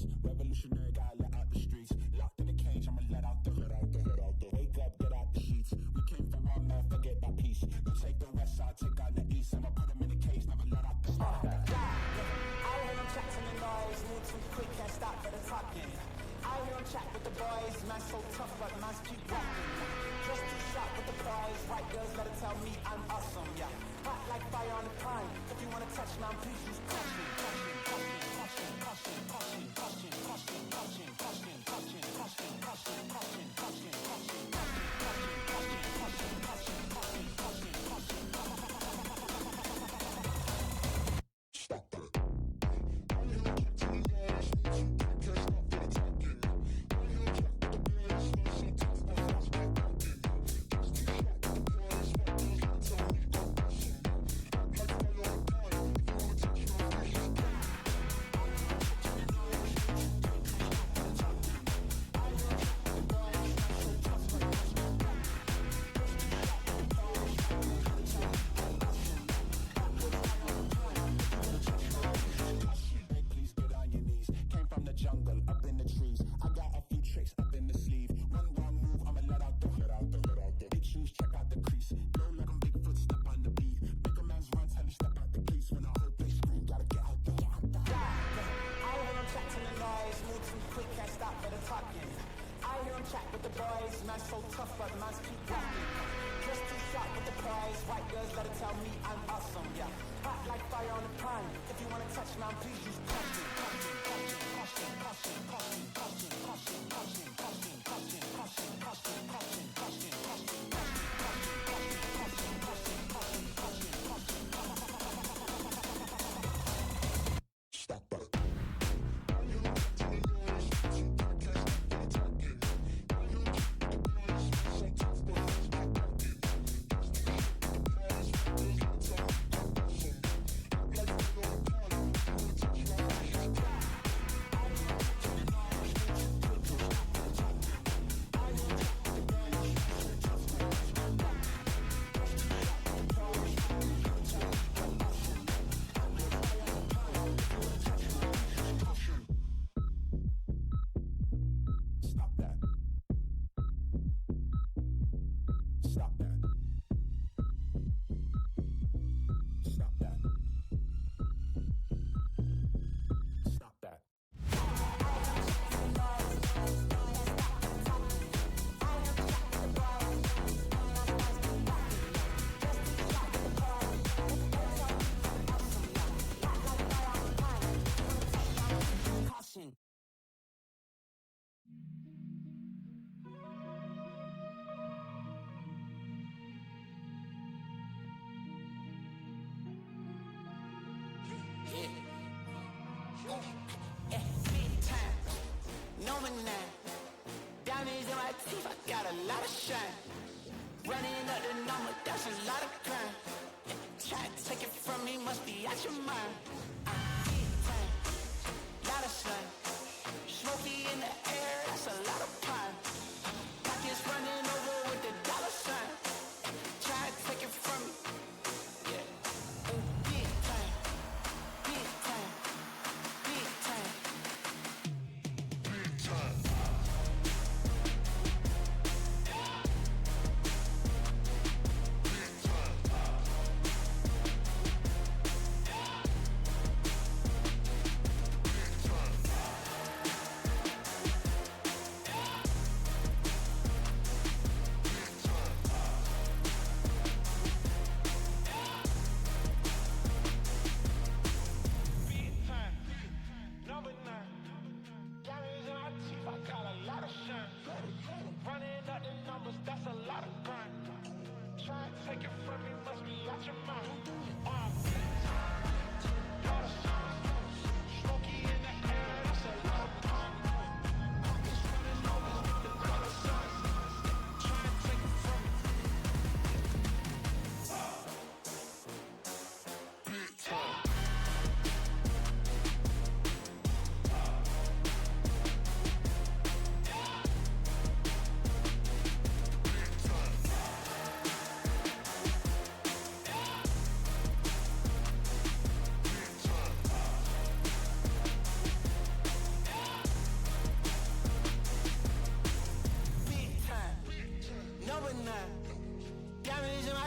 beats. Revolutionary, gotta let out the streets. Locked in a cage, I'ma let out the. Wake up, get out the sheets. We came for one man, forget that peace. You take the west side, take out the east. I'ma put them in a cage, never let out the. I hear them chatting the noise, move too quick, can't stop for the talking. I hear them chat with the boys, man so tough, but man's keep walking. Just too sharp with the prize, white girls gotta tell me I'm awesome, yeah. Hot like fire on the pine, if you wanna touch me, please use caution, caution, caution, caution, caution, caution, caution, caution, caution, caution, caution, caution, caution, caution, caution, caution, stop that.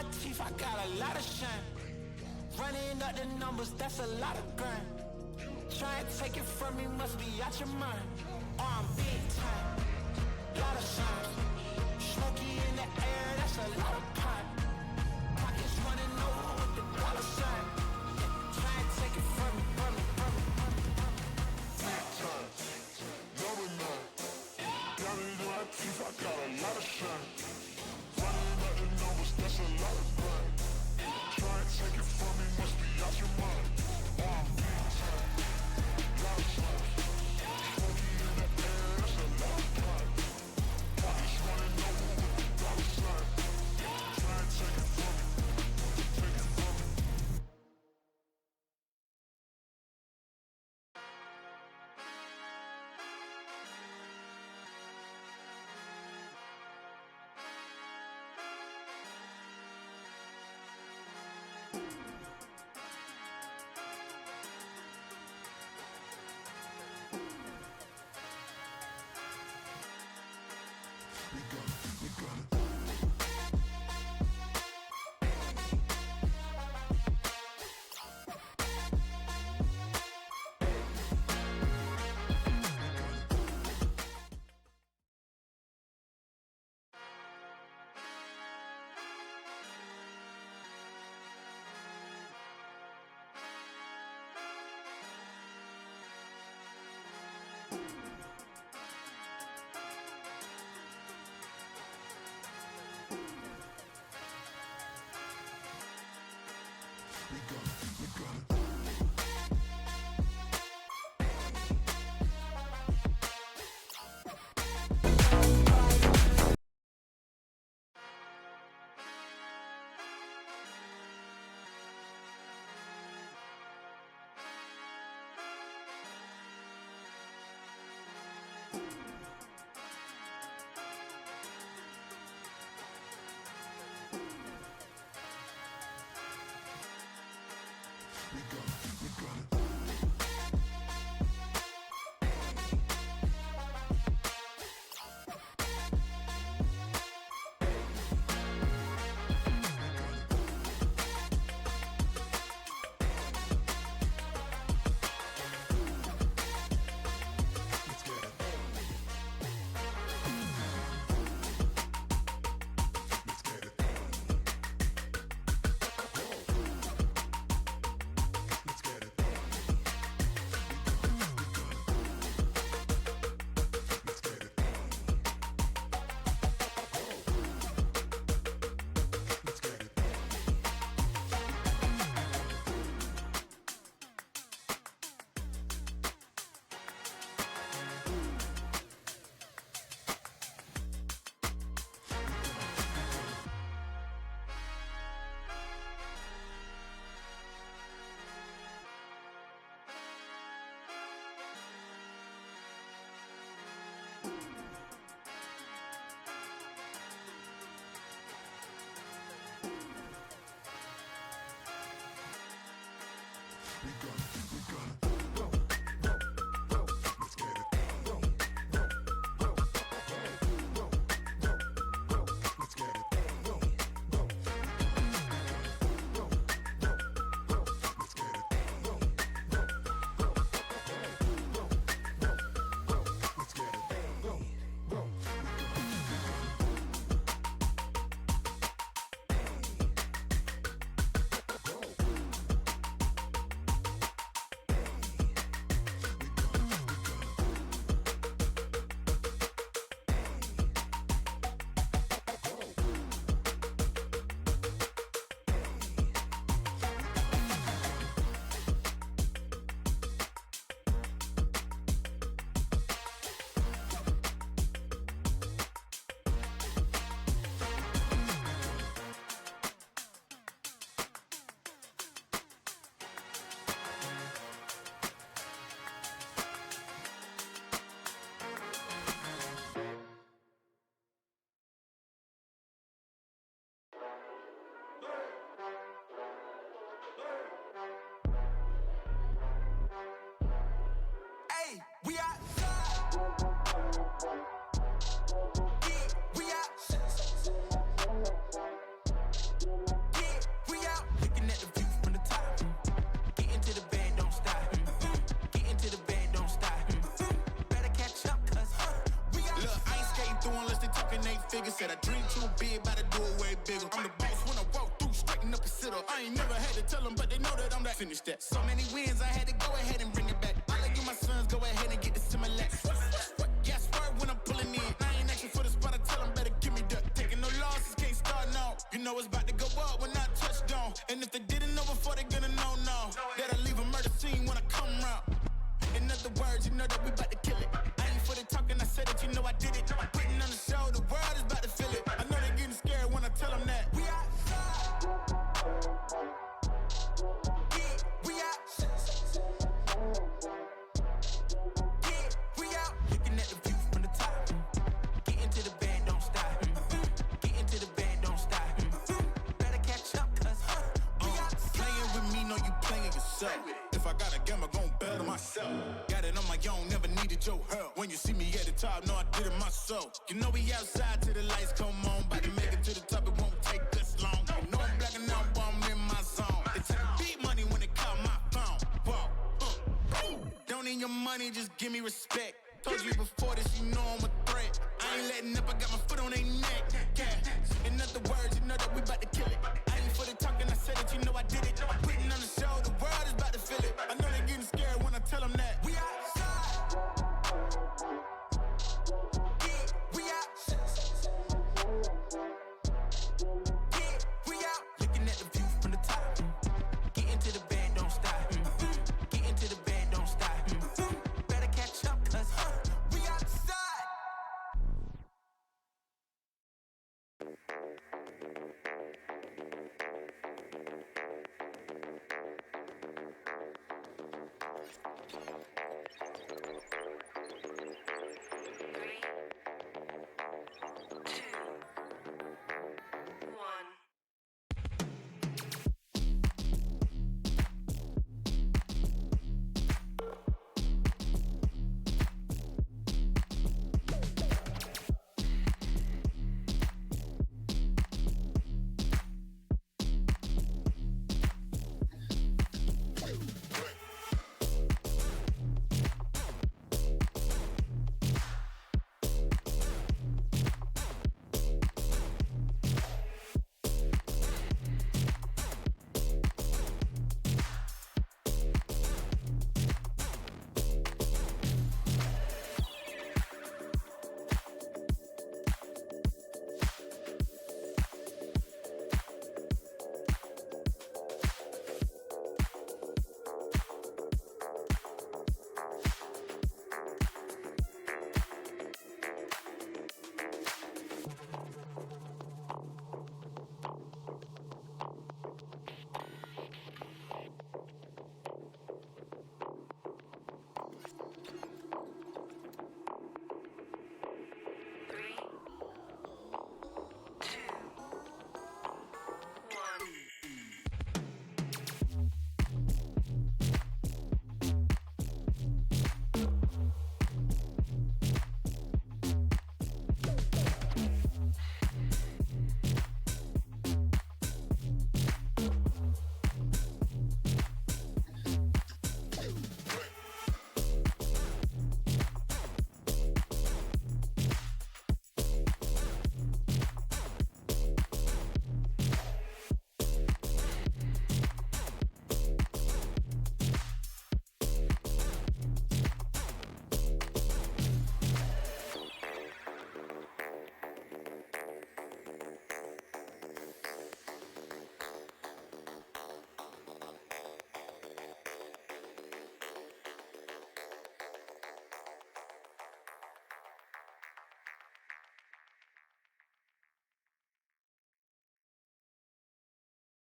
my teeth, I got a lot of shine. Running up the numbers, that's a lot of grind. Try and take it from me, must be out your mind. Oh, I'm big time, lot of shine. Smoky in the air, that's a lot of pine. Pockets running over with the dollar sign. Try and take it from me, from me, from me, from me, from me. Big time, number 9. Got it in my teeth, I got a lot of shine. Running up the numbers, that's a lot of grind. Try and take it from me, must be out your mind. Oh, I'm big time, lot of shine. Smoky in the air, that's a lot of pine. Pockets running over with the dollar sign. Try and take it from me, take it from me. through unless they talking 8 figures. Said I dream too big, about to do it way bigger. I'm the boss when I walk through, straighten up and sit up. I ain't never had to tell them, but they know that I'm that. Finish that. So many wins, I had to go ahead and bring it back. I like you, my sons, go ahead and get the Similac. Yeah, swerve when I'm pulling in. I ain't asking for the spot, I tell them better give me that. Taking no losses, can't start now. You know it's about to go up when I touch down. And if they didn't know before, they gonna know now. That I leave a murder scene when I come round. In other words, you know that we about to kill it. I ain't for the talking, I said it, you know I did it. I'm putting on the show, the world is about to feel it. I know they getting scared when I tell them that. We outside. Yeah, we out. Yeah, we out. Looking at the view from the top. Get into the band, don't stop. Get into the band, don't stop. Better catch up, cause we outside. Playing with me, know you playing yourself. If I got a game, I'm gon' battle myself. Got it on my own, never needed your help. When you see me at the top, know I did it myself. You know we outside till the lights come on. About to make it to the top, it won't take this long. You know I'm blacking out, but I'm in my zone. They take beat money when they call my phone. Whoa, don't need your money, just give me respect. Told you before this, you know I'm a threat. I ain't letting up, I got my foot on their neck. Yeah, in other words, you know that we about to kill it. I ain't for the talking, I said it, you know I did it. I'm putting on the show, the world is about to feel it. I know they getting scared when I tell them that. We outside. Yeah, we out. Yeah, we out. Looking at the view from the top. Get into the band, don't stop. Get into the band, don't stop. Better catch up, cause we outside.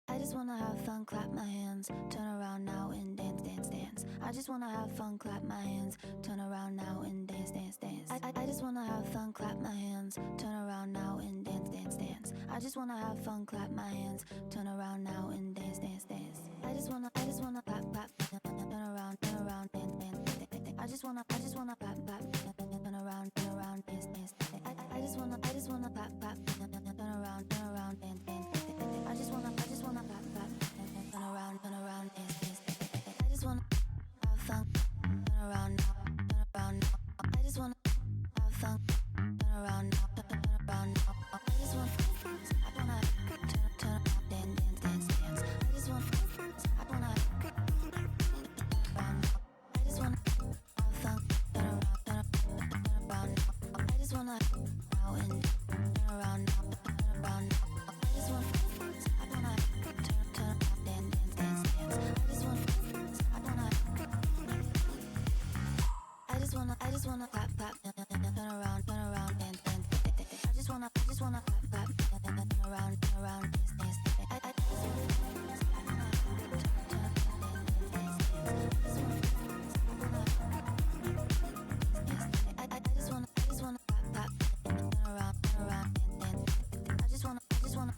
I just wanna have fun, clap my hands, turn around now and dance, dance, dance. I just wanna have fun, clap my hands, turn around now and dance, dance, dance. I just wanna have fun, clap my hands, turn around now and dance, dance, dance. I just wanna have fun, clap my hands, turn around now and dance, dance, dance. I just wanna clap, clap, turn around, dance, dance, dance. I just wanna clap, clap, turn around, dance, dance. I just wanna clap, clap, turn around, dance, dance. I just wanna clap, clap, turn around, dance, dance. I just wanna have fun, turn around now. I just wanna have fun, turn around now. wanna clap, turn around, dance, dance, dance. I just wanna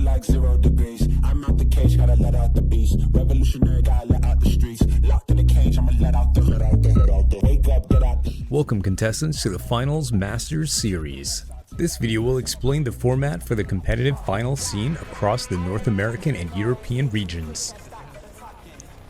like 0 degrees. I'm out the cage, gotta let out the beast. Revolutionary, gotta let out the streets. Locked in the cage, I'ma let out the wake up, get out the. Welcome contestants to the Finals Masters Series. This video will explain the format for the competitive final scene across the North American and European regions.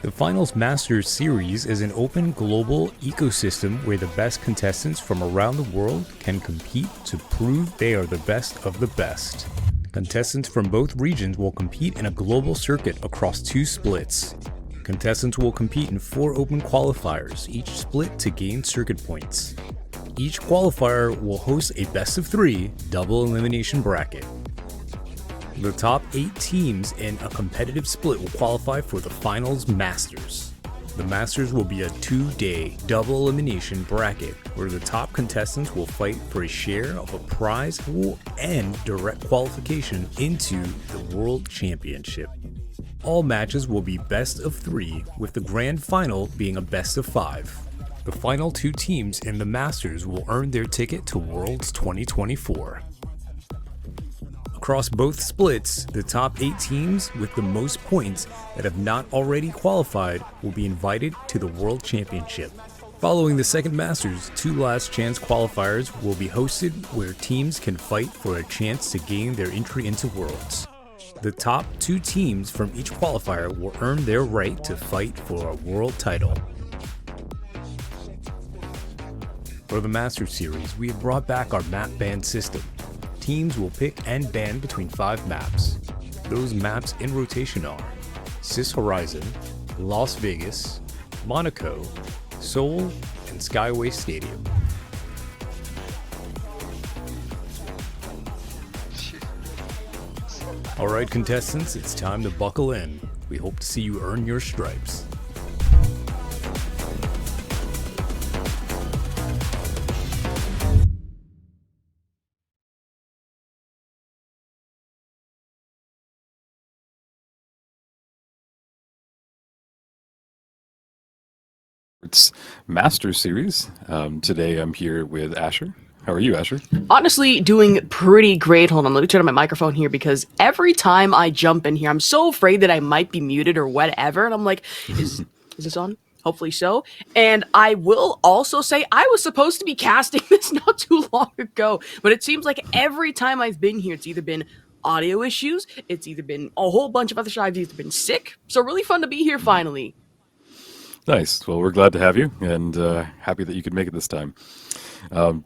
The Finals Masters Series is an open global ecosystem where the best contestants from around the world can compete to prove they are the best of the best. Contestants from both regions will compete in a global circuit across 2 splits. Contestants will compete in 4 open qualifiers, each split to gain circuit points. Each qualifier will host a best of 3 double elimination bracket. The top 8 teams in a competitive split will qualify for the Finals Masters. The Masters will be a 2-day double elimination bracket where the top contestants will fight for a share of a prize pool and direct qualification into the World Championship. All matches will be best of 3, with the grand final being a best of 5. The final 2 teams in the Masters will earn their ticket to Worlds 2024. Across both splits, the top 8 teams with the most points that have not already qualified will be invited to the World Championship. Following the second Masters, 2 last chance qualifiers will be hosted where teams can fight for a chance to gain their entry into Worlds. The top 2 teams from each qualifier will earn their right to fight for a world title. For the Masters Series, we have brought back our map ban system. Teams will pick and ban between 5 maps. Those maps in rotation are Cis Horizon, Las Vegas, Monaco, Seoul, and Skyway Stadium. Alright contestants, it's time to buckle in. We hope to see you earn your stripes. It's Masters Series. Today I'm here with Asher. How are you, Asher? Honestly, doing pretty great. Hold on, let me turn on my microphone here because every time I jump in here, I'm so afraid that I might be muted or whatever. And I'm like, is this on? Hopefully so. And I will also say I was supposed to be casting this not too long ago, but it seems like every time I've been here, it's either been audio issues, it's either been a whole bunch of other stuff, I've either been sick. So really fun to be here finally. Nice. Well, we're glad to have you and happy that you could make it this time.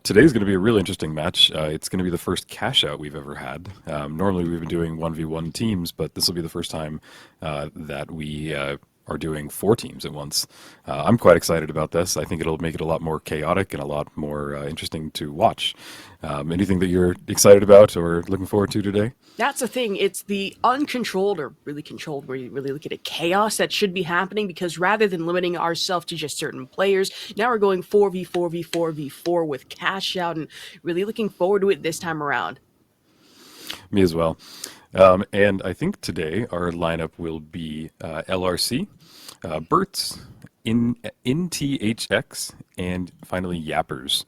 Today's going to be a really interesting match. It's going to be the first cash out we've ever had. Normally we've been doing 1v1 teams, but this will be the first time that we are doing 4 teams at once. I'm quite excited about this. I think it'll make it a lot more chaotic and a lot more interesting to watch. Anything that you're excited about or looking forward to today? That's the thing. It's the uncontrolled or really controlled where you really look at a chaos that should be happening, because rather than limiting ourselves to just certain players, now we're going 4v4v4v4 with cash out and really looking forward to it this time around. Me as well. And I think today our lineup will be LRC, Bert, NTHX, and finally Yappers.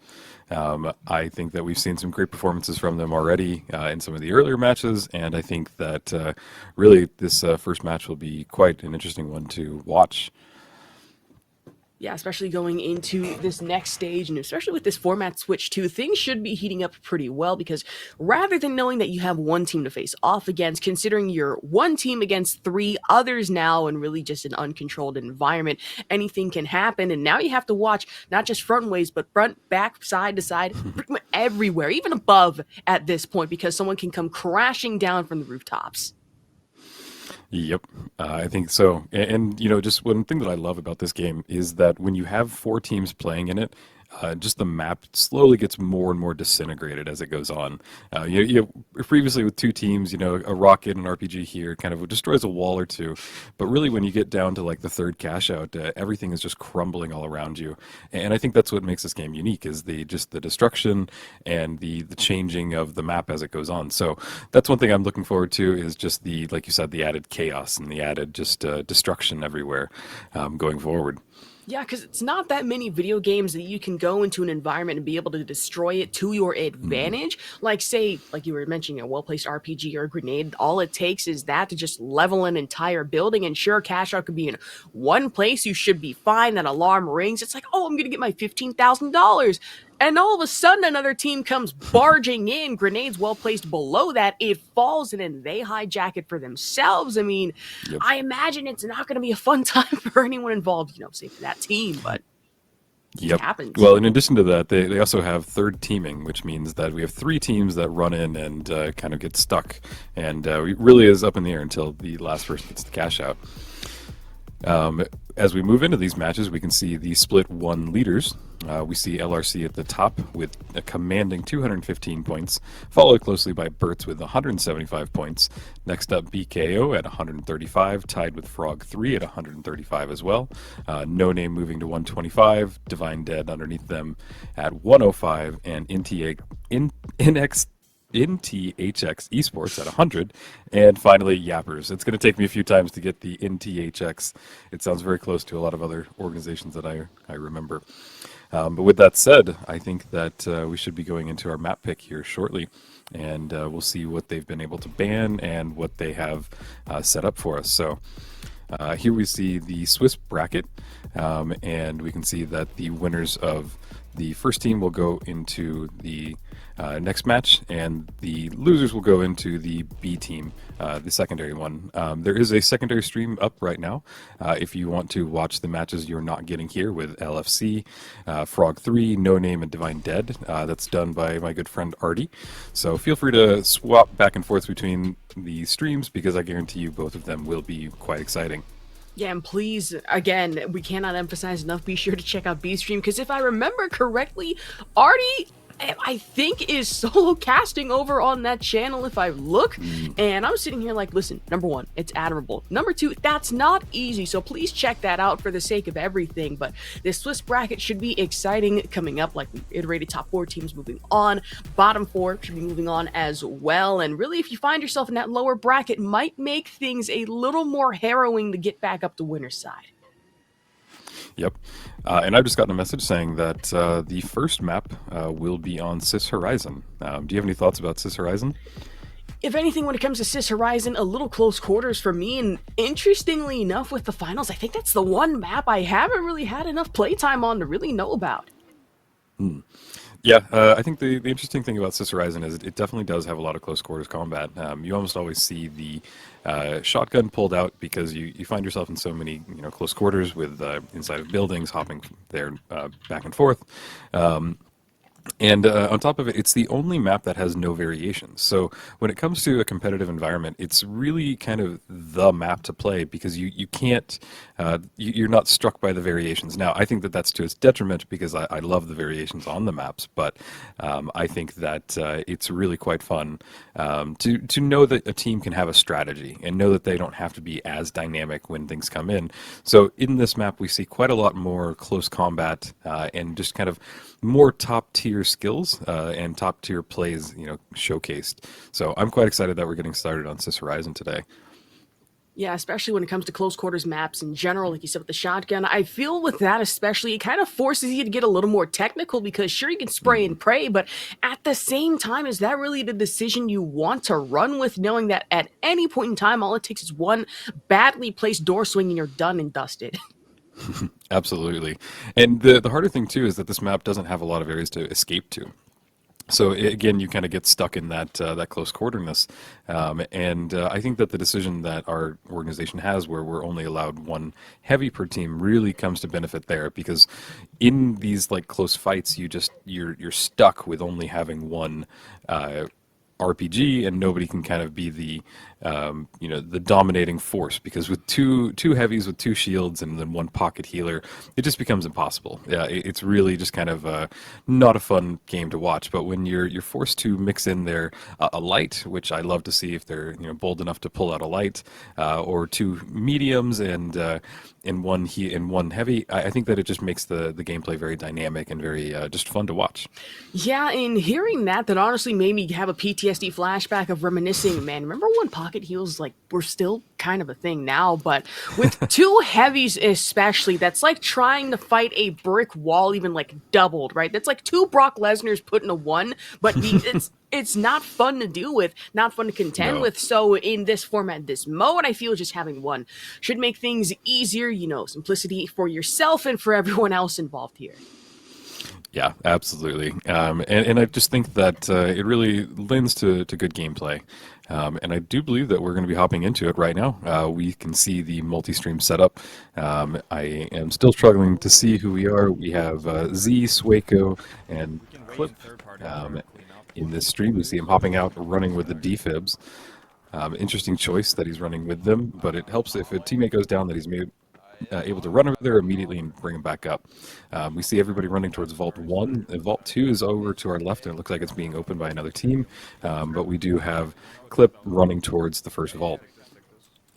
I think that we've seen some great performances from them already in some of the earlier matches, and I think that really this first match will be quite an interesting one to watch. Yeah, especially going into this next stage, and especially with this format switch too, things should be heating up pretty well, because rather than knowing that you have one team to face off against, considering you're one team against three others now, and really just an uncontrolled environment, anything can happen. And now you have to watch not just front ways, but front, back, side to side, pretty much everywhere, even above at this point, because someone can come crashing down from the rooftops. Yep, I think so. And, you know, just one thing that I love about this game is that when you have four teams playing in it, just the map slowly gets more and more disintegrated as it goes on. Previously with two teams, you know, a rocket and RPG here kind of destroys a wall or two, but really when you get down to like the third cash out, everything is just crumbling all around you. And I think that's what makes this game unique, is the destruction and the changing of the map as it goes on. So that's one thing I'm looking forward to, is just the, like you said, the added chaos and the added just destruction everywhere going forward. Yeah, because it's not that many video games that you can go into an environment and be able to destroy it to your advantage. Like, say, like you were mentioning, a well-placed RPG or a grenade, all it takes is that to just level an entire building. And sure, cash out could be in one place, you should be fine, that alarm rings, it's like, oh, I'm going to get my $15,000. And all of a sudden, another team comes barging in, grenades well placed below that, it falls, and then they hijack it for themselves. I mean, Yep. I imagine it's not going to be a fun time for anyone involved, you know, say for that team, but Yep. it happens. Well, in addition to that, they also have third teaming, which means that we have three teams that run in and kind of get stuck. And it really is up in the air until the last person gets the cash out. As we move into these matches, we can see the split one leaders. We see LRC at the top with a commanding 215 points, followed closely by Burt's with 175 points. Next up, BKO at 135, tied with Frog 3 at 135 as well. No Name moving to 125, Divine Dead underneath them at 105, and NTHX Esports at 100, and finally Yappers. It's going to take me a few times to get the NTHX. It sounds very close to a lot of other organizations that I remember. But with that said, I think that we should be going into our map pick here shortly, and we'll see what they've been able to ban and what they have set up for us. So here we see the Swiss bracket, and we can see that the winners of the first team will go into the next match, and the losers will go into the B team, the secondary one. There is a secondary stream up right now if you want to watch the matches you're not getting here with LFC, Frog 3, No Name, and Divine Dead. That's done by my good friend Artie. So feel free to swap back and forth between the streams, because I guarantee you both of them will be quite exciting. Yeah, and please, again, we cannot emphasize enough, be sure to check out B-Stream, because if I remember correctly, Artie, I think, is solo casting over on that channel if I look, and I'm sitting here like, listen, number one, it's admirable. Number two, that's not easy, so please check that out for the sake of everything. But this Swiss bracket should be exciting coming up. Like we iterated, top four teams moving on, bottom four should be moving on as well, and really, if you find yourself in that lower bracket, might make things a little more harrowing to get back up the winner's side. Yep. And I've just gotten a message saying that the first map will be on Cis Horizon. Do you have any thoughts about Cis Horizon? If anything, when it comes to Cis Horizon, a little close quarters for me, and interestingly enough, with the finals, I think that's the one map I haven't really had enough playtime on to really know about. Yeah, I think the interesting thing about Cis Horizon is it definitely does have a lot of close quarters combat. You almost always see the shotgun pulled out, because you find yourself in so many close quarters with inside of buildings, hopping there back and forth. And on top of it, it's the only map that has no variations. So when it comes to a competitive environment, it's really kind of the map to play, because you can't, you're not struck by the variations. Now, I think that that's to its detriment, because I love the variations on the maps, but I think that it's really quite fun to know that a team can have a strategy and know that they don't have to be as dynamic when things come in. So in this map, we see quite a lot more close combat and just kind of more top tier skills and top tier plays, showcased. So I'm quite excited that we're getting started on Cis Horizon today. Yeah, especially when it comes to close quarters maps in general, like you said with the shotgun. I feel with that especially, it kind of forces you to get a little more technical because sure you can spray Mhm. and pray, but at the same time, is that really the decision you want to run with, knowing that at any point in time, all it takes is one badly placed door swing and you're done and dusted? Absolutely. And the harder thing too is that this map doesn't have a lot of areas to escape to. So again, you kind of get stuck in that close quarterness, and I think that the decision that our organization has, where we're only allowed one heavy per team, really comes to benefit there because in these like close fights, you're stuck with only having one. RPG, and nobody can kind of be the dominating force because with two heavies with two shields and then one pocket healer, it just becomes impossible. Yeah, it's really just kind of not a fun game to watch. But when you're forced to mix in there a light, which I love to see if they're bold enough to pull out a light, or two mediums and one heavy, I think that it just makes the gameplay very dynamic and very just fun to watch. Yeah, and hearing that honestly made me have a PTSD flashback of reminiscing. Man, remember when pocket heals like were still kind of a thing now, but with two heavies especially, that's like trying to fight a brick wall, even like doubled, right? That's like two Brock Lesnar's put in a one, but it's not fun to deal with, not fun to contend No. with. So in this format, this mode, I feel just having one should make things easier. Simplicity for yourself and for everyone else involved here. Yeah, absolutely. And I just think that it really lends to good gameplay. And I do believe that we're going to be hopping into it right now. We can see the multi-stream setup. I am still struggling to see who we are. We have Z, Swaco, and Clip in this stream. We see him hopping out, running with the defibs. Interesting choice that he's running with them, but it helps if a teammate goes down that he's made able to run over there immediately and bring him back up. We see everybody running towards Vault 1. Vault 2 is over to our left, and it looks like it's being opened by another team. But we do have Clip running towards the first vault.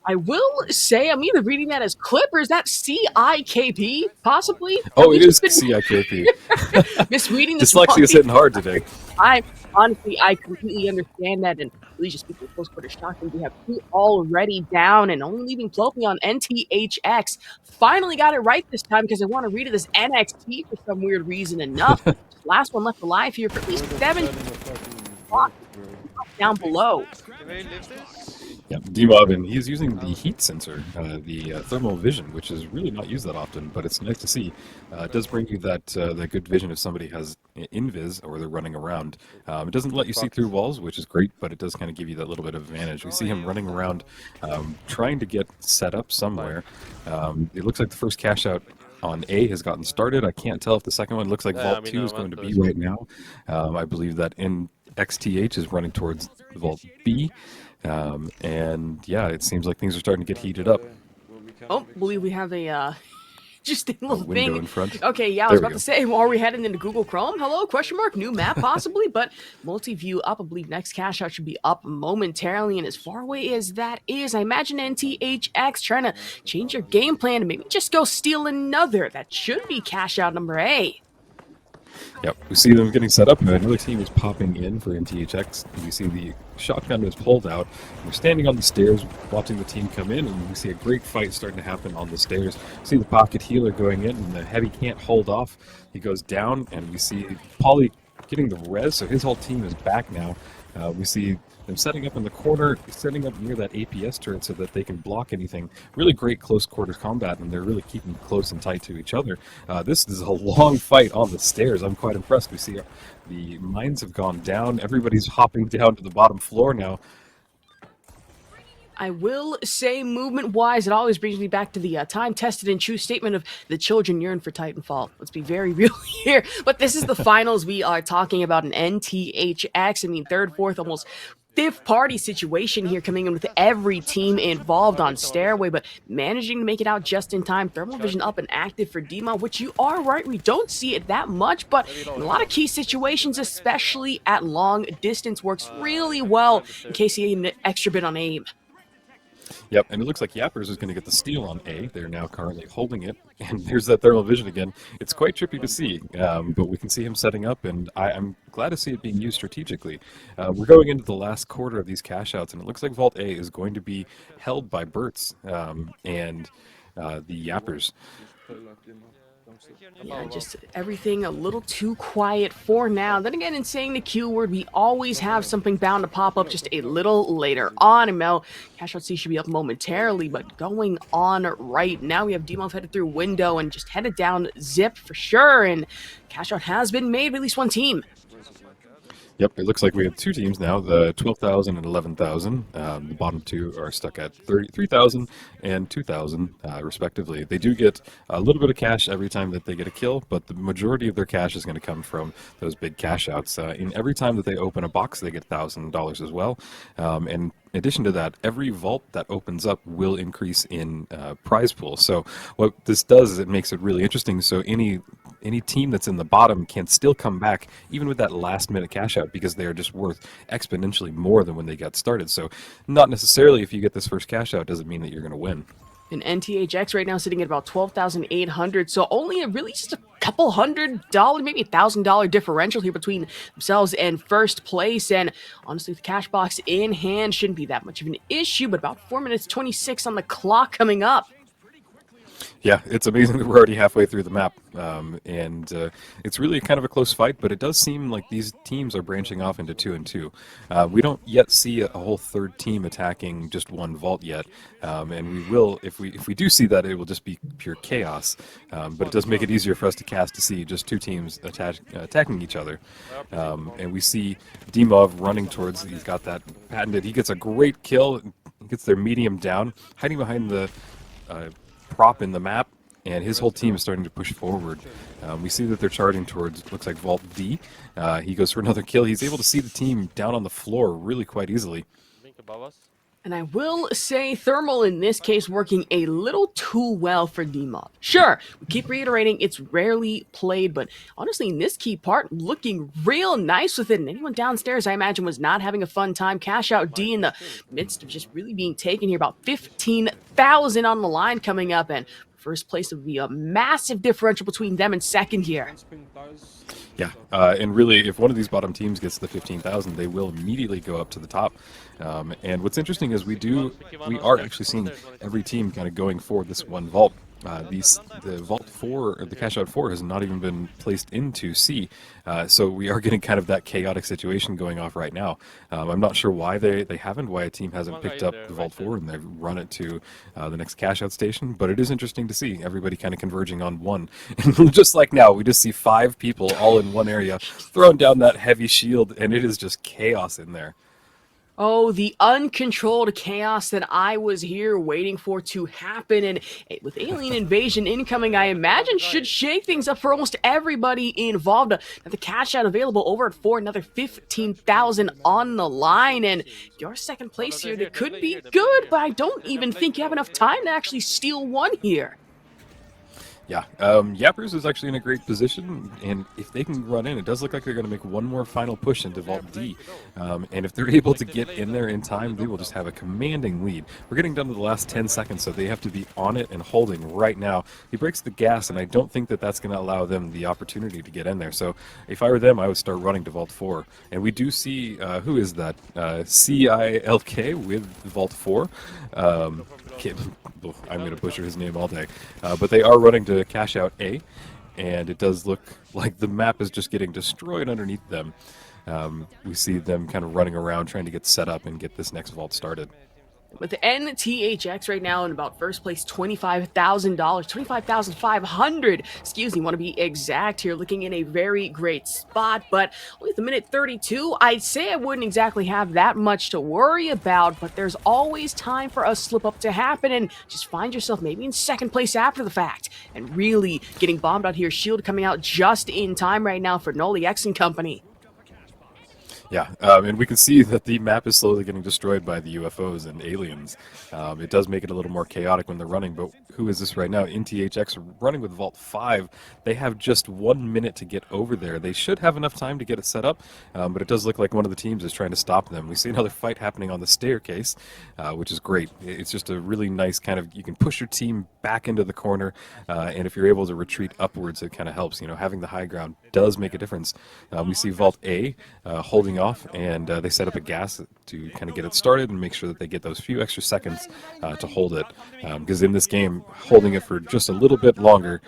I will say I'm either reading that as Clip or is that CIKP, possibly? Oh, it is CIKP. Misreading this Dyslexia is hitting hard today. I completely understand that, and really just speaking of close quarter shotguns, we have two already down and only leaving Ploppy on NTHX. Finally got it right this time because I want to read it as NXT for some weird reason enough. Last one left alive here for at least 7 down below. Yeah, D-Mob, and he's using the heat sensor, the thermal vision, which is really not used that often, but it's nice to see. It does bring you that good vision if somebody has invis or they're running around. It doesn't let you see through walls, which is great, but it does kind of give you that little bit of advantage. We see him running around, trying to get set up somewhere. It looks like the first cash out on A has gotten started. I can't tell if the second one looks like Vault 2 is going to be right now. I believe that XTH is running towards Vault B. And yeah, it seems like things are starting to get heated up. Oh, believe we have a interesting little window thing. in front. Okay, yeah, I was about to say, are we heading into Google Chrome? Hello, question mark, new map possibly, but multi-view up. I believe next cash out should be up momentarily, and as far away as that is, I imagine NTHX trying to change your game plan and maybe just go steal another. That should be cash out number A. Yep, we see them getting set up, and another team is popping in for NTHX. We see the shotgun is pulled out. We're standing on the stairs watching the team come in, and we see a great fight starting to happen on the stairs. We see the pocket healer going in, and the heavy can't hold off. He goes down, and we see Polly getting the res, so his whole team is back now. We see them setting up in the corner, setting up near that APS turret so that they can block anything. Really great close quarters combat, and they're really keeping close and tight to each other. This is a long fight on the stairs. I'm quite impressed. We see the mines have gone down. Everybody's hopping down to the bottom floor now. I will say, movement-wise, it always brings me back to the time-tested and true statement of the children yearn for Titanfall. Let's be very real here. But this is the finals we are talking about in NTHX. I mean, third, fourth, almost fifth party situation here coming in with every team involved on Stairway, but managing to make it out just in time. Thermal vision up and active for Dima, which you are right, we don't see it that much, but in a lot of key situations, especially at long distance, works really well in case you need an extra bit on aim. Yep, and it looks like Yappers is going to get the steal on A. They're now currently holding it, and there's that thermal vision again. It's quite trippy to see, but we can see him setting up, and I'm glad to see it being used strategically. We're going into the last quarter of these cash outs, and it looks like Vault A is going to be held by Bertz and the Yappers. Yeah, just everything a little too quiet for now. Then again, in saying the Q word, we always have something bound to pop up just a little later on. And Mel, Cash Out C should be up momentarily, but going on right now, we have Demov headed through window and just headed down Zip for sure. And Cash Out has been made with at least one team. Yep, it looks like we have two teams now, the 12,000 and 11,000. The bottom two are stuck at 33,000 and 2,000, respectively. They do get a little bit of cash every time that they get a kill, but the majority of their cash is going to come from those big cash outs. In every time that they open a box, they get $1,000 as well. And in addition to that, every vault that opens up will increase in prize pool. So what this does is it makes it really interesting. So any team that's in the bottom can still come back even with that last minute cash out because they are just worth exponentially more than when they got started. So not necessarily if you get this first cash out doesn't mean that you're going to win. And NTHX right now sitting at about 12,800, so only really just a couple $100, maybe $1,000 differential here between themselves and first place. And honestly, the cash box in hand shouldn't be that much of an issue, but about 4 minutes 26 on the clock coming up. Yeah, it's amazing that we're already halfway through the map, and it's really kind of a close fight, but it does seem like these teams are branching off into 2 and 2. We don't yet see a whole third team attacking just one vault yet, and we will, if we do see that, it will just be pure chaos, but it does make it easier for us to cast to see just two teams attacking each other, and we see Demov running towards, he's got that patented, he gets a great kill, he gets their medium down, hiding behind the prop in the map, and his whole team is starting to push forward. We see that they're charging towards, looks like Vault D. He goes for another kill. He's able to see the team down on the floor really quite easily. And I will say Thermal in this case working a little too well for Demov. Sure, we keep reiterating it's rarely played, but honestly in this key part, looking real nice with it. And anyone downstairs I imagine was not having a fun time. Cash Out D in the midst of just really being taken here. About 15,000 on the line coming up, and first place would be a massive differential between them and second here. Yeah, and really, if one of these bottom teams gets the 15,000, they will immediately go up to the top. And what's interesting is we are actually seeing every team kind of going for this one vault. The Vault 4, or the Cash Out 4, has not even been placed into C, so we are getting kind of that chaotic situation going off right now. I'm not sure why they haven't, why a team hasn't picked up the Vault 4 and they've run it to the next Cash Out station, but it is interesting to see everybody kind of converging on one. And just like now, we just see 5 people all in one area throwing down that heavy shield, and it is just chaos in there. Oh, the uncontrolled chaos that I was here waiting for to happen. And with alien invasion incoming, I imagine should shake things up for almost everybody involved. Now, the cash out available over at 4, another 15,000 on the line. And your second place here, that could be good, but I don't even think you have enough time to actually steal one here. Yeah, Yappers is actually in a great position, and if they can run in, it does look like they're going to make one more final push into Vault D. And if they're able to get in there in time, they will just have a commanding lead. We're getting down to the last 10 seconds, so they have to be on it and holding right now. He breaks the gas, and I don't think that that's going to allow them the opportunity to get in there. So if I were them, I would start running to Vault 4. And we do see, who is that? CILK with Vault 4. I'm going to butcher his name all day. But they are running to Cash Out A, and it does look like the map is just getting destroyed underneath them. We see them kind of running around trying to get set up and get this next vault started. With the NTHX right now in about first place, $25,000, $25,500, excuse me, want to be exact here, looking in a very great spot, but with the minute 32, I'd say I wouldn't exactly have that much to worry about, but there's always time for a slip up to happen, and just find yourself maybe in second place after the fact, and really getting bombed out here. Shield coming out just in time right now for Noli X and company. Yeah, and we can see that the map is slowly getting destroyed by the UFOs and aliens. It does make it a little more chaotic when they're running, but who is this right now? NTHX running with Vault 5. They have just 1 minute to get over there. They should have enough time to get it set up, but it does look like one of the teams is trying to stop them. We see another fight happening on the staircase, which is great. It's just a really nice kind of, you can push your team back into the corner, and if you're able to retreat upwards, it kind of helps. Having the high ground does make a difference. We see Vault A holding off, and they set up a gas to kind of get it started and make sure that they get those few extra seconds to hold it, because in this game, holding it for just a little bit longer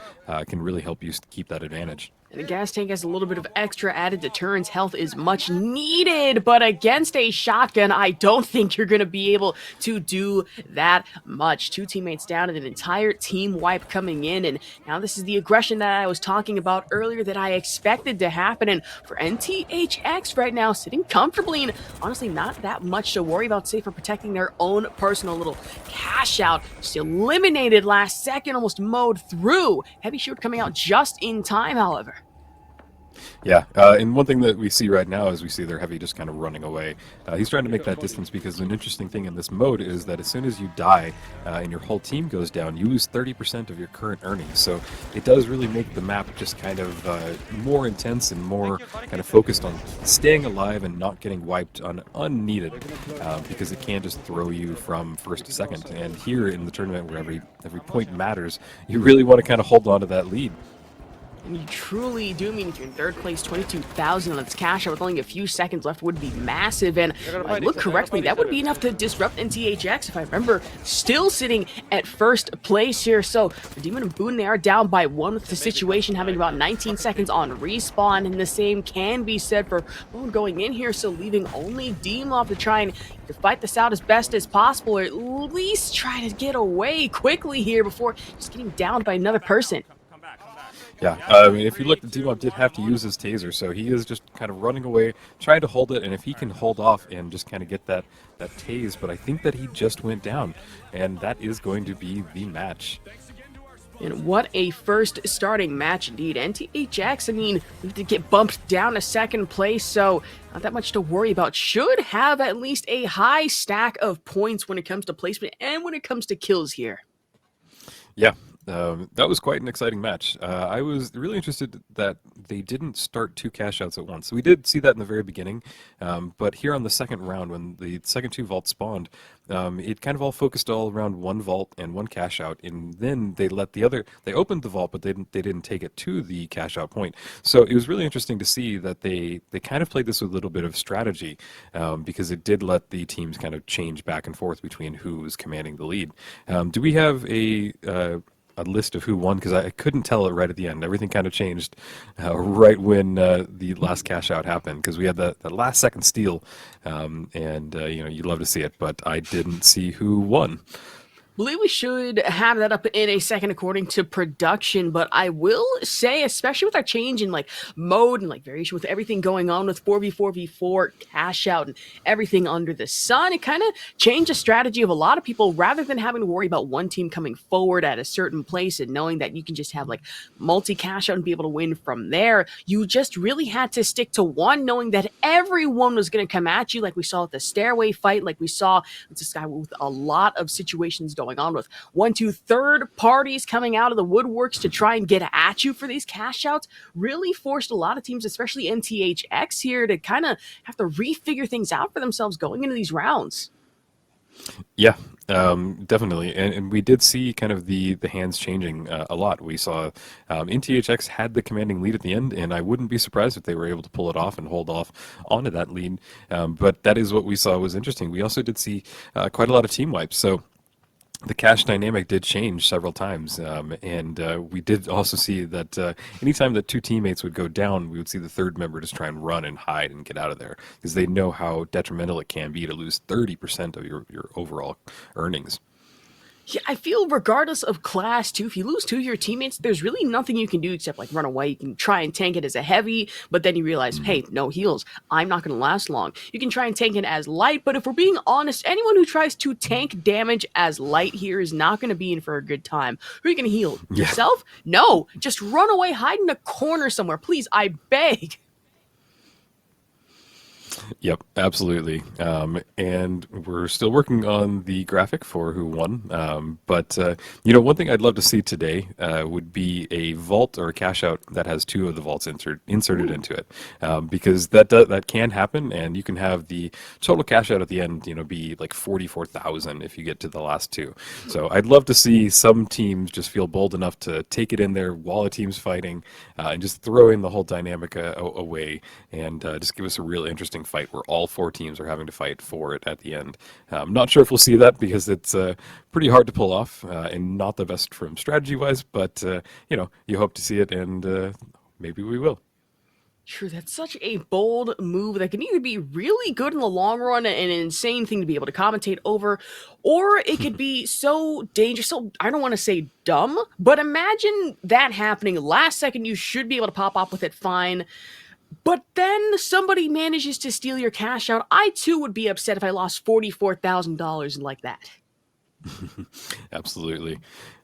can really help you keep that advantage. And the gas tank has a little bit of extra added deterrence. Health is much needed, but against a shotgun, I don't think you're going to be able to do that much. 2 teammates down and an entire team wipe coming in, and now this is the aggression that I was talking about earlier that I expected to happen. And for NTHX right now, sitting comfortably and honestly not that much to worry about, save for protecting their own personal little cash out. Just eliminated last second, almost mowed through. Heavy Shield coming out just in time, however. Yeah, and one thing that we see right now is we see their Heavy just kind of running away. He's trying to make that distance because an interesting thing in this mode is that as soon as you die and your whole team goes down, you lose 30% of your current earnings. So it does really make the map just kind of more intense and more kind of focused on staying alive and not getting wiped on unneeded, because it can just throw you from first to second. And here in the tournament where every point matters, you really want to kind of hold on to that lead. And you truly do mean if you're in third place, 22,000 on its cash out with only a few seconds left would be massive. And if I look correctly, that would be enough to disrupt NTHX, if I remember, still sitting at first place here. So the Demon and Boone, they are down by 1 with the situation having about 19 seconds on respawn. And the same can be said for Boone going in here, so leaving only Demon to try and fight this out as best as possible, or at least try to get away quickly here before just getting downed by another person. Yeah, I mean, if you look, the Demon did have to use his taser, so he is just kind of running away, trying to hold it, and if he can hold off and just kind of get that tase, but I think that he just went down, and that is going to be the match. And what a first starting match indeed. NTHX, I mean, we did get bumped down to second place, so not that much to worry about. Should have at least a high stack of points when it comes to placement and when it comes to kills here. Yeah. That was quite an exciting match. I was really interested that they didn't start 2 cash outs at once. We did see that in the very beginning, but here on the second round, when the second 2 vaults spawned, it kind of all focused all around 1 vault and 1 cash out, and then they let they opened the vault, but they didn't take it to the cash out point. So it was really interesting to see that they kind of played this with a little bit of strategy, because it did let the teams kind of change back and forth between who was commanding the lead. Do we have a list of who won? Because I couldn't tell it right at the end. Everything kind of changed right when the last cash out happened, because we had that last second steal, and you'd love to see it, but I didn't see who won. Believe we should have that up in a second according to production, but I will say, especially with our change in mode and variation with everything going on with 4v4v4 cash out and everything under the sun, it kind of changed the strategy of a lot of people. Rather than having to worry about one team coming forward at a certain place and knowing that you can just have multi cash out and be able to win from there, you just really had to stick to one, knowing that everyone was going to come at you, like we saw at the stairway fight, like we saw with this guy with a lot of situations going on with 1, 2 third parties coming out of the woodworks to try and get at you for these cash outs. Really forced a lot of teams, especially NTHX here, to kind of have to refigure things out for themselves going into these rounds. Yeah, definitely. And we did see kind of the hands changing a lot. We saw NTHX had the commanding lead at the end, and I wouldn't be surprised if they were able to pull it off and hold off onto that lead. But that is what we saw was interesting. We also did see quite a lot of team wipes. So the cash dynamic did change several times, and we did also see that anytime that 2 teammates would go down, we would see the third member just try and run and hide and get out of there, because they know how detrimental it can be to lose 30% of your overall earnings. Yeah, I feel regardless of class too, if you lose 2 of your teammates, there's really nothing you can do except run away. You can try and tank it as a heavy, but then you realize, hey, no heals. I'm not going to last long. You can try and tank it as light, but if we're being honest, anyone who tries to tank damage as light here is not going to be in for a good time. Who are you going to heal? Yeah. Yourself? No, just run away, hide in a corner somewhere. Please, I beg. Yep, absolutely. And we're still working on the graphic for who won. One thing I'd love to see today would be a vault or a cash out that has two of the vaults inserted into it, because that can happen, and you can have the total cash out at the end, be like 44,000 if you get to the last two. So I'd love to see some teams just feel bold enough to take it in there while a team's fighting, and just throw in the whole dynamic away, and just give us a real interesting fight where all four teams are having to fight for it at the end. Not sure if we'll see that because it's pretty hard to pull off, and not the best from strategy wise, but you hope to see it, and maybe we will. True, that's such a bold move that can either be really good in the long run and an insane thing to be able to commentate over, or it could be so dangerous, so I don't want to say dumb, but imagine that happening last second. You should be able to pop off with it fine, but then somebody manages to steal your cash out. I too would be upset if I lost $44,000 like that. Absolutely.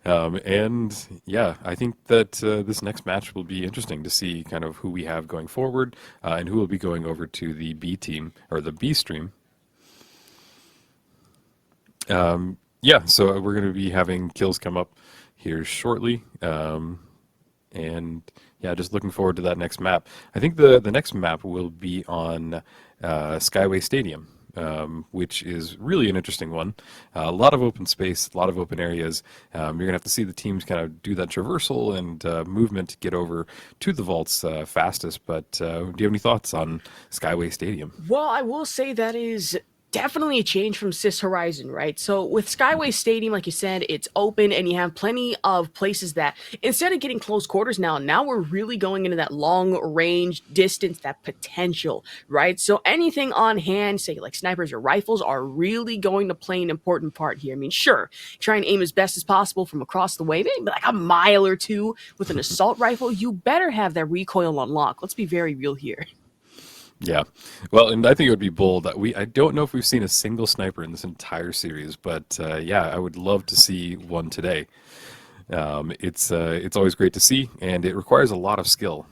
And yeah, I think that this next match will be interesting to see kind of who we have going forward, and who will be going over to the B team or the B stream. Yeah, so we're going to be having kills come up here shortly. And yeah, just looking forward to that next map. I think the next map will be on Skyway Stadium. Which is really an interesting one. A lot of open space, a lot of open areas. You're going to have to see the teams kind of do that traversal and movement to get over to the vaults fastest. But do you have any thoughts on Skyway Stadium? Well, I will say that is definitely a change from Sis Horizon, right? So with Skyway Stadium, like you said, it's open and you have plenty of places that instead of getting close quarters now we're really going into that long range distance, that potential, right? So anything on hand, say like snipers or rifles, are really going to play an important part here. I mean, sure, try and aim as best as possible from across the way, maybe like a mile or two with an assault rifle. You better have that recoil on lock. Let's be very real here. Yeah, well, and I think it would be bold. I don't know if we've seen a single sniper in this entire series, but yeah, I would love to see one today. It's always great to see, and it requires a lot of skill.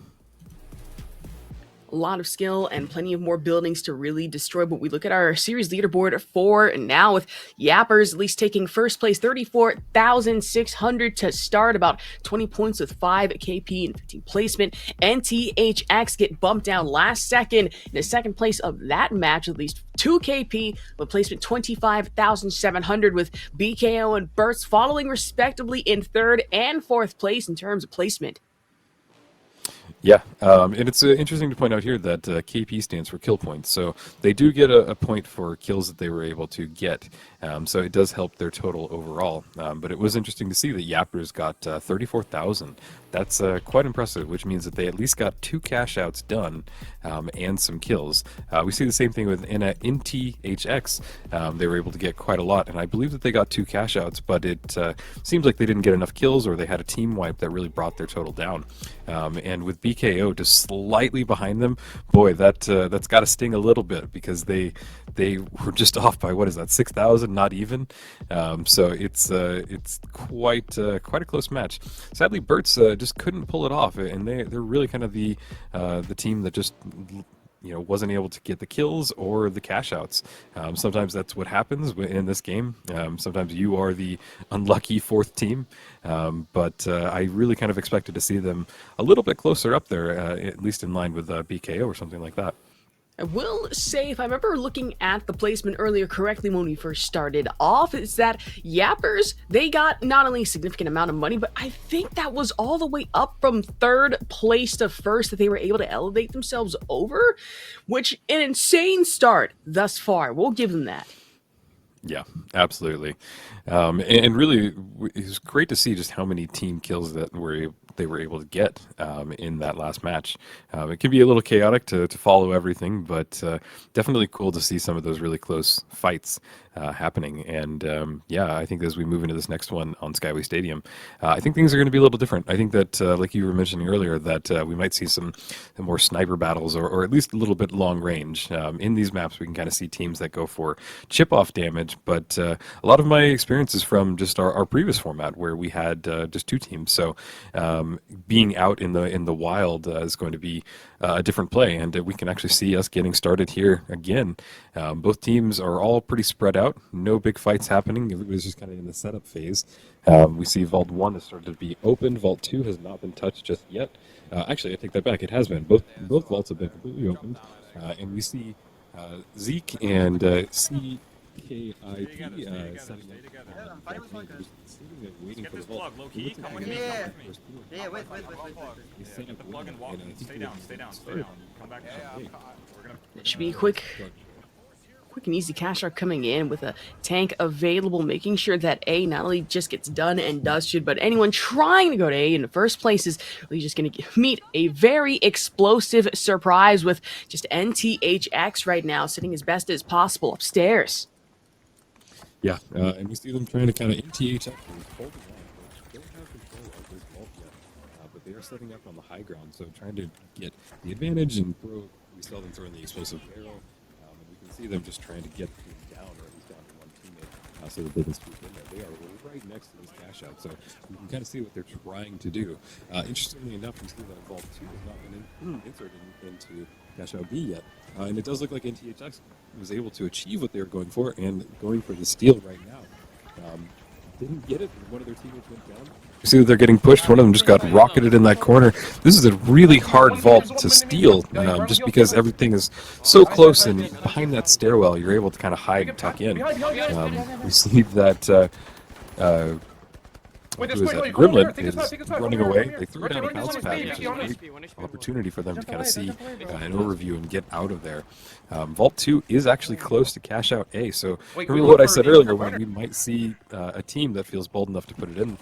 A lot of skill and plenty of more buildings to really destroy. But we look at our series leaderboard for now, with Yappers at least taking first place, 34,600 to start, about 20 points with 5 KP and 15 placement. NTHX get bumped down last second in the second place of that match, at least 2 KP with placement 25,700, with BKO and Burst following respectively in third and fourth place in terms of placement. Yeah, and it's interesting to point out here that KP stands for kill points, so they do get a point for kills that they were able to get, so it does help their total overall. But it was interesting to see that Yappers got 34,000. That's quite impressive, which means that they at least got 2 cash outs done, and some kills. We see the same thing with NTHX. They were able to get quite a lot, and I believe that they got 2 cash outs, but it seems like they didn't get enough kills, or they had a team wipe that really brought their total down. And with BKO just slightly behind them, boy, that's got to sting a little bit, because they were just off by, what is that, 6,000, not even. So it's quite a close match. Sadly, Bert's just couldn't pull it off, and they're really kind of the team that just wasn't able to get the kills or the cash outs. Sometimes that's what happens in this game. Sometimes you are the unlucky fourth team, but I really kind of expected to see them a little bit closer up there, at least in line with BKO or something like that. I will say, if I remember looking at the placement earlier correctly when we first started off, is that Yappers, they got not only a significant amount of money, but I think that was all the way up from third place to first that they were able to elevate themselves over, which an insane start thus far. We'll give them that. Yeah, absolutely. And really, it was great to see just how many team kills that they were able to get in that last match. It can be a little chaotic to follow everything, but definitely cool to see some of those really close fights happening. And yeah, I think as we move into this next one on Skyway Stadium, I think things are going to be a little different. I think that, like you were mentioning earlier, that we might see some more sniper battles, or at least a little bit long range. In these maps, we can kind of see teams that go for chip-off damage, but a lot of my experience is from just our previous format, where we had just 2 teams. So being out in the wild is going to be a different play, and we can actually see us getting started here again. Both teams are all pretty spread out, no big fights happening. Everybody's just kind of in the setup phase. We see Vault 1 has started to be opened. Vault 2 has not been touched just yet. Actually, I take that back. It has been. Both vaults have been completely opened, and we see Zeke and CKIP setting up. Waiting for the vault. Yeah, wait. Stay down. Come back. It should be a quick and easy cash out coming in with a tank available, making sure that A not only just gets done and dusted, but anyone trying to go to A in the first place is really just going to meet a very explosive surprise with just NTHX right now sitting as best as possible upstairs. Yeah, and we see them trying to kind of NTH up and holding on. They don't have control of this vault yet, but they are setting up on the high ground, so trying to get the advantage and throw. We saw them throwing the explosive barrel, and we can see them just trying to get down, or at least down to one teammate, so that they can swoop in there. They are right next to this cash out, so you can kind of see what they're trying to do. Interestingly enough, we see that Vault 2 has not been inserted into cash out B yet, and it does look like NTHX was able to achieve what they were going for and going for the steal right now. Didn't get it, and one of their teammates went down. You see that they're getting pushed. One of them just got rocketed in that corner. This is a really hard vault to steal, just because everything is so close, and behind that stairwell, you're able to kind of hide and tuck in. We see that Gremlin is running away. They threw down a bounce pad, which is a great opportunity for them to kind of see an overview and get out of there. Vault 2 is actually close to cash out A, so remember what I said earlier when we might see a team that feels bold enough to put it in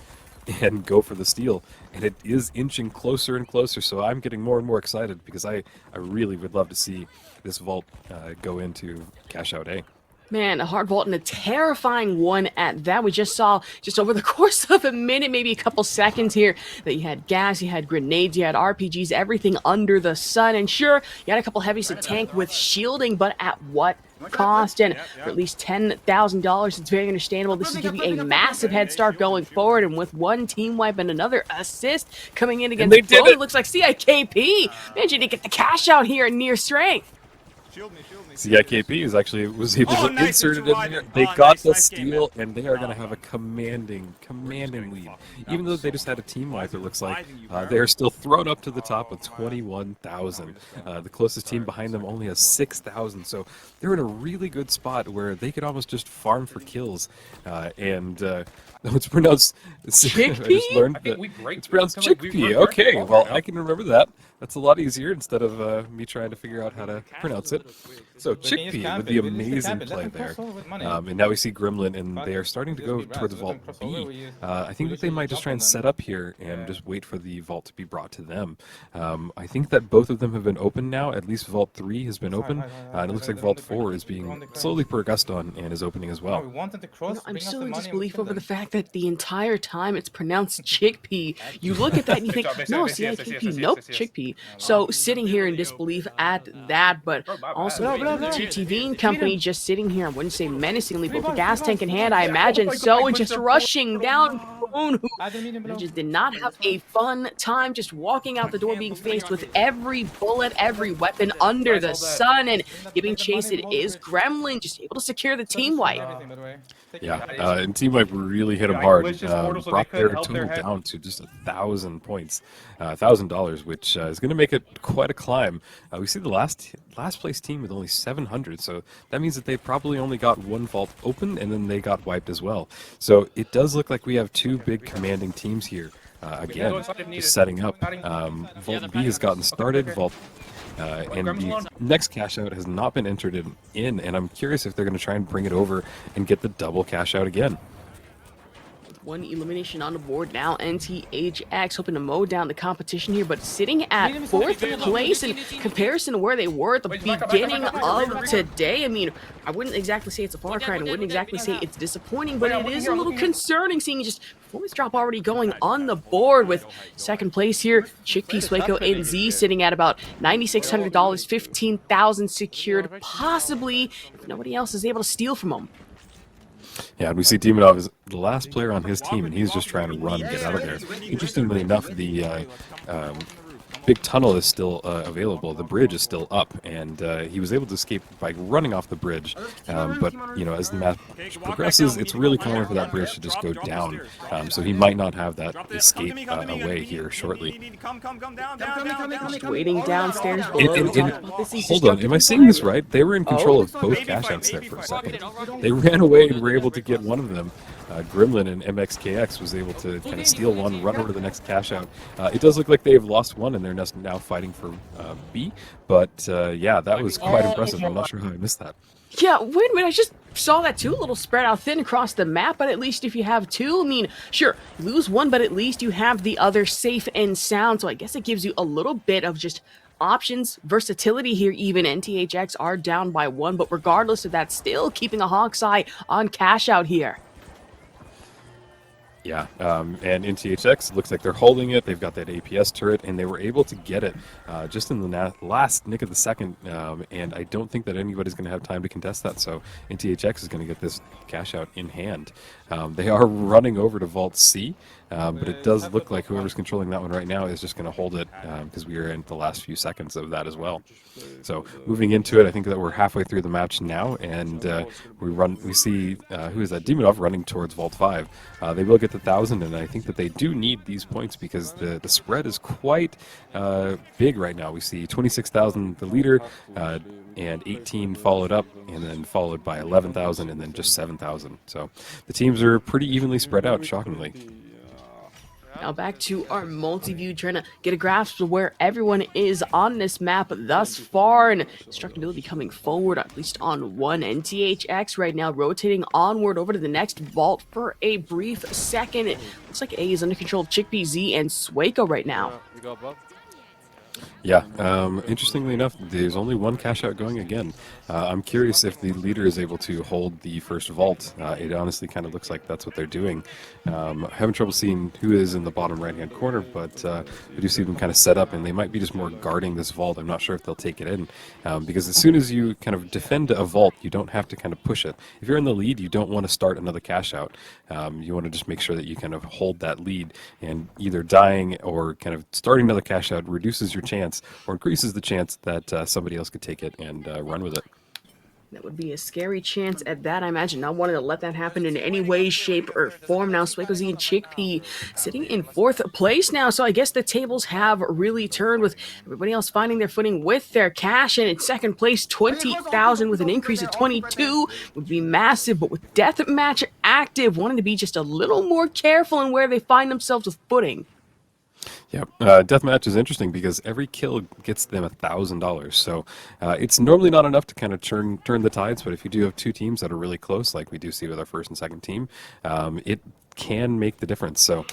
and go for the steal, and it is inching closer and closer, so I'm getting more and more excited because I really would love to see this vault go into cash out A. Man, a hard vault and a terrifying one at that. We just saw, just over the course of a minute, maybe a couple seconds here, that you had gas, you had grenades, you had RPGs, everything under the sun. And sure, you had a couple heavies to tank with shielding, but at what cost? And for at least $10,000, it's very understandable. This is giving you a massive head start going forward. And with one team wipe and another assist coming in against both, it looks like CIKP managed to get the cash out here at near strength. CIKP was able to insert it in there. They got the steal, and they are going to have a commanding lead. Even though they just had a team wipe, it looks like they are still thrown up to the top with 21,000. The closest team behind them only has 6,000, so they're in a really good spot where they could almost just farm for kills. It's pronounced chickpea. I just learned that it's pronounced chickpea. Okay, well I can remember that. That's a lot easier instead of me trying to figure out how to pronounce it. So chickpea with the amazing play there. And now we see Gremlin, and they are starting to go towards Vault B. I think that they might just try and set up here and just wait for the vault to be brought to them. I think that both of them have been open now. At least Vault 3 has been open, and it looks like Vault 4 is being slowly progressed on and is opening as well. I'm still in disbelief over the fact that the entire time it's pronounced chickpea. You look at that and you think, no, CIKP, nope, chickpea. So sitting here in disbelief at that, but also the TTV company just sitting here, I wouldn't say menacingly, but with the gas tank in hand, I imagine so, and just rushing down, who just did not have a fun time just walking out the door, being faced with every bullet, every weapon under the sun, and giving chase. It is Gremlin just able to secure the team wipe. Yeah, and Team Wipe really hit him hard. Brought their total down to just 1,000 points, $1,000, which is going to make it quite a climb. We see the last place team with only 700, so that means that they probably only got one vault open, and then they got wiped as well. So it does look like we have two big commanding teams here. Again, just setting up. Vault B has gotten started. And the next cash out has not been entered in, and I'm curious if they're going to try and bring it over and get the double cash out again. One elimination on the board now. NTHX hoping to mow down the competition here, but sitting at 4th place in comparison to where they were at the beginning of today. I mean, I wouldn't exactly say it's a far cry, and I wouldn't exactly say it's disappointing, but it is a little concerning seeing just performance drop already going on the board with 2nd place here. Chickpea, Swaco, and Z sitting at about $9,600, 15,000 secured, possibly if nobody else is able to steal from them. Yeah, and we see Demonov is the last player on his team, and he's just trying to run, get out of there. Interestingly enough, the big tunnel is still available. The bridge is still up, and he was able to escape by running off the bridge. But you know, as the match progresses, it's really common for that bridge to just go down. So he might not have that escape away here shortly. Just waiting downstairs below. Hold on, am I saying this right? They were in control of both cash outs there for a second. They ran away and were able to get one of them. Gremlin and MXKX was able to kind of steal one, run over to the next cash out. It does look like they've lost one, and they're now fighting for B. But yeah, that was quite impressive. I'm not sure how I missed that. Yeah, wait a minute, I just saw that too, a little spread out thin across the map, but at least if you have two, I mean, sure, you lose one, but at least you have the other safe and sound, so I guess it gives you a little bit of just options, versatility here. Even NTHX are down by one, but regardless of that, still keeping a hawk's eye on cash out here. Yeah, and in THX, it looks like they're holding it. They've got that APS turret, and they were able to get it just in the last nick of the second, and I don't think that anybody's going to have time to contest that, so NTHX is going to get this cash out in hand. They are running over to Vault C, but it does look like whoever's controlling that one right now is just going to hold it, because we are in the last few seconds of that as well. So moving into it, I think that we're halfway through the match now, and we see who is that? Demonov running towards Vault 5. They will get the 1,000, and I think that they do need these points because the spread is quite big right now. We see 26,000 the leader, and 18 followed up, and then followed by 11,000, and then just 7,000. So the teams are pretty evenly spread out, shockingly. Now back to our multi-view, trying to get a grasp of where everyone is on this map thus far, and destructibility coming forward, at least on one. NTHX right now rotating onward over to the next vault for a brief second. It looks like A is under control of Chickpea Z and Swaco right now. Yeah, interestingly enough, there's only one cash out going again. I'm curious if the leader is able to hold the first vault. It honestly kind of looks like that's what they're doing. Having trouble seeing who is in the bottom right-hand corner, but we do see them kind of set up, and they might be just more guarding this vault. I'm not sure if they'll take it in, because as soon as you kind of defend a vault, you don't have to kind of push it. If you're in the lead, you don't want to start another cash out. You want to just make sure that you kind of hold that lead, and either dying or kind of starting another cash out reduces your chance or increases the chance that somebody else could take it and run with it. That would be a scary chance at that, I imagine. Not wanting to let that happen in any way, shape, or form. Now, Swaco Z and Chickpea sitting in 4th place now, so I guess the tables have really turned with everybody else finding their footing with their cash. And in 2nd place, 20,000 with an increase of 22 would be massive, but with Deathmatch active, wanting to be just a little more careful in where they find themselves with footing. Yeah, deathmatch is interesting because every kill gets them $1,000. So it's normally not enough to kind of turn the tides, but if you do have two teams that are really close, like we do see with our first and second team, it can make the difference. So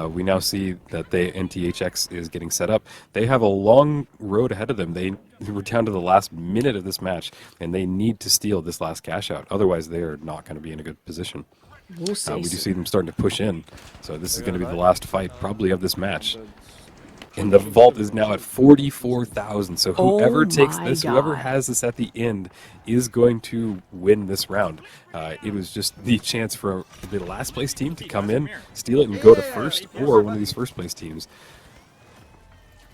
we now see that NTHX is getting set up. They have a long road ahead of them. They were down to the last minute of this match, and they need to steal this last cash out. Otherwise, they are not going to be in a good position. We do see them starting to push in. So this is going to be the last fight probably of this match. And the vault is now at 44,000. So whoever takes this, whoever has this at the end, is going to win this round. It was just the chance for the last place team to come in, steal it, and go to first, or one of these first place teams.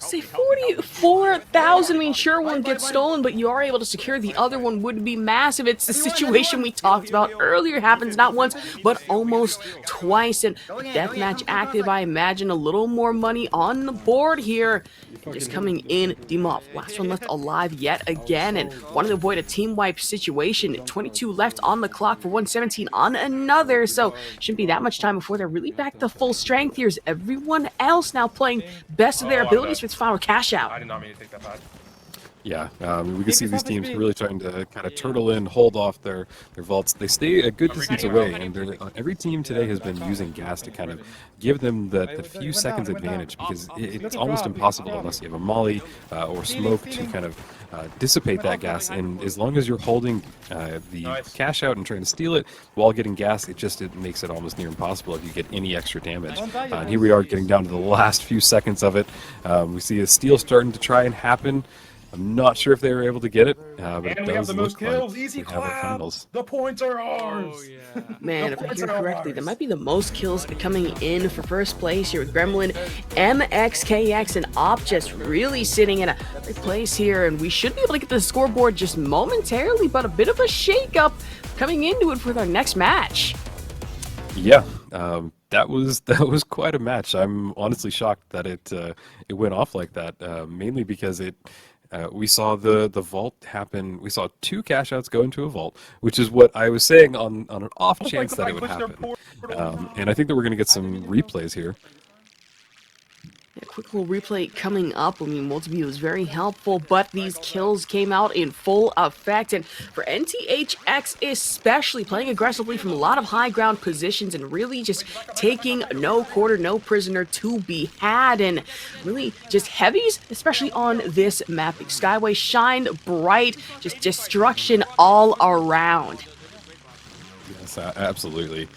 Say 44,000. I mean, sure, one gets stolen, but you are able to secure the other one would be massive. It's the situation we talked about earlier. Happens not once, but almost twice. And Deathmatch active, I imagine a little more money on the board here. Just coming in, Demonov, last one left alive yet again, and wanting to avoid a team wipe situation. 22 left on the clock for 117 on another, so shouldn't be that much time before they're really back to full strength. Here's everyone else now playing best of their abilities for its final cash out. I did not mean to take that back. Yeah, we can see these teams really trying to kind of turtle in, hold off their vaults. They stay a good distance away, and every team today has been using gas to kind of give them that few seconds advantage, because it's almost impossible unless you have a molly or smoke to kind of dissipate that gas. And as long as you're holding the cash out and trying to steal it while getting gas, it makes it almost near impossible if you get any extra damage. And here we are getting down to the last few seconds of it. We see a steal starting to try and happen. I'm not sure if they were able to get it, but it And we have does the most look like kills. Easy we have our clap. finals. The points are ours. Oh yeah. Man, The if I points hear are correctly, that ours. might be the most kills coming in for first place here with Gremlin, MXKX, and Op just really sitting in a great place here. And we should be able to get the scoreboard just momentarily, but a bit of a shakeup coming into it for our next match. Yeah, that was quite a match. I'm honestly shocked that it went off like that. Mainly because we saw the vault happen. We saw 2 cash outs go into a vault, which is what I was saying on an off chance that it would happen. And I think that we're going to get some replays here. A quick little replay coming up. I mean, multi-view is very helpful, but these kills came out in full effect. And for NTHX especially, playing aggressively from a lot of high ground positions and really just taking no quarter, no prisoner to be had. And really just heavies, especially on this map. Skyway shined bright, just destruction all around. Yes, absolutely.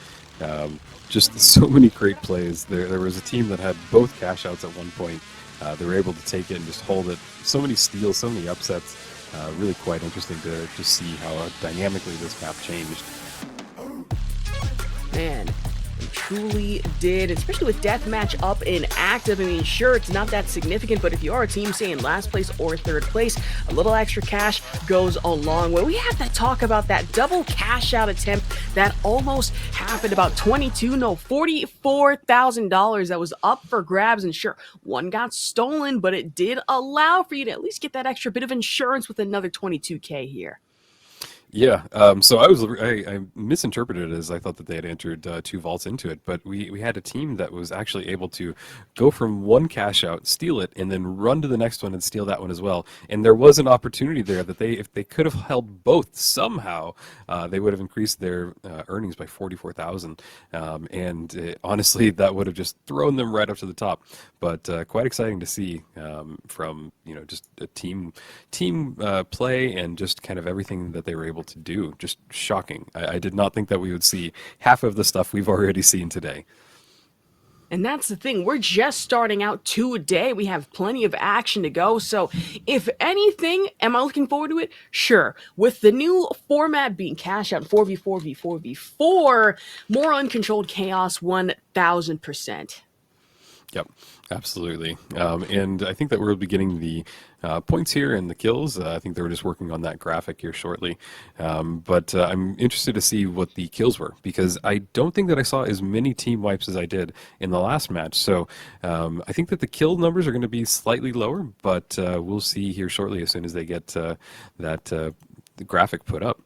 Just so many great plays. There was a team that had both cash outs at one point. They were able to take it and just hold it. So many steals, so many upsets. Really quite interesting to just see how dynamically this map changed. Man, it truly did, especially with deathmatch up and active. I mean, sure, it's not that significant, but if you are a team, say, in last place or third place, a little extra cash goes a long way. We have to talk about that double cash out attempt that almost happened, about $44,000 that was up for grabs. And sure, one got stolen, but it did allow for you to at least get that extra bit of insurance with another 22K here. Yeah, so I misinterpreted it as I thought that they had entered 2 vaults into it, but we had a team that was actually able to go from one cash out, steal it, and then run to the next one and steal that one as well. And there was an opportunity there that if they could have held both somehow, they would have increased their earnings by 44,000. And honestly, that would have just thrown them right up to the top. But quite exciting to see from just a team play and just kind of everything that they were able to do. Just shocking. I did not think that we would see half of the stuff we've already seen today. And that's the thing, we're just starting out today. We have plenty of action to go. So if anything, am I looking forward to it? Sure. With the new format being cash out 4v4v4v4, more uncontrolled chaos 1000%. Yep, absolutely. And I think that we'll be getting the points here and the kills. I think they were just working on that graphic here shortly. But I'm interested to see what the kills were, because I don't think that I saw as many team wipes as I did in the last match. So I think that the kill numbers are going to be slightly lower, but we'll see here shortly as soon as they get the graphic put up.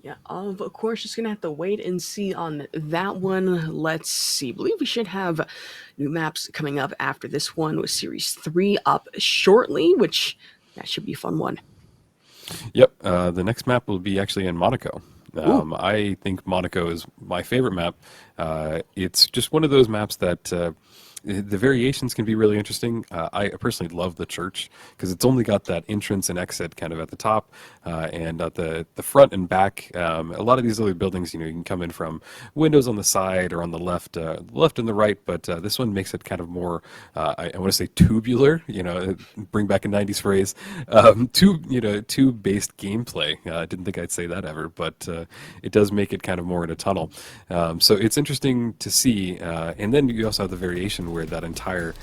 Yeah, of course, just gonna have to wait and see on that one. Let's see. I believe we should have new maps coming up after this one with Series 3 up shortly, which that should be a fun one. Yep, the next map will be actually in Monaco. I think Monaco is my favorite map. It's just one of those maps that the variations can be really interesting. I personally love the church because it's only got that entrance and exit kind of at the top and at the front and back. A lot of these other buildings, you can come in from windows on the side or on the left and the right, but this one makes it kind of more, I want to say tubular, bring back a 90s phrase, tube-based gameplay. I didn't think I'd say that ever, but it does make it kind of more in a tunnel. So it's interesting to see. And then you also have the variation where that entire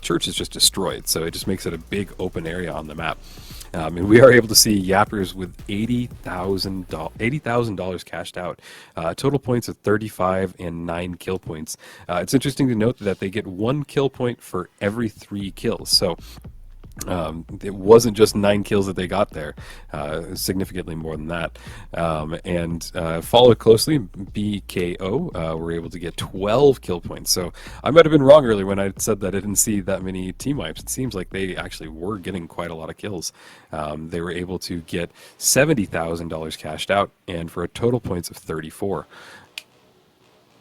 church is just destroyed, so it just makes it a big open area on the map. And we are able to see Yappers with $80,000 cashed out, total points of 35 and 9 kill points. It's interesting to note that they get 1 kill point for every 3 kills, so it wasn't just 9 kills that they got there, significantly more than that. And followed closely, BKO were able to get 12 kill points. So I might have been wrong earlier when I said that I didn't see that many team wipes. It seems like they actually were getting quite a lot of kills. They were able to get $70,000 cashed out, and for a total points of 34.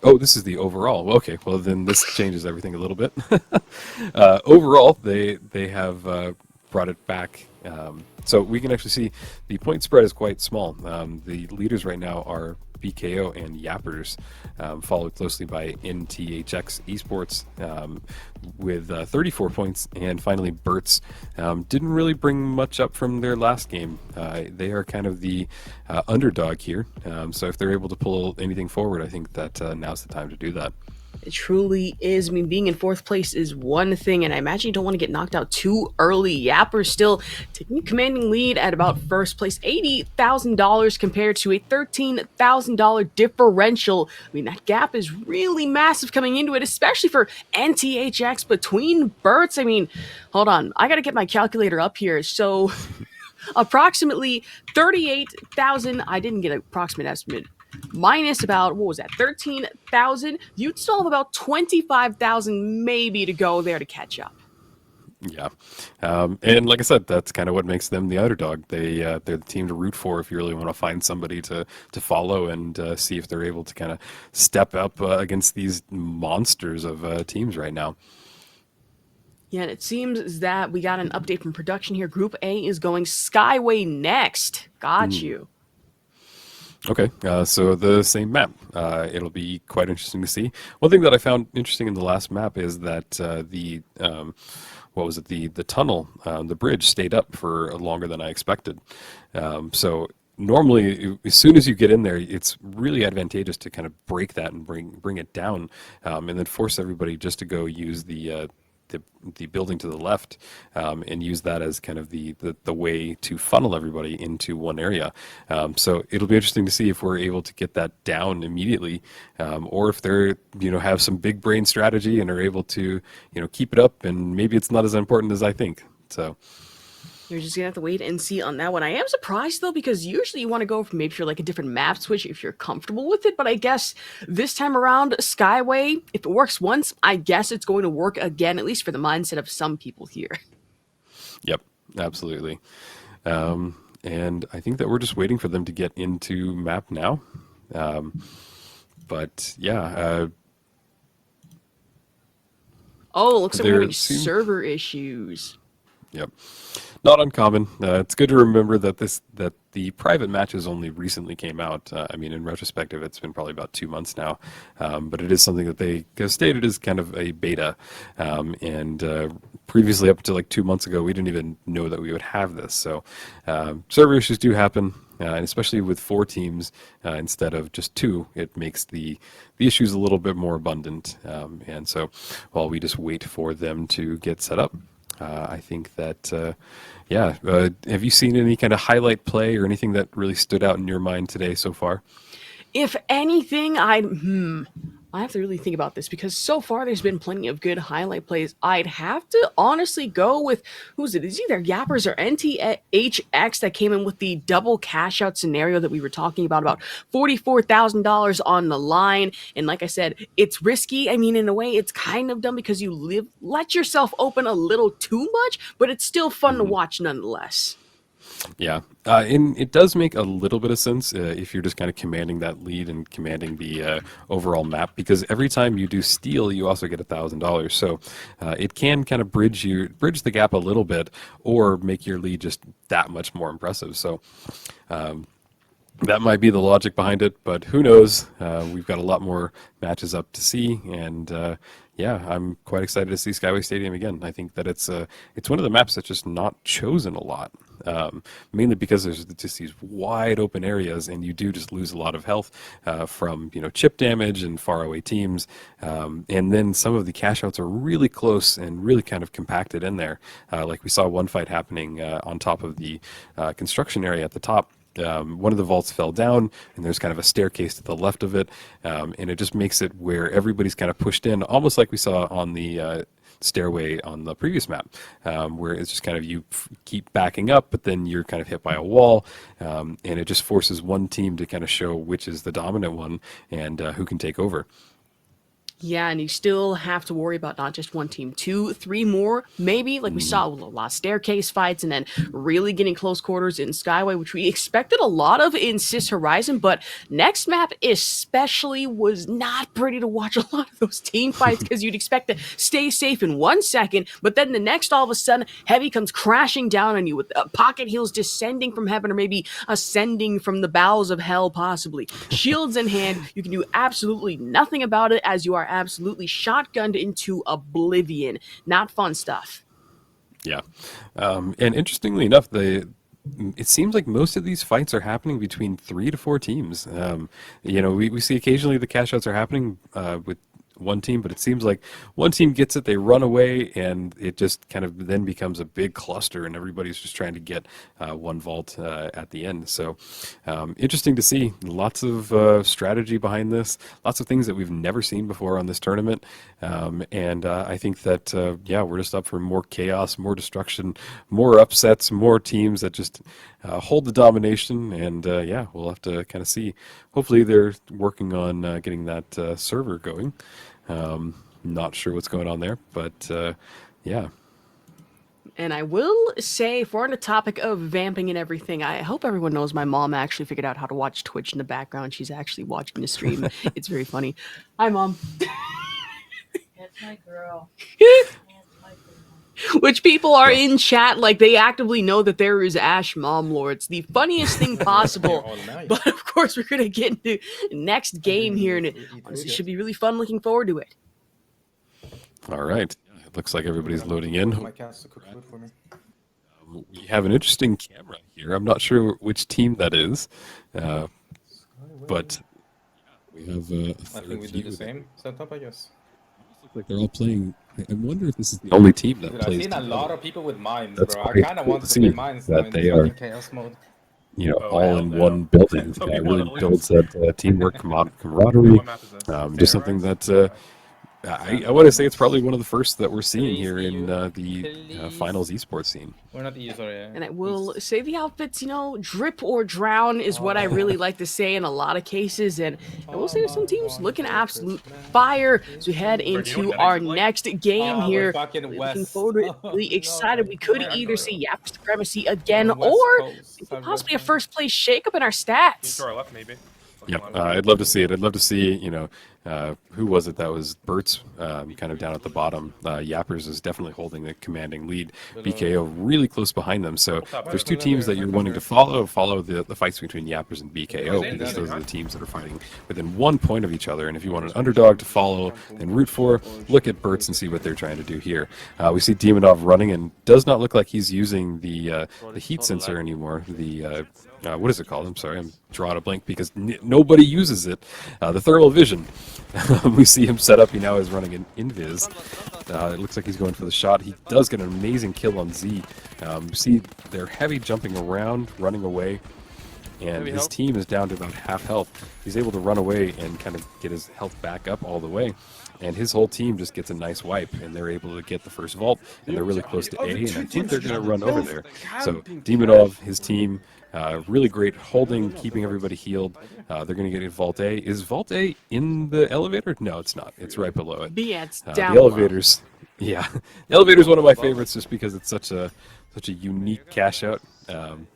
Oh, this is the overall. Okay, well then this changes everything a little bit. Overall, they have brought it back So we can actually see the point spread is quite small. The leaders right now are BKO and Yappers, followed closely by NTHX Esports with 34 points. And finally, Burt's didn't really bring much up from their last game. They are kind of the underdog here. So if they're able to pull anything forward, I think that now's the time to do that. It truly is. I mean, being in fourth place is one thing, and I imagine you don't want to get knocked out too early. Yapper still taking a commanding lead at about first place, $80,000 compared to a $13,000 differential. I mean, that gap is really massive coming into it, especially for NTHX between Burts. I mean, hold on, I got to get my calculator up here. So approximately 38,000. I didn't get an approximate estimate. Minus about, what was that, 13,000? You'd still have about 25,000 maybe to go there to catch up. Yeah. And like I said, that's kind of what makes them the underdog. They're the team to root for if you really want to find somebody to follow and see if they're able to kind of step up against these monsters of teams right now. Yeah, and it seems that we got an update from production here. Group A is going Skyway next. Got you. Okay, so the same map. It'll be quite interesting to see. One thing that I found interesting in the last map is that the tunnel, the bridge stayed up for longer than I expected. So normally, as soon as you get in there, it's really advantageous to kind of break that and bring it down, and then force everybody just to go use the building to the left, and use that as kind of the way to funnel everybody into one area. So it'll be interesting to see if we're able to get that down immediately, or if they're have some big brain strategy and are able to keep it up, and maybe it's not as important as I think. So you're just gonna have to wait and see on that one. I am surprised though, because usually you want to go for maybe like a different map switch if you're comfortable with it. But I guess this time around, Skyway, if it works once, I guess it's going to work again, at least for the mindset of some people here. Yep, absolutely. And I think that we're just waiting for them to get into map now. But yeah. Looks like we're having server issues. Yep. Not uncommon. It's good to remember that the private matches only recently came out. I mean, in retrospective, it's been probably about 2 months now, but it is something that they have stated as kind of a beta. And previously, up to like 2 months ago, we didn't even know that we would have this. So server issues do happen, and especially with 4 teams instead of just 2, it makes the issues a little bit more abundant. And so while we just wait for them to get set up, I think that, have you seen any kind of highlight play or anything that really stood out in your mind today so far? If anything, I have to really think about this, because so far there's been plenty of good highlight plays. I'd have to honestly go with, who's it? It's either Yappers or NTHX that came in with the double cash out scenario that we were talking about $44,000 on the line. And like I said, it's risky. I mean, in a way, it's kind of dumb because you let yourself open a little too much, but it's still fun to watch nonetheless. Yeah, and it does make a little bit of sense if you're just kind of commanding that lead and commanding the overall map, because every time you do steal, you also get $1,000. So it can kind of bridge the gap a little bit, or make your lead just that much more impressive. So that might be the logic behind it, but who knows? We've got a lot more matches up to see, and I'm quite excited to see Skyway Stadium again. I think that it's one of the maps that's just not chosen a lot, mainly because there's just these wide open areas, and you do just lose a lot of health from chip damage and faraway teams, and then some of the cash outs are really close and really kind of compacted in there. Like we saw one fight happening on top of the construction area at the top. One of the vaults fell down, and there's kind of a staircase to the left of it, and it just makes it where everybody's kind of pushed in, almost like we saw on the stairway on the previous map, where it's just kind of you keep backing up, but then you're kind of hit by a wall, and it just forces one team to kind of show which is the dominant one and who can take over. Yeah, and you still have to worry about not just one team, two, three more, maybe. Like we saw with a lot of staircase fights and then really getting close quarters in Skyway, which we expected a lot of in Sis Horizon. But next map especially was not pretty to watch a lot of those team fights because you'd expect to stay safe in 1 second, but then the next, all of a sudden, Heavy comes crashing down on you with pocket heals descending from heaven or maybe ascending from the bowels of hell, possibly. Shields in hand, you can do absolutely nothing about it as you are absolutely shotgunned into oblivion. Not fun stuff. Yeah. And interestingly enough, it seems like most of these fights are happening between 3 to 4 teams. We see occasionally the cash outs are happening with one team, but it seems like one team gets it, they run away, and it just kind of then becomes a big cluster, and everybody's just trying to get one vault at the end. So interesting to see. Lots of strategy behind this, lots of things that we've never seen before on this tournament. And I think that, we're just up for more chaos, more destruction, more upsets, more teams that just hold the domination. And we'll have to kind of see. Hopefully they're working on getting that server going. Not sure what's going on there, but yeah. And I will say, if we're on the topic of vamping and everything, I hope everyone knows my mom actually figured out how to watch Twitch in the background. She's actually watching the stream. It's very funny. Hi, Mom. That's my girl. Which people are in chat, like they actively know that there is Ash Mom Lords. The funniest thing possible. But of course, we're going to get into next game here, and it honestly should be really fun. Looking forward to it. All right. It looks like everybody's loading in. My cats to cook food for me. We have an interesting camera here. I'm not sure which team that is, but we have a third I think we do the same setup, I guess. Look like they're all playing. I wonder if this is the only team that Dude, plays. I've seen a together. lot of people with mines, That's bro. I quite kind of cool want to to play see mines that now they in are, fucking chaos mode. all in one building. It really builds that teamwork, camaraderie. Just something that I want to say it's probably one of the first that we're seeing here in the finals esports scene. We're not the sorry. And I will say the outfits, drip or drown is what I really like to say in a lot of cases. And I will say there's some teams looking absolute fire as we head into our next game here. Looking forward to it. Really excited. We could either see Yap Supremacy again or possibly a first place shakeup in our stats. To our left, maybe. Yep, I'd love to see it. I'd love to see, who was it that was Bert's kind of down at the bottom. Yappers is definitely holding the commanding lead. BKO really close behind them. So if there's two teams that you're wanting to follow the fights between Yappers and BKO, because those are the teams that are fighting within 1 point of each other. And if you want an underdog to follow and root for, look at Bert's and see what they're trying to do here. We see Demonov running and does not look like he's using the heat sensor anymore. What is it called? I'm sorry, I'm drawing a blank because nobody uses it. The thermal vision. We see him set up. He now is running an invis. It looks like he's going for the shot. He does get an amazing kill on Z. See, they're heavy jumping around, running away, and his team is down to about half health. He's able to run away and kind of get his health back up all the way. And his whole team just gets a nice wipe, and they're able to get the first vault, and they're really close to A, and I think they're going to run over there. So Demonov, his team, really great holding, keeping everybody healed. They're going to get Vault A. Is Vault A in the elevator? No, it's not. It's right below it. Yeah, it's down the elevators. Yeah, the elevator's one of my favorites just because it's such a unique cash out.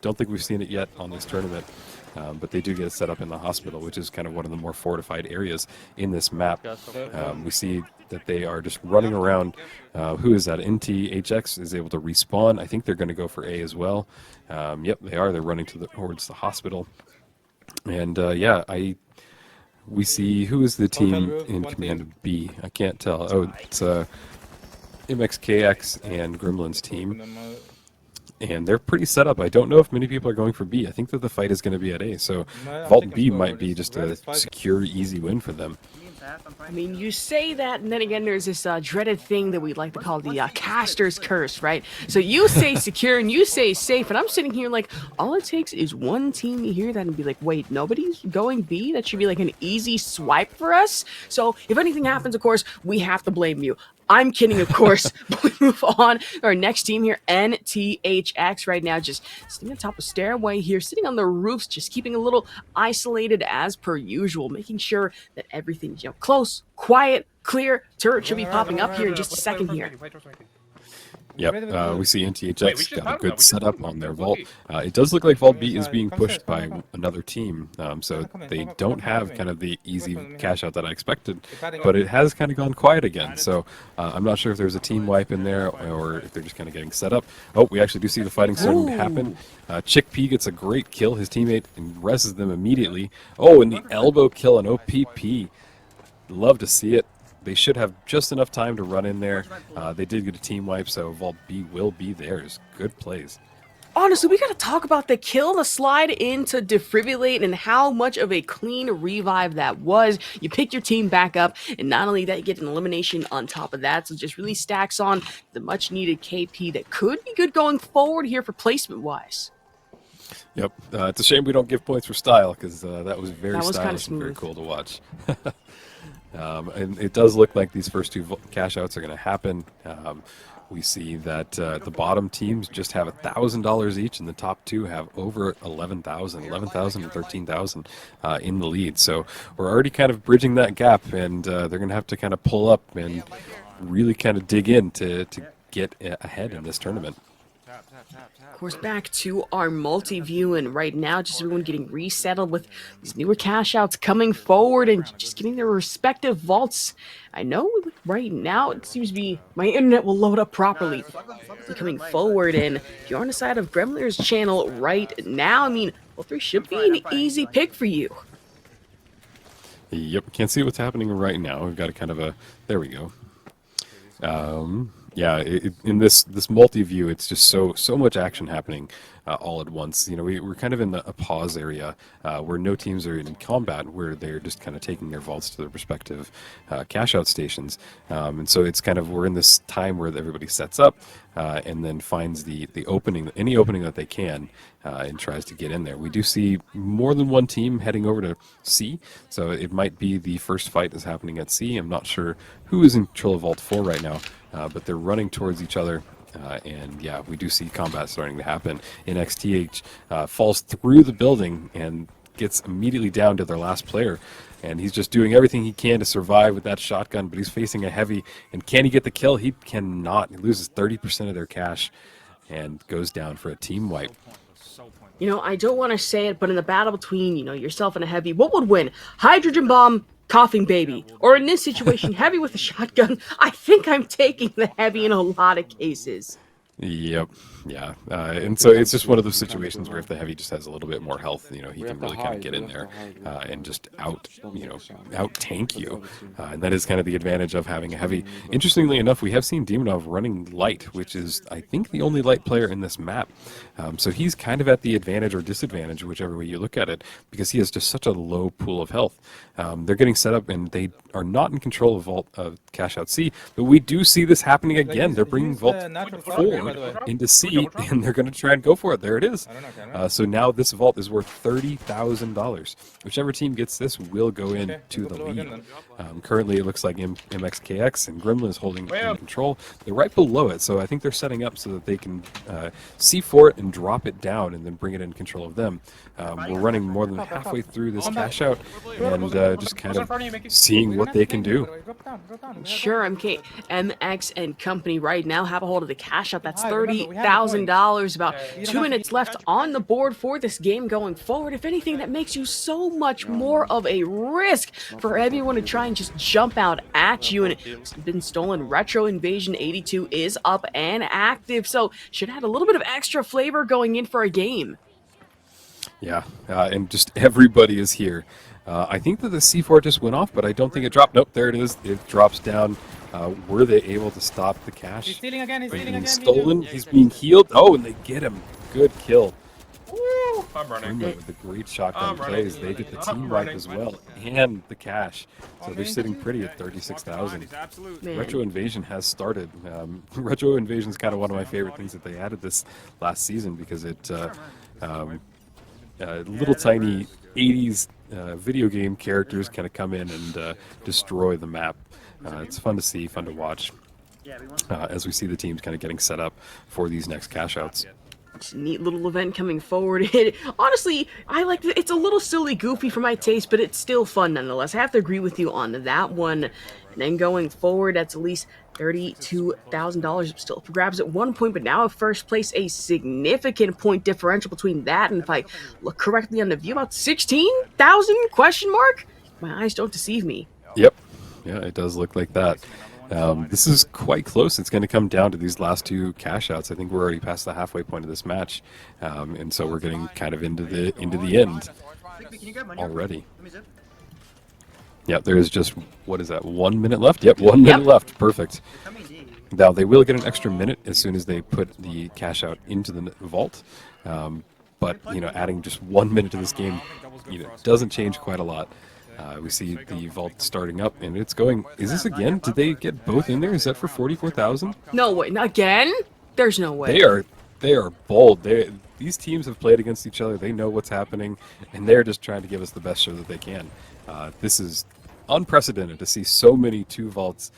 Don't think we've seen it yet on this tournament. But they do get it set up in the hospital, which is kind of one of the more fortified areas in this map. We see that they are just running around. Who is that? NTHX is able to respawn. I think they're going to go for A as well. Yep, they are. They're running towards the hospital. And we see who is the team in command of B. I can't tell. Oh, it's MXKX and Gremlin's team. And they're pretty set up. I don't know if many people are going for B. I think that the fight is going to be at A. So Vault B might be just a secure, easy win for them. I mean, you say that, and then again, there's this dreaded thing that we like to call the caster's curse, right? So you say secure and you say safe, and I'm sitting here like, all it takes is one team to hear that and be like, wait, nobody's going B? That should be like an easy swipe for us? So if anything happens, of course, we have to blame you. I'm kidding, of course. But we move on to our next team here, NTHX, right now, just sitting on top of stairway here, sitting on the roofs, just keeping a little isolated as per usual, making sure that everything's close, quiet, clear. Turret should be popping up here in just a second here. Yep, we see NTHX got a good setup on their vault. It does look like Vault B is being pushed by another team, so they don't have kind of the easy cash out that I expected, but it has kind of gone quiet again. So I'm not sure if there's a team wipe in there or if they're just kind of getting set up. Oh, we actually do see the fighting starting to happen. Chickpea gets a great kill. His teammate reses them immediately. Oh, and the elbow kill on OPP. Love to see it. They should have just enough time to run in there. They did get a team wipe, so Vault B will be theirs. Good plays. Honestly, we gotta talk about the kill, the slide into defibrillate, and how much of a clean revive that was. You pick your team back up, and not only that, you get an elimination on top of that, so it just really stacks on the much-needed KP that could be good going forward here for placement-wise. Yep, it's a shame we don't give points for style, because that was very stylish stylish and very cool to watch. And it does look like these first two cash outs are going to happen. We see that the bottom teams just have $1,000 each, and the top two have over 11,000 and 13,000 in the lead. So we're already kind of bridging that gap, and they're going to have to kind of pull up and really kind of dig in to get ahead in this tournament. Of course, back to our multi-view, and right now, just everyone getting resettled with these newer cash outs coming forward and just getting their respective vaults. I know right now it seems to be my internet will load up properly. Coming forward, and if you're on the side of Gremler's channel right now, I mean, Vault 3 should be an easy pick for you. Yep, can't see what's happening right now. We've got a kind of a, there we go. Yeah, in this multi-view, it's just so much action happening all at once. You know, we're kind of in a pause area where no teams are in combat, where they're just kind of taking their vaults to their respective cash-out stations. And so it's kind of, we're in this time where everybody sets up and then finds the opening, any opening that they can, and tries to get in there. We do see more than one team heading over to C, so it might be the first fight that's happening at C. I'm not sure who is in control of Vault 4 right now. But they're running towards each other, and yeah, we do see combat starting to happen. NXTH falls through the building and gets immediately down to their last player, and he's just doing everything he can to survive with that shotgun, but he's facing a heavy, and can he get the kill? He cannot. He loses 30% of their cash and goes down for a team wipe. You know, I don't want to say it, but in the battle between, yourself and a heavy, what would win? Hydrogen bomb, coughing baby, or in this situation, heavy with a shotgun? I think I'm taking the heavy in a lot of cases. Yep, yeah, and so it's just one of those situations where if the heavy just has a little bit more health, he can really kind of get in there and just out tank you, and that is kind of the advantage of having a heavy. Interestingly enough, we have seen Demonov running light, which is, I think, the only light player in this map, so he's kind of at the advantage or disadvantage, whichever way you look at it, because he has just such a low pool of health. They're getting set up, and they are not in control of Vault Cash Out C, but we do see this happening again. They're bringing Vault 4 into C, and they're going to try and go for it. There it is. So now this vault is worth $30,000. Whichever team gets this will go into the lead. Currently, it looks like MXKX and Gremlin is holding in control. They're right below it, so I think they're setting up so that they can C4 it and drop it down and then bring it in control of them. We're running more than halfway through this cash out and just kind of seeing what they can do. Sure, MX and company right now have a hold of the cash out. That's $30,000. About 2 minutes left on the board for this game going forward. If anything, that makes you so much more of a risk for everyone to try and just jump out at you. And it's been stolen. Retro Invasion 82 is up and active, so should add a little bit of extra flavor going in for a game. Yeah, and just everybody is here. I think that the C4 just went off, but I don't think it dropped. Nope, there it is. It drops down. Were they able to stop the cash? He's stealing again. He's stealing again. Stolen. He's being healed. Oh, and they get him. Good kill. Woo! I'm running. With the great shotgun plays, they get the team wipe as well and the cash. So they're sitting pretty at 36,000. Retro Invasion has started. Retro Invasion is kind of one of my favorite things that they added this last season because it little tiny 80s video game characters kind of come in and destroy the map. It's fun to see, fun to watch. Yeah, we want some. as we see the teams kind of getting set up for these next cash outs. It's a neat little event coming forward. Honestly, I like it. It's a little silly, goofy for my taste, but it's still fun nonetheless. I have to agree with you on that one. And then going forward, that's at least $32,000 still up for grabs at 1 point, but now at first place, a significant point differential between that and, if I look correctly on the view, about 16,000 question mark. My eyes don't deceive me. Yep. Yeah, it does look like that. This is quite close. It's going to come down to these last two cash outs. I think we're already past the halfway point of this match, and so we're getting kind of into the end Can you grab money? already. Let me zip. Yep, there is just, what is that, 1 minute left? Yep, 1 minute left. Perfect. Come easy. Now, they will get an extra minute as soon as they put the cash out into the vault, but, adding just 1 minute to this game, doesn't change quite a lot. We see the vault starting up, and it's going. Is this again? Did they get both in there? Is that for 44,000? No way. Not again? There's no way. They are bold. These teams have played against each other. They know what's happening, and they're just trying to give us the best show that they can. This is unprecedented to see so many 2 vaults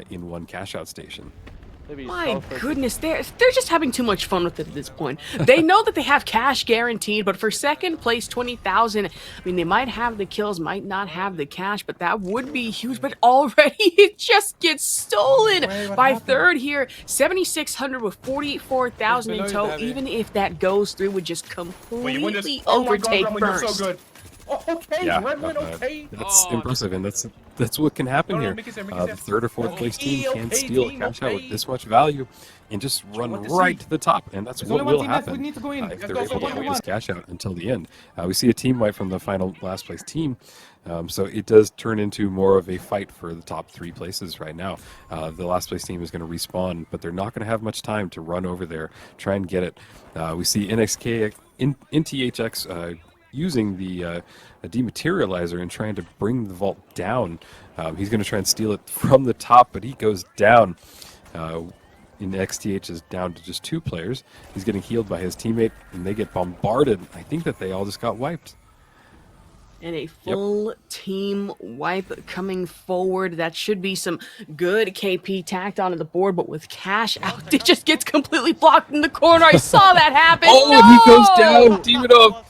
in one cash out station. My goodness, they're just having too much fun with it at this point. They know that they have cash guaranteed, but for second place, 20,000. I mean, they might have the kills, might not have the cash, but that would be huge. But already it just gets stolen by third here. 7,600 with 44,000 in tow. Even if that goes through, would just completely overtake first. Okay, Yeah, Gremlin, okay. that's impressive, and that's what can happen here. The third or fourth place team can steal a cash out with this much value and just run right to the top, and that's what will happen if they're able to hold this cash out until the end. We see a team wipe from the final last place team, so it does turn into more of a fight for the top 3 places right now. The last place team is going to respawn, but they're not going to have much time to run over there, try and get it. We see NXK in THX using the dematerializer and trying to bring the vault down. He's going to try and steal it from the top, but he goes down. In XTH is down to just 2 players. He's getting healed by his teammate, and they get bombarded. I think that they all just got wiped. And a full team wipe coming forward. That should be some good KP tacked onto the board, but with cash out, it just gets completely blocked in the corner. I saw that happen. Oh, no! and he goes down. Demonov.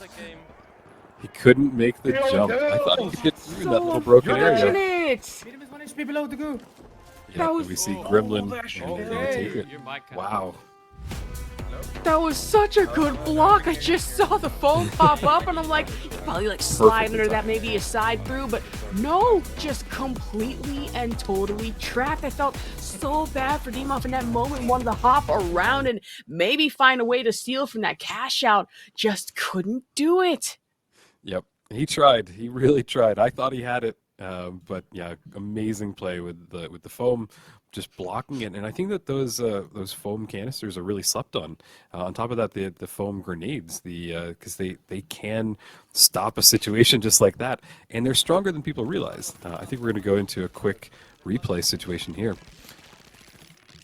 He couldn't make the jump. I thought he could get through that little broken area. Yeah, we see Gremlin, and they're going to take it. Wow. That was such a good block. I just saw the phone pop up, and I'm like, probably slide under that, maybe a side through, but no, just completely and totally trapped. I felt so bad for Demoff in that moment. Wanted to hop around and maybe find a way to steal from that cash out. Just couldn't do it. Yep, he tried. He really tried. I thought he had it, but yeah, amazing play with the foam, just blocking it. And I think that those foam canisters are really slept on. On top of that, the foam grenades, because they can stop a situation just like that, and they're stronger than people realize. I think we're going to go into a quick replay situation here.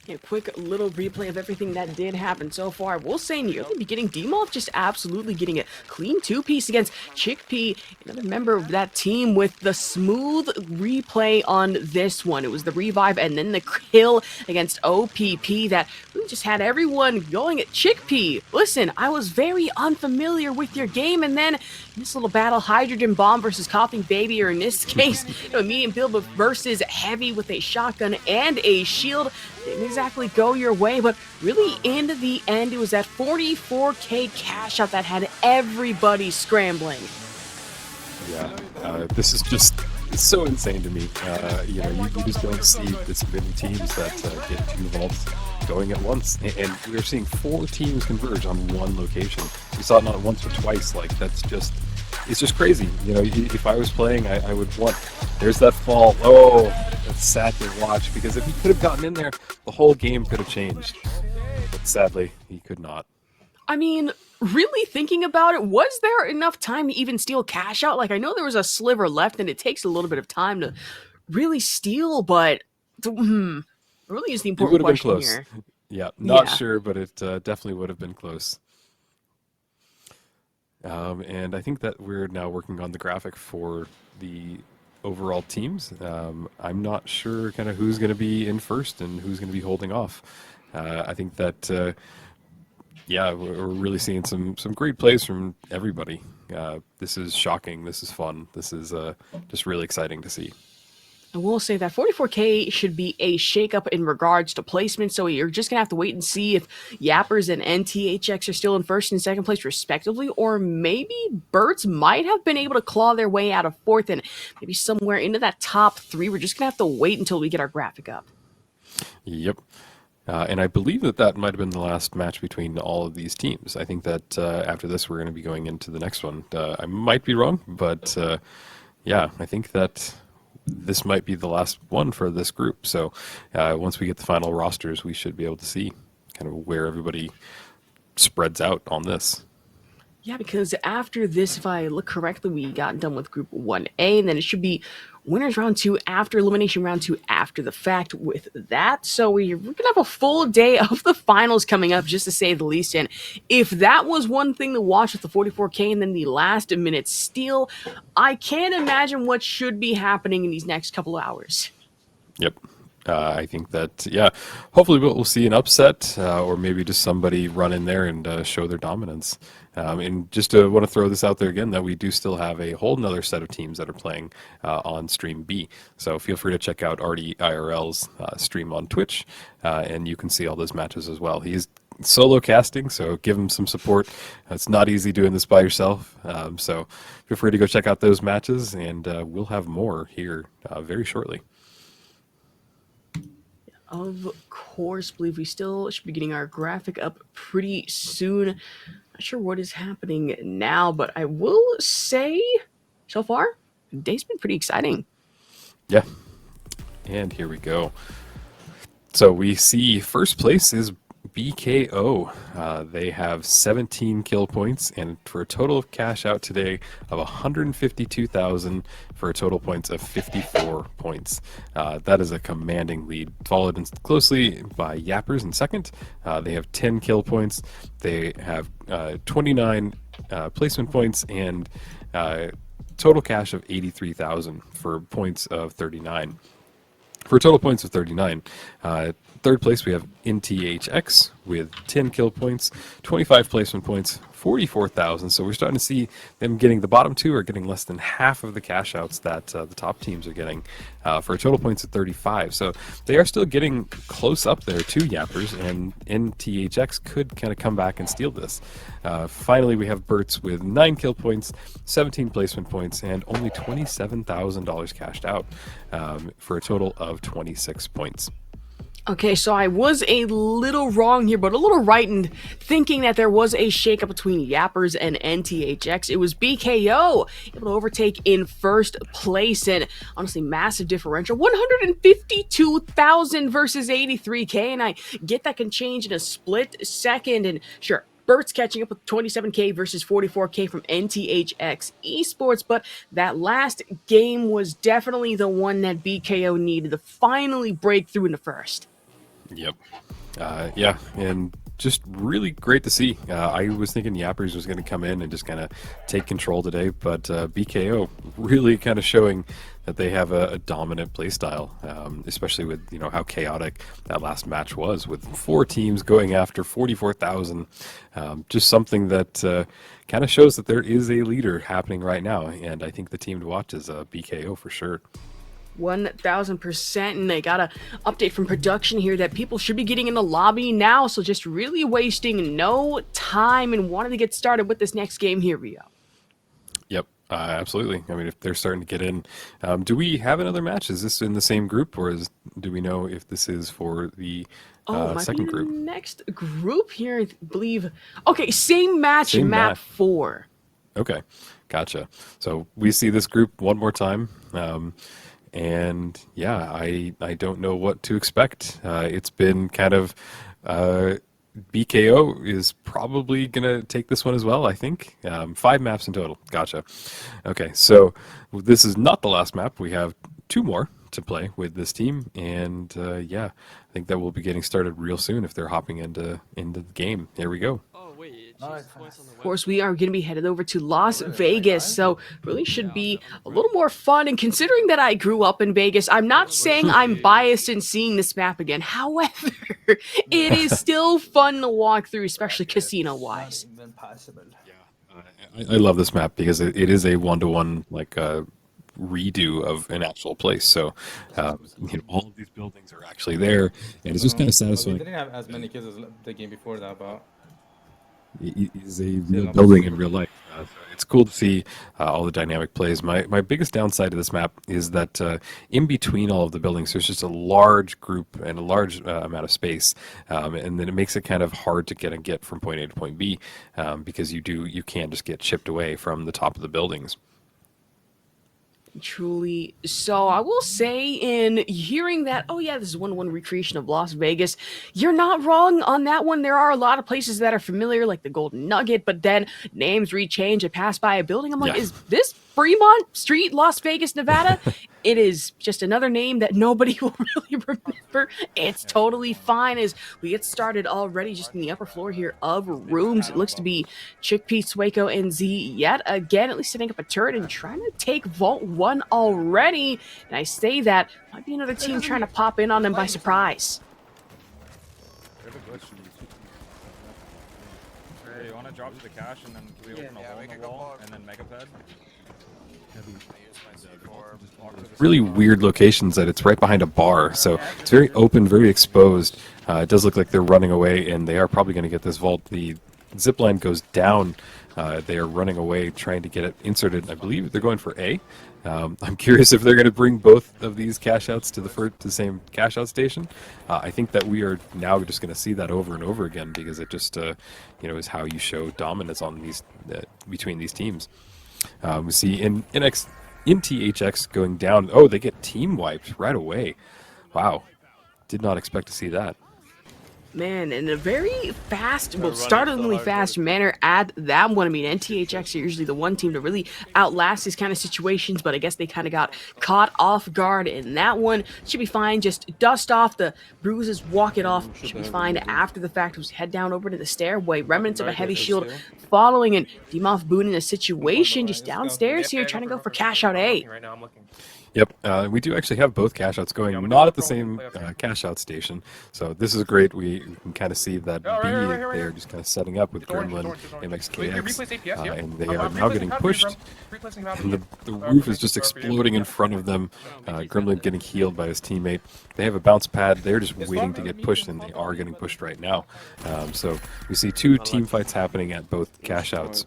A quick little replay of everything that did happen so far. We'll say near the beginning, Demoff just absolutely getting a clean 2-piece against Chickpea, another member of that team, with the smooth replay on this one. It was the revive and then the kill against OPP that really just had everyone going at Chickpea. Listen, I was very unfamiliar with your game, and then this little battle, Hydrogen Bomb versus Coughing Baby, or in this case, medium build versus heavy with a shotgun and a shield. Didn't exactly go your way, but really in the end, it was that 44k cash out that had everybody scrambling. Yeah, this is just, it's so insane to me. You just don't see this many teams that get 2 vaults going at once, and we're seeing 4 teams converge on one location. We saw it not once or twice. It's just crazy. If I was playing, I would want. There's that fall. Oh, that's sad to watch, because if he could have gotten in there, the whole game could have changed. But sadly, he could not. I mean, really thinking about it, was there enough time to even steal cash out? I know there was a sliver left, and it takes a little bit of time to really steal, but really is the important question close. here. Yeah, not sure, but it definitely would have been close. And I think that we're now working on the graphic for the overall teams. I'm not sure kind of who's going to be in first and who's going to be holding off. I think that yeah, we're really seeing some great plays from everybody. This is shocking. This is fun. This is just really exciting to see. I will say that 44K should be a shakeup in regards to placement, so you're just going to have to wait and see if Yappers and NTHX are still in first and second place respectively, or maybe Birds might have been able to claw their way out of fourth and maybe somewhere into that top three. We're just going to have to wait until we get our graphic up. Yep. And I believe that might have been the last match between all of these teams. I think that after this, we're going to be going into the next one. I might be wrong, but yeah, I think that this might be the last one for this group. So once we get the final rosters, we should be able to see kind of where everybody spreads out on this. Yeah, because after this, if I look correctly, we got done with Group 1A, and then it should be winners round 2 after elimination round 2 after the fact with that. So we're going to have a full day of the finals coming up, just to say the least. And if that was one thing to watch with the 44K and then the last minute steal, I can't imagine what should be happening in these next couple of hours. Yep. I think that, yeah, hopefully we'll see an upset or maybe just somebody run in there and show their dominance. And just want to throw this out there again that we do still have a whole nother set of teams that are playing on Stream B. So feel free to check out Artie IRL's stream on Twitch and you can see all those matches as well. He's solo casting, so give him some support. It's not easy doing this by yourself. So feel free to go check out those matches and we'll have more here very shortly. Of course, believe we still should be getting our graphic up pretty soon. Not sure what is happening now, but I will say, so far, the day's been pretty exciting. Yeah. And here we go. So we see first place is BKO. They have 17 kill points and for a total of cash out today of 152,000 for a total points of 54 points. That is a commanding lead, followed closely by Yappers in second. They have 10 kill points. They have 29 placement points and total cash of 83,000 for points of 39. For total points of 39. Third place, we have NTHX with 10 kill points, 25 placement points, 44,000. So we're starting to see them getting, the bottom two are getting less than half of the cash outs that the top teams are getting for a total points of 35. So they are still getting close up there to Yappers, and NTHX could kind of come back and steal this. Finally, we have Bertz with 9 kill points, 17 placement points, and only $27,000 cashed out for a total of 26 points. Okay, so I was a little wrong here, but a little right in thinking that there was a shakeup between Yappers and NTHX. It was BKO able to overtake in first place, and honestly, massive differential, 152,000 versus 83K, and I get that can change in a split second, and sure, Bert's catching up with 27K versus 44K from NTHX Esports, but that last game was definitely the one that BKO needed to finally break through in the first. Yep. Yeah, and just really great to see. I was thinking Yappers was going to come in and just kind of take control today, but BKO really kind of showing that they have a dominant play style, especially with how chaotic that last match was, with 4 teams going after 44,000. Just something that kind of shows that there is a leader happening right now, and I think the team to watch is BKO for sure. 1,000%, and I got a update from production here that people should be getting in the lobby now, so just really wasting no time and wanted to get started with this next game. Here we go. Yep, absolutely. I mean, if they're starting to get in, do we have another match? Is this in the same group, or do we know if this is for the second group? Next group here, I believe. Okay, same match, map 4. Okay, gotcha. So we see this group one more time. And yeah, I don't know what to expect. It's been kind of BKO is probably gonna take this one as well, I think. 5 maps in total. Gotcha. Okay, so this is not the last map. We have 2 more to play with this team, and yeah, I think that we'll be getting started real soon if they're hopping into the game. Here we go. Oh wait, Of course, we are going to be headed over to Las Vegas, so really should be a little more fun. And considering that I grew up in Vegas, I'm not saying I'm biased in seeing this map again. However, it is still fun to walk through, especially casino-wise. I love this map because it is a one-to-one like redo of an actual place. So all of these buildings are actually there, and it's just kind of satisfying. They didn't have as many kids as the game before that, but it is a real building in real life. So it's cool to see all the dynamic plays. My biggest downside to this map is that in between all of the buildings, there's just a large group and a large amount of space, and then it makes it kind of hard to get from point A to point B because you can just get chipped away from the top of the buildings. Truly. So I will say, in hearing that, oh yeah, this is 1-1 recreation of Las Vegas, you're not wrong on that one. There are a lot of places that are familiar, like the Golden Nugget, but then names rechange. I pass by a building, I'm like, is this Fremont Street, Las Vegas, Nevada? It is just another name that nobody will really remember. It's totally fine as we get started already just in the upper floor here of rooms. It looks to be Chickpea, Swaco, and Z yet again, at least setting up a turret and trying to take Vault 1 already. And I say that, might be another team trying to pop in on them by surprise. Hey, you want to drop to the cache and then we open a hole in the wall and then mega ped? Really weird locations that it's right behind a bar, so it's very open, very exposed. It does look like they're running away, and they are probably going to get this vault. The zip line goes down. They are running away, trying to get it inserted. I believe they're going for A. I'm curious if they're going to bring both of these cash outs to the same cash out station. I think that we are now just going to see that over and over again because it just is how you show dominance on these between these teams. We see in THX going down. Oh, they get team wiped right away. Wow. Did not expect to see that. Man, in a very fast, well, startlingly fast manner at that one. I mean, NTHX are usually the one team to really outlast these kind of situations, but I guess they kind of got caught off guard in that one. Should be fine. Just dust off the bruises, walk it off. Should be fine after the fact. Was head down over to the stairway. Remnants of a heavy shield following, and Demoff Boone in a situation just downstairs here trying to go for cash out A. Right now I'm looking. Yep, we do actually have both cash outs going, not at the same cash out station. So this is great. We can kind of see that B, they're just kind of setting up with Gremlin, MXKX, and they are now getting pushed. And the roof is just exploding in front of them. Gremlin getting healed by his teammate. They have a bounce pad. They're just waiting to get pushed, and they are getting pushed right now. So we see two team fights happening at both cash outs.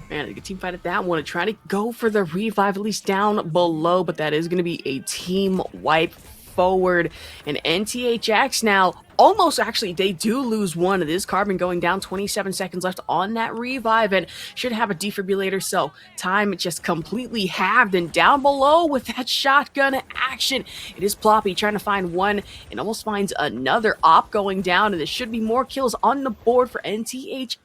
Man, a good team fight at that one. Trying to go for the revive, at least down below, but that is going to be a team wipe forward. And NTHX now, almost actually, they do lose one. It is Carbon going down, 27 seconds left on that revive, and should have a defibrillator, so time just completely halved. And down below with that shotgun action, it is Ploppy trying to find one and almost finds another op going down, and there should be more kills on the board for NTHX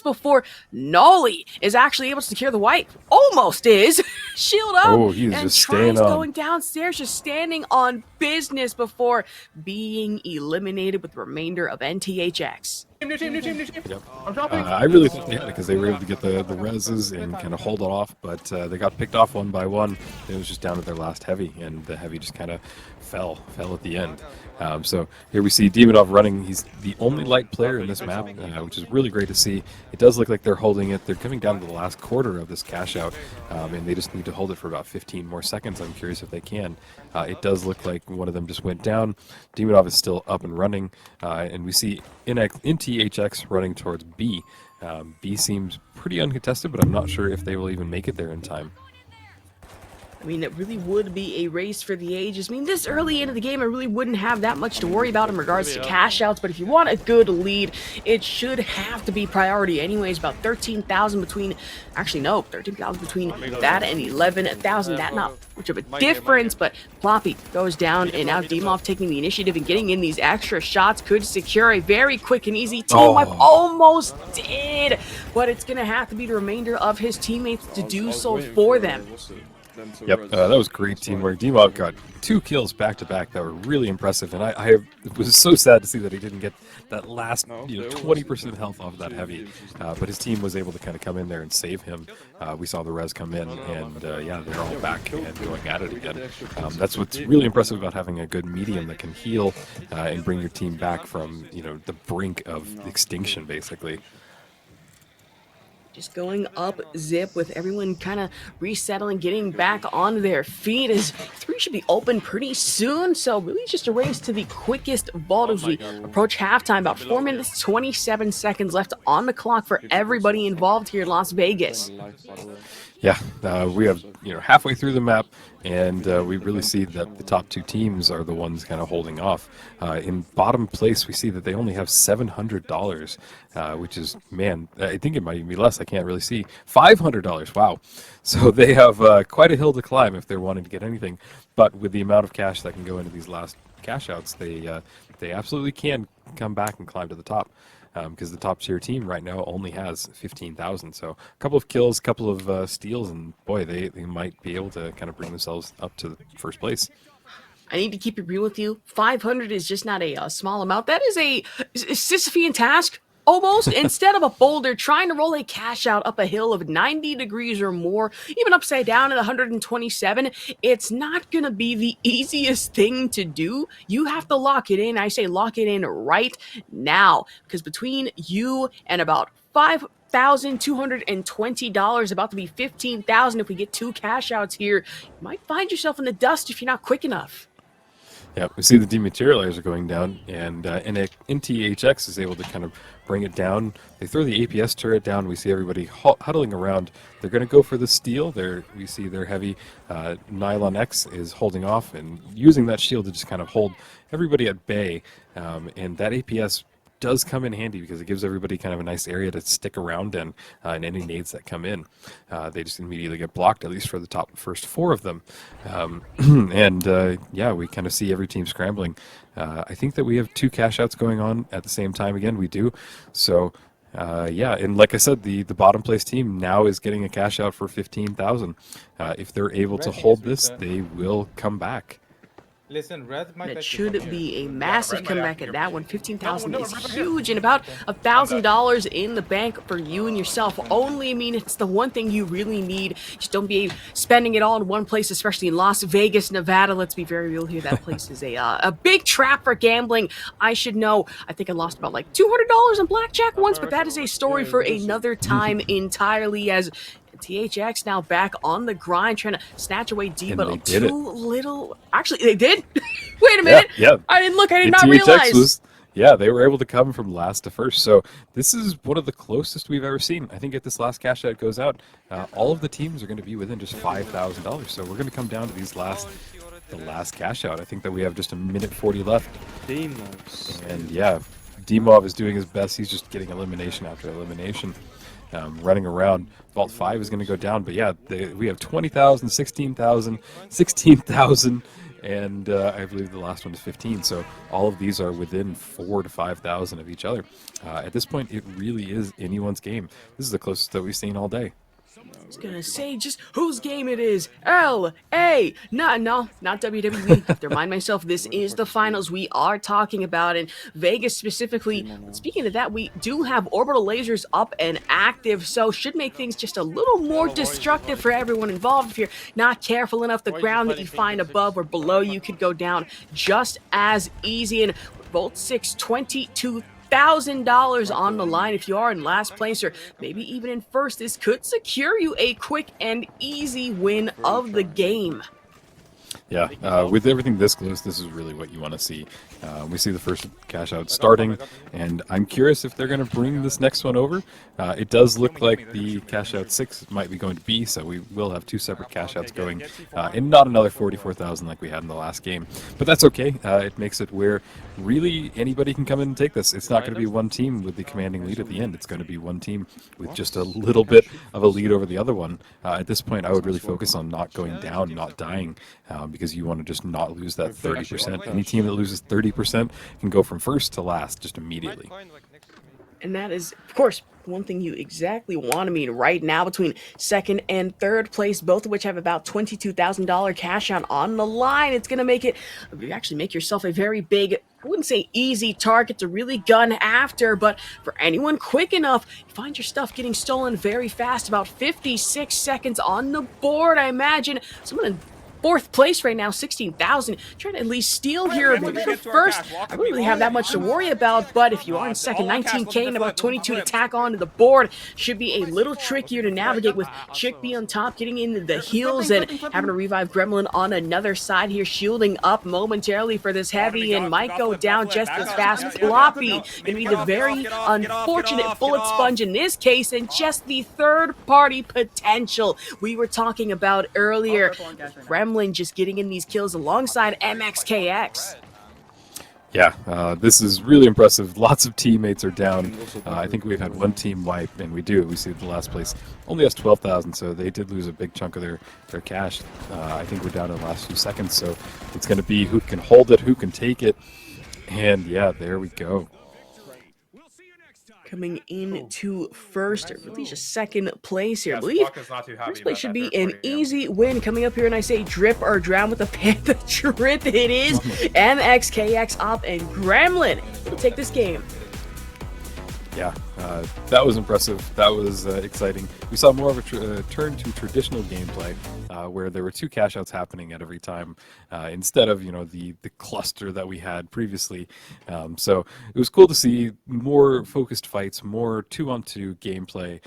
before Nolly is actually able to secure the wipe. Almost is. Shield up. Oh, he's and just staying on. going downstairs, just standing on business before being eliminated with the remainder of NTHX. New team. Yep. I really thought they had it because they were able to get the reses and kind of hold it off, but they got picked off one by one. It was just down to their last heavy, and the heavy just kind of fell at the end. So here we see Demonov running. He's the only light player in this map, which is really great to see. It does look like they're holding it. They're coming down to the last quarter of this cash out, and they just need to hold it for about 15 more seconds. I'm curious if they can. It does look like one of them just went down. Demonov is still up and running, and we see in THX running towards B. B seems pretty uncontested, but I'm not sure if they will even make it there in time. I mean, it really would be a race for the ages. I mean, this early into the game, I really wouldn't have that much to worry about in regards to cash outs, but if you want a good lead, it should have to be priority anyways. About 13,000 between, actually no, 13,000 between that and 11,000. That not much of a difference, but Ploppy goes down, and now Demoff taking the initiative and getting in these extra shots could secure a very quick and easy team wipe. Almost did, but it's going to have to be the remainder of his teammates to do so for them. Yep, that was great teamwork. Dimov got 2 kills back to back that were really impressive, and I was so sad to see that he didn't get that last 20% health off of that heavy. But his team was able to kind of come in there and save him. We saw the res come in, and yeah, they're all back and going at it again. That's what's really impressive about having a good medium that can heal and bring your team back from the brink of extinction, basically. Just going up zip with everyone kind of resettling, getting back on their feet as 3 should be open pretty soon. So really just a race to the quickest vault as we approach halftime. About 4 minutes, 27 seconds left on the clock for everybody involved here in Las Vegas. Yeah, we have halfway through the map, and we really see that the top 2 teams are the ones kind of holding off. In bottom place, we see that they only have $700, which is, man, I think it might even be less. I can't really see. $500, wow. So they have quite a hill to climb if they're wanting to get anything. But with the amount of cash that can go into these last cash outs, they absolutely can come back and climb to the top. Because the top tier team right now only has 15,000. So a couple of kills, a couple of steals, and boy, they might be able to kind of bring themselves up to the first place. I need to keep it real with you. 500 is just not a small amount. That is a Sisyphean task. Almost, instead of a boulder, trying to roll a cash out up a hill of 90 degrees or more, even upside down at 127, it's not going to be the easiest thing to do. You have to lock it in. I say lock it in right now, because between you and about $5,220, about to be $15,000 if we get 2 cash outs here, you might find yourself in the dust if you're not quick enough. Yeah, we see the dematerializers going down, and NTHX is able to kind of bring it down. They throw the APS turret down. We see everybody huddling around. They're going to go for the steal. We see their heavy Nylon X is holding off and using that shield to just kind of hold everybody at bay. And that APS does come in handy because it gives everybody kind of a nice area to stick around in, and any nades that come in, they just immediately get blocked, at least for the first 4 of them. Yeah, we kind of see every team scrambling. I think that we have 2 cash outs going on at the same time again. We do. So yeah, and like I said, the bottom place team now is getting a cash out for 15,000. If they're able to hold this, they will come back. Listen, Red might that should be a massive comeback at that one. 15,000 is huge, and about $1,000 in the bank for you and yourself. Only, I mean, it's the one thing you really need. Just don't be spending it all in one place, especially in Las Vegas, Nevada. Let's be very real here. That place is a big trap for gambling. I should know. I think I lost about like $200 on blackjack once, but that is a story for another time entirely. As THX now back on the grind, trying to snatch away D, but too little. Actually, they did. Wait a minute. Yeah. I didn't look. I did And not THX realize. they were able to come from last to first. So this is one of the closest we've ever seen. I think if this last cash out goes out, all of the teams are going to be within just $5,000. So we're going to come down to the last cash out. I think that we have just a minute 40 left. And yeah, Dimov is doing his best. He's just getting elimination after elimination. Running around. Vault 5 is going to go down, but yeah, we have 20,000, 16,000, 16,000, and I believe the last one is 15. So all of these are within 4,000 to 5,000 of each other. At this point, it really is anyone's game. This is the closest that we've seen all day. I was gonna say just whose game it is. L.A. No, not WWE. I have to remind myself this is the finals we are talking about, and Vegas specifically. Speaking of that, we do have orbital lasers up and active, so should make things just a little more destructive for everyone involved. If you're not careful enough, the ground that you find above or below you could go down just as easy. And Vault 6, 22,000 on the line. If you are in last place or maybe even in first, this could secure you a quick and easy win of the game. Yeah, with everything this close, this is really what you want to see. We see the first cash out starting, and I'm curious if they're going to bring this next one over. It does look like the cash out 6 might be going to B, so we will have 2 separate cash outs going, and not another 44,000 like we had in the last game. But that's okay. It makes it where really anybody can come in and take this. It's not going to be one team with the commanding lead at the end. It's going to be one team with just a little bit of a lead over the other one. At this point, I would really focus on not going down, not dying, because you want to just not lose that 30%. Any team that loses 30% can go from first to last just immediately. And that is, of course, one thing you exactly want to mean right now between second and third place, both of which have about $22,000 cash out on the line. It's going to make it, you actually make yourself a very big, I wouldn't say easy target to really gun after, but for anyone quick enough, you find your stuff getting stolen very fast, about 56 seconds on the board, I imagine. Someone in fourth place right now, 16,000. Trying to at least steal here. Maybe for first, I don't really have that much to worry about, but if you are in second, 19K and about 22 to tack onto the board, should be a little trickier to navigate with Chick B on top, getting into the heels and having to revive Gremlin on another side here, shielding up momentarily for this heavy and might go down just as fast. Floppy gonna be the very unfortunate bullet sponge in this case, and just the third party potential we were talking about earlier. Gremlin just getting in these kills alongside MXKX. Yeah, this is really impressive. Lots of teammates are down. I think we've had one team wipe, and we see the last place only has 12,000, so they did lose a big chunk of their cash. I think we're down in the last few seconds, so it's going to be who can hold it, who can take it, and yeah, there we go. Coming into first, or really just second place here. I believe first place should be an easy win. Coming up here, and I say drip or drown with the Panther drip. It is MXKX Op and Gremlin will take this game. Yeah, that was impressive. That was exciting. We saw more of a turn to traditional gameplay where there were 2 cash outs happening at every time instead of, the cluster that we had previously. So it was cool to see more focused fights, more 2-on-2 gameplay.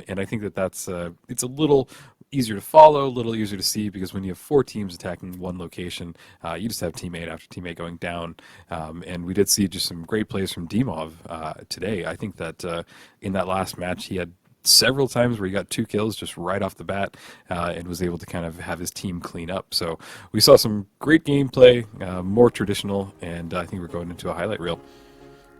And I think that's it's a little easier to follow, a little easier to see, because when you have 4 teams attacking one location, you just have teammate after teammate going down. And we did see just some great plays from Dimov today. I think that in that last match, he had several times where he got 2 kills just right off the bat and was able to kind of have his team clean up. So we saw some great gameplay, more traditional, and I think we're going into a highlight reel.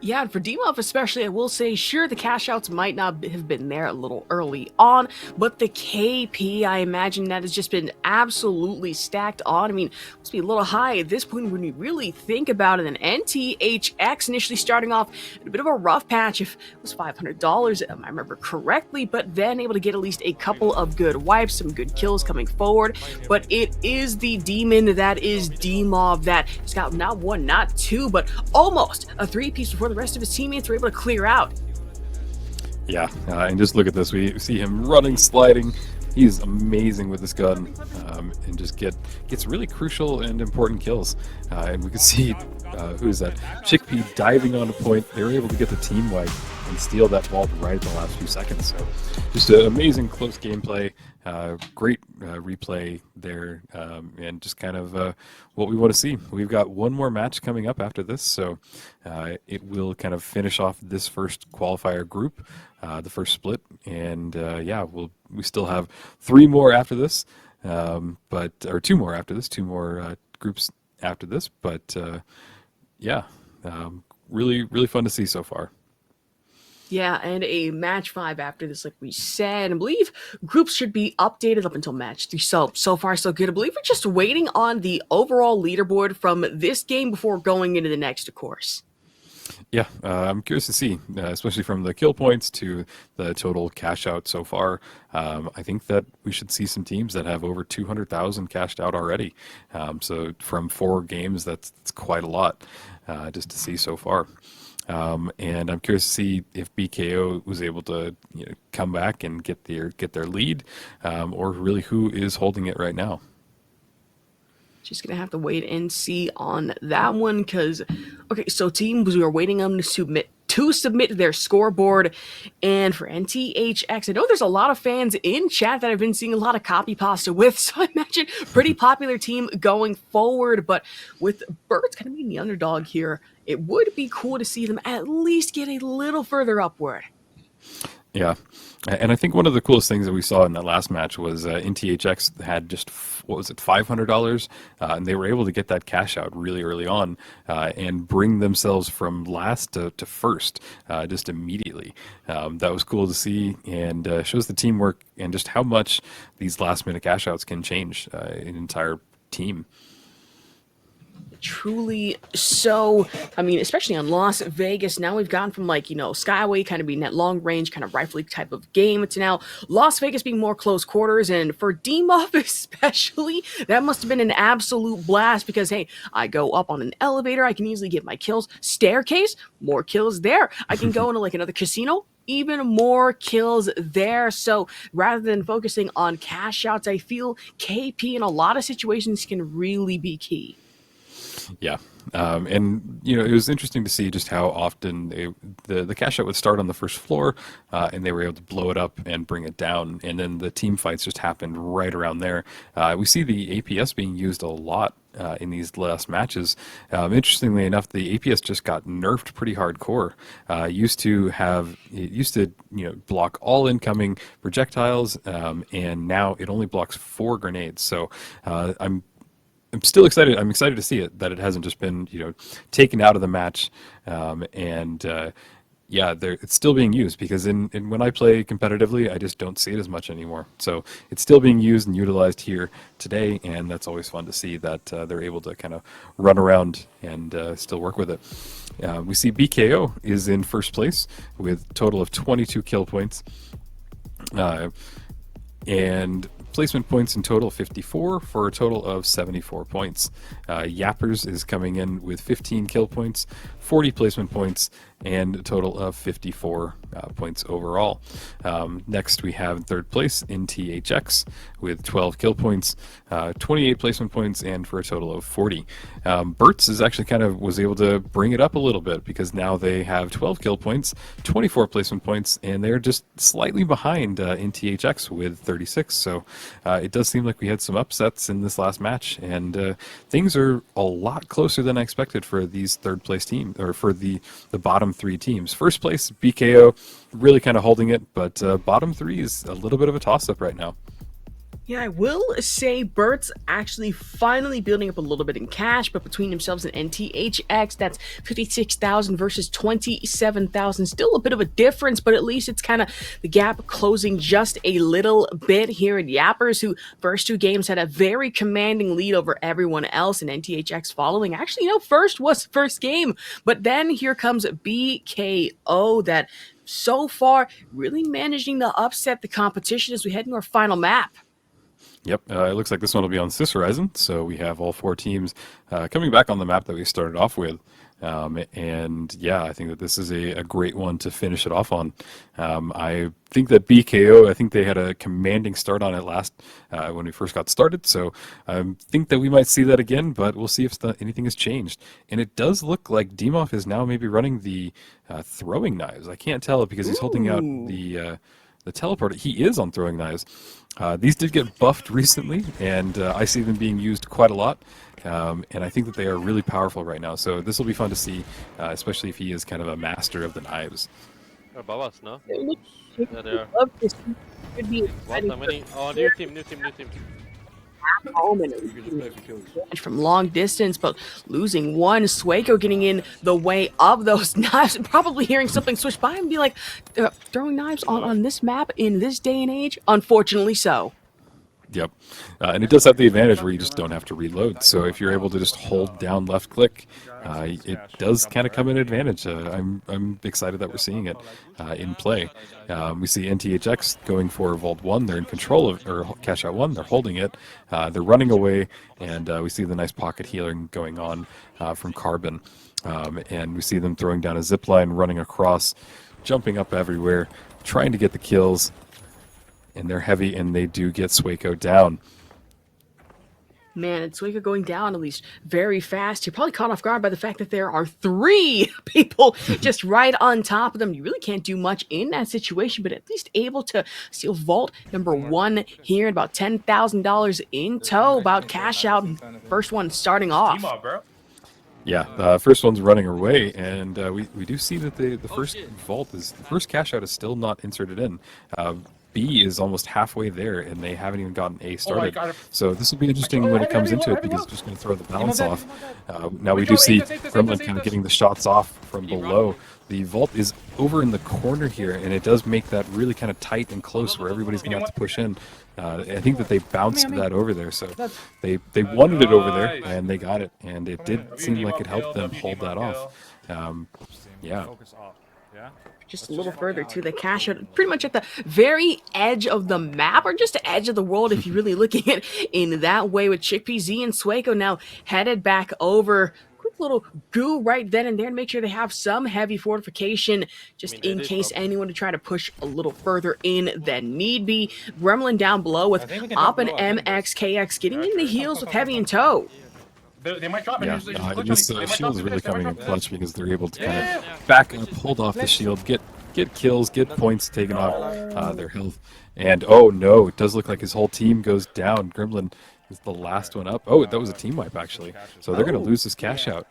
Yeah, and for Dimov especially, I will say, sure, the cash outs might not have been there a little early on, but the KP, I imagine that has just been absolutely stacked on. I mean, must be a little high at this point when you really think about it. And NTHX initially starting off in a bit of a rough patch, if it was $500, I remember correctly, but then able to get at least a couple of good wipes, some good kills coming forward. But it is the demon that is Dimov that has got not 1, not 2, but almost a 3-piece before the rest of his teammates were able to clear out. Yeah, and just look at this. We see him running, sliding. He's amazing with this gun, and just gets really crucial and important kills. And we can see, who is that? Chickpea diving on a point. They were able to get the team wipe and steal that vault right at the last few seconds. So just an amazing close gameplay, great replay there, and just kind of what we want to see. We've got one more match coming up after this, so it will kind of finish off this first qualifier group, the first split, and yeah, we still have 3 more after this, or 2 more after this, 2 more groups after this, but yeah, really, really fun to see so far. Yeah, and a match 5 after this, like we said. I believe groups should be updated up until match 3. So far, so good. I believe we're just waiting on the overall leaderboard from this game before going into the next, of course. Yeah, I'm curious to see, especially from the kill points to the total cash out so far. I think that we should see some teams that have over 200,000 cashed out already. So from 4 games, that's quite a lot just to see so far. And I'm curious to see if BKO was able to come back and get their lead, or really who is holding it right now. Just gonna have to wait and see on that one, because okay, so teams, we are waiting on them to submit their scoreboard. And for NTHX, I know there's a lot of fans in chat that I've been seeing a lot of copy pasta with, so I imagine pretty popular team going forward. But with Birds kind of being the underdog here, it would be cool to see them at least get a little further upward. Yeah, and I think one of the coolest things that we saw in that last match was NTHX had just, what was it, $500, and they were able to get that cash out really early on and bring themselves from last to first just immediately. That was cool to see, and shows the teamwork and just how much these last minute cash outs can change an entire team. Truly so. I mean, especially on Las Vegas, now we've gone from like, Skyway kind of being that long range kind of rifle type of game to now Las Vegas being more close quarters. And for D-Muff especially, that must have been an absolute blast because, hey, I go up on an elevator, I can easily get my kills. Staircase, more kills there. I can go into like another casino, even more kills there. So rather than focusing on cash outs, I feel KP in a lot of situations can really be key. Yeah. And it was interesting to see just how often the cash out would start on the first floor, and they were able to blow it up and bring it down, and then the team fights just happened right around there. We see the APS being used a lot in these last matches. Interestingly enough, the APS just got nerfed pretty hardcore. It used to block all incoming projectiles, and now it only blocks 4 grenades. So I'm still excited. I'm excited to see it, that it hasn't just been, taken out of the match. It's still being used because when I play competitively, I just don't see it as much anymore. So it's still being used and utilized here today, and that's always fun to see that they're able to kind of run around and still work with it. We see BKO is in first place with a total of 22 kill points. And placement points in total 54 for a total of 74 points. Yappers is coming in with 15 kill points, 40 placement points, and a total of 54 points overall. Next, we have third place in THX with 12 kill points, 28 placement points, and for a total of 40. Bertz is actually was able to bring it up a little bit because now they have 12 kill points, 24 placement points, and they're just slightly behind in THX with 36. So it does seem like we had some upsets in this last match, and things are a lot closer than I expected for these third place teams, or for the bottom 3 teams. First place, BKO, really kind of holding it, but bottom 3 is a little bit of a toss-up right now. Yeah, I will say Bert's actually finally building up a little bit in cash, but between themselves and NTHX, that's 56,000 versus 27,000. Still a bit of a difference, but at least it's kind of the gap closing just a little bit here at Yappers, who first 2 games had a very commanding lead over everyone else, and NTHX following. Actually, first was first game, but then here comes BKO that so far really managing to upset the competition as we head into our final map. Yep, it looks like this one will be on Cis Horizon, so we have all 4 teams coming back on the map that we started off with. And yeah, I think that this is a great one to finish it off on. I think that BKO, I think they had a commanding start on it last when we first got started, so I think that we might see that again, but we'll see if anything has changed. And it does look like Dimov is now maybe running the throwing knives. I can't tell because he's holding out the teleporter. He is on throwing knives. These did get buffed recently, and I see them being used quite a lot. And I think that they are really powerful right now. So this will be fun to see, especially if he is kind of a master of the knives. Above us, no? Yeah, they are. Could be New team. Home and from long distance, but losing one. Sueco getting in the way of those knives, and probably hearing something switch by and be like, throwing knives on this map in this day and age? Unfortunately so. Yep. And it does have the advantage where you just don't have to reload. So if you're able to just hold down left click, it does kind of come in advantage. I'm excited that we're seeing it in play. We see NTHX going for Vault 1. They're in control of, or Cash Out 1. They're holding it. They're running away, and we see the nice pocket healing going on from Carbon. And we see them throwing down a zip line, running across, jumping up everywhere, trying to get the kills. And they're heavy, and they do get Sueco down. Man, and Sueco going down at least very fast. You're probably caught off guard by the fact that there are 3 people just right on top of them. You really can't do much in that situation, but at least able to steal Vault number 1 here at about $10,000 in tow. About Cash Out, first one starting off. Yeah, first one's running away, and we do see that the first Vault is, the first Cash Out is still not inserted in. B is almost halfway there, and they haven't even gotten A started. So this will be interesting when it comes into it, because it's just going to throw the balance off. Now we do see Gremlin kind of getting the shots off from below, the vault is over in the corner here, and it does make that really kind of tight and close where everybody's going to have to push in. I think that they bounced that over there, so they wanted it over there, and they got it, and it did seem like it helped them hold that off. Yeah. Just a little further to the cash out, pretty much at the very edge of the map, or just the edge of the world if you're really looking at it in that way, with Chickpea, Z, and Sueco now headed back over. Quick little goo right then and there to make sure they have some heavy fortification just in case anyone to try to push a little further in than need be. Gremlin down below with Op and MXKX getting in the heels with heavy in tow. They might drop it. Yeah, this shield is really coming in clutch because they're able to kind of back up, hold off the shield, get kills, get points taken off their health. And oh no, it does look like his whole team goes down. Gremlin is the last one up. Oh, that was a team wipe actually. So they're going to lose this cash out.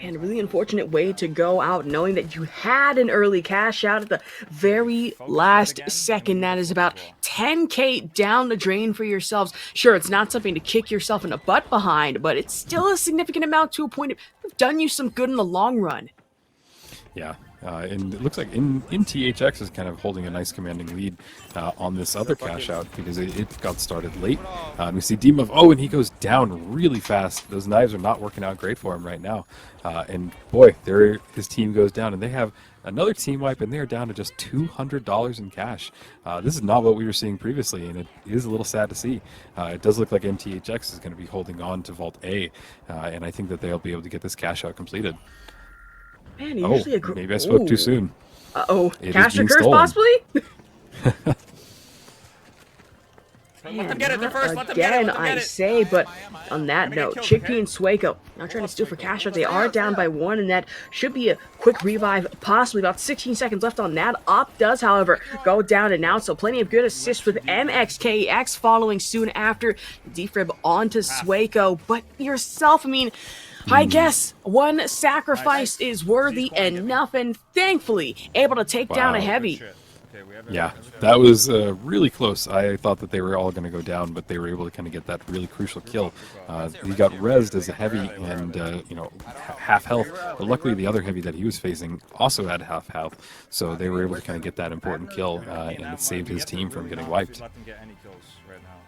And a really unfortunate way to go out knowing that you had an early cash out at the very last second. That is about 10k down the drain for yourselves. Sure, it's not something to kick yourself in the butt behind, but it's still a significant amount to a point of done you some good in the long run. Yeah. And it looks like in THX is kind of holding a nice commanding lead on this other cash out because it got started late. We see Dimov, and he goes down really fast. Those knives are not working out great for him right now. And boy, his team goes down, and they have another team wipe, and they're down to just $200 in cash. This is not what we were seeing previously, and it is a little sad to see. It does look like MTHX is going to be holding on to Vault A, and I think that they'll be able to get this cash out completed. Man, Maybe I spoke too soon. Cash occurs possibly? Let them get it. They're first. Let them get it. Again, I say, but on that note, Chickpea and Sueco now trying to steal for cash out. They are down by 1, and that should be a quick revive, possibly about 16 seconds left on that. Op does, however, go down and out, so plenty of good assists with MXKX following soon after. Defib onto Sueco, but yourself, I mean, I guess one sacrifice is worthy enough, and thankfully able to take down a heavy. Yeah, that was really close. I thought that they were all going to go down, but they were able to kind of get that really crucial kill. He got rezzed as a heavy and, half health, but luckily the other heavy that he was facing also had half health, so they were able to kind of get that important kill, and it saved his team from getting wiped.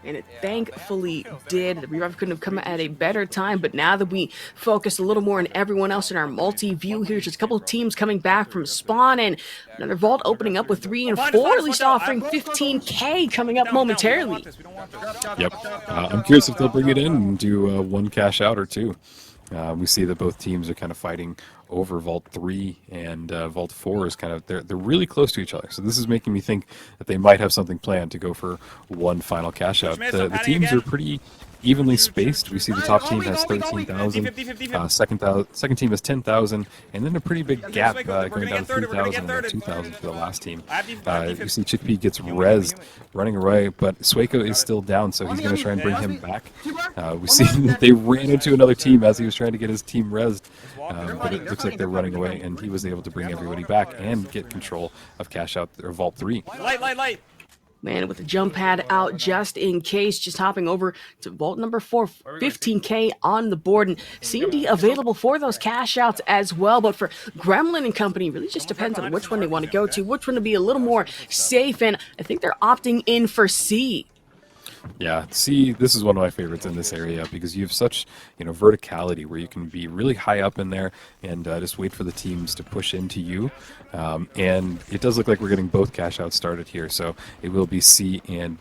And it thankfully did. The revive couldn't have come at a better time, but now that we focus a little more on everyone else in our multi-view here, just a couple of teams coming back from spawn, and another vault opening up with 3 and 4, at least offering 15k coming up momentarily. Yep. I'm curious if they'll bring it in and do one cash out or two. We see that both teams are kind of fighting over Vault 3 and Vault 4 is kind of, they're really close to each other. So this is making me think that they might have something planned to go for one final cash out. The teams are pretty evenly spaced. We see the top team has 13,000, second team has 10,000, and then a pretty big gap going down to 3,000 and then 2,000 for the last team. You see Chickpea gets rezzed running away, but Sueco is still down, so he's going to try and bring him back. We see that they ran into another team as he was trying to get his team rezzed, but it looks like they're running away, and he was able to bring everybody back and get control of cash out or Vault 3. Light. Man, with the jump pad out just in case, just hopping over to vault number 4, 15k on the board, and CMD available for those cash outs as well. But for Gremlin and company, really just depends on which one they want to go to, which one to be a little more safe, and I think they're opting in for C. Yeah, C, this is one of my favorites in this area because you have such, verticality where you can be really high up in there and just wait for the teams to push into you. And it does look like we're getting both cash outs started here, so it will be C and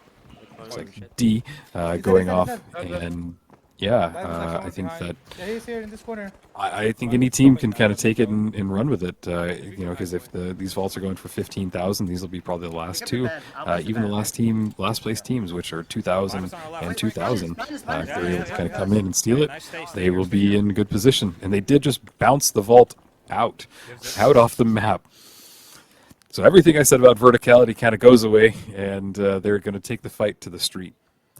looks like D going off. And I think that he's here in this corner. I think any team can kind of take it and run with it, because if these vaults are going for 15,000, these will be probably the last two. Even the last place teams, which are 2,000 and 2,000, if they're able to kind of come in and steal it, they will be in good position. And they did just bounce the vault out off the map. So everything I said about verticality kind of goes away, and they're going to take the fight to the street.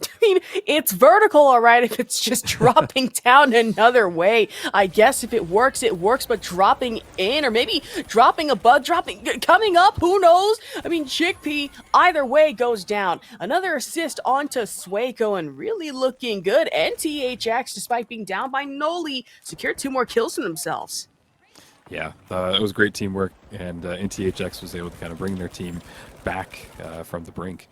I mean, it's vertical, all right, if it's just dropping down another way. I guess if it works, but dropping in, or maybe dropping above, coming up, who knows? I mean, Chickpea, either way, goes down. Another assist onto Sueco, and really looking good. And THX, despite being down by Noli, secured 2 more kills for themselves. Yeah, it was great teamwork, and NTHX was able to kind of bring their team back from the brink.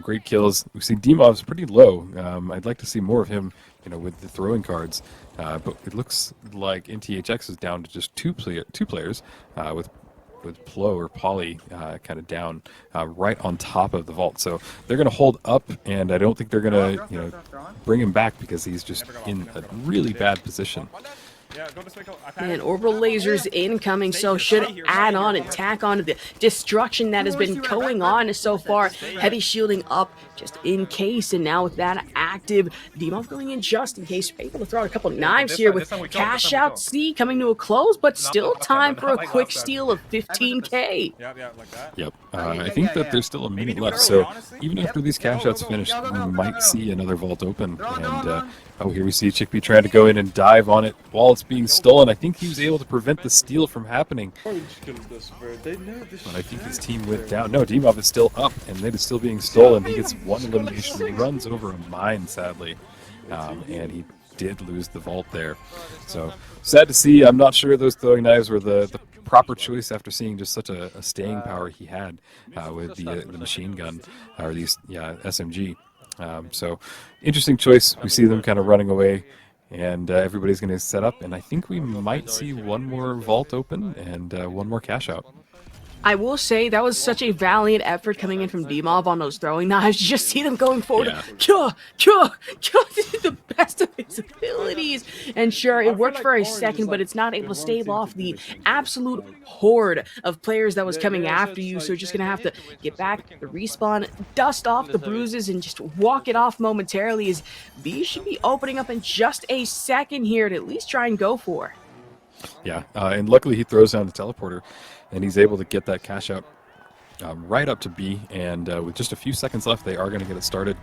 Great kills. We've seen Dimov's pretty low. I'd like to see more of him, with the throwing cards. But it looks like NTHX is down to just two players, with Plo or Polly kind of down right on top of the vault. So they're going to hold up, and I don't think they're going to bring him back because he's just in a really bad position. And orbital lasers incoming, so should add on and tack on to the destruction that has been going on so far. Heavy shielding up just in case, and now with that active, Demov going in just in case, able to throw out a couple knives here with Cash Out C coming to a close, but still time for a quick steal of 15k. Yep, I think that there's still a minute left, so even after these cash outs finish, we might see another vault open. And oh, here we see Chickpea trying to go in and dive on it while it's being stolen. I think he was able to prevent the steal from happening, but I think his team went down. No, Demov is still up, and it is still being stolen. He gets one elimination. He runs over a mine, sadly, and he did lose the vault there. So sad to see. I'm not sure those throwing knives were the proper choice after seeing just such a staying power he had with the machine gun, or these SMG. So interesting choice. We see them kind of running away, and everybody's going to set up, and I think we might see one more vault open and one more cash out. I will say that was such a valiant effort coming in from Demov on those throwing knives. Just see them going forward, the best of his abilities. And sure, it worked for a second, but it's not able to stave off the absolute horde of players that was coming after you. So you're just going to have to get back, the respawn, dust off the bruises, and just walk it off momentarily, as B should be opening up in just a second here to at least try and go for. Yeah, and luckily he throws down the teleporter, and he's able to get that cash out right up to B, and with just a few seconds left, they are going to get it started.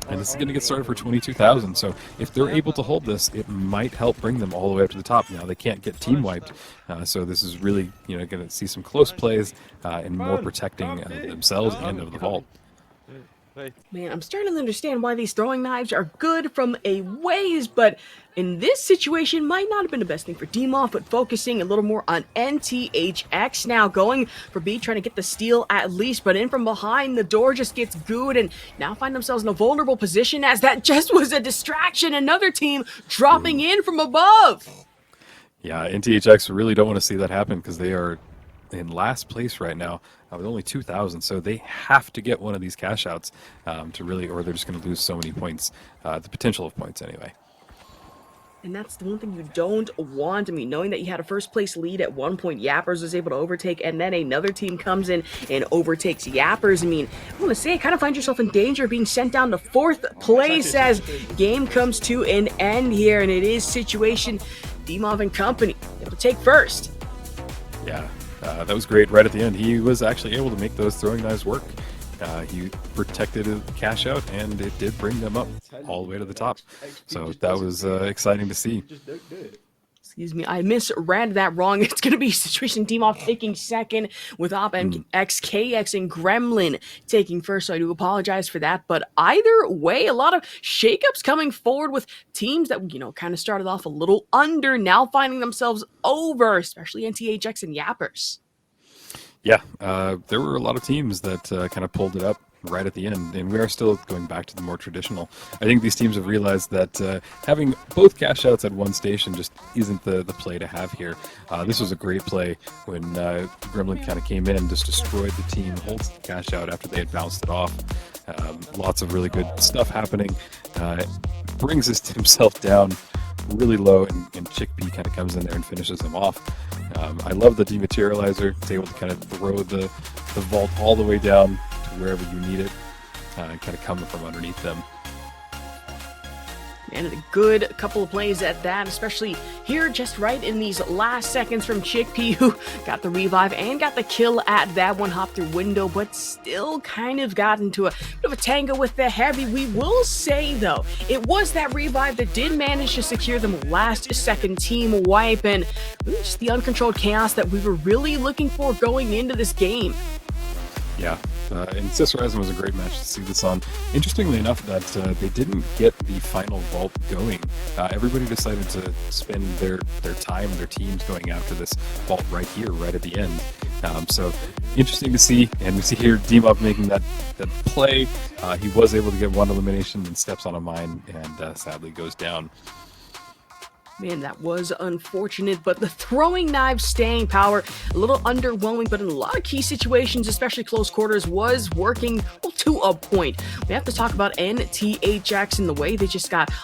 And this is going to get started for 22,000, so if they're able to hold this, it might help bring them all the way up to the top. Now, they can't get team wiped, so this is really going to see some close plays and more protecting themselves and of the vault. Man, I'm starting to understand why these throwing knives are good from a ways, but in this situation might not have been the best thing for Demov, but focusing a little more on NTHX now, going for B, trying to get the steal at least, but in from behind, the door just gets gooed, and now find themselves in a vulnerable position, as that just was a distraction. Another team dropping in from above. Yeah, NTHX really don't want to see that happen, because they are in last place right now with only 2,000, so they have to get one of these cash outs to really, or they're just going to lose so many points, the potential of points anyway. And that's the one thing you don't want. I mean, knowing that you had a first place lead at one point, Yappers was able to overtake, and then another team comes in and overtakes Yappers. I mean, I want to say, kind of find yourself in danger of being sent down to 4th place as game comes to an end here, and it is situation Demov and company able to take first. Yeah. That was great right at the end. He was actually able to make those throwing knives work. He protected a cash out, and it did bring them up all the way to the top. So that was exciting to see. Excuse me, I misread that wrong. It's going to be situation Demov taking second, with OpMX, KX, and Gremlin taking first, so I do apologize for that. But either way, a lot of shakeups coming forward with teams that, kind of started off a little under, now finding themselves over, especially NTHX and Yappers. Yeah, there were a lot of teams that kind of pulled it up right at the end, and we are still going back to the more traditional. I think these teams have realized that having both cash outs at one station just isn't the play to have here. This was a great play when Gremlin kind of came in and just destroyed the team, holds the cash out after they had bounced it off. Lots of really good stuff happening. Brings himself down really low, and Chickpea kind of comes in there and finishes him off. I love the dematerializer. It's able to kind of throw the vault all the way down to wherever you need it, and kind of come from underneath them. And a good couple of plays at that, especially here just right in these last seconds from Chickpea, who got the revive and got the kill at that one, hop through window, but still kind of got into a bit of a tango with the heavy. We will say, though, it was that revive that did manage to secure them last second team wipe, and really just the uncontrolled chaos that we were really looking for going into this game. Yeah, And Sis Horizon was a great match to see this on. Interestingly enough, that they didn't get the final vault going. Everybody decided to spend their time, their teams going after this vault right here, right at the end. So interesting to see, and we see here Demob making that play. He was able to get one elimination and steps on a mine, and sadly goes down. Man, that was unfortunate, but the throwing knife staying power, a little underwhelming, but in a lot of key situations, especially close quarters, was working, well, to a point. We have to talk about NTHX and the way they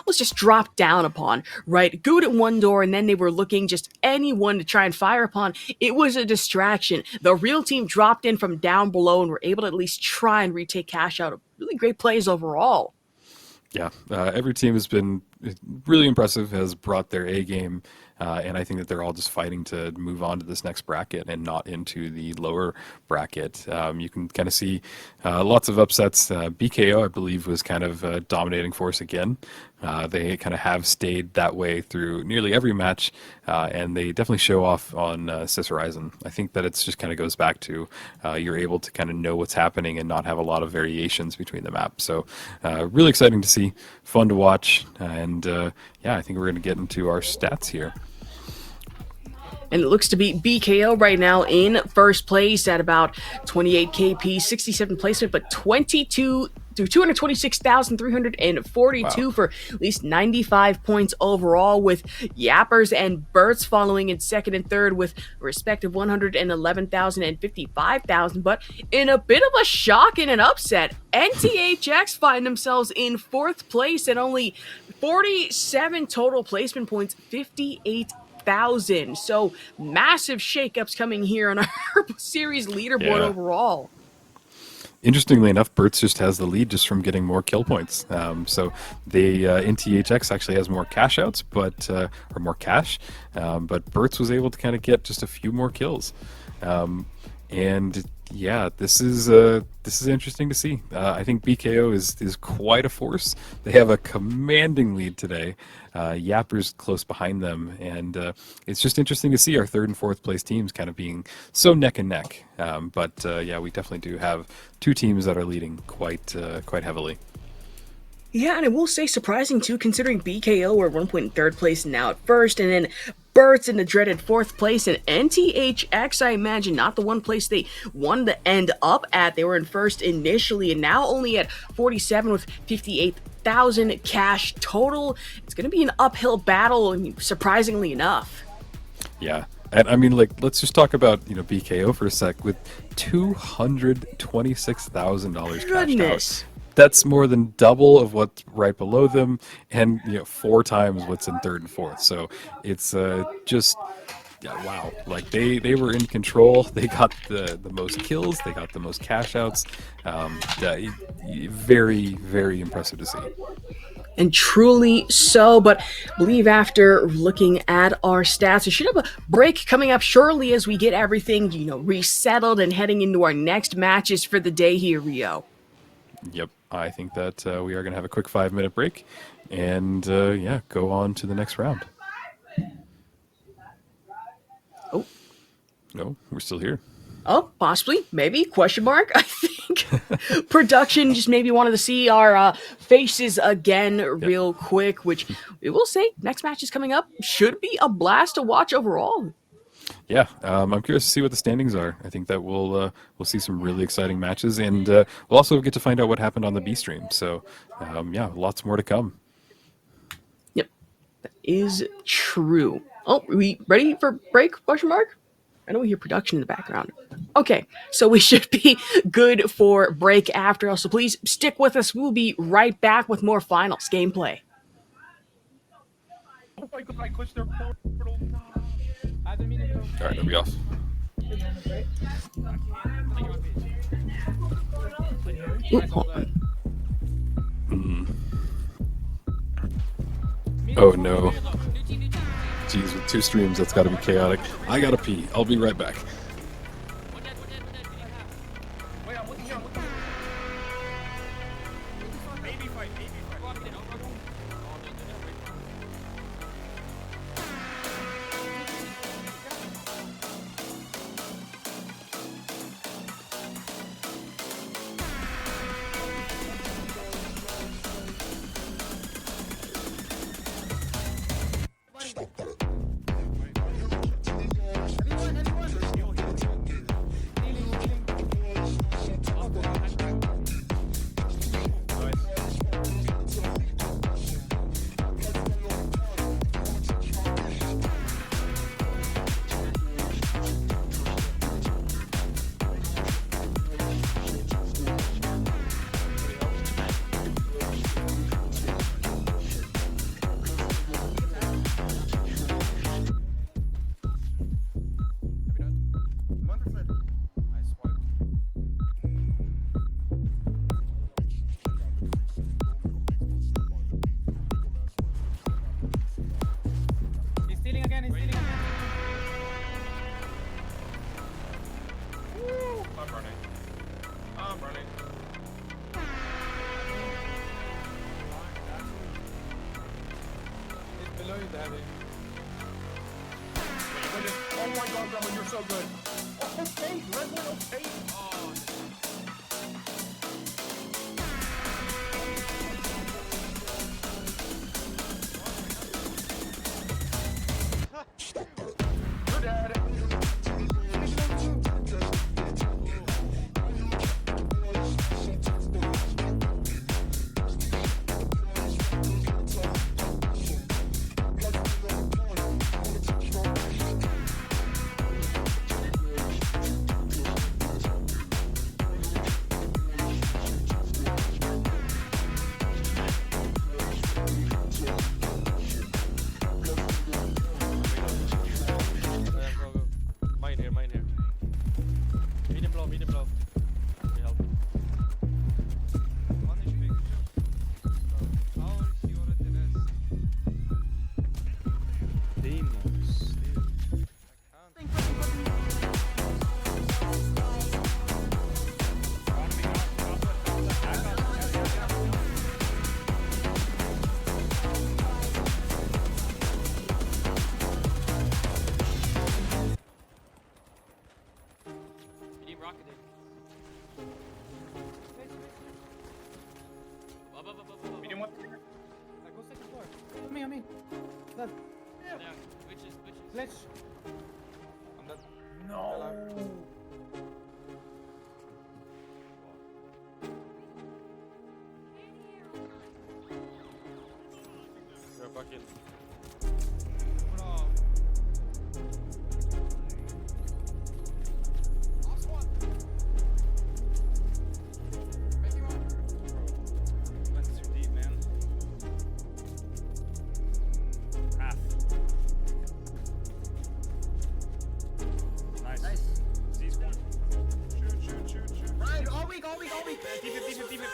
was just dropped down upon, right? Good at one door, and then they were looking just anyone to try and fire upon. It was a distraction. The real team dropped in from down below and were able to at least try and retake cash out of really great plays overall. Yeah, every team has been really impressive, has brought their A game, and I think that they're all just fighting to move on to this next bracket and not into the lower bracket. You can kind of see lots of upsets. BKO, I believe, was kind of a dominating force again. They kind of have stayed that way through nearly every match, and they definitely show off on Sis Horizon. I think that it's just kind of goes back to you're able to kind of know what's happening and not have a lot of variations between the maps. So really exciting to see, fun to watch, and yeah, I think we're going to get into our stats here. And it looks to be BKO right now in first place at about 28 KP, 67 placement, but 226,342 Wow. for at least 95 points overall, with Yappers and Berts following in second and third with a respective 111,000 and 55,000. But in a bit of a shock and an upset, NTHX find themselves in fourth place at only 47 total placement points, 58,000. So massive shakeups coming here on our series leaderboard overall. Interestingly enough, Bert's just has the lead just from getting more kill points. So the NTHX actually has more cash outs, but or more cash, but Bert's was able to kind of get just a few more kills. And yeah, this is interesting to see. I think BKO is quite a force. They have a commanding lead today. Yapper's close behind them, and it's just interesting to see our third and fourth place teams kind of being so neck and neck. But yeah, we definitely do have two teams that are leading quite heavily. Yeah, and I will say surprising too, considering BKO were 1 point in third place and now at first, and then Bert's in the dreaded fourth place, and NTHX, I imagine, not the one place they wanted to end up at. They were in first initially, and now only at 47 with 58,000 cash total. It's going to be an uphill battle, I mean, surprisingly enough. Yeah. And I mean, like, let's just talk about, BKO for a sec with $226,000 cashed out. That's more than double of what's right below them, and 4 times what's in third and fourth. So it's just wow. Like they were in control. They got the most kills. They got the most cash outs. Very, very impressive to see. And truly so, but I believe after looking at our stats, we should have a break coming up shortly as we get everything, resettled and heading into our next matches for the day here, Rio. Yep, I think that we are going to have a quick 5-minute break and, yeah, go on to the next round. Oh. No, we're still here. Oh, possibly, maybe, question mark. I think production just maybe wanted to see our faces again real quick, which we will say next match is coming up. Should be a blast to watch overall. Yeah, I'm curious to see what the standings are. I think that we'll see some really exciting matches, and we'll also get to find out what happened on the B stream. So, yeah, lots more to come. Yep, that is true. Oh, are we ready for break? Question mark. I know we hear production in the background. Okay, so we should be good for break after us. So please stick with us. We'll be right back with more finals gameplay. Oh my god, I clicked their portal. No. All right, are we off? Ooh, hold on. Oh no. Jeez, with 2 streams, that's got to be chaotic. I gotta pee. I'll be right back. he's heavy. Oh my god, Grandma, you're so good. Oh, okay, red one, okay. Oh. You're dead. Mine here. Medium blow. Let me help. Demons. Medium rocketed. Medium one. Go second floor. On me. Dead. Yeah, glitches. Glitch. I'm dead. No. You're back in. That's too deep, man. Half. Nice. Z squad. Shoot. Right, all week. Deep it.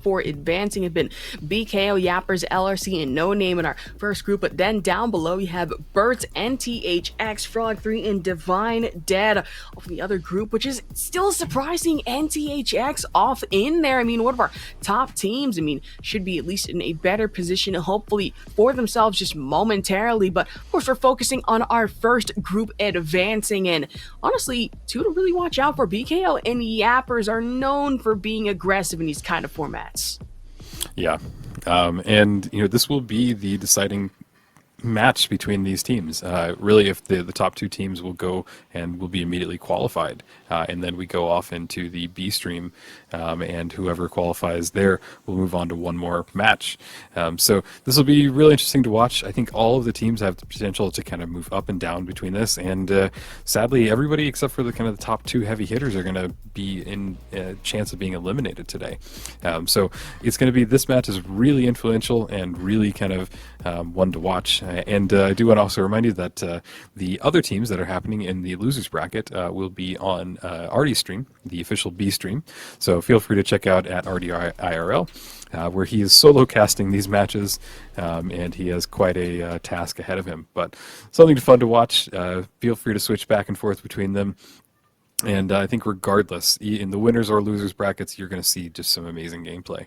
top 4 advancing have been BKO, Yappers, LRC, and No Name in our first group. But then down below, you have Bert, NTHX, Frog 3, and Divine Dead off the other group, which is still surprising. NTHX off in there. I mean, one of our top teams, I mean, should be at least in a better position, hopefully, for themselves just momentarily. But of course, we're focusing on our first group advancing. And honestly, two to really watch out for. BKO and Yappers are known for being aggressive in these kind of formats. Yeah. And, you know, this will be the deciding match between these teams. Really, if the top 2 teams will go and will be immediately qualified, and then we go off into the B stream, and whoever qualifies there will move on to one more match. So this will be really interesting to watch. I think all of the teams have the potential to kind of move up and down between this, and sadly, everybody except for the kind of the top 2 heavy hitters are going to be in a chance of being eliminated today. So it's going to be, this match is really influential and really kind of one to watch. And I do want to also remind you that the other teams that are happening in the losers bracket will be on Artie's stream, the official B stream. So feel free to check out at Artie IRL, where he is solo casting these matches, and he has quite a task ahead of him. But something fun to watch. Feel free to switch back and forth between them. And I think regardless, in the winners or losers brackets, you're going to see just some amazing gameplay.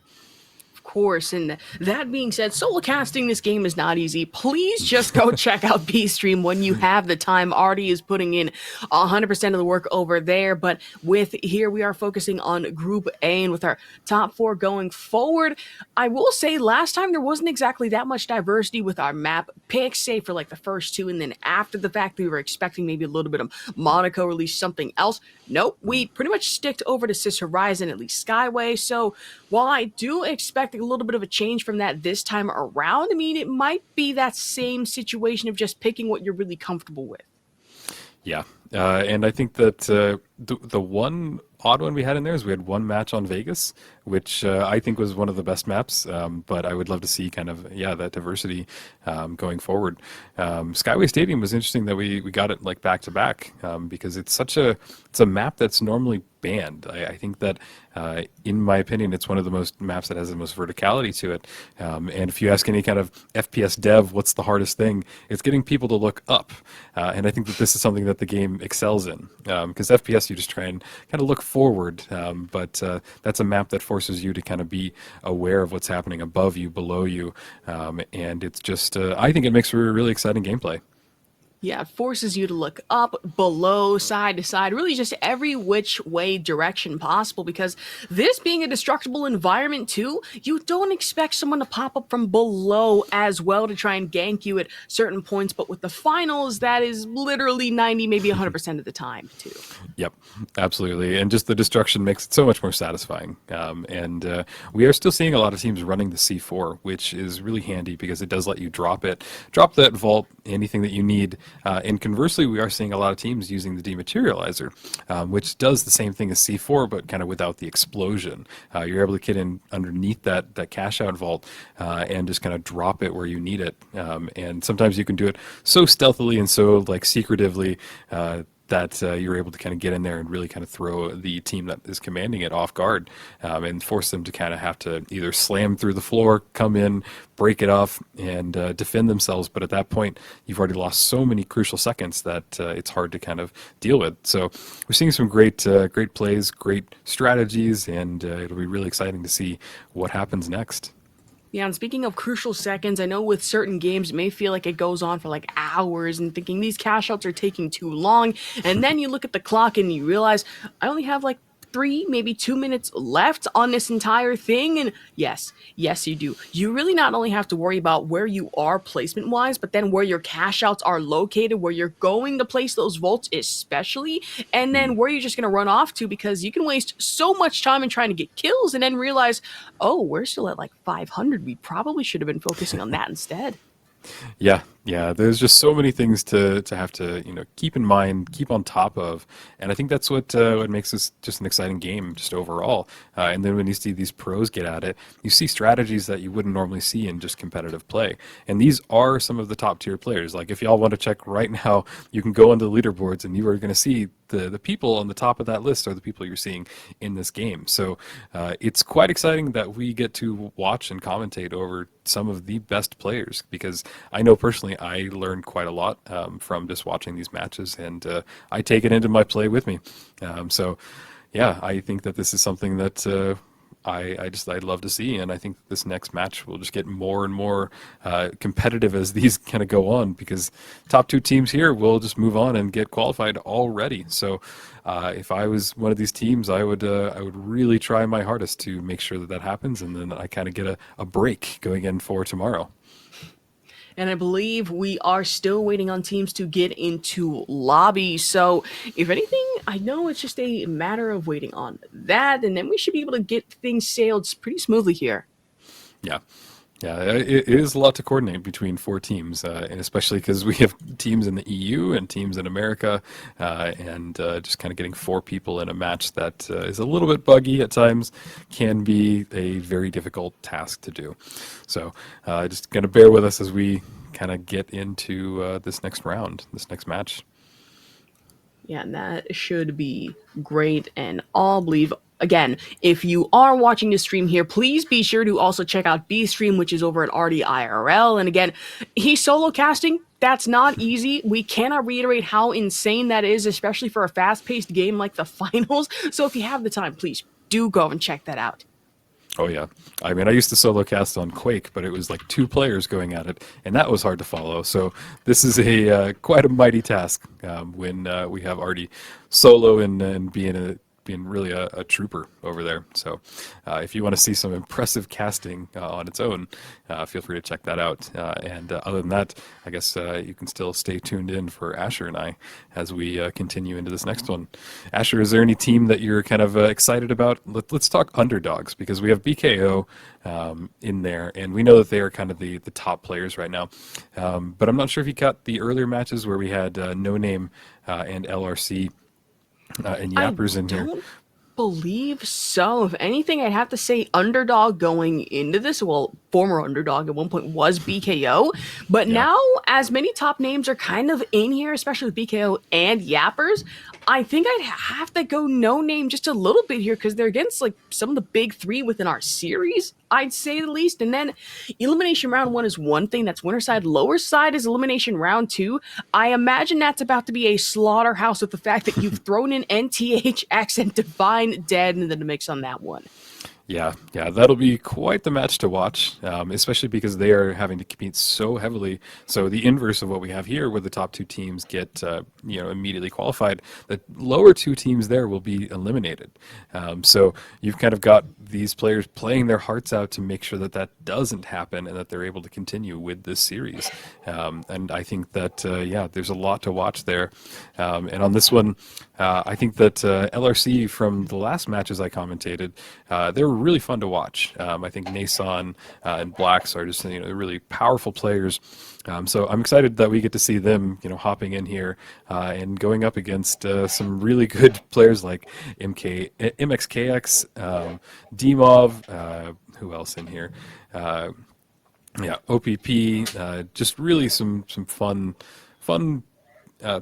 Course. And that being said, solo casting this game is not easy. Please just go check out B Stream when you have the time. Artie is putting in 100% of the work over there. But with here, we are focusing on Group A, and with our top 4 going forward, I will say last time there wasn't exactly that much diversity with our map picks, say for like the first 2, and then after the fact we were expecting maybe a little bit of Monaco release something else. Nope, we pretty much sticked over to Sis Horizon, at least Skyway. So while I do expect a little bit of a change from that this time around, I mean, it might be that same situation of just picking what you're really comfortable with. Yeah, and I think that the one odd one we had in there is we had one match on Vegas, which I think was one of the best maps, but I would love to see kind of, that diversity going forward. Skyway Stadium was interesting that we got it like back to back, because it's a map that's normally banned. I think that, in my opinion, it's one of the most maps that has the most verticality to it. And if you ask any kind of FPS dev, what's the hardest thing? It's getting people to look up. And I think that this is something that the game excels in. Because FPS, you just try and kind of look forward. But that's a map that forces you to kind of be aware of what's happening above you, below you. And it's just, I think it makes for a really exciting gameplay. Yeah, it forces you to look up, below, side to side, really just every which way direction possible, because this being a destructible environment too, you don't expect someone to pop up from below as well to try and gank you at certain points, but with the finals, that is literally 90, maybe 100% of the time too. Yep, absolutely. And just the destruction makes it so much more satisfying. And we are still seeing a lot of teams running the C4, which is really handy because it does let you drop that vault, anything that you need. And conversely, we are seeing a lot of teams using the dematerializer, which does the same thing as C4, but kind of without the explosion. You're able to get in underneath that cash out vault and just kind of drop it where you need it. And sometimes you can do it so stealthily and so like secretively that you're able to kind of get in there and really kind of throw the team that is commanding it off guard, and force them to kind of have to either slam through the floor, come in, break it off, and defend themselves. But at that point, you've already lost so many crucial seconds that it's hard to kind of deal with. So we're seeing some great plays, great strategies, and it'll be really exciting to see what happens next. Yeah, and speaking of crucial seconds, I know with certain games, it may feel like it goes on for like hours and thinking these cash outs are taking too long. And then you look at the clock and you realize I only have like 3, maybe 2 minutes left on this entire thing. And yes, you do. You really not only have to worry about where you are placement wise, but then where your cash outs are located, where you're going to place those vaults especially, and then where you're just going to run off to, because you can waste so much time in trying to get kills and then realize, oh, we're still at like 500. We probably should have been focusing on that instead. Yeah, Yeah, there's just so many things to have to keep in mind, keep on top of, and I think that's what makes this just an exciting game just overall. And then when you see these pros get at it, you see strategies that you wouldn't normally see in just competitive play. And these are some of the top tier players. Like if y'all want to check right now, you can go onto the leaderboards and you are going to see the people on the top of that list are the people you're seeing in this game. So it's quite exciting that we get to watch and commentate over some of the best players, because I know personally I learned quite a lot from just watching these matches, and I take it into my play with me. So yeah, I think that this is something that I'd love to see, and I think this next match will just get more and more competitive as these kind of go on, because top two teams here will just move on and get qualified already. So if I was one of these teams, I would really try my hardest to make sure that that happens, and then I kind of get a break going in for tomorrow. And I believe we are still waiting on teams to get into lobby. So, if anything, I know it's just a matter of waiting on that, and then we should be able to get things sailed pretty smoothly here. Yeah. Yeah, it is a lot to coordinate between four teams, and especially because we have teams in the EU and teams in America, and just kind of getting four people in a match that is a little bit buggy at times can be a very difficult task to do. So just going to bear with us as we kind of get into this next round, this next match. Yeah, and that should be great. And I'll believe, again, if you are watching this stream here, please be sure to also check out B's stream, which is over at RDIRL. And again, he's solo casting. That's not easy. We cannot reiterate how insane that is, especially for a fast-paced game like the finals. So if you have the time, please do go and check that out. Oh yeah, I mean, I used to solo cast on Quake, but it was like two players going at it, and that was hard to follow. So this is a quite a mighty task when we have Artie solo and being really a trooper over there. So if you want to see some impressive casting on its own, feel free to check that out. And other than that, I guess you can still stay tuned in for Asher and I as we continue into this next one. Asher, is there any team that you're kind of excited about? Let's talk underdogs, because we have BKO in there, and we know that they are kind of the top players right now. But I'm not sure if you caught the earlier matches where we had No Name and LRC and Yappers in here. Believe so. If anything, I'd have to say underdog going into this. Well, former underdog at one point was BKO, but now as many top names are kind of in here, especially with BKO and Yappers, I think I'd have to go No Name just a little bit here, because they're against like some of the big three within our series, I'd say the least. And then elimination round 1 is one thing. That's winner side. Lower side is elimination round 2. I imagine that's about to be a slaughterhouse with the fact that you've thrown in NTH, Accent, Divine, Dead into the mix on that one. Yeah, that'll be quite the match to watch, especially because they are having to compete so heavily. So the inverse of what we have here, where the top two teams get immediately qualified, the lower two teams there will be eliminated. So you've kind of got these players playing their hearts out to make sure that that doesn't happen and that they're able to continue with this series. And I think that there's a lot to watch there. And on this one, I think that LRC from the last matches I commentated, they were really fun to watch. I think Nason and Blacks are just really powerful players. So I'm excited that we get to see them, hopping in here and going up against some really good players like MXKX, DMOV, who else in here? OPP, just really some fun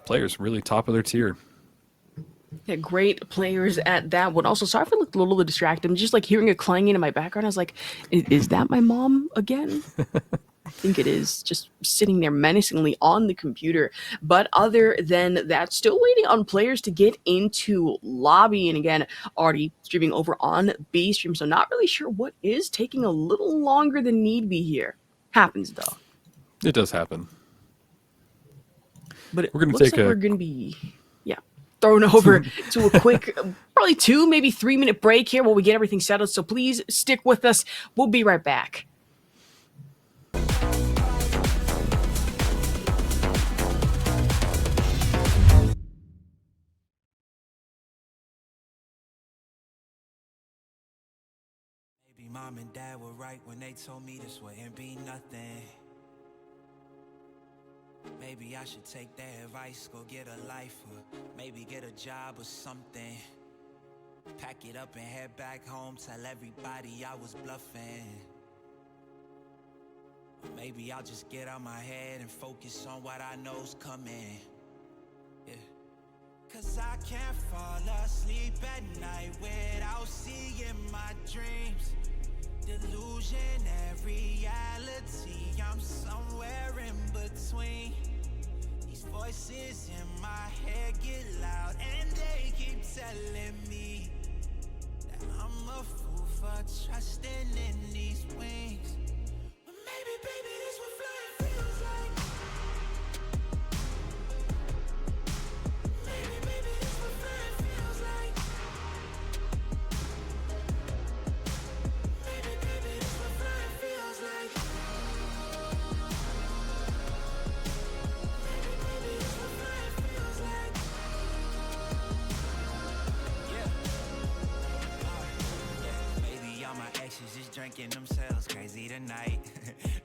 players, really top of their tier. Yeah, great players at that one. Also, sorry if I looked a little bit distracted. I'm just like hearing a clanging in my background. I was like, is that my mom again? I think it is, just sitting there menacingly on the computer. But other than that, still waiting on players to get into lobby. And again, already streaming over on B stream, so not really sure what is taking a little longer than need be here. Happens though. It does happen. But it looks like we're going to be thrown over to a quick, probably 2, maybe 3-minute break here while we get everything settled. So please stick with us. We'll be right back. Maybe mom and dad were right when they told me this wouldn't be nothing. Maybe I should take their advice, go get a life, or maybe get a job or something. Pack it up and head back home, tell everybody I was bluffing. Or maybe I'll just get out my head and focus on what I know's coming. Yeah. Cause I can't fall asleep at night without seeing my dreams. Delusion and reality, I'm somewhere in between. These voices in my head get loud and they keep telling me that I'm a fool for trusting in these wings. But maybe, baby, this what flying feels like. Maybe, baby, this what flying feels like. Maybe, baby, this what flying feels like. Maybe, baby, this what flying feels like. Maybe all my exes just drinking themselves crazy tonight.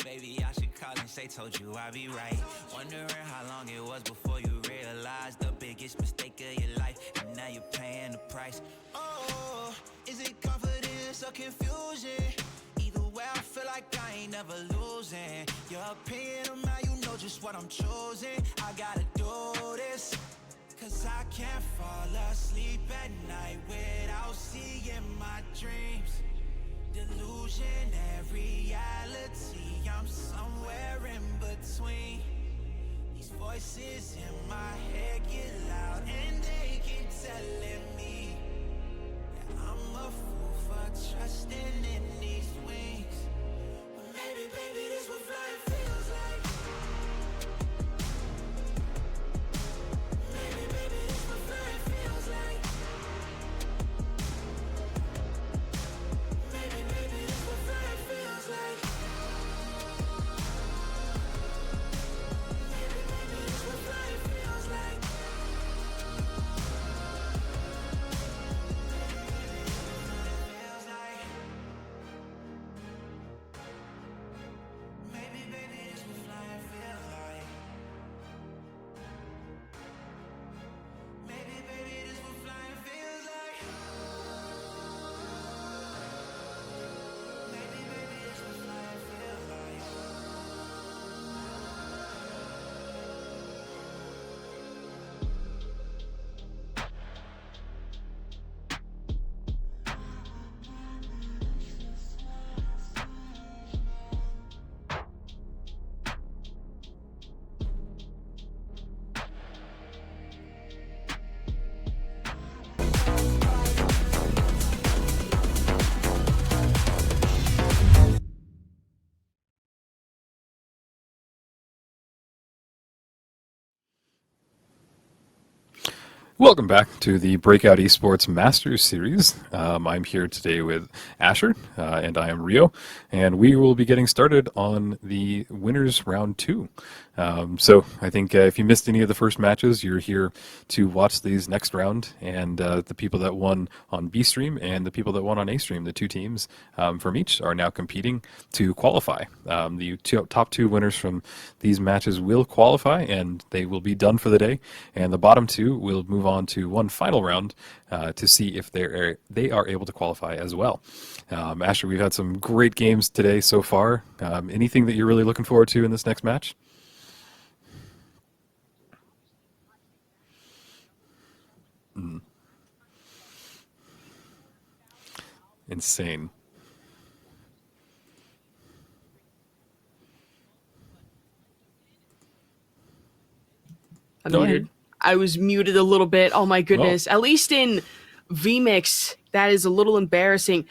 Maybe I should call and say, told you I'd be right. Wondering how long it was before you realized the biggest mistake of your life, and now you're paying the price. Oh, is it confidence or confusion? Either way, I feel like I ain't never losing. Your opinion of mine, you know just what I'm choosing. I gotta do this, cause I can't fall asleep at night without seeing my dreams. Delusion and reality, I'm somewhere in between. These voices in my head get loud and they keep telling me that I'm a fool for trusting in these wings. But maybe, baby, this what flying feels like. Maybe, baby, this what flying feels like. Maybe, baby, this what flying feels like. Maybe, baby, this what flying feels like. Feels like. Maybe, baby, this what flying feels like. Maybe, baby, this what flying feels like. Maybe, baby, this what flying feels like. Welcome back to the Breakout Esports Masters Series. I'm here today with Asher, and I am Rio, and we will be getting started on the winners round 2. So I think if you missed any of the first matches, you're here to watch these next round, and the people that won on B stream and the people that won on A stream, the two teams from each, are now competing to qualify. The top 2 winners from these matches will qualify, and they will be done for the day, and the bottom 2 will move on to one final round to see if they are able to qualify as well. Asher, we've had some great games today so far. Anything that you're really looking forward to in this next match? Insane. I'm No, I hear muted. you. I was muted a little bit. Oh my goodness. At least in VMix, that is a little embarrassing.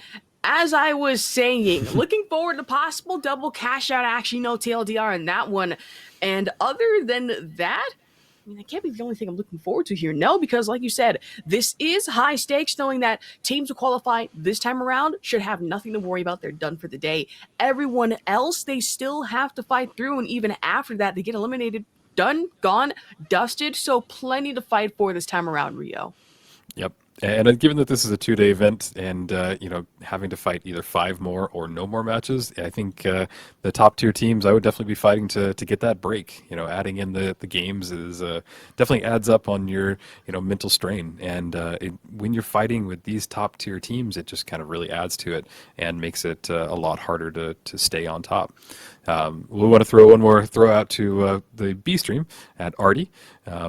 As I was saying, looking forward to possible double cash out action, no TLDR in that one. And other than that, I mean, that can't be the only thing I'm looking forward to here. No, because like you said, this is high stakes, knowing that teams who qualify this time around should have nothing to worry about. They're done for the day. Everyone else, they still have to fight through. And even after that, they get eliminated. Done, gone, dusted. So plenty to fight for this time around, Rio. Yep. And given that this is a 2-day event, and having to fight either 5 more or no more matches, I think the top tier teams, I would definitely be fighting to get that break. Adding in the games is definitely adds up on your mental strain, and when you're fighting with these top tier teams, it just kind of really adds to it and makes it a lot harder to stay on top. We want to throw one more throw out to the B stream at Artie.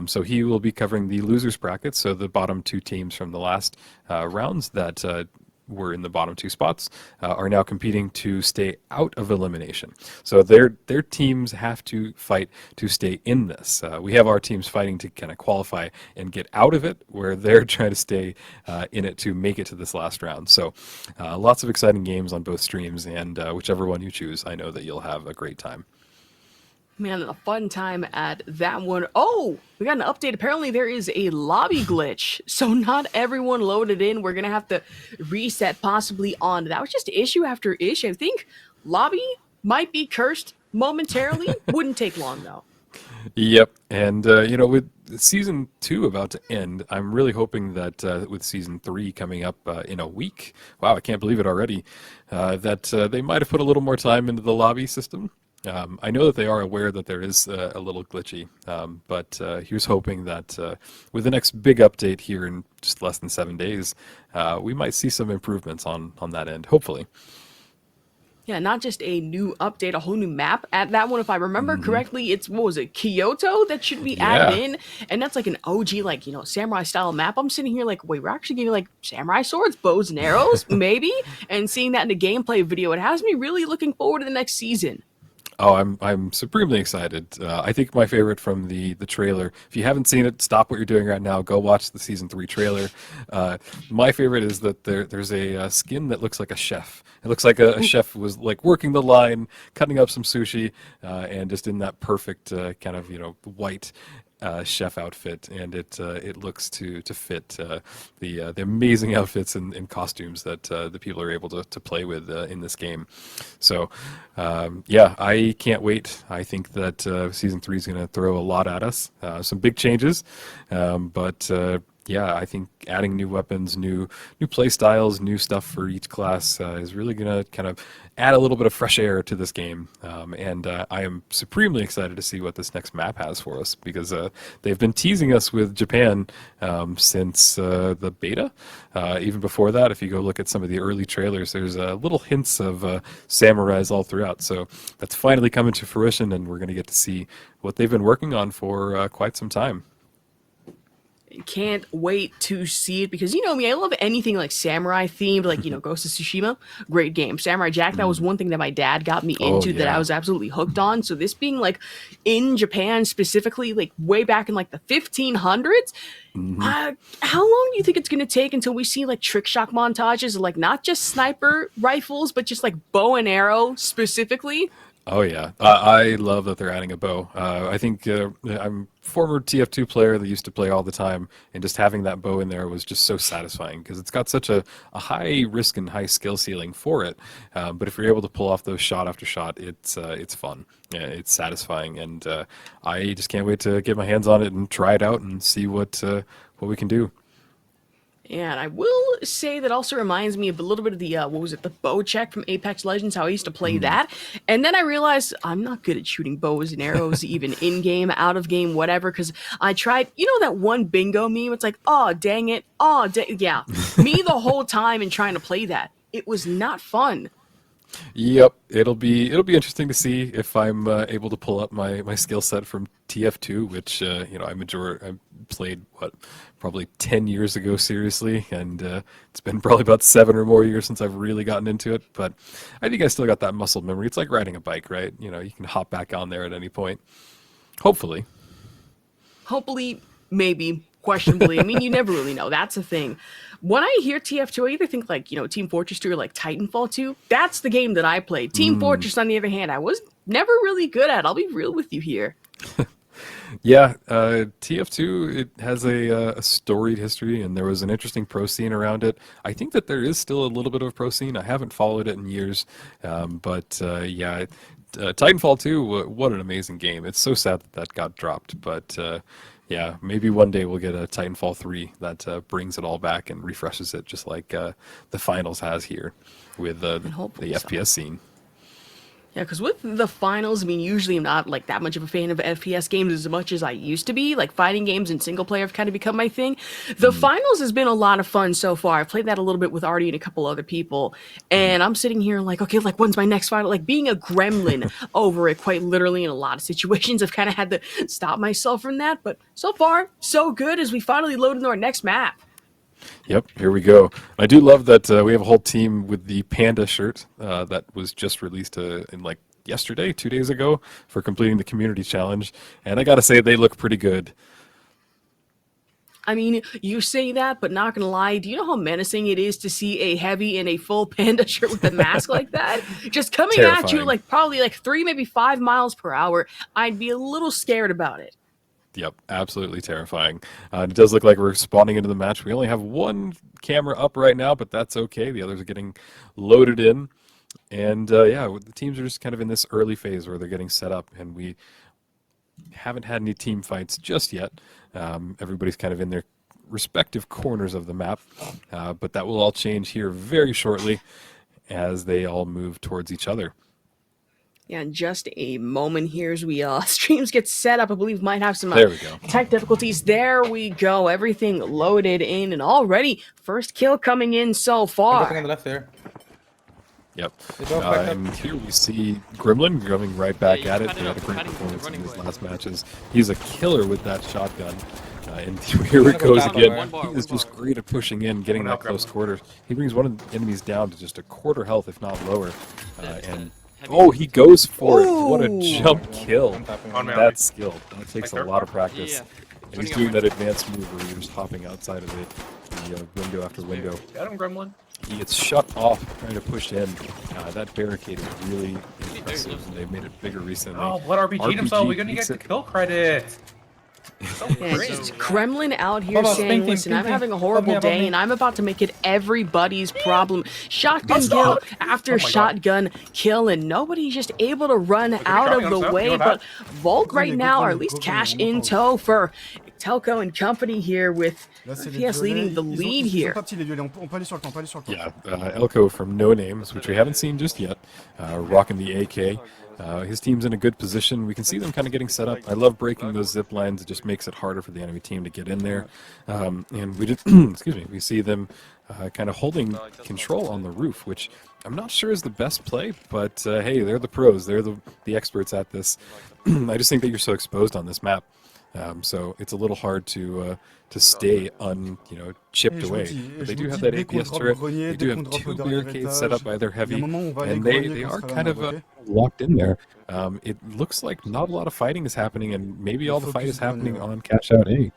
So he will be covering the losers bracket, so the bottom 2 teams from the last rounds that were in the bottom 2 spots are now competing to stay out of elimination. So their teams have to fight to stay in this. We have our teams fighting to kind of qualify and get out of it, where they're trying to stay in it to make it to this last round. So lots of exciting games on both streams, and whichever one you choose, I know that you'll have a great time. Man, a fun time at that one. Oh, we got an update. Apparently there is a lobby glitch. So not everyone loaded in. We're going to have to reset possibly on. That was just issue after issue. I think lobby might be cursed momentarily. Wouldn't take long, though. Yep. And, with season 2 about to end, I'm really hoping that with season 3 coming up in a week, wow, I can't believe it already, that they might have put a little more time into the lobby system. I know that they are aware that there is a little glitchy, but here's hoping that with the next big update here in just less than 7 days, we might see some improvements on that end, hopefully. Yeah, not just a new update, a whole new map at that one. If I remember correctly, it's, what was it, Kyoto that should be added in? And that's like an OG, samurai style map. I'm sitting here like, wait, we're actually getting samurai swords, bows and arrows, maybe? And seeing that in a gameplay video, it has me really looking forward to the next season. Oh, I'm supremely excited. I think my favorite from the trailer, if you haven't seen it, stop what you're doing right now, go watch the season 3 trailer. My favorite is that there's a skin that looks like a chef. It looks like a chef was working the line, cutting up some sushi, and just in that perfect kind of white chef outfit, and it looks to fit the amazing outfits and costumes that the people are able to play with in this game. So I can't wait. I think that season 3 is going to throw a lot at us, some big changes, but I think adding new weapons, new play styles, new stuff for each class is really going to kind of add a little bit of fresh air to this game. And I am supremely excited to see what this next map has for us, because they've been teasing us with Japan since the beta. Even before that, if you go look at some of the early trailers, there's little hints of samurais all throughout. So that's finally coming to fruition, and we're going to get to see what they've been working on for quite some time. Can't wait to see it, because you know me, I love anything like samurai themed, like Ghost of Tsushima. Great game. Samurai Jack, that was one thing that my dad got me into, that I was absolutely hooked on. So this being in Japan specifically, way back in the 1500s, how long do you think it's going to take until we see trick shot montages of not just sniper rifles, but just bow and arrow specifically? Oh yeah, I love that they're adding a bow. I think I'm a former TF2 player that used to play all the time, and just having that bow in there was just so satisfying, because it's got such a high risk and high skill ceiling for it. But if you're able to pull off those shot after shot, it's fun. Yeah, it's satisfying, and I just can't wait to get my hands on it and try it out and see what we can do. And I will say that also reminds me of a little bit of the, the bow check from Apex Legends, how I used to play that. And then I realized I'm not good at shooting bows and arrows, even in-game, out-of-game, whatever, because I tried, that one bingo meme? It's oh, dang it. Oh, yeah. Me the whole time and trying to play that. It was not fun. Yep, it'll be interesting to see if I'm able to pull up my skill set from TF2, which I played probably 10 years ago seriously, and it's been probably about 7 or more years since I've really gotten into it. But I think I still got that muscle memory. It's like riding a bike, right? You can hop back on there at any point. Hopefully, maybe, questionably. I mean, you never really know. That's the thing. When I hear TF2, I either think Team Fortress 2 or Titanfall 2. That's the game that I played. Team Fortress, on the other hand, I was never really good at. I'll be real with you here. Yeah, TF2, it has a storied history, and there was an interesting pro scene around it. I think that there is still a little bit of a pro scene. I haven't followed it in years, but Titanfall 2, what an amazing game. It's so sad that got dropped, but Yeah, maybe one day we'll get a Titanfall 3 that brings it all back and refreshes it, just like the finals has here with the FPS scene. Yeah, because with the finals, I mean, usually I'm not like that much of a fan of FPS games as much as I used to be. Like fighting games and single player have kind of become my thing. The finals has been a lot of fun so far. I've played that a little bit with Artie and a couple other people, and I'm sitting here like, okay, like when's my next final? Like being a gremlin over it, quite literally in a lot of situations. I've kind of had to stop myself from that, but so far so good as we finally load into our next map. Yep, here we go. I do love that we have a whole team with the panda shirt that was just released in like yesterday, 2 days ago, for completing the community challenge. And I gotta say, they look pretty good. I mean, you say that, but not gonna lie, do you know how menacing it is to see a heavy in a full panda shirt with a mask like that? Just coming at you like probably like 3, maybe 5 miles per hour. I'd be a little scared about it. Yep, absolutely terrifying. It does look like we're spawning into the match. We only have one camera up right now, but that's okay. The others are getting loaded in. And yeah, the teams are just kind of in this early phase where they're getting set up, and we haven't had any team fights just yet. Everybody's kind of in their respective corners of the map, but that will all change here very shortly as they all move towards each other. Yeah, in just a moment here as we streams get set up. I believe might have some there we go. tech difficulties. There we go. Everything loaded in, and already first kill coming in so far. On the left there. Yep. And here we see Gremlin coming right back at it. He had a great performance in his last matches. He's a killer with that shotgun. And here it goes again. He is just great at pushing in, getting that close quarter. He brings one of the enemies down to just a quarter health, if not lower. And oh, he goes for it. What a jump kill. That's skilled. That takes a lot of practice. And he's doing that advanced move where you're just hopping outside of the window after window. Got him, Gremlin. He gets shut off trying to push in. That barricade is really impressive, and they've made it bigger recently. Oh, what RPG'd himself? We're going to get the kill credit. Yeah, it's Kremlin out here saying, listen, I'm having a horrible day and I'm about to make it everybody's problem. Shotgun kill after shotgun kill, and nobody's just able to run out of the way. But Volk right now, or at least Cash in tow for Telco and company here, with FPS leading the lead here. Yeah, Elko from No Names, which we haven't seen just yet, rocking the AK. His team's in a good position. We can see them kind of getting set up. I love breaking those zip lines. It just makes it harder for the enemy team to get in there. And we did, excuse me, we see them kind of holding control on the roof, which I'm not sure is the best play, but hey, they're the pros. They're the experts at this. I just think that you're so exposed on this map. So it's a little hard to stay chipped away. But they do have that APS turret. They do have 2 barricades set up by their heavy, and they are kind of locked in there. It looks like not a lot of fighting is happening, and maybe all the fight is happening on Cash Out A.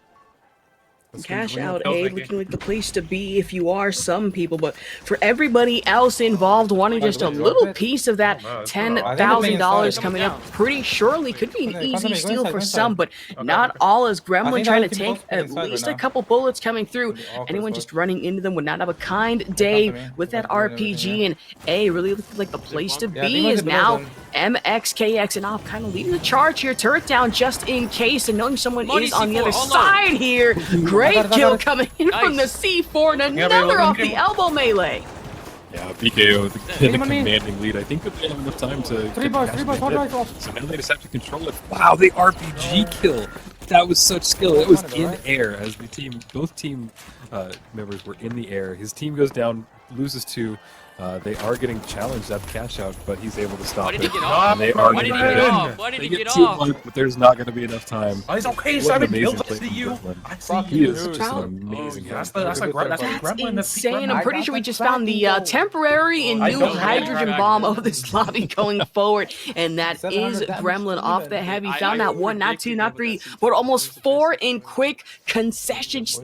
Cash Out A looking like the place to be if you are some people, but for everybody else involved wanting just a little piece of that $10,000 coming up pretty surely could be an easy steal for some, but not all, as Gremlin trying to take at least a couple bullets coming through. Anyone just running into them would not have a kind day with that RPG, and A really looks like the place to be is now MXKX and off, kind of leading the charge here. Turret down just in case, and knowing someone is on the other side here. Great kill coming in from the C4, and another off the elbow melee. Yeah, BKO in the commanding lead. I think that they have enough time to get so now they just have to control it. Wow, the RPG kill. That was such skill. It was in air as both team members were in the air. His team goes down, loses 2. They are getting challenged at the Cash Out, but he's able to stop it. And they are going to get it. Why did They he get get 2 off? points, but there's not going to be enough time. Oh, he's okay, What Simon. an amazing He'll play see from you. Gremlin. I see He you. is just an amazing That's That's insane. I'm pretty sure we just found the temporary and new hydrogen bomb of this lobby going forward, and that is Gremlin off the heavy. Found that 1, not 2, not 3, but almost 4 in quick concessions.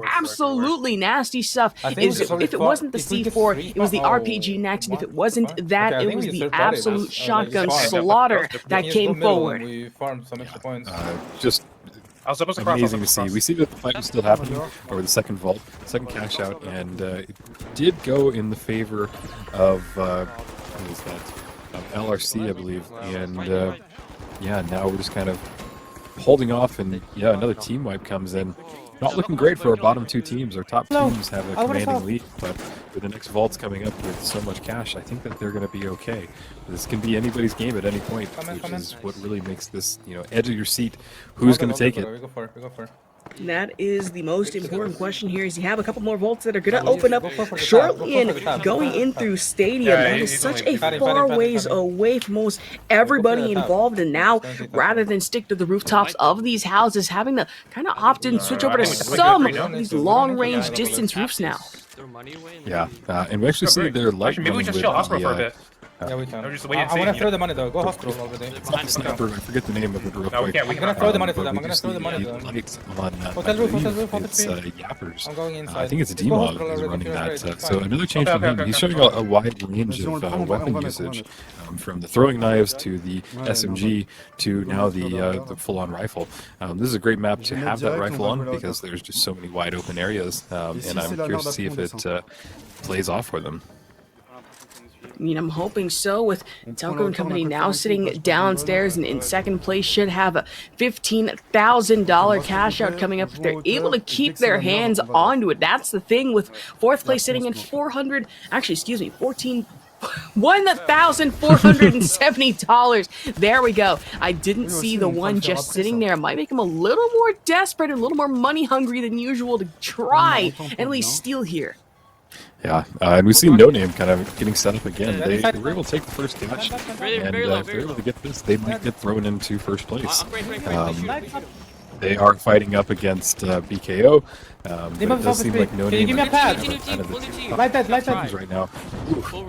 Absolutely nasty stuff. If it wasn't the C4, it was the RPG next, and if it wasn't that, it was the absolute shotgun slaughter that came forward. We farmed some extra points. Just amazing to see. We see that the fight is still happening over the second vault, second Cash Out, and it did go in the favor of what was that? Of LRC, I believe. And yeah, now we're just kind of holding off, and yeah, another team wipe comes in. Not looking great for our bottom two teams. Our top teams have a commanding lead, but with the next vaults coming up with so much cash, I think that they're going to be okay. This can be anybody's game at any point, which is what really makes this, you know, edge of your seat. Who's going to take it? We go for it. We go for it. And that is the most important question here, is you have a couple more vaults that are going to open up shortly and going in through Stadium. That is such a far ways away from almost everybody involved, and now, rather than stick to the rooftops of these houses, having to kind of opt in, switch over to some of these long-range distance roofs now. Yeah, and we actually see their light Maybe we just chill hospital for a bit. Yeah, we can. Just wait and see. I want to throw the money though. Go hospital already. Sniper, I forget the name of it real quick. We I'm gonna throw the money to them. I'm gonna throw the money to them. Hotel roof, it's Yappers. I'm going inside. I think it's D-Mod who's running that. So another change from him. He's showing a wide range of weapon usage, from the throwing knives to the SMG to now the full-on rifle. This is a great map to have that rifle on because there's just so many wide open areas, and I'm curious to see if it plays off for them. I mean, I'm hoping so, with Telco and Company now sitting downstairs and in second place, should have a $15,000 cash out coming up if they're able to keep their hands onto it. That's the thing, with fourth place sitting in $1,470. There we go. I didn't see the one just sitting there. It might make him a little more desperate and a little more money hungry than usual to try and at least steal here. Yeah, and we see No Name kind of getting set up again. They were able to take the first catch, and if they're able to get this, they might get thrown into first place. They are fighting up against BKO, but it does seem like No Name give me a pad? kind of the two Light that. right now.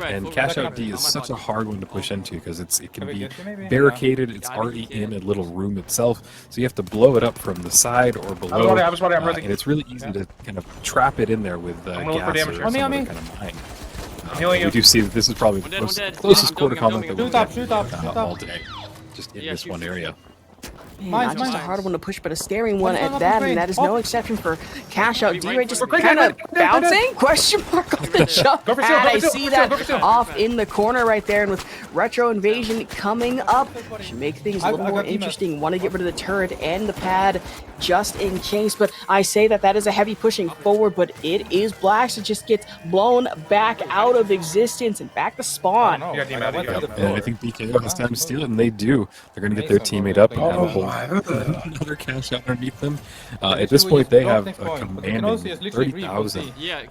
And Cash Out D is such a hard one to push into because it can be barricaded. It's already in a little room itself, so you have to blow it up from the side or below. And it's really easy to kind of trap it in there with gas or some other kind of mine. We do see that this is probably the closest quarter combat that we've got all day, just in this one area. Not just a hard one to push, but a staring one at that, and that is no exception for Cash Out D. Just kind of bouncing? Question mark off the jump pad. I see that off in the corner right there, and with Retro Invasion coming up, should make things a little more interesting. Want to get rid of the turret and the pad just in case, but I say that is a heavy pushing forward, but it is Blacks. It just gets blown back out of existence and back to spawn. And I think BKO has time to steal it, and they do. They're going to get their teammate up and have a whole another cash out underneath them. At this point, they have a commanding 30,000. I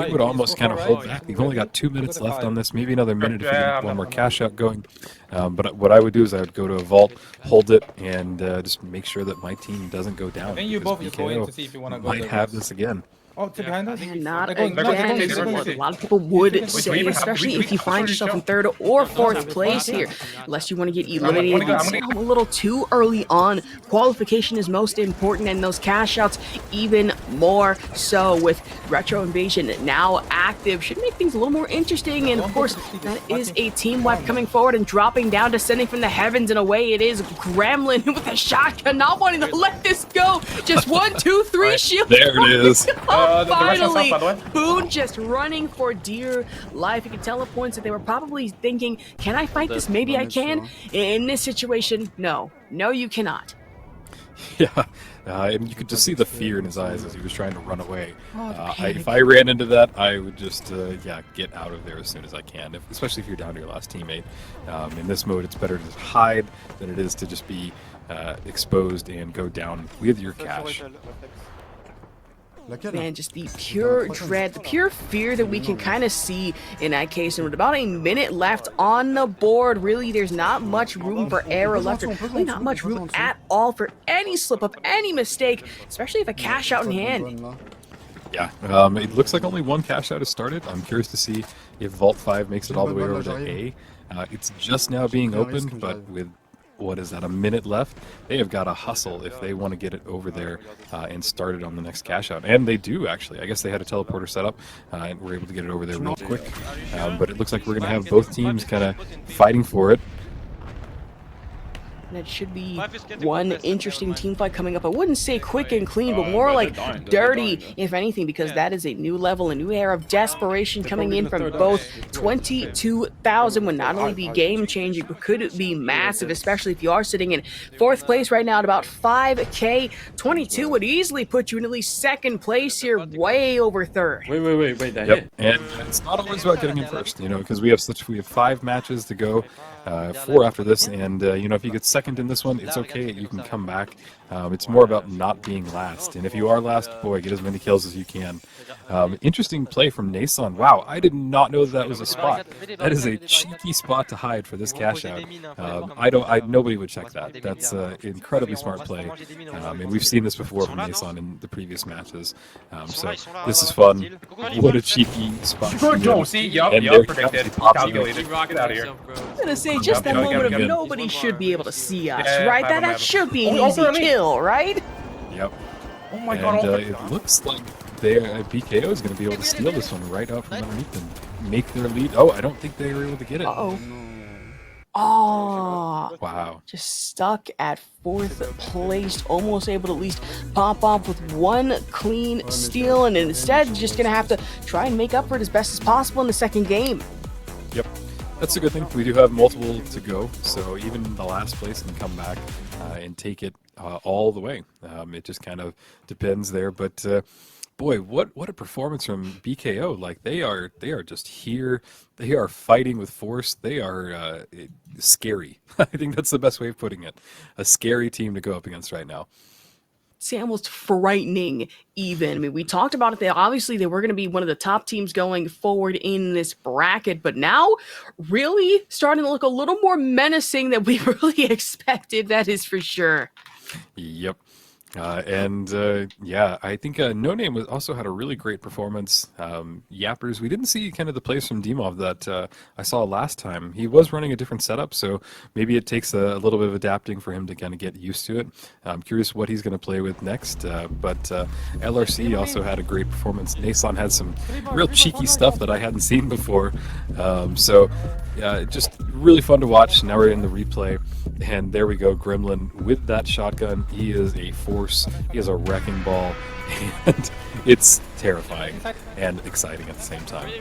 would almost kind of hold back. We've only got 2 minutes left on this, maybe another minute if we get one more cash out going. But what I would do is I would go to a vault, hold it, and just make sure that my team doesn't go down. BKO might have this again. Oh, to behind us? And not again. A lot of people would say, especially if you find yourself in third or fourth place here, unless you want to get eliminated and stay home a little too early on. Qualification is most important, and those cash outs even more so. With Retro Invasion now active, should make things a little more interesting. And of course, that is a team wipe coming forward and dropping down, descending from the heavens. In a way, it is Gremlin with a shotgun, not wanting to let this go. Just 1, 2, 3 shield. There it is. Finally, Boone just running for dear life. You can tell at points that they were probably thinking, can I fight this? Maybe I can. In this situation, no. No, you cannot. Yeah, and you could just see the fear in his eyes as he was trying to run away. If I ran into that, I would just, get out of there as soon as I can, especially if you're down to your last teammate. In this mode, it's better to hide than it is to just be exposed and go down with your cash. Man, just the pure dread, the pure fear that we can kind of see in that case. And with about a minute left on the board, really, there's not much room for error left, or really not much room at all for any slip-up, any mistake, especially if a cash out in hand. Yeah, it looks like only one cash out has started. I'm curious to see if Vault 5 makes it all the way over to A. It's just now being opened, but with what is that, a minute left, they have got to hustle if they want to get it over there and start it on the next cash out. And they do, actually. I guess they had a teleporter set up and were able to get it over there real quick. But it looks like we're going to have both teams kind of fighting for it. And it should be Five is getting one contested, interesting never mind. team fight coming up. I wouldn't say quick and clean, but Oh, more but like they're dying, dirty, they're dying, if anything, because Yeah. that is a new level, a new era of desperation coming probably in gonna from throw both down. 22,000 would not only be game-changing, but could be massive, especially if you are sitting in 4th place right now at about 5K. 22 would easily put you in at least 2nd place here, way over 3rd. Wait, that Yep, hit. and it's not always about getting in first, you know, because we have 5 matches to go, 4 after this, and you know, if you get second in this one, it's okay. You can come back. It's more about not being last, and if you are last, boy, get as many kills as you can. Interesting play from Nason. Wow, I did not know that was a spot. That is a cheeky spot to hide for this cash out. Nobody would check that. That's an incredibly smart play, and we've seen this before from Nason in the previous matches. So this is fun. What a cheeky spot. Good goal, see? Yup, And there predicted. he pops it. Calculated. Get out of here. I'm gonna say just that Yep, moment yep, of yep. nobody should be able to see us, Yeah, right? I That remember. should be an Oh, easy also me. kill, right? Yep. Oh my And god, it looks like BKO is going to be able to steal this one right out from underneath and make their lead. Oh, I don't think they were able to get it. Uh-oh. Oh, Wow. just stuck at 4th place, almost able to at least pop off with one clean steal, and instead just gonna have to try and make up for it as best as possible in the 2nd game. Yep. That's a good thing. We do have multiple to go, so even the last place can come back and take it all the way. It just kind of depends there, but boy, what a performance from BKO! Like they are just here. They are fighting with force. They are scary. I think that's the best way of putting it. A scary team to go up against right now. Say almost frightening even. I mean, we talked about it. They were going to be one of the top teams going forward in this bracket, but now really starting to look a little more menacing than we really expected. That is for sure. Yep. Yeah, I think No Name also had a really great performance. Yappers, we didn't see kind of the plays from Dimov that I saw last time. He was running a different setup, so maybe it takes a little bit of adapting for him to kind of get used to it. I'm curious what he's going to play with next, but LRC also had a great performance. Nason had some real cheeky stuff that I hadn't seen before. Just really fun to watch. Now we're in the replay, and there we go. Gremlin with that shotgun. He is a force. He is a wrecking ball, and it's terrifying and exciting at the same time.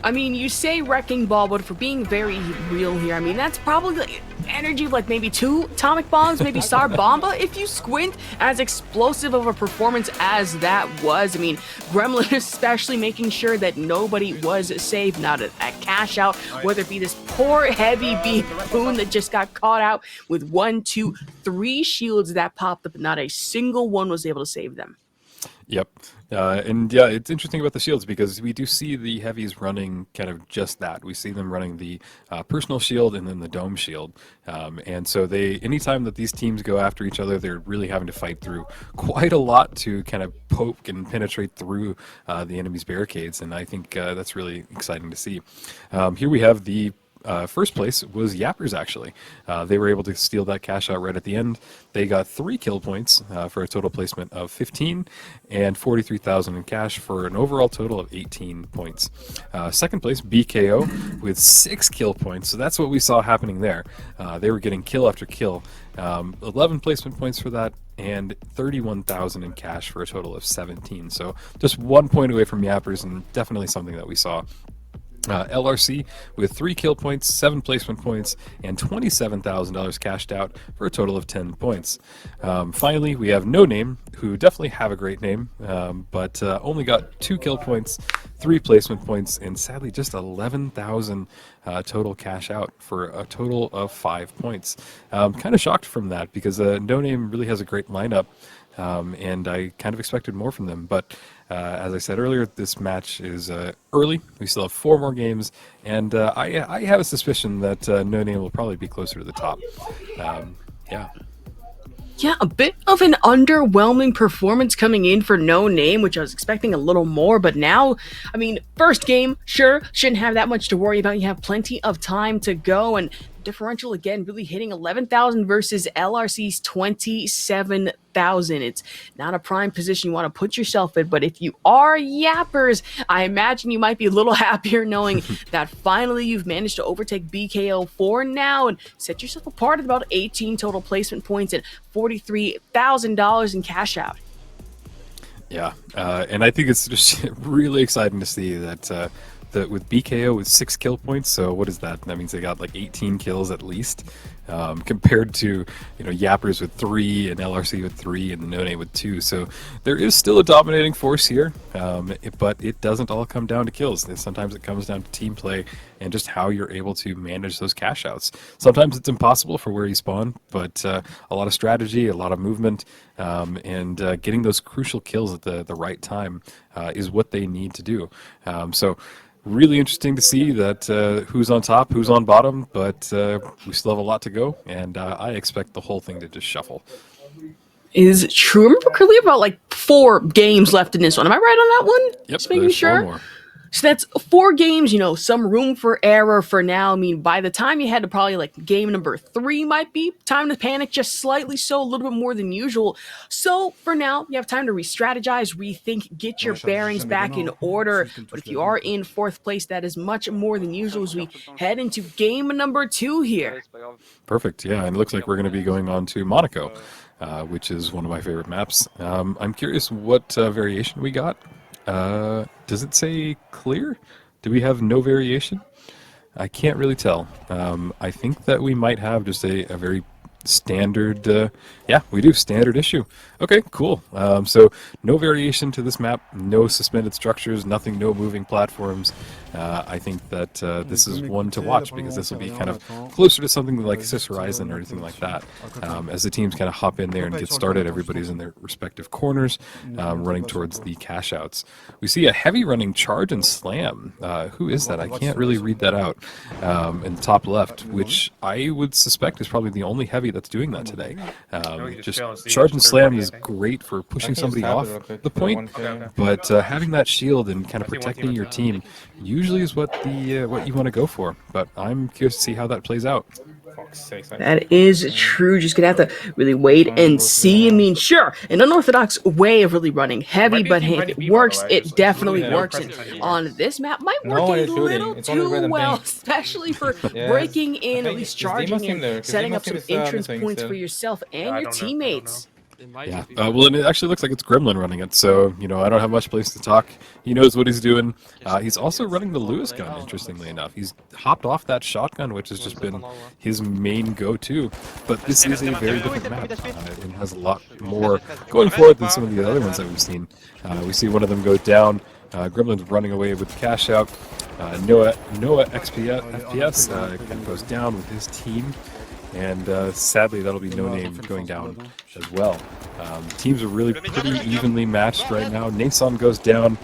I mean, you say wrecking ball, but for being very real here, I mean, that's probably the energy of like maybe 2 atomic bombs, maybe Star Bomba, if you squint. As explosive of a performance as that was, I mean, Gremlin especially making sure that nobody was safe, not a cash out, whether it be this poor heavy Boon that just got caught out with 1, 2, 3 shields that popped up, and not a single one was able to save them. Yep. And yeah, it's interesting about the shields because we do see the heavies running kind of just that. We see them running the personal shield and then the dome shield. And so anytime that these teams go after each other, they're really having to fight through quite a lot to kind of poke and penetrate through the enemy's barricades. And I think that's really exciting to see. Here we have the first place was Yappers, actually. They were able to steal that cash out right at the end. They got 3 kill points for a total placement of 15 and 43,000 in cash for an overall total of 18 points. Second place, BKO with 6 kill points. So that's what we saw happening there. They were getting kill after kill. 11 placement points for that and 31,000 in cash for a total of 17. So just 1 point away from Yappers, and definitely something that we saw. LRC with 3 kill points, 7 placement points, and $27,000 cashed out for a total of 10 points. Finally, we have No Name, who definitely have a great name, but only got 2 kill points, 3 placement points, and sadly just 11,000 total cash out for a total of 5 points. Kind of shocked from that because No Name really has a great lineup. And I kind of expected more from them. But as I said earlier, this match is early. We still have 4 more games, and I have a suspicion that No Name will probably be closer to the top. Yeah. Yeah, a bit of an underwhelming performance coming in for No Name, which I was expecting a little more, but now, I mean, first game, sure, shouldn't have that much to worry about. You have plenty of time to go, and differential again really hitting 11,000 versus LRC's 27,000. It's not a prime position you want to put yourself in, but if you are yappers, I imagine you might be a little happier knowing that finally you've managed to overtake BKO for now and set yourself apart at about 18 total placement points and $43,000 in cash out. Yeah, and I think it's just really exciting to see that that with BKO with 6 kill points. So what is that? That means they got like 18 kills at least, compared to Yappers with 3 and LRC with 3 and the No Name with 2. So there is still a dominating force here, but it doesn't all come down to kills. Sometimes it comes down to team play and just how you're able to manage those cash outs. Sometimes it's impossible for where you spawn, but a lot of strategy, a lot of movement, and getting those crucial kills at the right time is what they need to do. So really interesting to see that who's on top, who's on bottom, but we still have a lot to go, and I expect the whole thing to just shuffle. Is true. I remember clearly about like 4 games left in this one. Am I right on that one? Yep, just making there's sure. 4 more. So that's 4 games, some room for error for now. I mean, by the time you head to probably like game number 3 might be time to panic just slightly, so a little bit more than usual. So for now, you have time to re-strategize, rethink, get your bearings back in order. But if you are in 4th place, that is much more than usual as we head into game number 2 here. Perfect, yeah, and it looks like we're going to be going on to Monaco, which is one of my favorite maps. I'm curious what variation we got. Does it say clear? Do we have no variation? I can't really tell. I think that we might have just a very standard, yeah, we do, standard issue. Okay, cool. So no variation to this map, no suspended structures, nothing, no moving platforms. I think that this is one to watch because this will be kind of closer to something like Cis Horizon or anything like that. As the teams kind of hop in there and get started, everybody's in their respective corners, running towards the cash outs. We see a heavy running charge and slam. Who is that? I can't really read that out in the top left, which I would suspect is probably the only heavy that's doing that today. Just charge and slam is great for pushing somebody off the point, but having that shield and kind of protecting your team usually is what you want to go for. But I'm curious to see how that plays out. That is true. Just gonna have to really wait and see. I mean, sure, an unorthodox way of really running heavy, but hey, if it works, it definitely works. And on this map, might work a little too well, especially for breaking in, at least charging and setting up some entrance points for yourself and your teammates. Yeah, well, and it actually looks like it's Gremlin running it, so, I don't have much place to talk. He knows what he's doing. He's also running the Lewis gun, interestingly enough. He's hopped off that shotgun, which has just been his main go-to. But this is a very different map, and has a lot more going for it than some of the other ones that we've seen. We see one of them go down. Gremlin's running away with the cash out. Noah FPS kind of goes down with his team. And sadly, that'll be No Name going down as well. Teams are really pretty evenly matched right now. Nason goes down,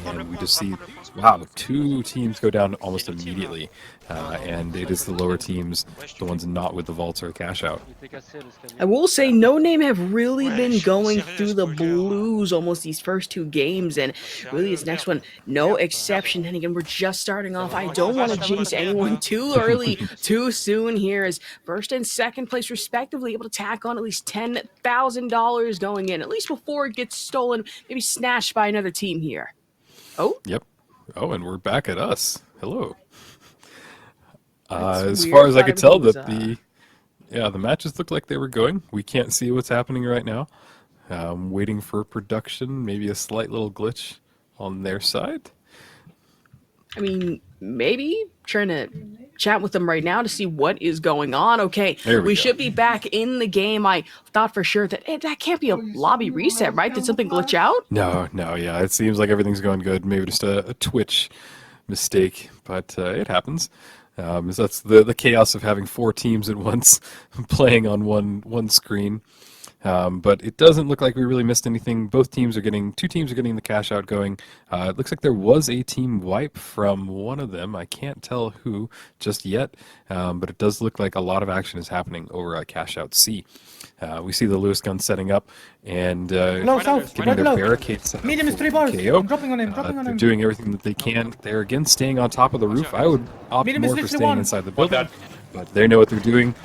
and we just see, wow, 2 teams go down almost immediately. And it is the lower teams, the ones not with the vaults or cash out. I will say No Name have really been going through the blues almost these first 2 games, and really this next one, no exception. And again, we're just starting off. I don't want to jinx anyone too early, too soon here, as 1st and 2nd place respectively able to tack on at least $10,000 going in, at least before it gets stolen, maybe snatched by another team here. Oh? Yep. Oh, and we're back at us. Hello. As far as I could tell, that the matches looked like they were going. We can't see what's happening right now. Waiting for production, maybe a slight little glitch on their side. I mean, maybe trying to chat with them right now to see what is going on. Okay, we should be back in the game. I thought for sure that that can't be a lobby reset, right? Did something glitch out? No, yeah. It seems like everything's going good. Maybe just a Twitch mistake, but it happens. That's the chaos of having 4 teams at once playing on one screen. But it doesn't look like we really missed anything. Two teams are getting the cash out going. It looks like there was a team wipe from one of them. I can't tell who just yet, but it does look like a lot of action is happening over at cash out C. We see the Lewis gun setting up and getting their barricades set up. Medium is 3 bars. KO. I'm dropping on him. They're doing everything that they can. They're again staying on top of the roof. I would opt Medium is more for literally staying inside the building, but they know what they're doing.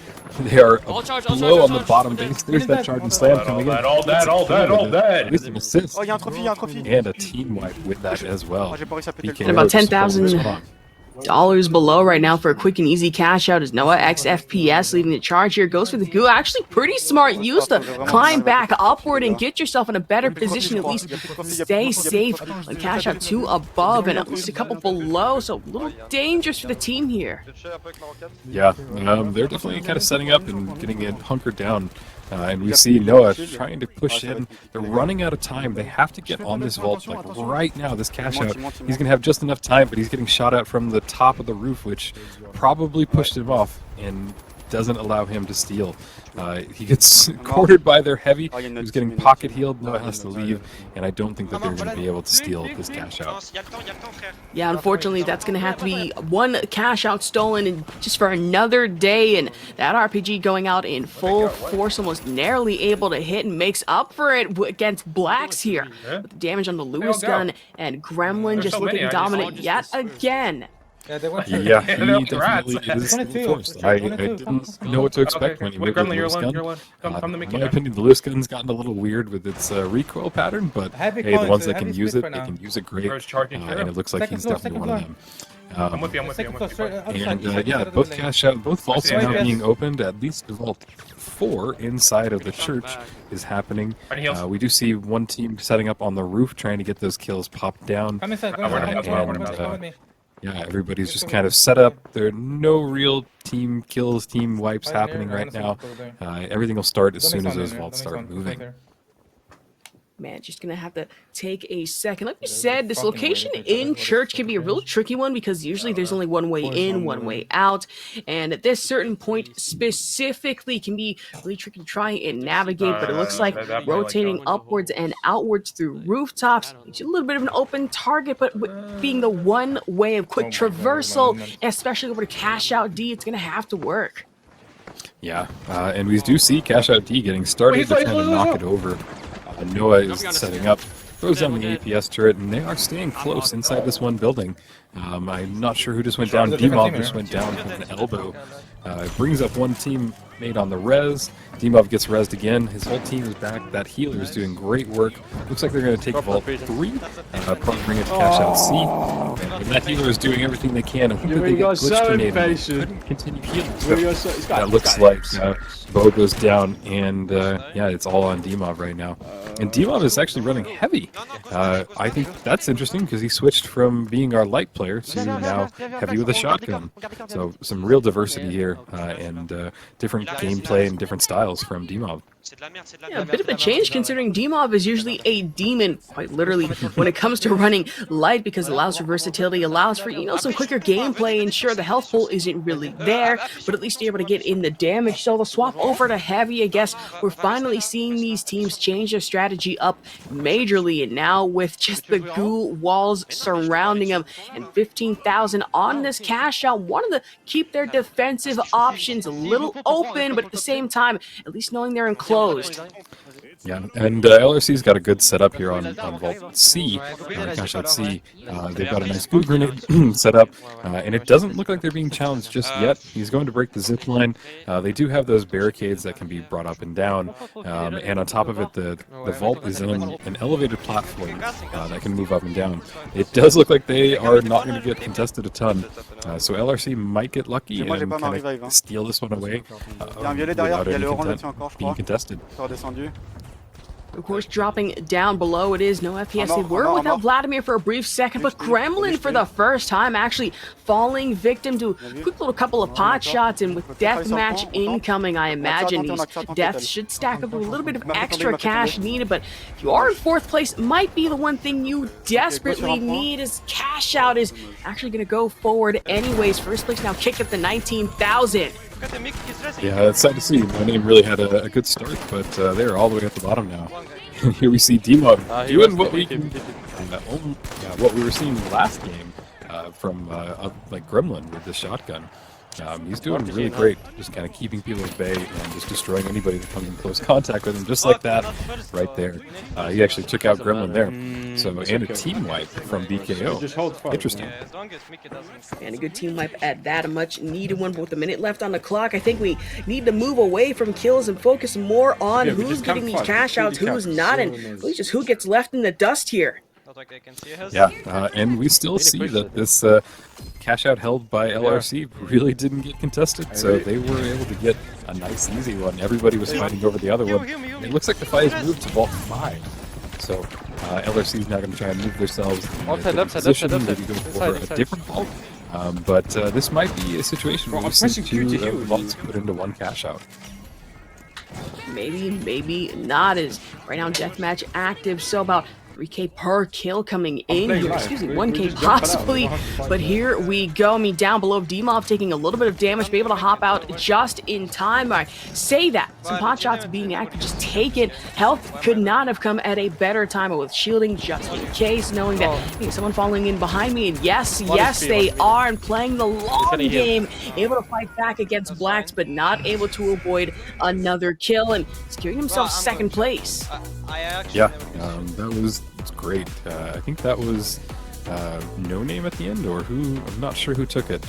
They are low on the bottom base. There's that charge and slam coming in. All that. With an assist. Oh, il y a un trophy, il y a un trophy. And a team wipe with that as well. J'ai pas réussi à péter le BKO And about just $10,000 below right now for a quick and easy cash out as Noah X FPS leading the charge here. Goes for the goo. Actually pretty smart use to climb back upward and get yourself in a better position, at least stay safe on cash out 2 above and at least a couple below, so a little dangerous for the team here. Yeah, they're definitely kind of setting up and getting it hunkered down. And we see Noah trying to push in. They're running out of time. They have to get on this vault like right now. This cash out, he's gonna have just enough time, but he's getting shot at from the top of the roof, which probably pushed him off and doesn't allow him to steal. He gets cornered by their heavy, who's getting pocket healed. Noah has to leave, and I don't think that they're going to be able to steal this cash out. Yeah, unfortunately, that's going to have to be one cash out stolen and just for another day, and that RPG going out in full force, almost narrowly able to hit and makes up for it against Blacks here. With the damage on the Lewis gun, and Gremlin just looking dominant yet again. Yeah, he definitely is forced. I didn't know what to expect when he went with the Lewis gun. In my opinion, the Lewis gun's gotten a little weird with its recoil pattern, but hey, the ones that can use it, they can use it great, and it looks like he's definitely one of them. I'm with you. And yeah, both cash out, both vaults are now being opened. At least vault 4 inside of the church is happening. We do see one team setting up on the roof, trying to get those kills popped down. Yeah, everybody's just kind of set up. There are no real team kills, team wipes happening right now. Everything will start as soon as those vaults start moving. Man, just gonna have to take a second. Like we said, this location in church can be a real tricky one because usually there's only one way in, one way out. And at this certain point specifically can be really tricky to try and navigate, but it looks like rotating upwards and outwards through rooftops makes you a little bit of an open target, but with being the one way of quick traversal, especially over to cash out D, it's gonna have to work. Yeah, and we do see cash out D getting started. They're trying to knock it over. Noah is setting up, throws down the APS turret, and they are staying close inside this one building. I'm not sure who just went down. D-Mob just went down from an elbow. Brings up one teammate on the res. D-Mob gets rezzed again. His whole team is back. That healer is doing great work. Looks like they're going to take Vault 3. Probably bring it to cash out C. And that healer is doing everything they can. I think that they get glitch grenade. Couldn't continue healing. So that looks like Bo goes down, and yeah, it's all on D-Mob right now. And D-Mob is actually running heavy. I think that's interesting because he switched from being our light player to now heavy with a shotgun. So some real diversity here and different gameplay and different styles from D-Mob. Yeah, a bit of a change considering D-Mob is usually a demon, quite literally, when it comes to running light because it allows for versatility, allows for, some quicker gameplay, and sure, the health pool isn't really there, but at least you're able to get in the damage. So the swap over to heavy, I guess, we're finally seeing these teams change their strategy up majorly, and now with just the ghoul walls surrounding them and 15,000 on this cash out, wanting to keep their defensive options a little open, but at the same time, at least knowing they're enclosed. Yeah, and LRC's got a good setup here on Vault C, cash out C. They've got a nice goo grenade set up, and it doesn't look like they're being challenged just yet. He's going to break the zip line. They do have those barricades that can be brought up and down, and on top of it, the vault is on an elevated platform that can move up and down. It does look like they are not going to get contested a ton, so LRC might get lucky and kind of steal this one away without any being contested. Of course, dropping down below it is no FPS. They were without Vladimir for a brief second, but Gremlin for the first time actually falling victim to a quick little couple of pot shots, and with deathmatch incoming, I imagine these deaths should stack up a little bit of extra cash needed, but if you are in 4th place, might be the one thing you desperately need as cash out is actually going to go forward anyways. First place now kicked at the 19,000. Look at the Mick, he's resing. Yeah, it's sad to see. My name really had a good start, but they're all the way at the bottom now. And here we see Demo doing what we can, what we were seeing last game from like Gremlin with the shotgun. He's doing really great, just kind of keeping people at bay and just destroying anybody that comes in close contact with him, just like that, right there. He actually took out Gremlin there. So, and a team wipe from BKO. Interesting. And a good team wipe at that, a much needed one. But with a minute left on the clock, I think we need to move away from kills and focus more on who's getting these cash outs, who's not, and really just who gets left in the dust here. Yeah, and we still see that this cash out held by LRC really didn't get contested, so they were able to get a nice easy one. Everybody was fighting over the other one. It looks like the fight has moved to vault 5. So LRC is now going to try and move themselves in a different position, maybe go for a different vault. But this might be a situation where we see 2 vaults put into 1 cash out. Maybe, maybe not. Is right now deathmatch active, so about 3K per kill coming in here. Excuse me, 1K possibly. But here we go. I mean, down below, D-Mob taking a little bit of damage, be able to hop out just in time. I say that. Some pot shots being active, just take it. Health could not have come at a better time, but with shielding just in case, knowing that hey, someone falling in behind me. And yes, they are, and playing the long game, able to fight back against Blacks, but not able to avoid another kill and securing himself second place. Yeah, that was great. I think that was No Name at the end, or who? I'm not sure who took it.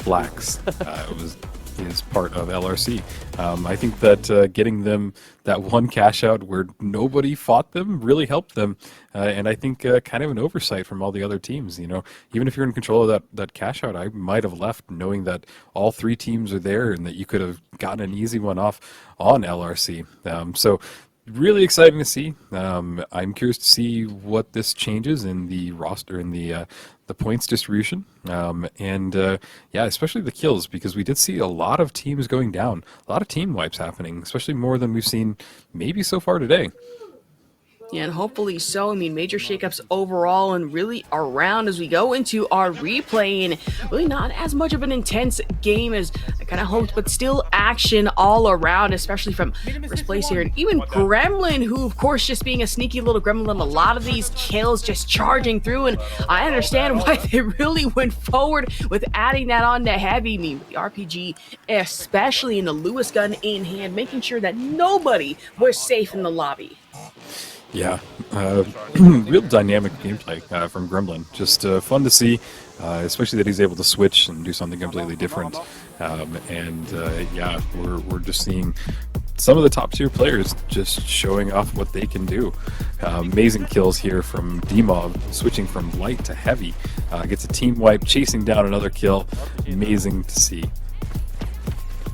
Blacks. It was his part of LRC. I think that getting them that 1 cash out where nobody fought them really helped them, and I think kind of an oversight from all the other teams. You know, even if you're in control of that cash out, I might have left knowing that all 3 teams are there and that you could have gotten an easy one off on LRC. So. Really exciting to see. I'm curious to see what this changes in the roster, in the points distribution, and yeah, especially the kills, because we did see a lot of teams going down, a lot of team wipes happening, especially more than we've seen maybe so far today. Yeah, and hopefully so. I mean, major shakeups overall and really around as we go into our replay, and really not as much of an intense game as I kind of hoped, but still action all around, especially from first place here. And even Gremlin, who of course just being a sneaky little gremlin, a lot of these kills just charging through, and I understand why they really went forward with adding that on to Heavy. I mean, with the RPG, especially in the Lewis gun in hand, making sure that nobody was safe in the lobby. Yeah, real dynamic gameplay from Gremlin. Just fun to see, especially that he's able to switch and do something completely different. Yeah, we're just seeing some of the top tier players just showing off what they can do. Amazing kills here from D-Mob, switching from light to heavy. Gets a team wipe, chasing down another kill. Amazing to see.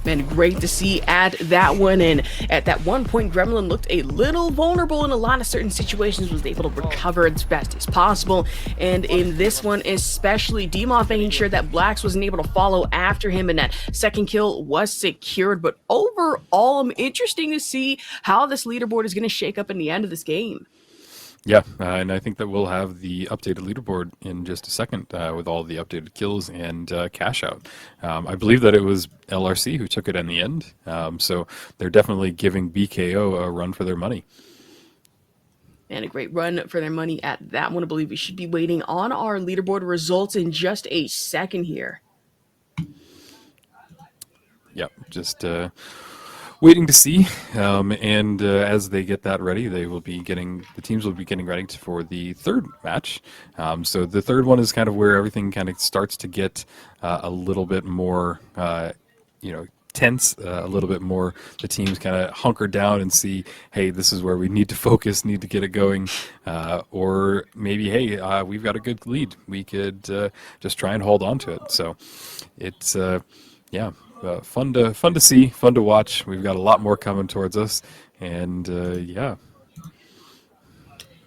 Man, great to see at that one. And at that one point, Gremlin looked a little vulnerable in a lot of certain situations, was able to recover as best as possible. And in this one, especially, D-Mob making sure that Blacks wasn't able to follow after him, and that second kill was secured. But overall, I'm interested to see how this leaderboard is going to shake up in the end of this game. Yeah, and I think that we'll have the updated leaderboard in just a second with all the updated kills and cash out. I believe that it was LRC who took it in the end, so they're definitely giving BKO a run for their money. And a great run for their money at that one. I believe we should be waiting on our leaderboard results in just a second here. Yep, just waiting to see, and as they get that ready, the teams will be getting ready for the third match. So the third one is kind of where everything kind of starts to get a little bit more, tense, a little bit more. The teams kind of hunker down and see, hey, this is where we need to focus, need to get it going, or maybe, hey, we've got a good lead, we could just try and hold on to it. So it's yeah. Fun to see, fun to watch. We've got a lot more coming towards us, and yeah.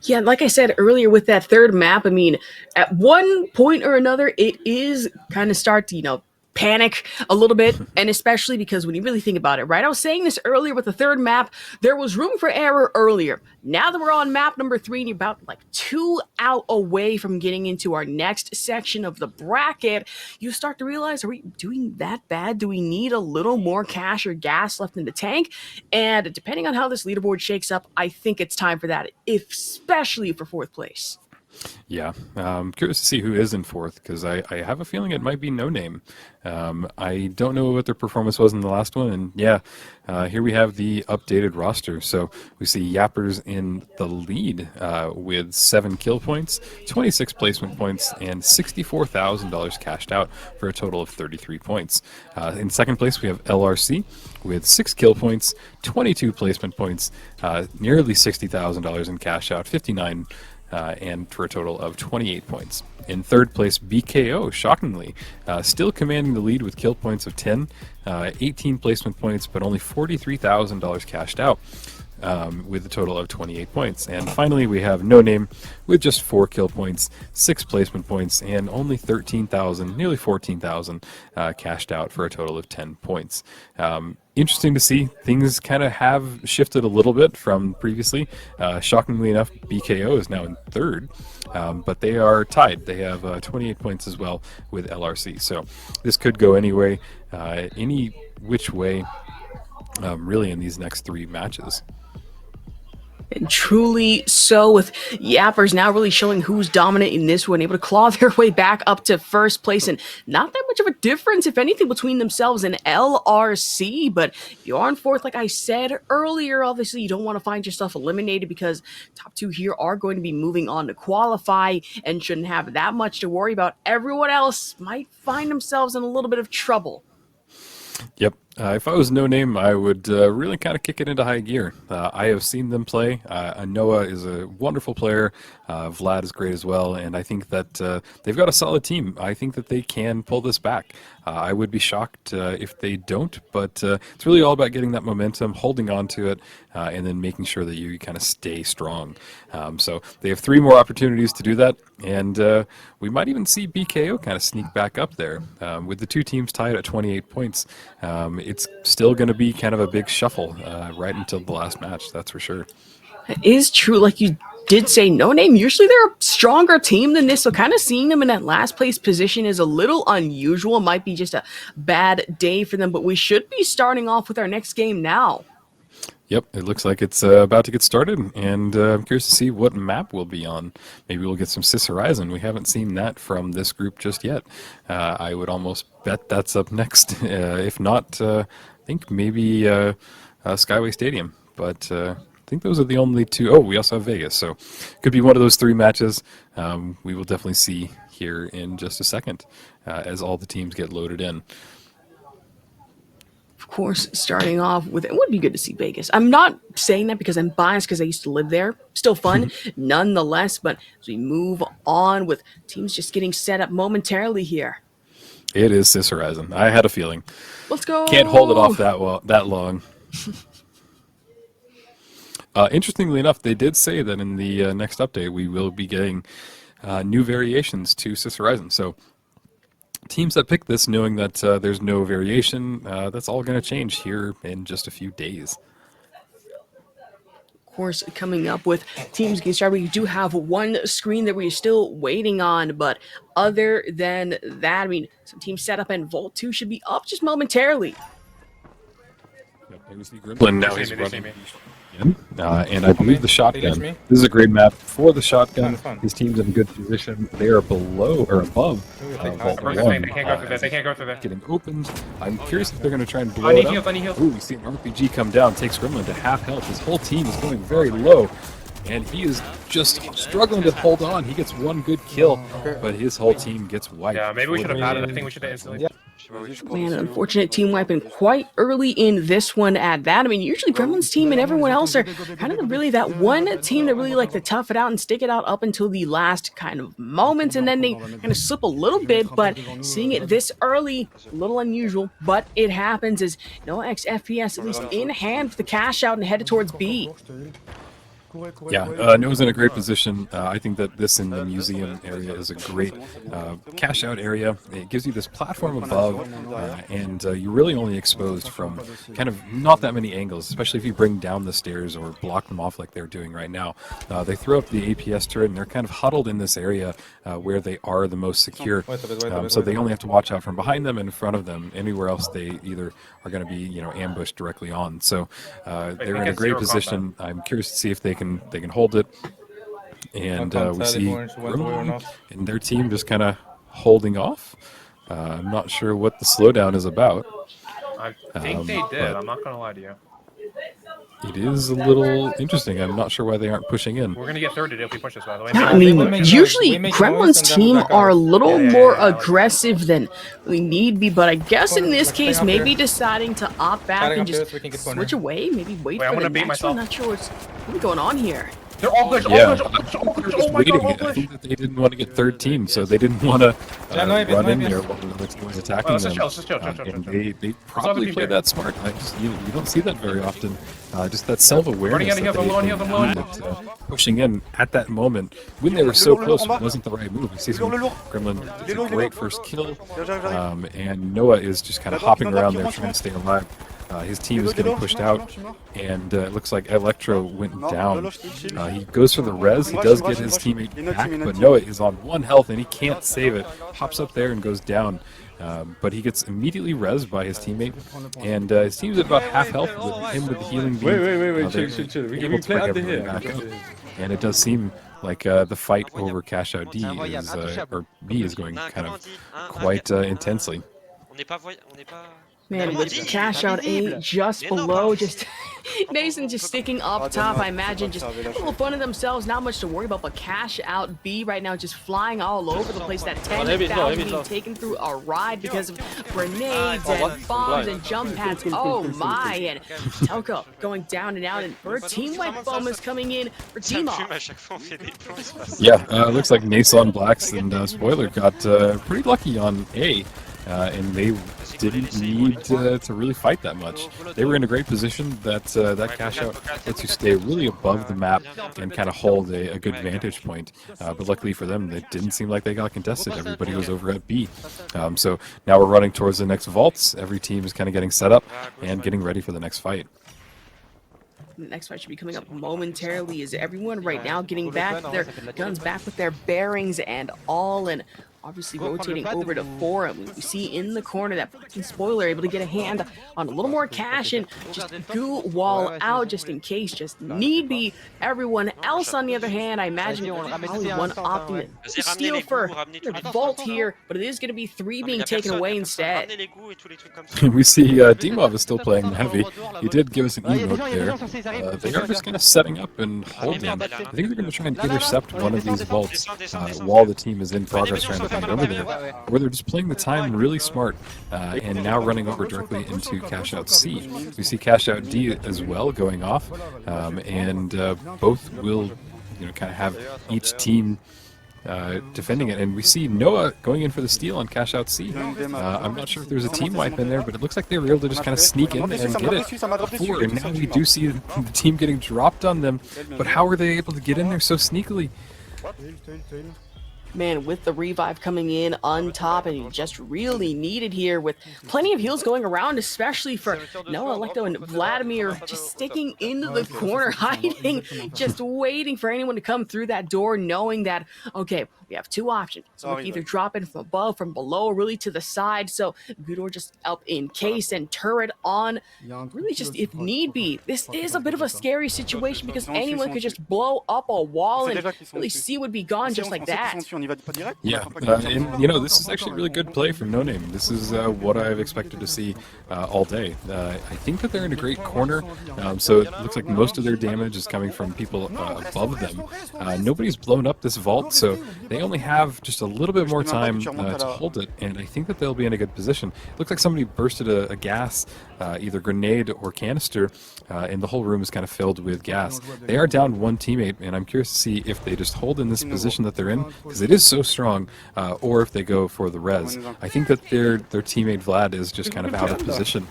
Yeah, like I said earlier with that third map, I mean, at one point or another, it is kind of start to, panic a little bit, and especially because when you really think about it, right? I was saying this earlier with the third map, there was room for error earlier. Now that we're on map number 3 and you're about like 2 out away from getting into our next section of the bracket, you start to realize, are we doing that bad? Do we need a little more cash or gas left in the tank? And depending on how this leaderboard shakes up, I think it's time for that, especially for 4th place. Yeah, curious to see who is in 4th, because I have a feeling it might be No Name. I don't know what their performance was in the last one, and yeah, here we have the updated roster. So we see Yappers in the lead with 7 kill points, 26 placement points, and $64,000 cashed out for a total of 33 points. In second place, we have LRC with 6 kill points, 22 placement points, nearly $60,000 in cash out, 59 and for a total of 28 points. In third place, BKO, shockingly, still commanding the lead with kill points of 10, 18 placement points, but only $43,000 cashed out with a total of 28 points. And finally, we have No Name with just 4 kill points, 6 placement points, and only 13,000, nearly 14,000 cashed out for a total of 10 points. Interesting to see. Things kind of have shifted a little bit from previously. Shockingly enough, BKO is now in third, but they are tied. They have 28 points as well with LRC. So this could go anyway, any which way, really, in these next 3 matches. And truly so, with Yappers now really showing who's dominant in this one, able to claw their way back up to first place, and not that much of a difference, if anything, between themselves and LRC. But if you are in 4th, like I said earlier, obviously you don't want to find yourself eliminated, because top 2 here are going to be moving on to qualify and shouldn't have that much to worry about. Everyone else might find themselves in a little bit of trouble. Yep. If I was No Name, I would really kind of kick it into high gear. I have seen them play. Noah is a wonderful player. Vlad is great as well. And I think that they've got a solid team. I think that they can pull this back. I would be shocked if they don't, but it's really all about getting that momentum, holding on to it, and then making sure that you kind of stay strong. So they have 3 more opportunities to do that, and we might even see BKO kind of sneak back up there. With the 2 teams tied at 28 points, it's still going to be kind of a big shuffle right until the last match, that's for sure. It is true, like you did say, No Name, usually they're a stronger team than this, so kind of seeing them in that last place position is a little unusual. Might be just a bad day for them, but we should be starting off with our next game now. Yep, it looks like it's about to get started, and I'm curious to see what map we'll be on. Maybe we'll get some Sis Horizon. We haven't seen that from this group just yet. I would almost bet that's up next. If not, I think maybe Skyway Stadium, but I think those are the only 2. Oh, we also have Vegas, so could be one of those 3 matches. We will definitely see here in just a second as all the teams get loaded in. Of course, starting off with, it would be good to see Vegas. I'm not saying that because I'm biased, because I used to live there. Still fun, nonetheless, but as we move on with teams just getting set up momentarily here. It is Sis Horizon. I had a feeling. Let's go! Can't hold it off that long. Interestingly enough, they did say that in the next update we will be getting new variations to Sis Horizon. So teams that pick this, knowing that there's no variation, that's all going to change here in just a few days. Of course, coming up with teams getting started, we do have one screen that we're still waiting on, but other than that, I mean, some teams set up, and Vault 2 should be up just momentarily. Yep, we see Gremlin now. He's running. And I believe the shotgun. This is a great map for the shotgun. His team's in a good position. They are below or above Vault 1. They can't go through that. They can't go through that. Getting opened. I'm curious if they're going to try and blow it up. Ooh, we see an RPG come down, takes Gremlin to half health. His whole team is going very low, and he is just struggling to hold on. He gets 1 good kill, but his whole team gets wiped. Yeah, maybe we should have had it. I think we should have instantly. Yeah. Man, an unfortunate team wiping quite early in this one at that. I mean, usually Gremlin's team and everyone else are kind of really that one team that really like to tough it out and stick it out up until the last kind of moments, and then they kind of slip a little bit, but seeing it this early, a little unusual, but it happens, as no XFPS at least in hand with the cash out and headed towards B. Yeah, Noah's in a great position. I think that this in the museum area is a great cash out area. It gives you this platform above, and you're really only exposed from kind of not that many angles, especially if you bring down the stairs or block them off like they're doing right now. They throw up the APS turret, and they're kind of huddled in this area where they are the most secure. So they only have to watch out from behind them and in front of them. Anywhere else, they either are going to be ambushed directly on. So they're in a great position. I'm curious to see if they can hold it. And we see Gremlin and their team just kind of holding off. I'm not sure what the slowdown is about. I think they did. I'm not going to lie to you. It is a little interesting. I'm not sure why they aren't pushing in. We're going to get thirded if we push this, by the way. Yeah, I mean, usually Gremlin's team are a little more aggressive than we need be, but I guess in this case, maybe deciding to opt back and just switch away, maybe wait for the next one. Not sure what's really going on here. They're all good. Yeah, just waiting. I think that they didn't want to get third team, so they didn't want to run in there while the other team was attacking them. And they probably play that smart. You don't see that very often. Just that self-awareness that pushing in at that moment when they were so close wasn't the right move. You see some Gremlin did a great first kill, and Noah is just kind of hopping around there trying to stay alive. His team is getting pushed out, and it looks like Electro went down. He goes for the res. He does get his teammate back, but Noah is on 1 health, and he can't save it. Hops up there and goes down. But he gets immediately rezzed by his teammate, and his team's at about half health with him with the healing beam. Wait, chill. We can play under here. And it does seem like the fight over Cash Out D is, or B is going kind of quite intensely. Man, with Cash Out A just below, just Mason just sticking up top, I imagine, just a little fun of themselves, not much to worry about, but Cash Out B right now just flying all over the place, that 10,000 being taken through a ride because of grenades and bombs and jump pads, oh my, and Telko going down and out, and for a team wipe bomb is coming in for Team Off. Yeah, looks like Nason Blacks and Spoiler got pretty lucky on A, and they didn't need to really fight that much. They were in a great position. That cash out lets you stay really above the map and kind of hold a good vantage point. But luckily for them, it didn't seem like they got contested. Everybody was over at B. So now we're running towards the next vaults. Every team is kind of getting set up and getting ready for the next fight. The next fight should be coming up momentarily. Is everyone right now getting back their guns back with their bearings and all, and obviously rotating over to 4. We see in the corner that fucking Spoiler able to get a hand on a little more cash and just goo wall out just in case, just need be. Everyone else, on the other hand, I imagine probably one opting to steal for their vault here, but it is going to be 3 being taken away instead. We see Dimov is still playing heavy. He did give us an emote there. They are just kind of setting up and holding. I think they're going to try and intercept one of these vaults while the team is in progress trying to find over there, where they're just playing the time really smart and now running over directly into Cash Out C. We see Cash Out D as well going off, and both will kind of have each team defending it, and we see Noah going in for the steal on Cash Out C. I'm not sure if there's a team wipe in there, but it looks like they were able to just kind of sneak in and get it before, and now we do see the team getting dropped on them, but how were they able to get in there so sneakily? Man, with the revive coming in on top, and he just really needed here with plenty of heals going around, especially for Noah, Electo, and Vladimir just sticking into the corner, hiding, just waiting for anyone to come through that door, knowing that, okay, we have 2 options. So we can either drop in from above, from below, or really to the side. So Gudor just up in case and turret on, really just if need be. This is a bit of a scary situation because anyone could just blow up a wall and really C would be gone just like that. Yeah, and this is actually a really good play from No Name. This is what I've expected to see all day. I think that they're in a great corner, so it looks like most of their damage is coming from people above them. Nobody's blown up this vault, so they only have just a little bit more time to hold it, and I think that they'll be in a good position. It looks like somebody bursted a gas, either grenade or canister, and the whole room is kind of filled with gas. They are down 1 teammate, and I'm curious to see if they just hold in this position that they're in, because it it is so strong, or if they go for the res. I think that their teammate Vlad is just kind of out of position.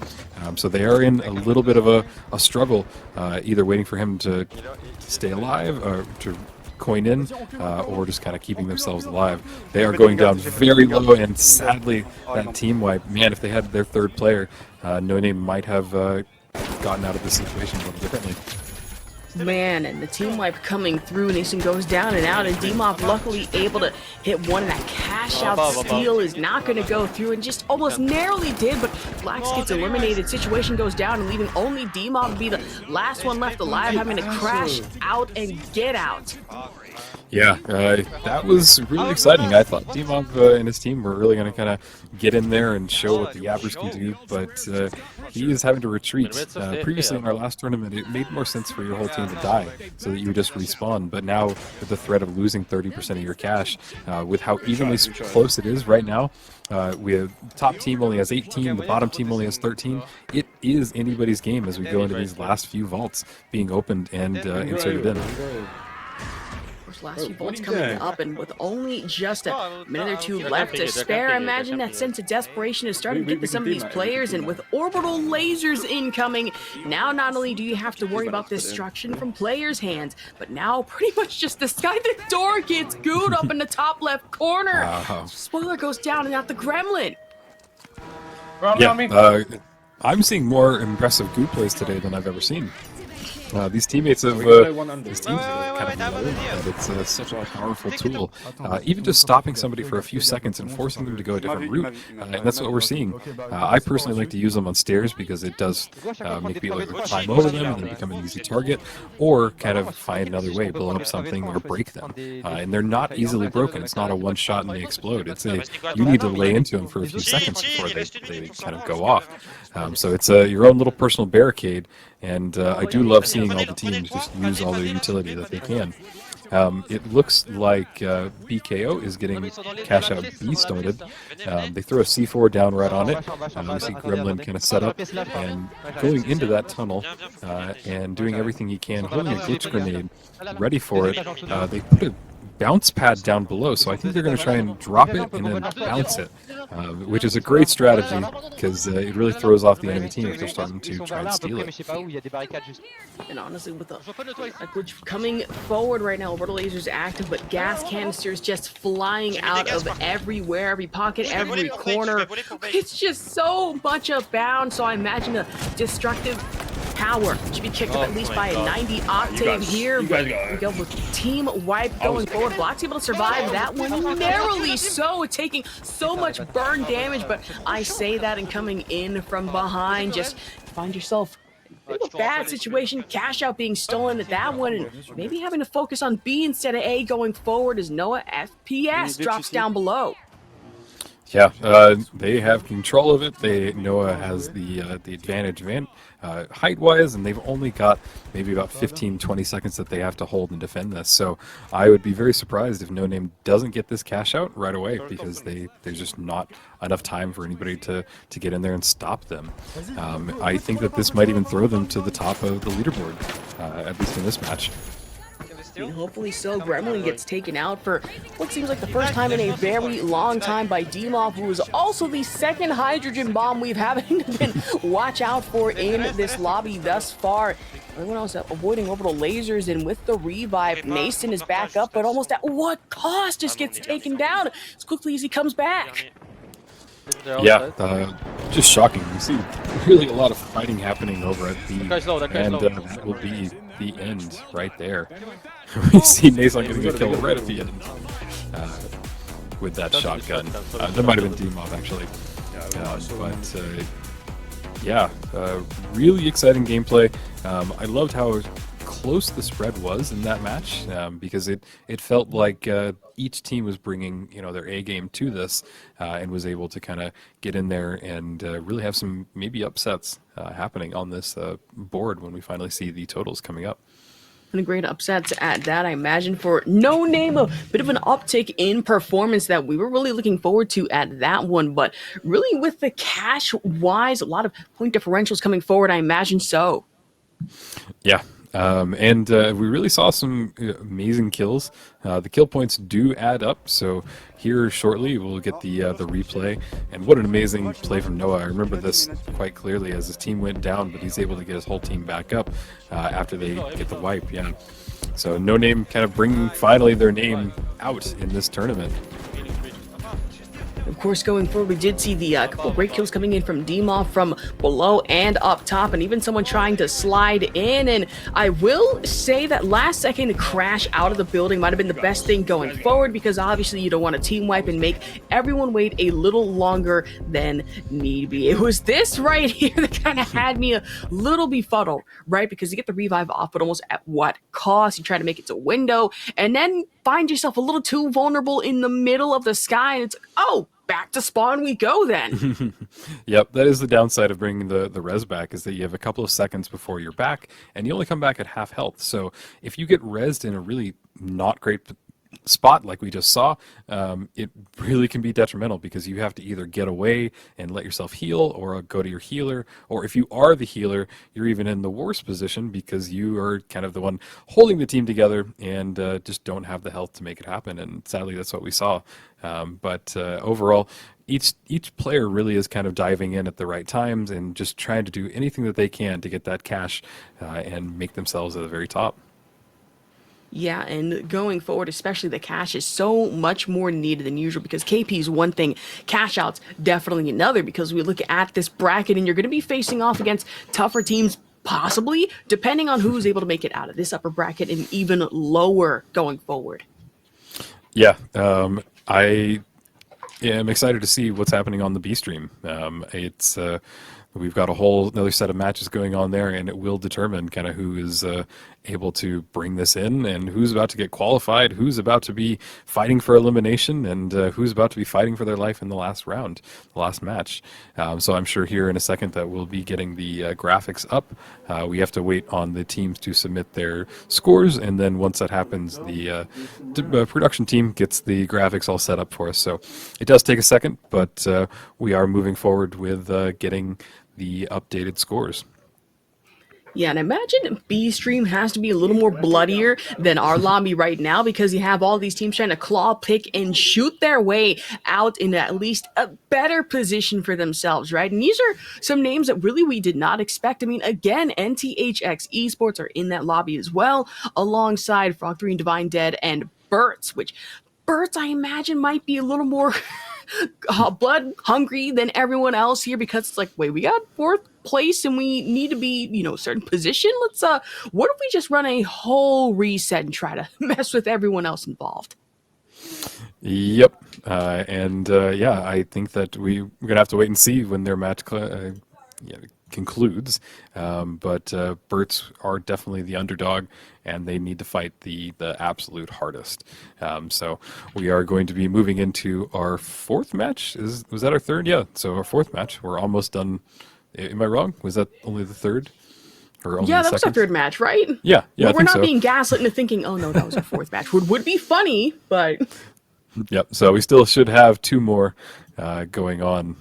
So they are in a little bit of a struggle, either waiting for him to stay alive or to coin in, or just kind of keeping themselves alive. They are going down very low, and sadly, that team wipe, man, if they had their third player, No Name might have gotten out of the situation a little differently. Man, and the team wipe coming through. Nason goes down and out, and Demov luckily able to hit one, and that cash out steal is not going to go through, and just almost narrowly did, but Flax gets eliminated. Situation goes down, and leaving only Demov to be the last one left alive, having to crash out and get out. Yeah, that was really exciting. I thought Demov and his team were really going to kind of get in there and show what the Yappers can do, but he is having to retreat. Previously in our last tournament, it made more sense for your whole team to die so that you would just respawn, but now with the threat of losing 30% of your cash, with how evenly close it is right now, we have top team only has 18, the bottom team only has 13. It is anybody's game as we go into these last few vaults being opened and inserted in. Last few vaults coming up, and with only just a minute or two left to spare, I imagine that sense of desperation is starting to get to some of these players, and with orbital lasers incoming, now not only do you have to worry about destruction from players' hands, but now pretty much just the sky, the door gets gooed up in the top left corner. Spoiler goes down and out the gremlin. Yeah, I'm seeing more impressive goo plays today than I've ever seen. These teammates have these teams have kind of learned that it's such a powerful tool. Even just stopping somebody for a few seconds and forcing them to go a different route, and that's what we're seeing. I personally like to use them on stairs because it does make me like climb over them and then become an easy target, or kind of find another way, blow up something or break them. And they're not easily broken. It's not a one shot and they explode. It's you need to lay into them for a few seconds before they kind of go off. So it's your own little personal barricade. And I do love seeing all the teams just use all their utility that they can. It looks like BKO is getting cash out B started. They throw a C4 down right on it. We see Gremlin kind of set up and going into that tunnel and doing everything he can, holding a glitch grenade, ready for it. They put a bounce pad down below, so I think they're going to try and drop it and then bounce it, which is a great strategy because it really throws off the enemy team if they're starting to try and steal it. And honestly, with a glitch coming forward right now, orbital lasers active, but gas canisters just flying out of everywhere, every pocket, every corner. It's just so much abound, so I imagine the destructive power should be kicked up at least by a 90 octave here. We go with team wipe going forward. Block's able to survive that one narrowly so, taking so much burn damage, but I say that and coming in from behind, just find yourself in a bad situation. Cash out being stolen at that one, and maybe having to focus on B instead of A going forward as Noah FPS drops down below. Yeah, they have control of it. Noah has the advantage height-wise, and they've only got maybe about 15-20 seconds that they have to hold and defend this. So I would be very surprised if No Name doesn't get this cash out right away, because there's just not enough time for anybody to get in there and stop them. I think that this might even throw them to the top of the leaderboard, at least in this match. And hopefully so. Gremlin gets taken out for what seems like the first time in a very long time by Demov, who is also the second hydrogen bomb we've having been watch out for in this lobby thus far. Everyone else avoiding orbital lasers, and with the revive, Nason is back up, but almost at what cost? Just gets taken down as quickly as he comes back. Yeah, just shocking. We see really a lot of fighting happening over at B, and that will be the end right there. We see Nason getting a kill right at the end with that shotgun. That might have been Demov actually, really exciting gameplay. I loved how close the spread was in that match, because it felt like each team was bringing their A game to this, and was able to kind of get in there and really have some maybe upsets happening on this board when we finally see the totals coming up. And a great upset at that, I imagine, for No Name. A bit of an uptick in performance that we were really looking forward to at that one. But really with the cash-wise, a lot of point differentials coming forward, I imagine so. Yeah, And we really saw some amazing kills. The kill points do add up, so here shortly we'll get the replay. And what an amazing play from Noah. I remember this quite clearly as his team went down, but he's able to get his whole team back up after they get the wipe. Yeah. So No Name kind of bringing finally their name out in this tournament. Of course, going forward, we did see the couple great kills coming in from Dima from below and up top, and even someone trying to slide in. And I will say that last second crash out of the building might have been the best thing going forward, because obviously you don't want to team wipe and make everyone wait a little longer than need be. It was this right here that kind of had me a little befuddled, right? Because you get the revive off, but almost at what cost? You try to make it to window, and then find yourself a little too vulnerable in the middle of the sky, and it's like, oh, back to spawn we go then. Yep, that is the downside of bringing the res back, is that you have a couple of seconds before you're back, and you only come back at half health. So if you get rezzed in a really not great spot like we just saw, it really can be detrimental, because you have to either get away and let yourself heal, or go to your healer, or if you are the healer, you're even in the worst position because you are kind of the one holding the team together and just don't have the health to make it happen. And sadly, that's what we saw. But overall, each player really is kind of diving in at the right times and just trying to do anything that they can to get that cash and make themselves at the very top. Yeah, and going forward, especially the cash is so much more needed than usual, because KP is one thing, cash outs definitely another, because we look at this bracket and you're going to be facing off against tougher teams, possibly, depending on who's able to make it out of this upper bracket and even lower going forward. Yeah, I am excited to see what's happening on the B stream. We've got a whole another set of matches going on there, and it will determine kind of who is able to bring this in, and who's about to get qualified, who's about to be fighting for elimination, and who's about to be fighting for their life in the last round, the last match. So I'm sure here in a second that we'll be getting the graphics up. We have to wait on the teams to submit their scores, and then once that happens, the production team gets the graphics all set up for us. So it does take a second, but we are moving forward with getting the updated scores. Yeah, and imagine B stream has to be a little more bloodier than our lobby right now, because you have all these teams trying to claw, pick, and shoot their way out in at least a better position for themselves, right? And these are some names that really we did not expect. I mean, again, NTHX Esports are in that lobby as well, alongside Frog 3 and Divine Dead and Burt's, which Burt's, I imagine, might be a little more blood hungry than everyone else here, because it's like, wait, we got fourth place and we need to be, a certain position. Let's what if we just run a whole reset and try to mess with everyone else involved? Yep. Yeah, I think that we're gonna have to wait and see when their match concludes. But Burt's are definitely the underdog, and they need to fight the absolute hardest. So we are going to be moving into our fourth match. Was that our third? Yeah. So our fourth match. We're almost done. Am I wrong? Was that only the third? Or only yeah, that the was our third match, right? Yeah. Yeah. We're not being gaslit into thinking, oh no, that was our fourth match. Would be funny, but. Yep. So we still should have two more going on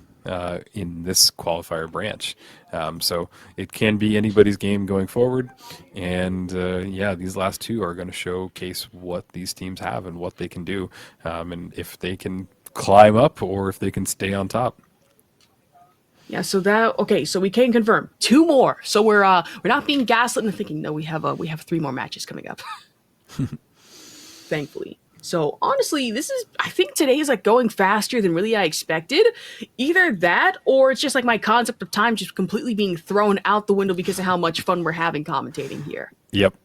in this qualifier branch. So it can be anybody's game going forward. And yeah, these last two are going to showcase what these teams have and what they can do, and if they can climb up or if they can stay on top. Yeah, so we can confirm two more. So we're not being gaslit into thinking, no, we have three more matches coming up. Thankfully. So honestly, I think today is like going faster than really I expected. Either that, or it's just like my concept of time just completely being thrown out the window because of how much fun we're having commentating here. Yep.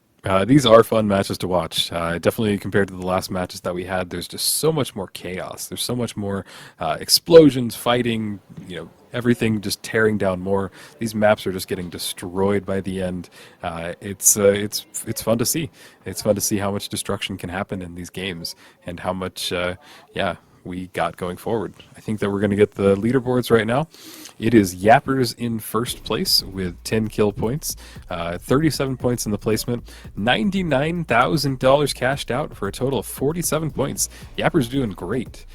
These are fun matches to watch. Definitely compared to the last matches that we had, there's just so much more chaos. There's so much more explosions, fighting, everything just tearing down more. These maps are just getting destroyed by the end. It's fun to see. It's fun to see how much destruction can happen in these games and how much, we got going forward. I think that we're going to get the leaderboards right now. It is Yappers in first place with 10 kill points, 37 points in the placement, $99,000 cashed out for a total of 47 points. Yappers doing great.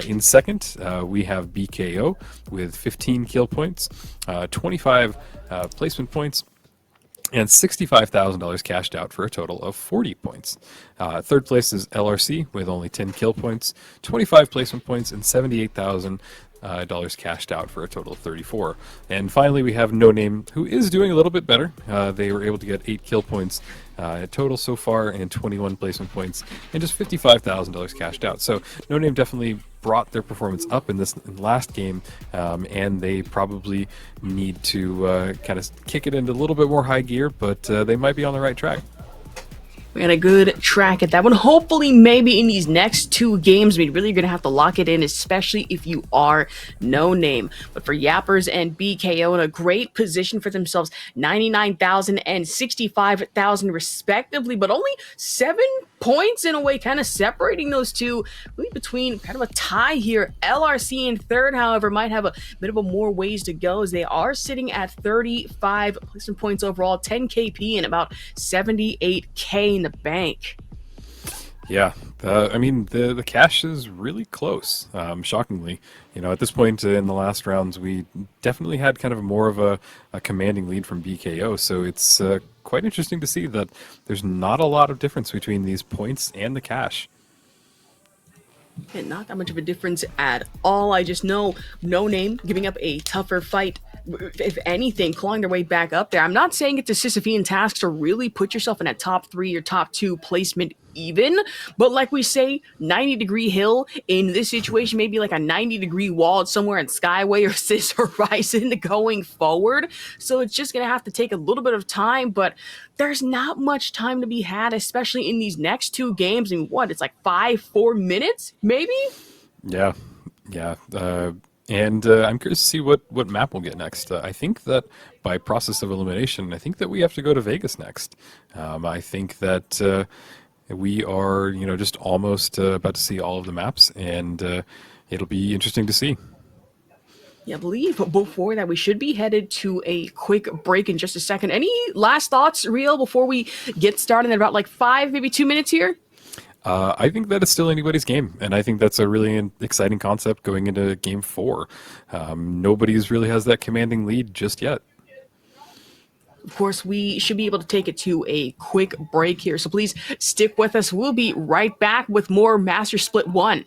In second, we have BKO with 15 kill points, 25 placement points. and $65,000 cashed out for a total of 40 points. Third place is LRC with only 10 kill points, 25 placement points, and $78,000 cashed out for a total of 34. And finally, we have No Name, who is doing a little bit better. They were able to get 8 kill points total so far, and 21 placement points, and just $55,000 cashed out. So No Name definitely brought their performance up in this last game, and they probably need to kind of kick it into a little bit more high gear, but they might be on the right track. We got a good track at that one. Hopefully, maybe in these next 2 games, we're really going to have to lock it in, especially if you are No Name. But for Yappers and BKO, in a great position for themselves, 99,000 and 65,000 respectively, but only 7 points in a way, kind of separating those two, really between kind of a tie here. LRC in third, however, might have a bit of a more ways to go, as they are sitting at 35 placement points overall, 10 KP and about 78K in the bank. Yeah, I mean, the cash is really close, shockingly. You know, at this point in the last rounds, we definitely had kind of more of a commanding lead from BKO, so it's quite interesting to see that there's not a lot of difference between these points and the cash. And not that much of a difference at all. I just know No Name giving up a tougher fight, if anything, clawing their way back up there. I'm not saying it's a Sisyphean task to really put yourself in a top 3 or top 2 placement even, but like we say, 90-degree hill in this situation, maybe like a 90-degree wall somewhere in Skyway or Sis Horizon going forward. So it's just going to have to take a little bit of time, but there's not much time to be had, especially in these next 2 games. I mean, what, it's like 4 minutes, maybe? Yeah. And I'm curious to see what map we'll get next. I think that by process of elimination, I think that we have to go to Vegas next. I think that we are, you know, just almost about to see all of the maps, and it'll be interesting to see. Yeah, I believe before that we should be headed to a quick break in just a second. Any last thoughts, Real, before we get started in about like 5, maybe 2 minutes here? I think that it's still anybody's game, and I think that's a really exciting concept going into Game 4. Nobody's really has that commanding lead just yet. Of course, we should be able to take it to a quick break here, so please stick with us. We'll be right back with more Master Split 1.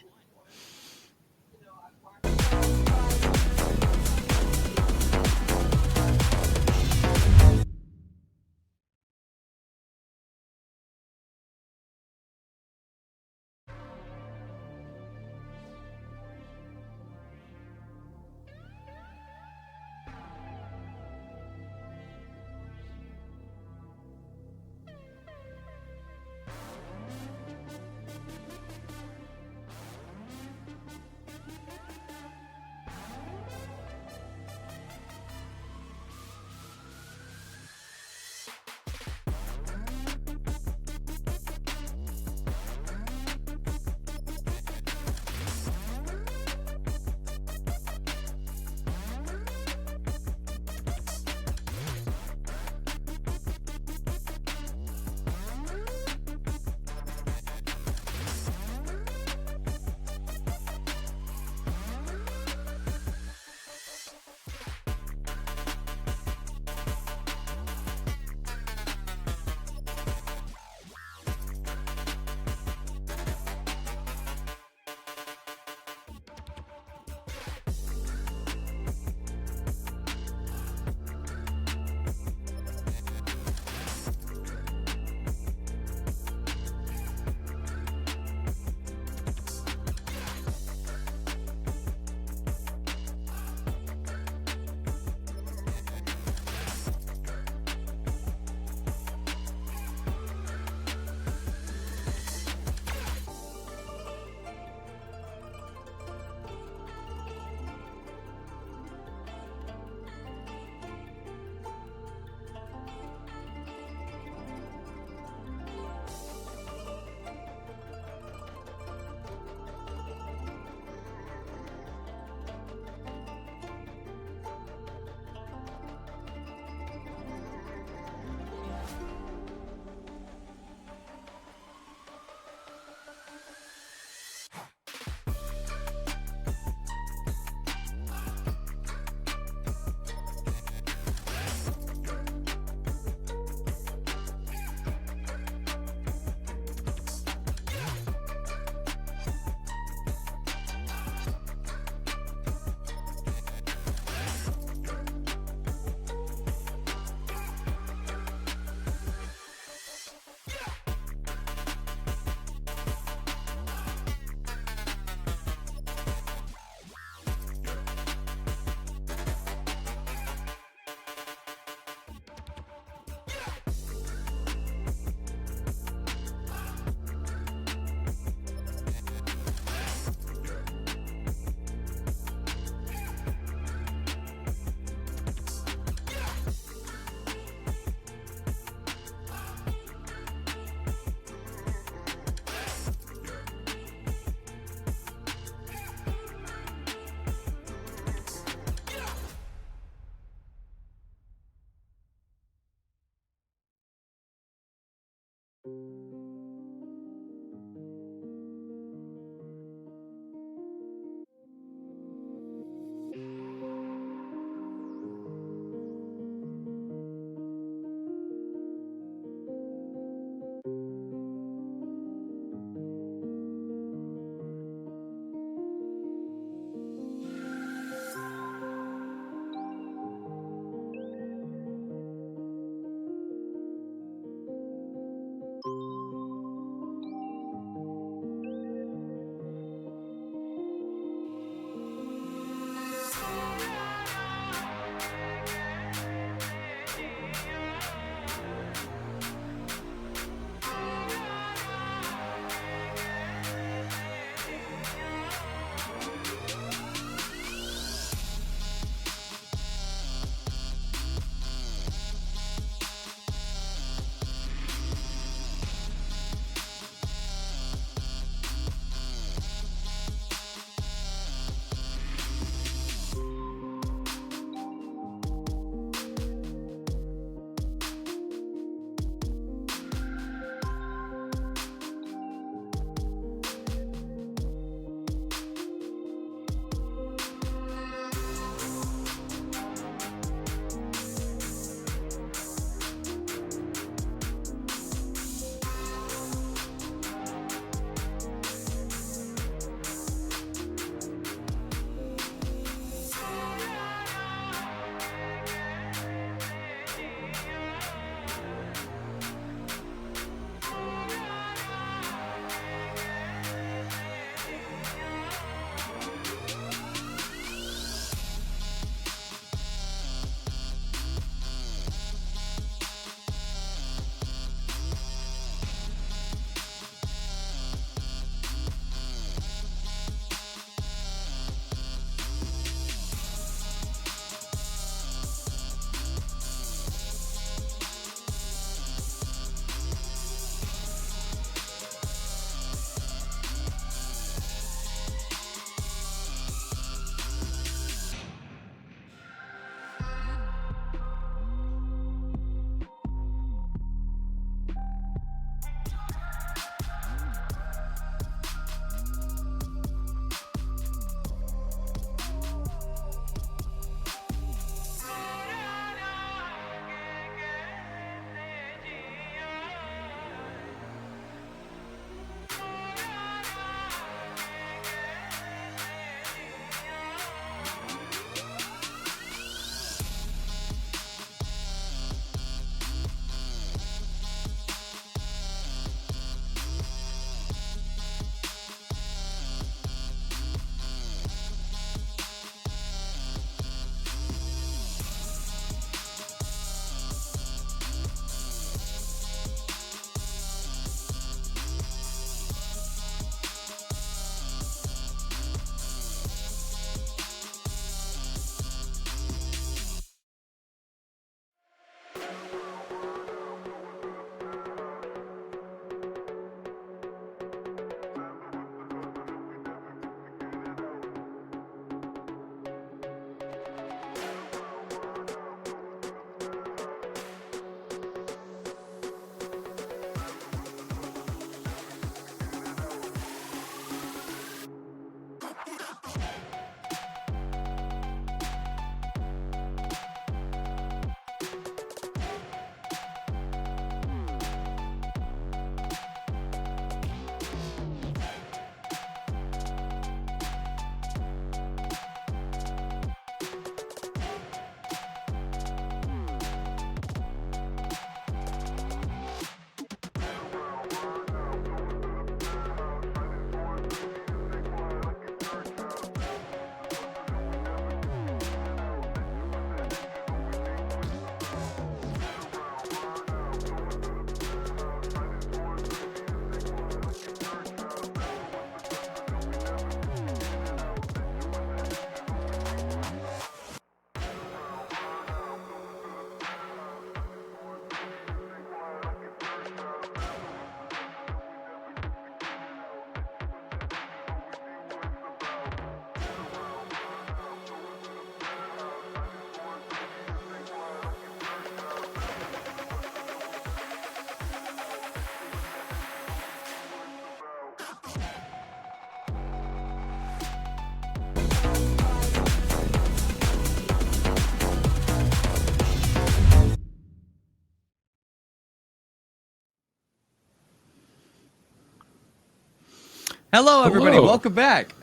Hello, everybody. Hello. Welcome back.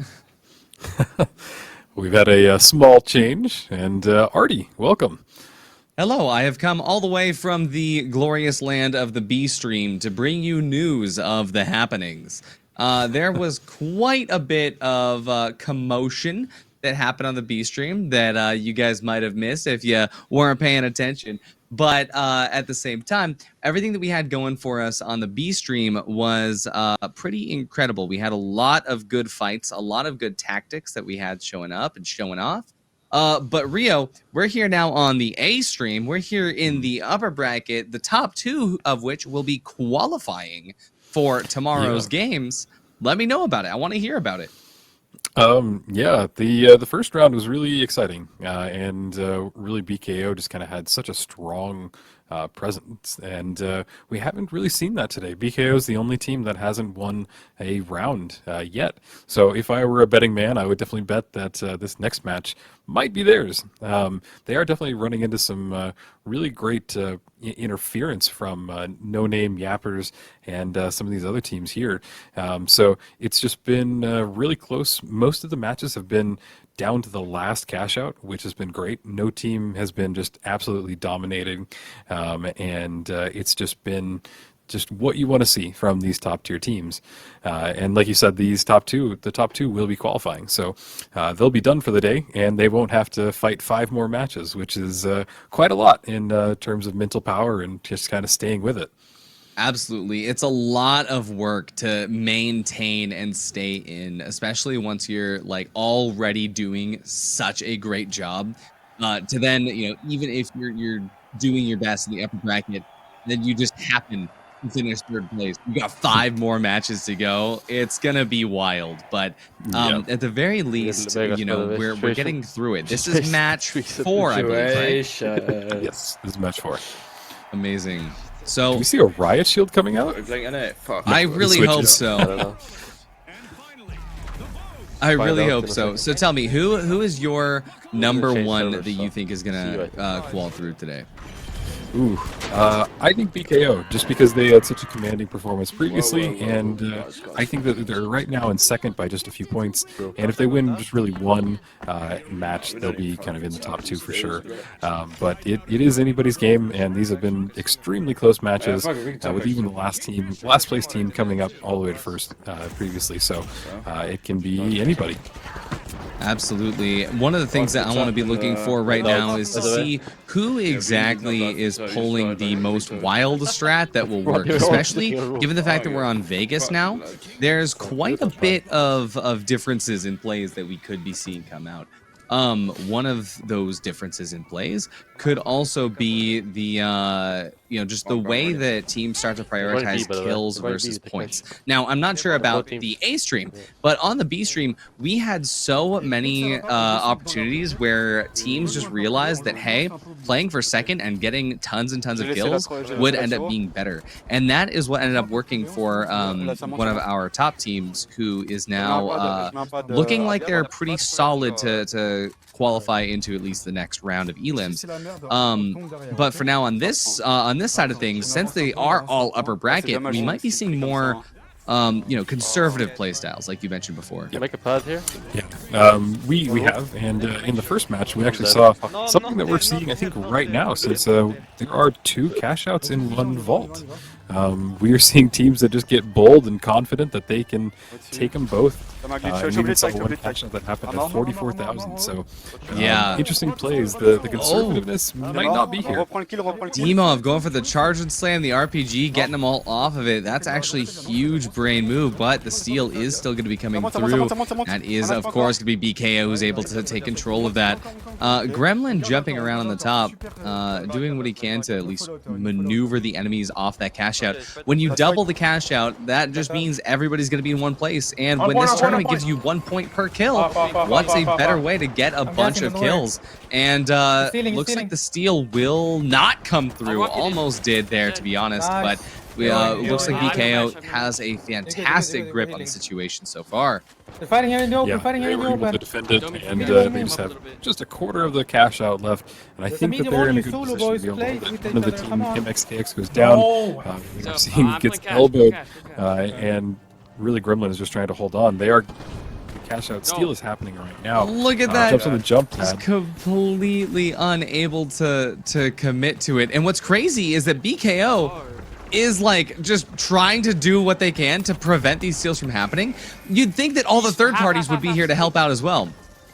We've had a small change, and Artie, welcome. Hello, I have come all the way from the glorious land of the B stream to bring you news of the happenings. There was quite a bit of commotion that happened on the B stream that you guys might have missed if you weren't paying attention. But at the same time, everything that we had going for us on the B stream was pretty incredible. We had a lot of good fights, a lot of good tactics that we had showing up and showing off. But Rio, we're here now on the A stream. We're here in the upper bracket, the top two of which will be qualifying for tomorrow's games. Let me know about it. I want to hear about it. Yeah, the first round was really exciting, and really BKO just kind of had such a strong presence, and we haven't really seen that today. BKO is the only team that hasn't won a round yet. So if I were a betting man, I would definitely bet that this next match might be theirs. They are definitely running into some really great interference from no-name yappers and some of these other teams here. So it's just been really close. Most of the matches have been down to the last cash out, which has been great. No team has been just absolutely dominating, and it's just been just what you want to see from these top tier teams. And like you said, the top two will be qualifying. So they'll be done for the day, and they won't have to fight 5 more matches, which is quite a lot in terms of mental power and just kind of staying with it. Absolutely. It's a lot of work to maintain and stay in, especially once you're like already doing such a great job. To then, even if you're doing your best in the upper bracket, then you just happen to finish 3rd place. You got 5 more matches to go. It's gonna be wild, but at the very least, we're getting through it. This is match 4, I believe, right? Yes, this is match 4. Amazing. So do we see a riot shield coming out? I really hope so. I really hope so. So tell me, who is your number 1 that you think is gonna qual through today? Ooh, I think BKO, just because they had such a commanding performance previously, and I think that they're right now in second by just a few points, and if they win just really one match, they'll be kind of in the top 2 for sure. But it is anybody's game, and these have been extremely close matches, with even the last place team coming up all the way to first previously, so it can be anybody. Absolutely. One of the things that I want to be looking for right now is to see who exactly is pulling the most wild strat that will work, especially given the fact that we're on Vegas now. There's quite a bit of differences in plays that we could be seeing come out. One of those differences in plays could also be the just the way that teams start to prioritize kills versus points. Now, I'm not sure about the A stream, but on the B stream, we had so many opportunities where teams just realized that, hey, playing for second and getting tons and tons of kills would end up being better. And that is what ended up working for one of our top teams, who is now looking like they're pretty solid to qualify into at least the next round of elims. But for now, on this side of things, since they are all upper bracket, we might be seeing more conservative play styles, like you mentioned before. Can I make a pad here? Yeah, we have, and in the first match, we actually saw something that we're seeing, I think, right now, since there are 2 cash outs in 1 vault. We are seeing teams that just get bold and confident that they can take them both. And even saw one cash out that happened at 44,000. So, yeah, interesting plays. The conservativeness might not be here. Demov going for the charge and slam, the RPG, getting them all off of it. That's actually a huge brain move, but the steal is still going to be coming through. That is, of course, going to be BKO who's able to take control of that. Gremlin jumping around on the top, doing what he can to at least maneuver the enemies off that cash out. When you double the cash out, that just means everybody's going to be in one place. And when this tournament gives you 1 point per kill, what's a better way to get a bunch of kills? And looks like the steal will not come through. Almost did there, to be honest, but looks like BKO has a fantastic grip on the situation so far. They're fighting here in the open. Yeah, Fighting here in the they were able open. to defend it, and they just have just a quarter of the cash out left. And I think that they're in a good position to be able to hold it. One of the team, MXKX, goes down. We're seeing gets elbowed, and really Gremlin is just trying to hold on. They are... Cash out steal is happening right now. Look at that. Jumps on the jump pad. He's completely unable to commit to it. And what's crazy is that BKO is like just trying to do what they can to prevent these steals from happening. You'd think that all the third parties would be here to help out as well.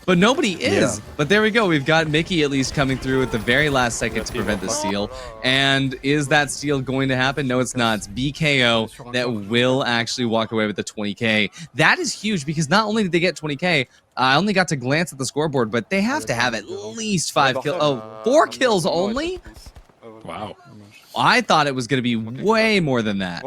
But nobody is. Yeah. But there we go. We've got Mickey at least coming through at the very last second to prevent the steal. And is that steal going to happen? No, it's not. It's BKO that will actually walk away with the 20K. That is huge because not only did they get 20K, I only got to glance at the scoreboard, but they have to have at least 5 kills. Oh, 4 kills only? Wow. I thought it was going to be way more than that.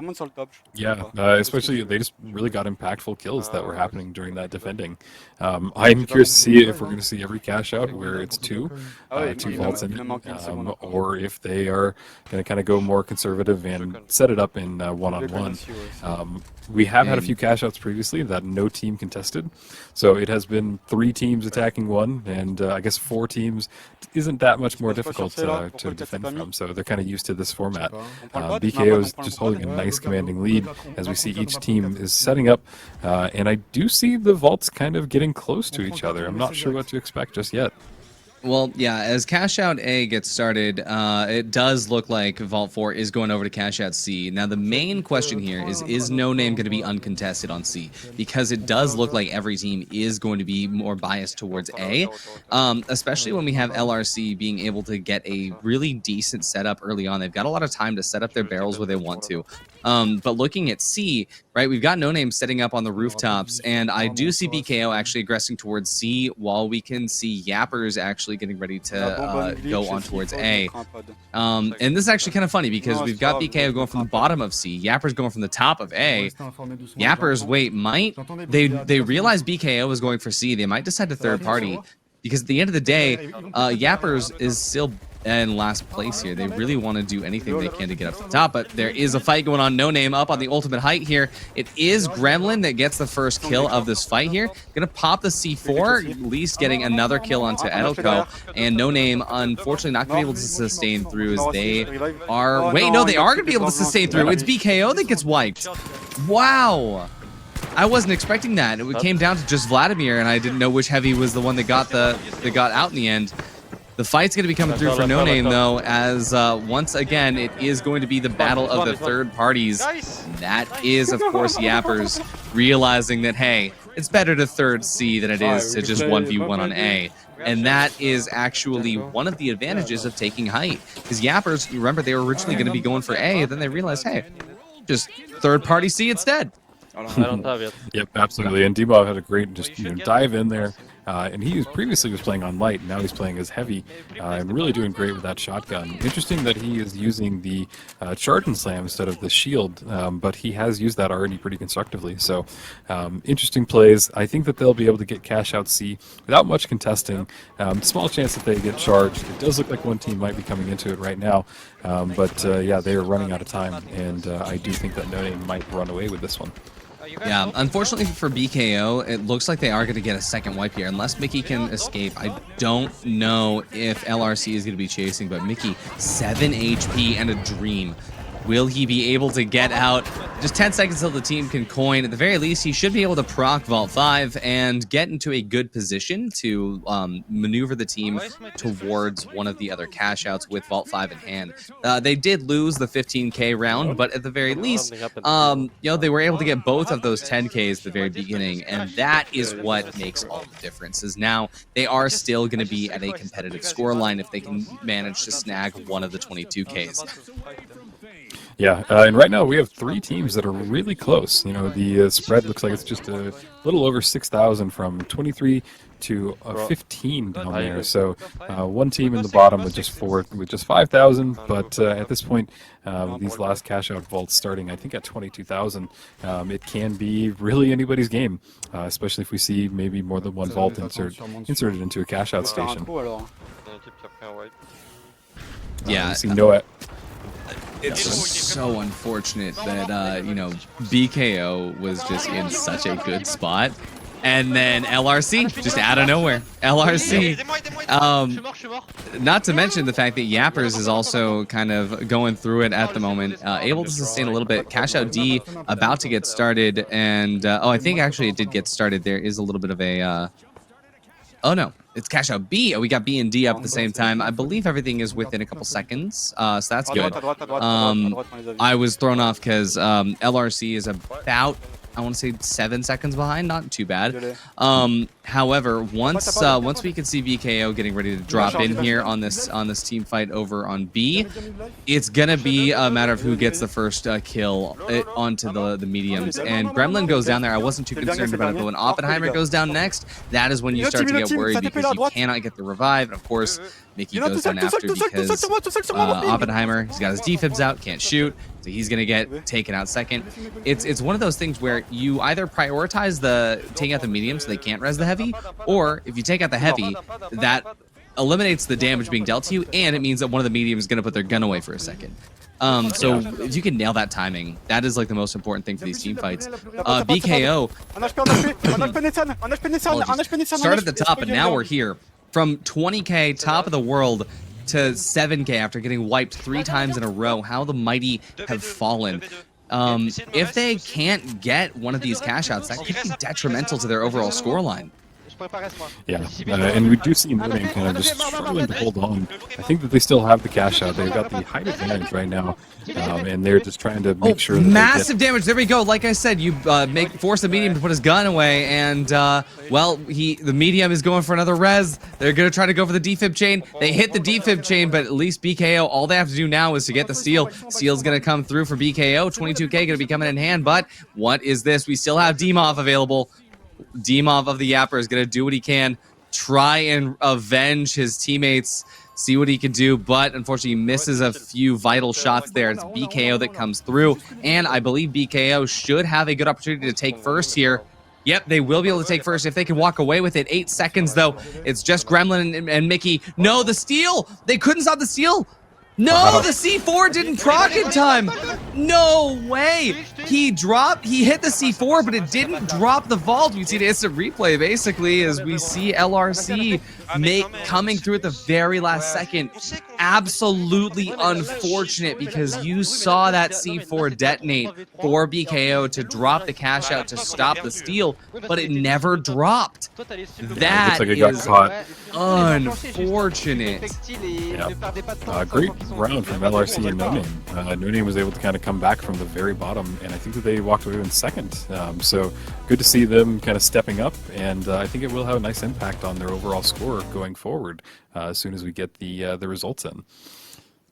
Yeah, especially they just really got impactful kills that were happening during that defending. I'm curious to see if we're going to see every cash out where it's two vaults in it, or if they are going to kind of go more conservative and set it up in one-on-one. We have had a few cash outs previously that no team contested, so it has been 3 teams attacking one, and I guess 4 teams isn't that much more difficult to defend from, so they're kind of used to this format. BKO is just holding a nice commanding lead as we see each team is setting up, and I do see the vaults kind of getting close to each other. I'm not sure what to expect just yet. Well, yeah, as Cash Out A gets started, it does look like Vault 4 is going over to Cash Out C. Now, the main question here is No Name going to be uncontested on C? Because it does look like every team is going to be more biased towards A, especially when we have LRC being able to get a really decent setup early on. They've got a lot of time to set up their barrels where they want to. But looking at C, right, we've got No Name setting up on the rooftops, and I do see BKO actually aggressing towards C, while we can see Yappers actually getting ready to go on towards A. And this is actually kind of funny because we've got BKO going from the bottom of C, Yappers going from the top of A. Yappers, wait, they realize BKO is going for C. They might decide to third party because at the end of the day, Yappers is still in last place here. They really want to do anything they can to get up to the top, but there is a fight going on. No Name up on the ultimate height here. It is Gremlin that gets the first kill of this fight here. Gonna pop the C4, at least getting another kill onto Edelco, and No Name unfortunately not gonna be able to sustain through as they are... Wait, no, they are gonna be able to sustain through. It's BKO that gets wiped. Wow. I wasn't expecting that. It came down to just Vladimir, and I didn't know which heavy was the one that got out in the end. The fight's going to be coming through for No Name, though, as once again, it is going to be the battle of the third parties. That is, of course, Yappers realizing that, hey, it's better to third C than it is to just 1v1 on A. And that is actually one of the advantages of taking height. Because Yappers, you remember, they were originally going to be going for A, and then they realized, hey, just third party C instead. I don't have it. Yep, absolutely. And Debov had a great dive in there. And he previously was playing on light, now he's playing as heavy, and really doing great with that shotgun. Interesting that he is using the charge and slam instead of the shield, but he has used that already pretty constructively. So interesting plays. I think that they'll be able to get cash out C without much contesting. Small chance that they get charged. It does look like one team might be coming into it right now, but yeah, they are running out of time, and I do think that No Name might run away with this one. Yeah, unfortunately for BKO, it looks like they are going to get a second wipe here. Unless Mickey can escape, I don't know if LRC is going to be chasing, but Mickey, 7 HP and a dream. Will he be able to get out? Just 10 seconds till the team can coin. At the very least, he should be able to proc Vault 5 and get into a good position to maneuver the team towards one of the other cash outs with Vault 5 in hand. They did lose the 15K round, but at the very least, they were able to get both of those 10Ks at the very beginning, and that is what makes all the difference. Is now they are still going to be at a competitive scoreline if they can manage to snag one of the 22Ks. Yeah, and right now we have 3 teams that are really close. You know, the spread looks like it's just a little over 6,000 from 23 to 15 down there. So one team in the bottom with just 5,000. But at this point, these last cash out vaults starting, I think, at 22,000, it can be really anybody's game, especially if we see maybe more than one vault inserted into a cash out station. Yeah. See Noah. It's just so unfortunate that, BKO was just in such a good spot. And then LRC, just out of nowhere. LRC. Not to mention the fact that Yappers is also kind of going through it at the moment, able to sustain a little bit. Cash Out D about to get started, and I think actually it did get started. There is a little bit of a oh no, it's Cash Out B. Oh, we got B and D up at the same time. I believe everything is within a couple seconds, so that's good. I was thrown off because LRC is about, I want to say 7 seconds behind, not too bad. However, once we can see BKO getting ready to drop in here on this team fight over on B, it's gonna be a matter of who gets the first kill onto the mediums. And Gremlin goes down there. I wasn't too concerned about it, but when Oppenheimer goes down next, that is when you start to get worried because you cannot get the revive. And of course, Mickey goes down after because Oppenheimer, he's got his defibs out, can't shoot, so he's gonna get taken out second. It's one of those things where you either prioritize taking out the medium so they can't res the heavy, or if you take out the heavy, that eliminates the damage being dealt to you, and it means that one of the mediums is gonna put their gun away for a second. So if you can nail that timing, that is like the most important thing for these team fights. BKO started at the top, and now we're here. From 20k, top of the world, to 7k after getting wiped 3 times in a row. How the mighty have fallen. If they can't get one of these cash outs, that could be detrimental to their overall scoreline. Yeah, and we do see Noname kind of just struggling to hold on. I think that they still have the cash out. They've got the height advantage right now, and they're just trying to make sure that massive damage. There we go. Like I said, you force the medium to put his gun away, and well, the medium is going for another res. They're gonna try to go for the defib chain. They hit the defib chain, but at least BKO, all they have to do now is to get the steal. Steal's gonna come through for BKO. 22k gonna be coming in hand, but what is this? We still have Demov available. Demov of the Yapper is going to do what he can, try and avenge his teammates, see what he can do, but unfortunately he misses a few vital shots there. It's BKO that comes through, and I believe BKO should have a good opportunity to take first here. Yep, they will be able to take first if they can walk away with it. 8 seconds, though. It's just Gremlin and Mickey. No, the steal! They couldn't stop the steal! No, the C4 didn't proc in time. No way. He hit the C4, but it didn't drop the vault. We see the instant replay basically as we see LRC coming through at the very last second. Absolutely unfortunate because you saw that C4 detonate for BKO to drop the cash out to stop the steal, but it never dropped. That is unfortunate. Yeah. Great round from LRC and Noname. Noname was able to kind of come back from the very bottom, and I think that they walked away in second. So good to see them kind of stepping up, and I think it will have a nice impact on their overall score going forward as soon as we get the results in.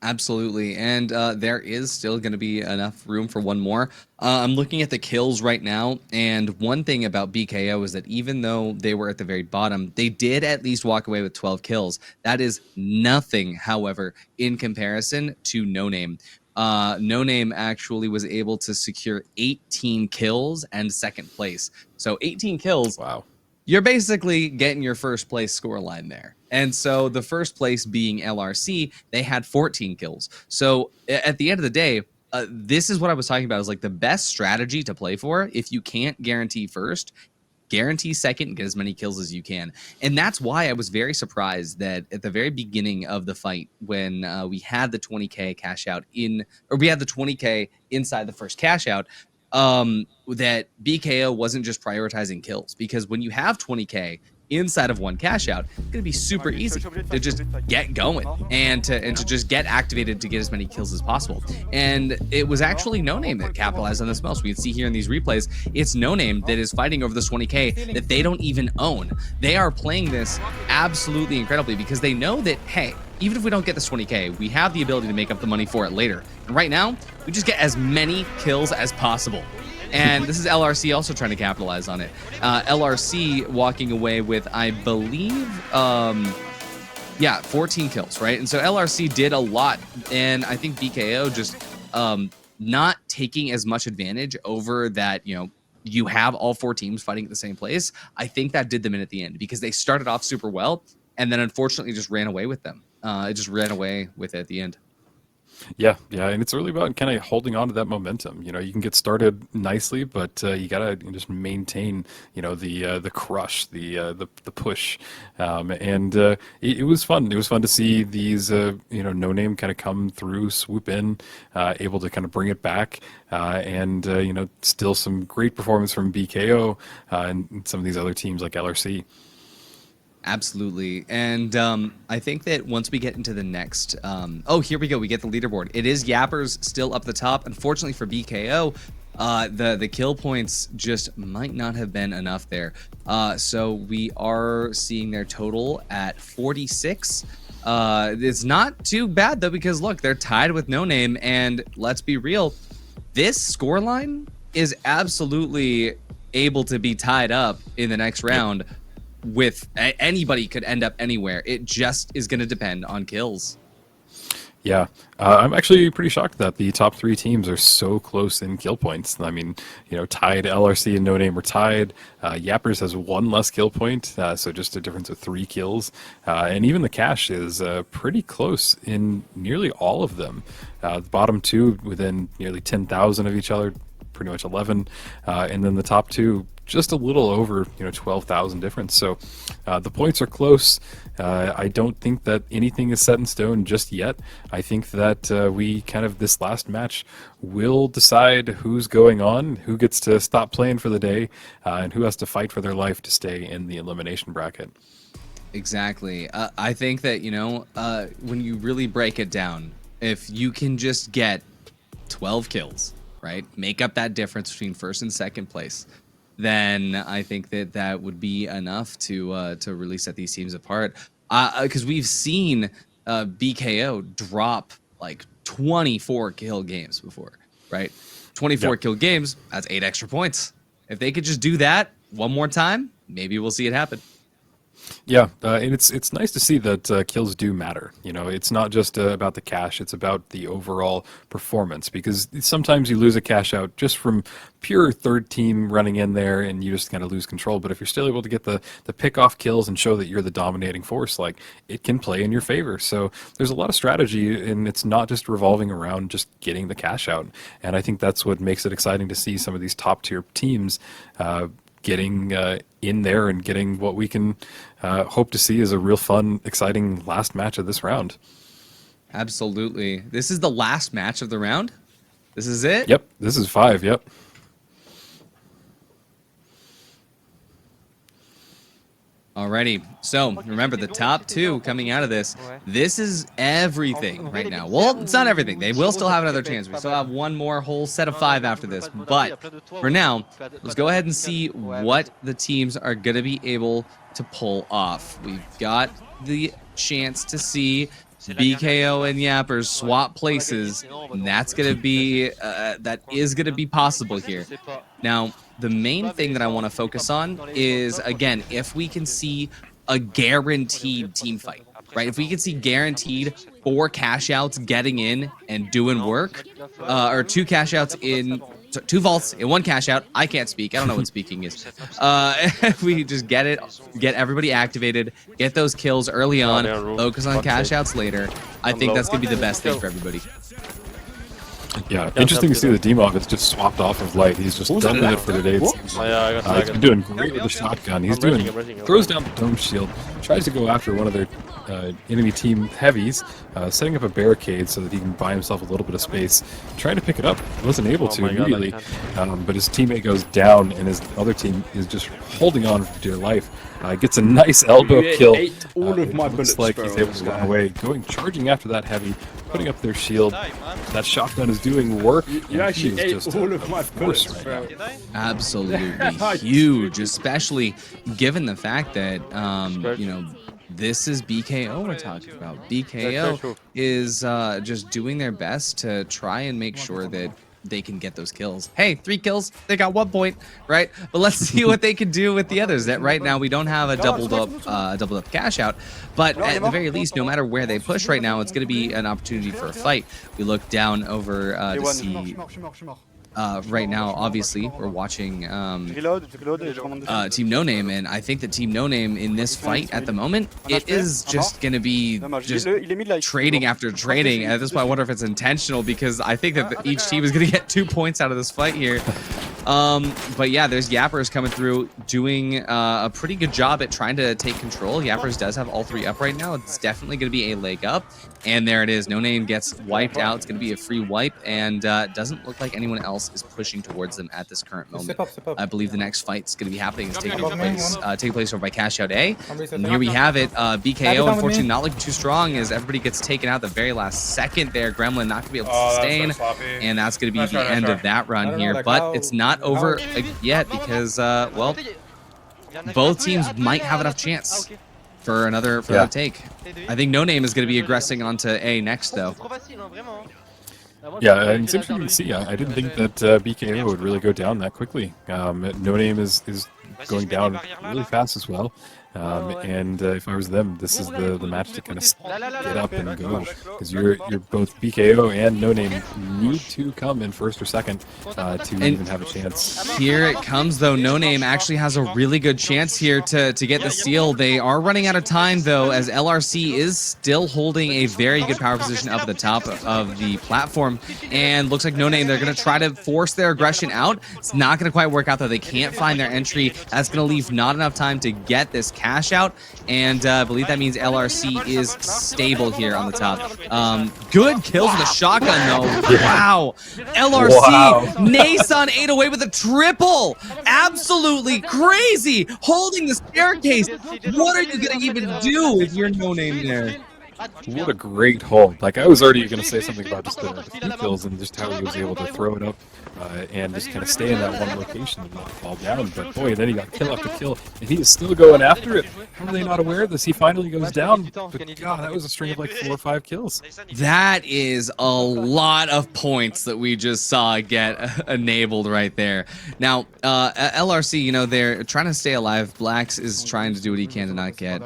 Absolutely, and there is still going to be enough room for one more. I'm looking at the kills right now, and one thing about BKO is that even though they were at the very bottom, they did at least walk away with 12 kills. That is nothing, however, in comparison to Noname. Noname actually was able to secure 18 kills and second place. So 18 kills. Wow. You're basically getting your first place scoreline there. And so the first place being LRC, they had 14 kills. So at the end of the day, this is what I was talking about, is like the best strategy to play for. If you can't guarantee first, guarantee second and get as many kills as you can. And that's why I was very surprised that at the very beginning of the fight, when we had the 20k cash out we had the 20k inside the first cash out, that BKO wasn't just prioritizing kills, because when you have 20k inside of one cash out, it's going to be super easy to just get going and to just get activated to get as many kills as possible. And it was actually Noname that capitalized on this most. We can see here in these replays, it's Noname that is fighting over this 20k that they don't even own. They are playing this absolutely incredibly because they know that, hey, even if we don't get this 20k, we have the ability to make up the money for it later. And right now, we just get as many kills as possible. And this is LRC also trying to capitalize on it. LRC walking away with, I believe, 14 kills, right? And so LRC did a lot. And I think BKO just not taking as much advantage over that, you have all 4 teams fighting at the same place. I think that did them in at the end because they started off super well and then unfortunately just ran away with them. It just ran away with it at the end. Yeah, yeah, and it's really about kind of holding on to that momentum. You know, you can get started nicely, but you gotta just maintain, you know, the crush, the push, and it was fun. It was fun to see these, you know, no name kind of come through, swoop in, able to kind of bring it back, and you know, still some great performance from BKO and some of these other teams like LRC. Absolutely. And I think that once we get into the next... oh, here we go. We get the leaderboard. It is Yappers still up the top. Unfortunately for BKO, the kill points just might not have been enough there. So we are seeing their total at 46. It's not too bad, though, because, look, they're tied with No Name. And let's be real, this scoreline is absolutely able to be tied up in the next round. With anybody could end up anywhere. It just is going to depend on kills. Yeah, I'm actually pretty shocked that the top 3 teams are so close in kill points. I mean, you know, tied LRC and No Name are tied. Yappers has 1 less kill point, so just a difference of 3 kills. And even the cash is pretty close in nearly all of them. The bottom 2 within nearly 10,000 of each other, pretty much 11, and then the top 2 just a little over, you know, 12,000 difference. So the points are close. I don't think that anything is set in stone just yet. I think that we kind of, this last match will decide who's going on, who gets to stop playing for the day, and who has to fight for their life to stay in the elimination bracket. Exactly. I think that, you know, when you really break it down, if you can just get 12 kills, right, make up that difference between first and second place, then I think that that would be enough to really set these teams apart. Because we've seen BKO drop like 24 kill games before, right? 24 kill games, that's 8 extra points. If they could just do that one more time, maybe we'll see it happen. Yeah, and it's nice to see that kills do matter. You know, it's not just about the cash; it's about the overall performance. Because sometimes you lose a cash out just from pure third team running in there, and you just kind of lose control. But if you're still able to get the pick off kills and show that you're the dominating force, like, it can play in your favor. So there's a lot of strategy, and it's not just revolving around just getting the cash out. And I think that's what makes it exciting to see some of these top tier teams getting in there and getting what we can hope to see as a real fun, exciting last match of this round. Absolutely. This is the last match of the round? This is it? Yep, this is 5, yep. Alrighty, so remember the top 2 coming out of this. This is everything right now. Well, it's not everything. They will still have another chance. We still have one more whole set of 5 after this. But for now, let's go ahead and see what the teams are going to be able to pull off. We've got the chance to see BKO and Yappers swap places, and that's going to be that is going to be possible here. Now, the main thing that I want to focus on is, again, if we can see a guaranteed team fight, right? If we can see guaranteed 4 cash outs getting in and doing work, or 2 cash outs in 2 vaults in 1 cash out. I can't speak. I don't know what speaking is. If we just get everybody activated, get those kills early on, focus on cash outs later, I think that's going to be the best thing for everybody. Yeah, interesting to see the Demog that's just swapped off of Light. He's just done with it for today. He's been doing great with the shotgun. He's throws down the dome shield, tries to go after one of their enemy team heavies, setting up a barricade so that he can buy himself a little bit of space. Trying to pick it up, wasn't able to immediately, but his teammate goes down, and his other team is just holding on for dear life. Gets a nice elbow kill. All of my bullets, like he's able to run away, charging after that heavy, putting up their shield. That shotgun is doing work. You actually ate all of my bullets, bro. Absolutely huge, especially given the fact that you know, this is BKO we're talking about. BKO is just doing their best to try and make sure that they can get those kills. Hey, 3 kills, they got 1 point, right? But let's see what they can do with the others. That right now we don't have a doubled up cash out, but at the very least, no matter where they push right now, it's going to be an opportunity for a fight. We look down over to see right now, obviously, we're watching Team No Name, and I think that Team No Name in this fight at the moment, it is just going to be just trading after trading. At this point, I wonder if it's intentional, because I think that each team is going to get 2 points out of this fight here. But yeah, there's Yappers coming through, doing a pretty good job at trying to take control. Yappers does have all 3 up right now. It's definitely going to be a leg up. And there it is. No Name gets wiped out. It's going to be a free wipe, and doesn't look like anyone else is pushing towards them at this current moment. I believe the next fight's going to be happening. It's taking place over by Cash Out A. And here we have it. BKO, unfortunately, not looking too strong as everybody gets taken out the very last second there. Gremlin not going to be able to sustain, and that's going to be the end of that run here. But it's not over yet, because, well, both teams might have enough chance for another take. I think No Name is going to be aggressing onto A next, though. Yeah, and it's interesting to see. I didn't think that BKO would really go down that quickly. No Name is going down really fast as well. And if I was them, this is the match to kind of get up and go, because you're both BKO and No Name need to come in first or second to even have a chance. Here it comes, though. No Name actually has a really good chance here to get the steal. They are running out of time, though, as LRC is still holding a very good power position up at the top of the platform, and looks like No Name, they're going to try to force their aggression out. It's not going to quite work out, though. They can't find their entry. That's going to leave not enough time to get this cash out, and I believe that means LRC is stable here on the top. Good kills with a shotgun, though. Wow. LRC, Nace on 808 with a triple. Absolutely crazy. Holding the staircase. What are you going to even do if you're No Name there? What a great hold. Like, I was already going to say something about just the few kills and just how he was able to throw it up and just kind of stay in that one location and not fall down. But boy, then he got kill after kill, and he is still going after it. How are they not aware of this? He finally goes down. But God, that was a string of like 4 or 5 kills. That is a lot of points that we just saw get enabled right there. Now, LRC, you know, they're trying to stay alive. Blacks is trying to do what he can to not get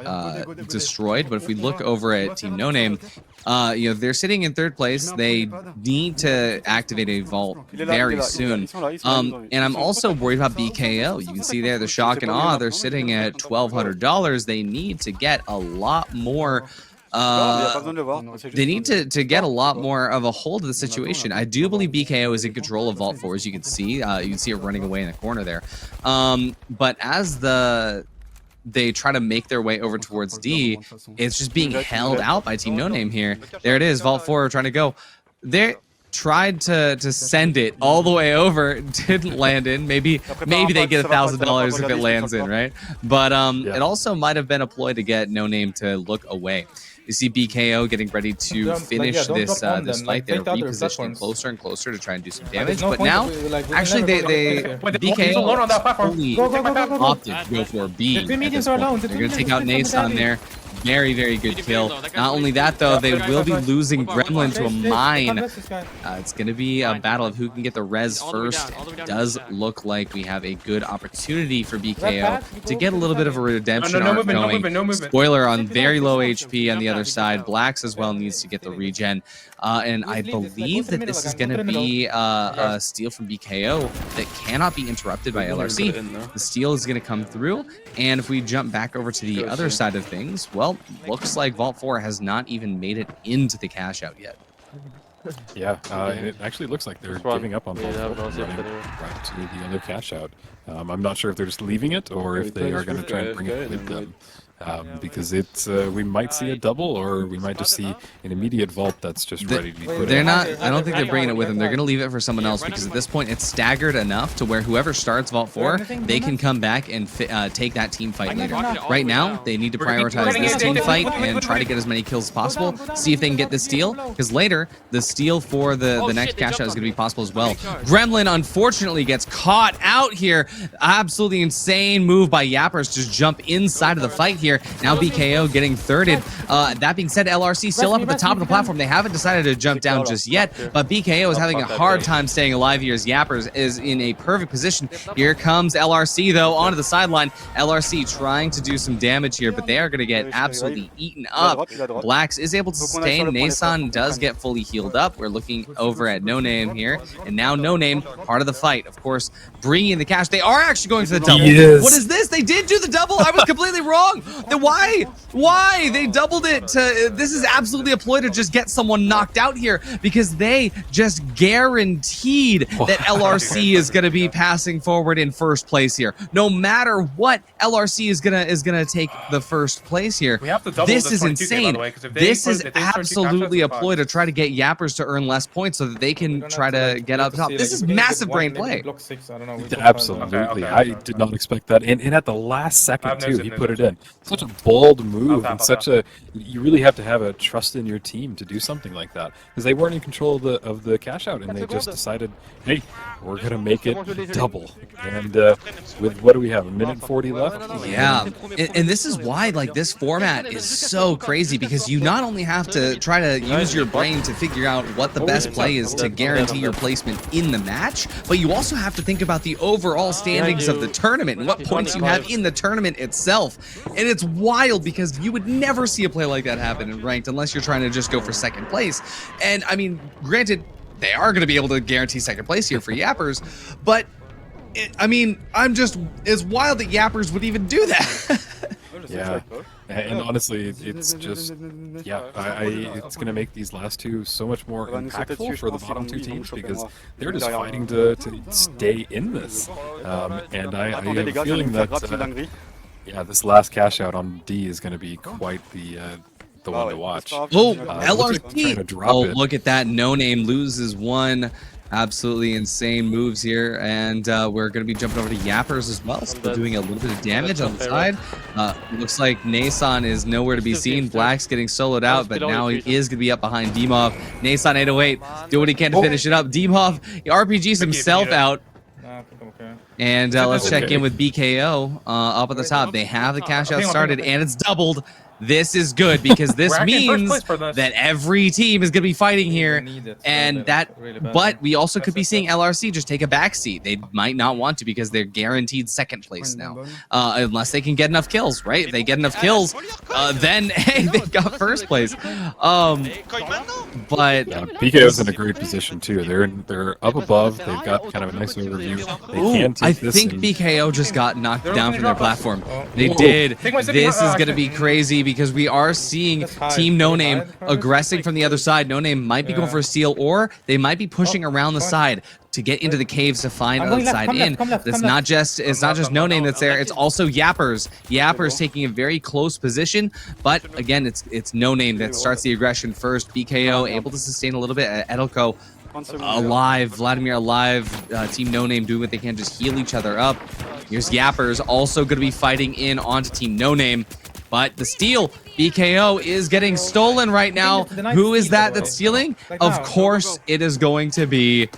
destroyed. But if we look over at Team No Name, you know, they're sitting in 3rd place. They need to activate a vault very soon. And I'm also worried about BKO. You can see there the shock and awe. They're sitting at $1,200. They need to get a lot more. They need to get a lot more of a hold of the situation. I do believe BKO is in control of Vault 4, as you can see. You can see it running away in the corner there. But as they try to make their way over towards D, it's just being held out by Team No Name here. There it is, Vault 4 trying to go. They tried to send it all the way over, didn't land in. Maybe they get $1,000 if it lands in, right? But it also might have been a ploy to get No Name to look away. You see BKO getting ready to finish this fight. They're repositioning closer and closer to try and do some damage. But now, actually, BKO only opted to go for B. They're going to take out Nace on there. Very, very good kill. Not only that, though, they will be losing Gremlin to a mine. It's going to be a battle of who can get the res first. It does look like we have a good opportunity for BKO to get a little bit of a redemption arc going. Spoiler on very low HP on the other side. Blacks as well needs to get the regen. And I believe that this is going to be a steal from BKO that cannot be interrupted by LRC. The steal is going to come through. And if we jump back over to the other side of things, well, looks like Vault 4 has not even made it into the cash out yet. Yeah, and it actually looks like they're giving up on Vault 4, running right to the other cash out. I'm not sure if they're just leaving it or if they are going to try and bring it with them. Because it's we might see a double, or we might just see an immediate vault that's just ready to be put in. I don't think they're bringing it with them. They're going to leave it for someone else, because at this point it's staggered enough to where whoever starts Vault 4, they can come back and take that team fight later. Right now, they need to prioritize this team fight and try to get as many kills as possible, see if they can get the steal, because later, the steal for the next cash out is going to be possible as well. Gremlin, unfortunately, gets caught out here. Absolutely insane move by Yappers to jump inside of the fight here. here. Now BKO getting thirded. That being said, LRC still up at the top of the platform. They haven't decided to jump down just yet, but BKO is having a hard time staying alive here as Yappers is in a perfect position. Here comes LRC, though, onto the sideline. LRC trying to do some damage here, but they are going to get absolutely eaten up. Blacks is able to sustain. Nason does get fully healed up. We're looking over at No Name here, and now No Name, part of the fight, of course, bringing in the cash. They are actually going for the double. Yes. What is this? They did do the double. I was completely wrong. Then why? Why? They doubled it to... This is absolutely a ploy to just get someone knocked out here because they just guaranteed that LRC is going to be passing forward in first place here. No matter what, LRC is gonna take the first place here. We have to double this the is 22K, insane. by the way, 'cause if they This put- is if they start 22 absolutely a cash, ploy to try to get Yappers to earn less points so that they can try to get up top. This is massive brain play. Absolutely. I did not expect that. And at the last second, too, he put it in. Such a bold move and such a... You really have to have a trust in your team to do something like that. Because they weren't in control of the cash out, and they just decided, hey, we're going to make it double. And with, what do we have, a minute 40 left? Yeah, and this is why, like, this format is so crazy, because you not only have to try to use your brain to figure out what the best play is to guarantee your placement in the match, but you also have to think about the overall standings of the tournament and what points you have in the tournament itself. And it's wild because you would never see a play like that happen in ranked unless you're trying to just go for second place. And I mean, granted, they are going to be able to guarantee second place here for Yappers, but I mean, it's wild that Yappers would even do that. Yeah, and honestly, it's just, yeah, it's going to make these last two so much more impactful for the bottom two teams because they're just fighting to stay in this. And I have a feeling that, yeah, this last cash out on D is going to be quite the one to watch. Oh, LRC! Oh, look at that. No Name loses one. Absolutely insane moves here, and we're going to be jumping over to Yappers as well, still doing a little bit of damage on the side. Looks like Nason is nowhere to be seen. Black's getting soloed out, but now he is going to be up behind Dimov. Nason 808, do what he can to finish it up. Dimov, he RPGs himself out. And let's check in with BKO up at the top. They have the cash out started, and it's doubled. This is good because this means that every team is going to be fighting here, and but we also could be seeing LRC just take a backseat. They might not want to because they're guaranteed second place now, unless they can get enough kills, right? If they get enough kills, then hey, they got first place. But BKO's in a great position too. They're up above. They've got kind of a nice overview. They can take this. I think BKO just got knocked down from their platform. They did. This is going to be crazy because we are seeing Team No Name aggressing from the other side. No Name might be going for a steal, or they might be pushing around the side to get into the caves to find the side in. It's not just No Name that's there. It's also Yappers. Yappers taking a very close position, but again, it's No Name that starts the aggression first. BKO able to sustain a little bit. Edelko alive, Vladimir alive. Team No Name doing what they can, just heal each other up. Here's Yappers also going to be fighting in onto Team No Name. But the steal, BKO is getting stolen right now. Who is that that's stealing? Of course, it is going to be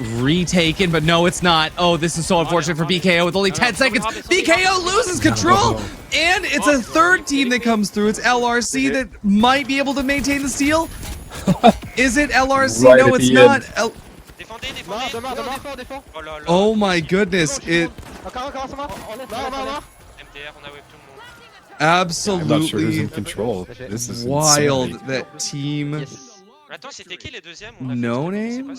retaken, but no, it's not. Oh, this is so unfortunate for BKO with only 10 seconds. BKO loses control, and it's a third team that comes through. It's LRC that might be able to maintain the steal. Is it LRC? Right, no, it's not. Oh my goodness. Absolutely. I'm not sure who's in control. This is wild insane. that team. No Name?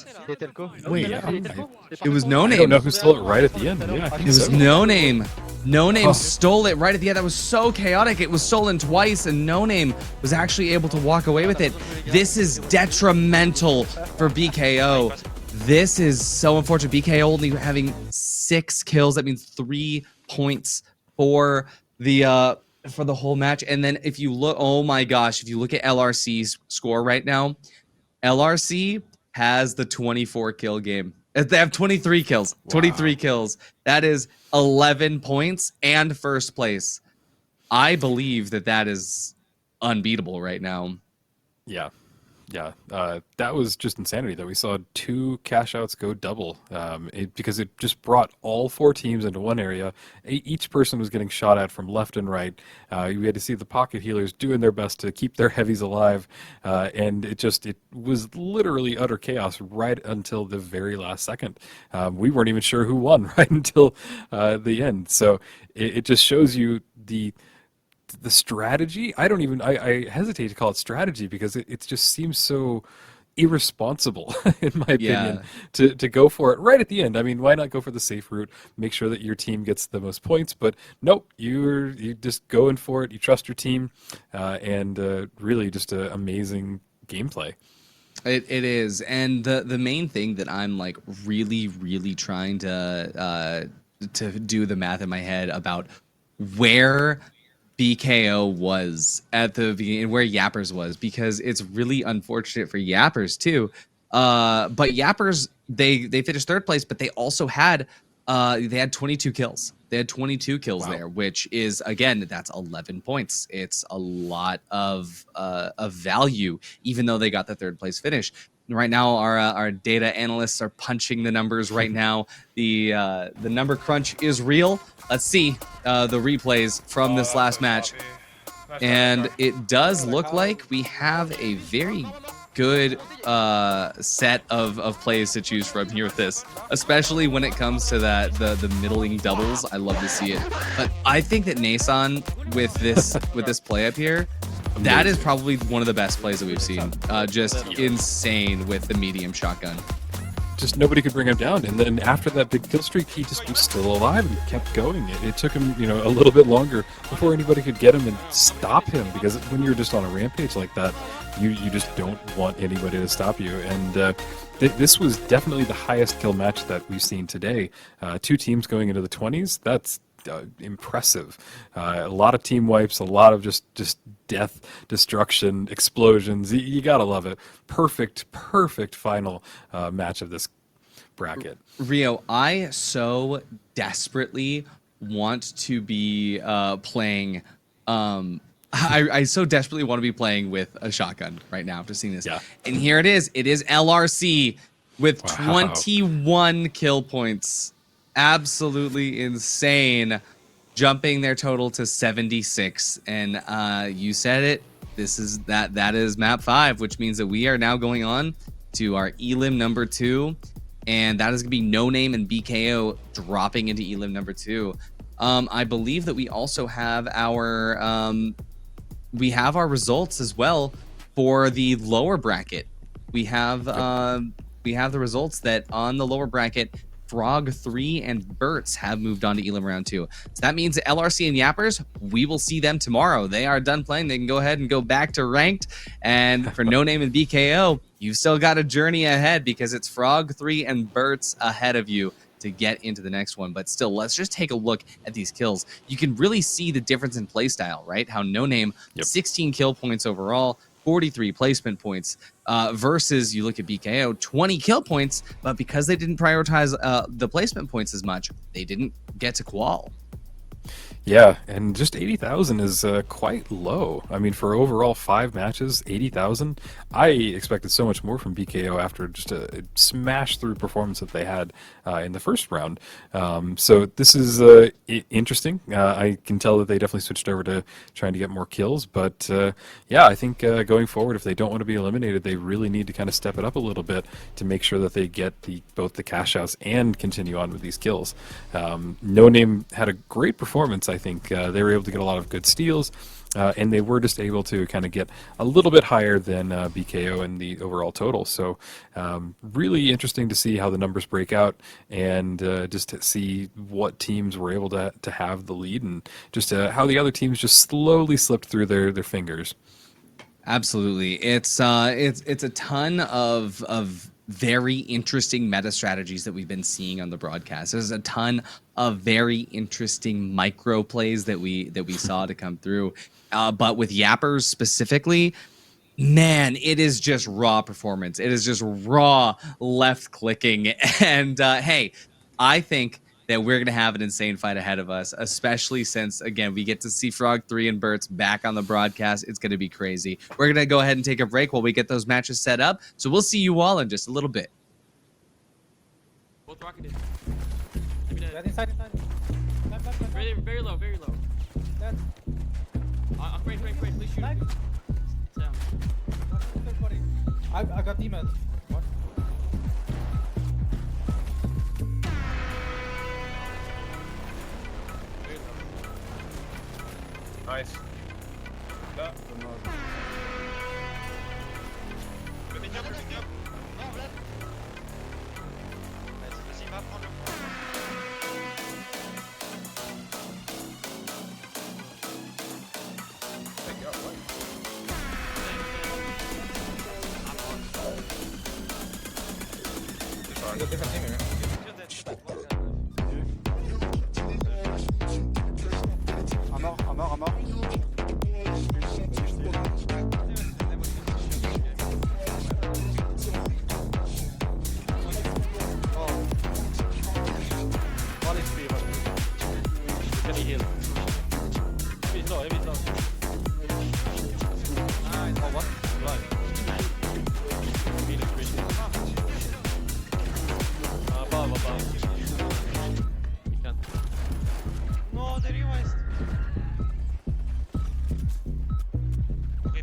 Wait, it was No I Name. don't know who stole it right at the end. Yeah, It was No Name. No Name stole it right at the end. That was so chaotic. It was stolen twice, and No Name was actually able to walk away with it. This is detrimental for BKO. This is so unfortunate. BKO only having 6 kills. That means 3 points for the whole match. And then if you look, oh my gosh, if you look at LRC's score right now, LRC has the 24 kill game. They have 23 kills. 23 kills. That is 11 points and first place. I believe that is unbeatable right now. Yeah. Yeah, that was just insanity that we saw 2 cash outs go double, because it just brought all 4 teams into one area. Each person was getting shot at from left and right. We had to see the pocket healers doing their best to keep their heavies alive, and it was literally utter chaos right until the very last second. We weren't even sure who won right until the end. So it just shows you the strategy. I hesitate to call it strategy because it just seems so irresponsible in my opinion to go for it right at the end. I mean, why not go for the safe route, make sure that your team gets the most points, but nope, you just go in for it, you trust your team, and really just amazing gameplay. It is, and the main thing that I'm like really trying to do the math in my head about where BKO was at the beginning, where Yappers was, because it's really unfortunate for Yappers too. But Yappers, they finished 3rd place, but they also had 22 kills. They had 22 kills there, which is, again, that's 11 points. It's a lot of value, even though they got the 3rd place finish. Right now, our data analysts are punching the numbers right now. The number crunch is real. Let's see the replays from this last match. And it does look like we have a very good set of plays to choose from here with this, especially when it comes to the middling doubles. I love to see it. But I think that Nason with this play up here, that is probably one of the best plays that we've seen. Just insane with the medium shotgun. Just nobody could bring him down, and then after that big kill streak, he just was still alive and kept going. It took him, a little bit longer before anybody could get him and stop him, because when you're just on a rampage like that, you just don't want anybody to stop you. And this was definitely the highest kill match that we've seen today. 2 teams going into the 20s. That's impressive. A lot of team wipes, a lot of just death, destruction, explosions. You gotta love it. Perfect final match of this bracket. Rio, I so desperately want to be playing. I so desperately want to be playing with a shotgun right now after seeing this. Yeah. And here it is. It is LRC with 21 kill points. Absolutely insane, jumping their total to 76. And you said it, that is map 5, which means that we are now going on to our elim number 2, and that is gonna be No Name and BKO dropping into elim number 2. I believe that we also have our results as well for the lower bracket. We have the results that on the lower bracket, Frog 3 and Burt's have moved on to elim round 2. So that means that LRC and Yappers, we will see them tomorrow. They are done playing. They can go ahead and go back to ranked. And for No Name and BKO, you've still got a journey ahead, because it's Frog 3 and Burt's ahead of you to get into the next one. But still, let's just take a look at these kills. You can really see the difference in playstyle, right? How No Name, 16 kill points overall, 43 placement points, versus you look at BKO, 20 kill points, but because they didn't prioritize the placement points as much, they didn't get to qual. Yeah, and just 80,000 is quite low. I mean, for overall 5 matches, 80,000. I expected so much more from BKO after just a smash-through performance that they had in the first round. So this is interesting. I can tell that they definitely switched over to trying to get more kills. But yeah, I think going forward, if they don't want to be eliminated, they really need to kind of step it up a little bit to make sure that they get both the cash outs and continue on with these kills. No Name had a great performance. I think they were able to get a lot of good steals, and they were just able to kind of get a little bit higher than BKO in the overall total. So really interesting to see how the numbers break out, and just to see what teams were able to have the lead, and just how the other teams just slowly slipped through their fingers. Absolutely, it's a ton of very interesting meta strategies that we've been seeing on the broadcast. There's a ton of very interesting micro plays that we saw to come through. But with Yappers specifically, man, it is just raw performance. It is just raw left clicking. And hey, I think that we're going to have an insane fight ahead of us, especially since, again, we get to see Frog 3 and Bert's back on the broadcast. It's going to be crazy. We're going to go ahead and take a break while we get those matches set up. So we'll see you all in just a little bit. Both rocketed. Dead inside. Very, very low, very low. Dead. Great, please shoot. Nice. Down. I got demon. What? Nice. Là. Vas-y, va prendre le point. I got different team here. À mort. Can he heal? He's low. Nice. Oh, what? Right. Heal is great. Above. He can't. No, there you West.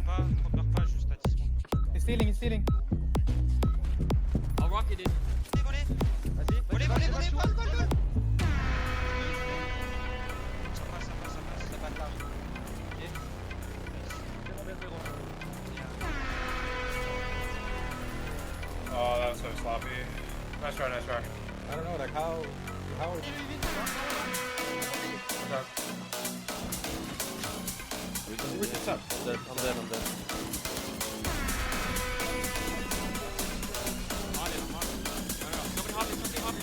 Meurs pas juste à 10 secondes. He's stealing. I'll rock it in. Volez. Vas-y. Volez. Vol. Ça passe. Ça va là. Oh, that was so sloppy. Nice try. I don't know, like how Okay. Where's this up? I'm dead. On it. No. Somebody hop in.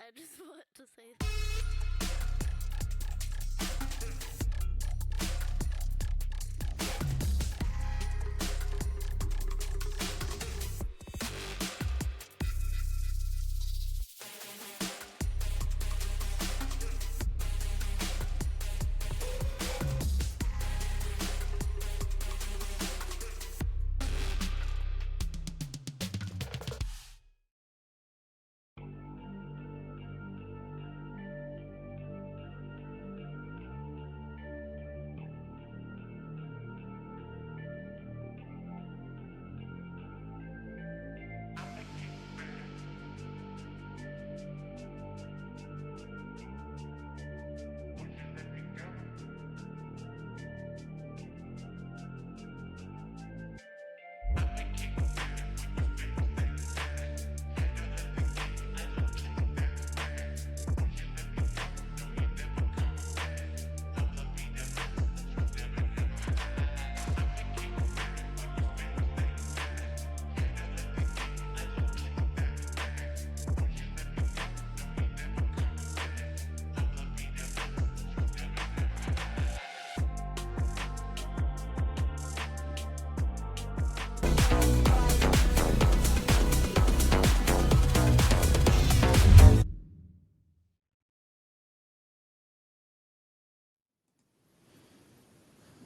I just want to say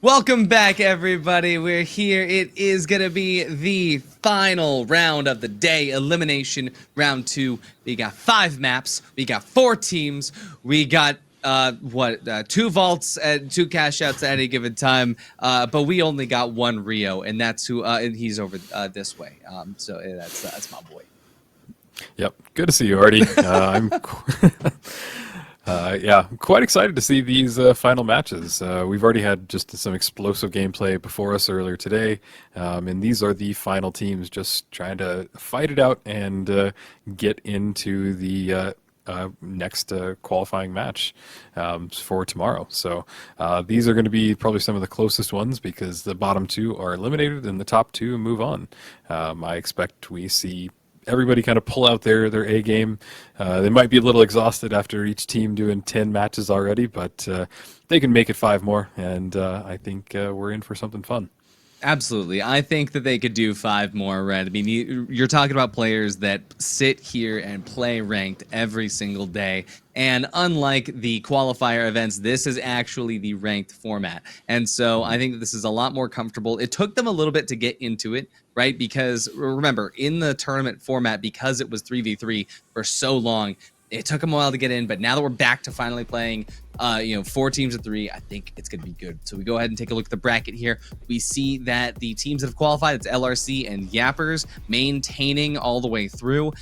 Welcome back, everybody. We're here. It is going to be the final round of the day, elimination round 2. We got 5 maps. We got 4 teams. We got 2 vaults and 2 cash outs at any given time. But we only got 1 Rio, and that's who. And he's over this way. So that's my boy. Yep, good to see you, Artie. I'm quite excited to see these final matches. We've already had just some explosive gameplay before us earlier today, and these are the final teams just trying to fight it out and get into the next qualifying match for tomorrow. So these are going to be probably some of the closest ones because the bottom 2 are eliminated and the top 2 move on. I expect we see everybody kind of pull out their A game. They might be a little exhausted after each team doing 10 matches already, but they can make it 5 more, and I think we're in for something fun. Absolutely. I think that they could do 5 more, Red. I mean, you're talking about players that sit here and play ranked every single day. And unlike the qualifier events, this is actually the ranked format. And so I think that this is a lot more comfortable. It took them a little bit to get into it, right? Because remember, in the tournament format, because it was 3v3 for so long, it took them a while to get in, but now that we're back to finally playing, 4 teams of 3, I think it's going to be good. So we go ahead and take a look at the bracket here. We see that the teams that have qualified, it's LRC and Yappers, maintaining all the way through.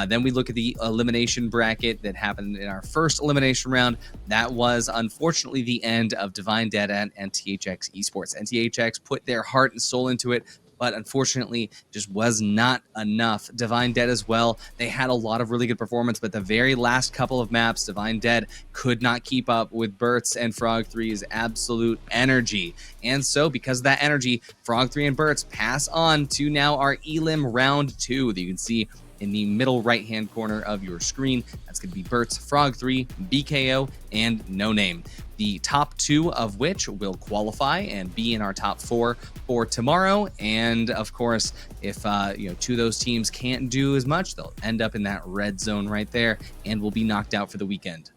Then we look at the elimination bracket that happened in our first elimination round. That was, unfortunately, the end of Divine Dead and THX Esports. And THX put their heart and soul into it, but unfortunately just was not enough. Divine Dead as well, they had a lot of really good performance, but the very last couple of maps, Divine Dead could not keep up with Burt's and Frog3's absolute energy. And so because of that energy, Frog3 and Burt's pass on to now our Elim round 2 that you can see in the middle right-hand corner of your screen. That's going to be Burt's, Frog3, BKO, and No Name. The top 2 of which will qualify and be in our top 4 for tomorrow. And of course, if 2 of those teams can't do as much, they'll end up in that red zone right there and will be knocked out for the weekend.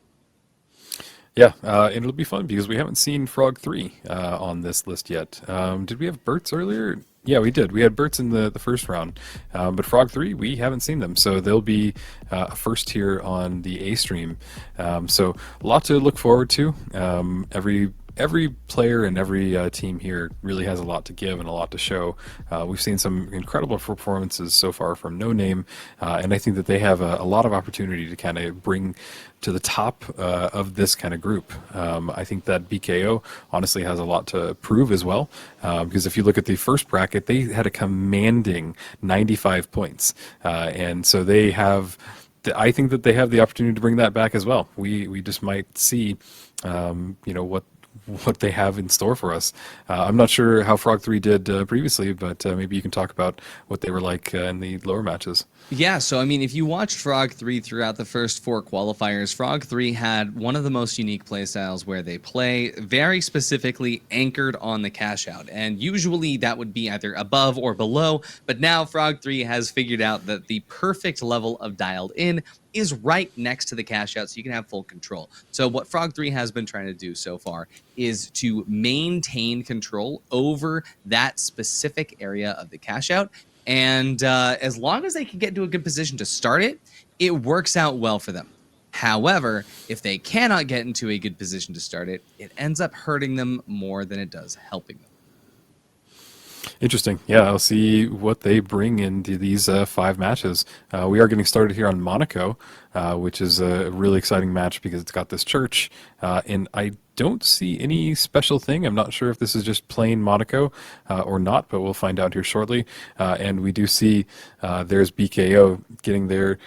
Yeah, and it'll be fun because we haven't seen Frog3 on this list yet. Did we have Burt's earlier? Yeah, we did. We had Burt's in the first round, but Frog3, we haven't seen them, so they'll be first here on the A stream. So a lot to look forward to. Every player and every team here really has a lot to give and a lot to show. We've seen some incredible performances so far from No Name, and I think that they have a lot of opportunity to kind of bring to the top of this kind of group. I think that BKO honestly has a lot to prove as well, because if you look at the first bracket, they had a commanding 95 points, and so they have. I think that they have the opportunity to bring that back as well. We just might see, what they have in store for us. I'm not sure how Frog3 did previously, but maybe you can talk about what they were like in the lower matches. Yeah, so I mean, if you watched Frog3 throughout the first 4 qualifiers, Frog3 had one of the most unique playstyles where they play very specifically anchored on the cash out. And usually that would be either above or below, but now Frog3 has figured out that the perfect level of dialed in is right next to the cash out, so you can have full control. So what Frog3 has been trying to do so far is to maintain control over that specific area of the cash out. And as long as they can get into a good position to start it, it works out well for them. However, if they cannot get into a good position to start it, it ends up hurting them more than it does helping them. Interesting. Yeah, I'll see what they bring into these 5 matches. We are getting started here on Monaco, which is a really exciting match because it's got this church, and I don't see any special thing. I'm not sure if this is just plain Monaco or not, but we'll find out here shortly. And we do see there's BKO getting their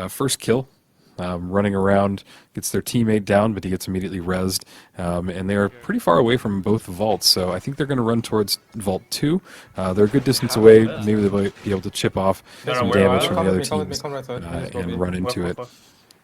first kill. Running around, gets their teammate down, but he gets immediately rezzed. And they are pretty far away from both vaults, so I think they're going to run towards Vault 2. They're a good distance away. Maybe they'll be able to chip off some damage from the other teams and run into it.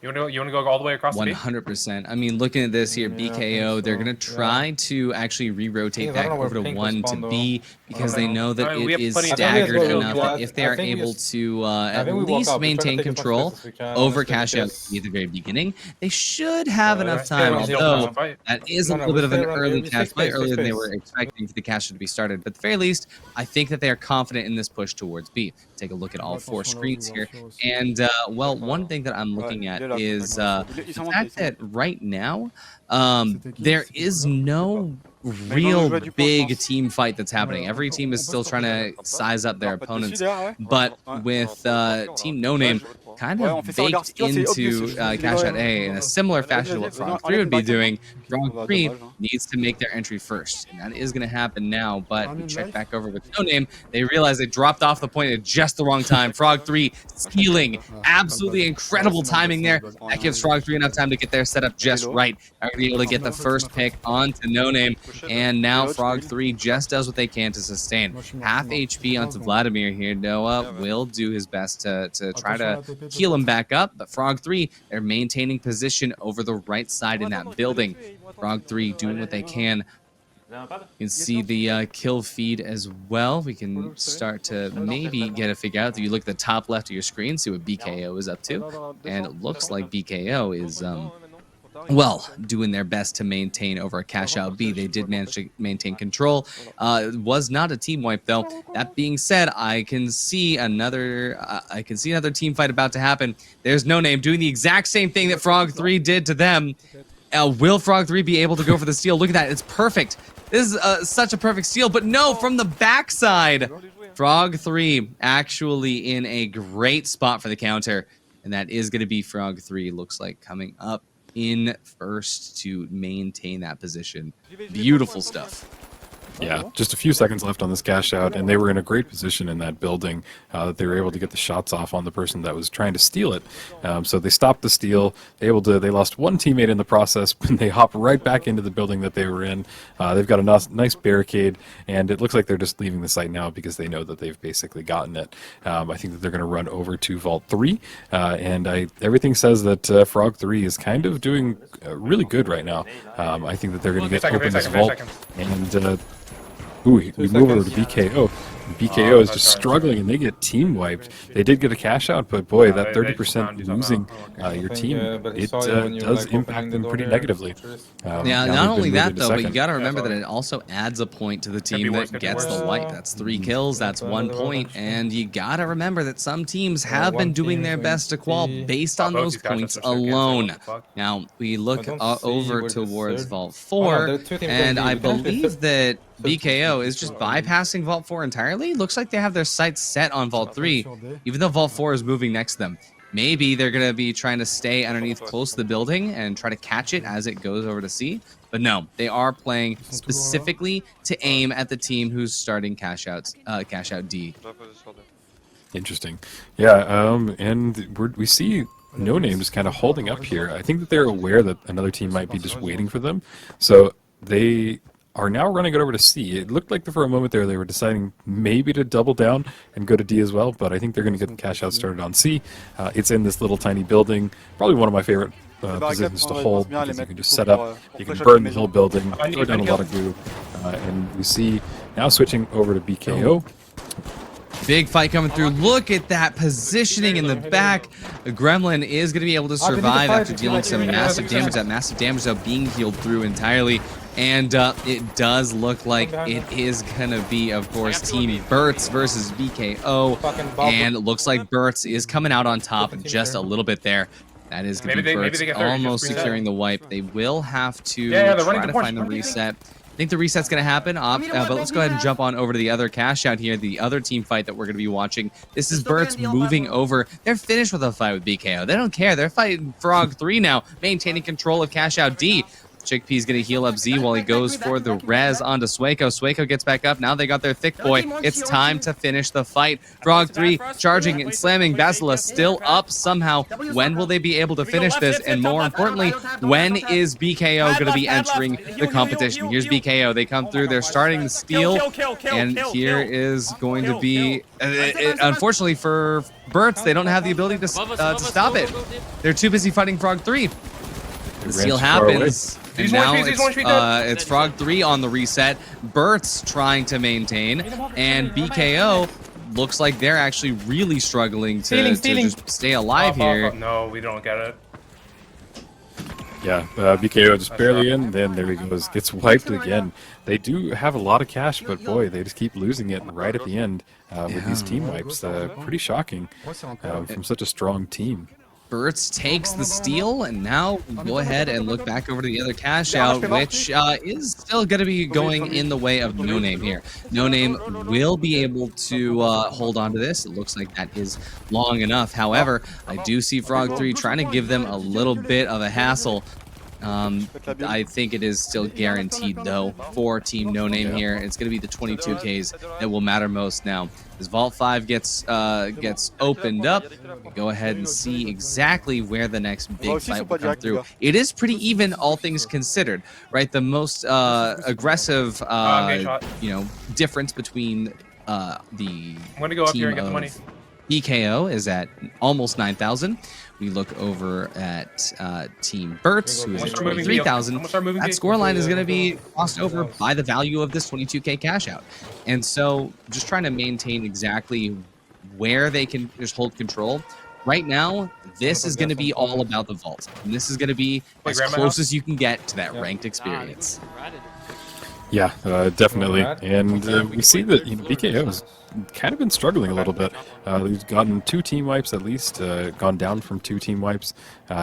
You want to go all the way across the B? 100%. I mean, looking at this here, BKO, they're going to try to actually re-rotate back over to 1 to B because they know that it is staggered enough that if they are able to at least maintain control over cash out at the very beginning, they should have enough time, although that is a little bit of an early cash fight, earlier than they were expecting for the cash to be started. But at the very least, I think that they are confident in this push towards B. Take a look at all 4 screens here. And, well, one thing that I'm looking at is the fact that right now, there is no real big team fight that's happening. Every team is still trying to size up their opponents, but with Team No Name kind of baked into Cash Out A in a similar fashion to what Frog 3 would be doing, Frog 3 needs to make their entry first, and that is going to happen now. But we check back over with No Name, they realize they dropped off the point at just the wrong time. Frog 3 stealing, absolutely incredible timing there. That gives Frog 3 enough time to get their setup just right. Are going to be able to get the first pick onto No Name, and now Frog 3 just does what they can to sustain. Half HP onto Vladimir here. Noah will do his best to try to heal him back up, but Frog 3, they're maintaining position over the right side in that building. Frog 3 doing what they can. You can see the kill feed as well. We can start to maybe get a figure out that you look at the top left of your screen, see what BKO is up to, and it looks like BKO is well, doing their best to maintain over a cash out B. They did manage to maintain control. It was not a team wipe though. That being said, I can see another team fight about to happen. There's No Name doing the exact same thing that Frog 3 did to them. Will Frog 3 be able to go for the steal? Look at that, it's perfect. This is such a perfect steal, but no, from the backside. Frog 3 actually in a great spot for the counter, and that is going to be Frog 3, looks like, coming up in first to maintain that position. Beautiful stuff. Yeah, just a few seconds left on this cash out, and they were in a great position in that building that they were able to get the shots off on the person that was trying to steal it. So they stopped the steal. They lost 1 teammate in the process, but they hop right back into the building that they were in. They've got a nice barricade, and it looks like they're just leaving the site now because they know that they've basically gotten it. I think that they're going to run over to Vault 3, and everything says that Frog 3 is kind of doing really good right now. I think that they're going to get open this Vault, and we move over to BKO. BKO is just struggling, and they get team wiped. They did get a cash out, but boy, that 30% losing your team, it does impact them pretty negatively. Yeah, not only that though, but you got to remember that it also adds a point to the team that gets the wipe. That's 3 kills, that's 1 point, and you got to remember that some teams have been doing their best to qual based on those points alone. Now, we look over towards Vault 4, and I believe that BKO is just bypassing Vault 4 entirely. Looks like they have their sights set on Vault 3, even though Vault 4 is moving next to them. Maybe they're going to be trying to stay underneath close to the building and try to catch it as it goes over to C. But no, they are playing specifically to aim at the team who's starting cash out D. Interesting. Yeah, and we see No Name just kind of holding up here. I think that they're aware that another team might be just waiting for them. So they are now running it over to C. It looked like for a moment there they were deciding maybe to double down and go to D as well, but I think they're going to get the cash out started on C. It's in this little tiny building, probably one of my favorite positions to hold, because you can just set up, you can burn the whole building, throw down a lot of glue, and we see now switching over to BKO. Big fight coming through. Look at that positioning in the back. The Gremlin is going to be able to survive after dealing some massive damage. That massive damage now being healed through entirely. And it does look like it is going to be, of course, Team Bertz versus BKO. And it looks like Bertz is coming out on top just a little bit there. That is going to be Bertz almost securing the wipe. They will have to try to find the reset. I think the reset's going to happen, but let's go ahead and jump on over to the other cash out here, the other team fight that we're going to be watching. This is Bertz moving over. They're finished with a fight with BKO. They don't care. They're fighting Frog 3 now, maintaining control of cash out D. Chickpea's going to heal up Z while he goes for the res onto Sueco. Sueco gets back up. Now they got their thick boy. It's time to finish the fight. Frog 3 charging and slamming. Basila still up somehow. When will they be able to finish this? And more importantly, when is BKO going to be entering the competition? Here's BKO. They come through. They're starting the steal. And here is going to be, unfortunately for Burts, they don't have the ability to stop it. They're too busy fighting Frog 3. The steal happens, and now it's Frog 3 on the reset. Burt's trying to maintain, and BKO looks like they're actually really struggling to just stay alive here. No, we don't get it. Yeah, BKO just barely in, then there he goes, gets wiped again. They do have a lot of cash, but boy, they just keep losing it right at the end with these team wipes. Pretty shocking from such a strong team. Burts takes the steal, and now we go ahead and look back over to the other cash out, which is still going to be going in the way of No Name here. No Name will be able to hold on to this. It looks like that is long enough. However, I do see Frog 3 trying to give them a little bit of a hassle. I think it is still guaranteed, though, for Team No Name here. It's going to be the 22Ks that will matter most now. As Vault 5 gets opened up, we go ahead and see exactly where the next big fight will come through. It is pretty even, all things considered, right? The most aggressive, difference between the I'm gonna go up here and team get the money. of BKO is at almost 9,000. We look over at Team Burts, who is at 23,000. That scoreline is going to be crossed over by the value of this 22K cash out. And so just trying to maintain exactly where they can just hold control. Right now, this is going to be all about the vault. And this is going to be as close as you can get to that ranked experience. Yeah, definitely. And we see that BKO has kind of been struggling a little bit. They've gotten 2 team wipes at least, gone down from 2 team wipes.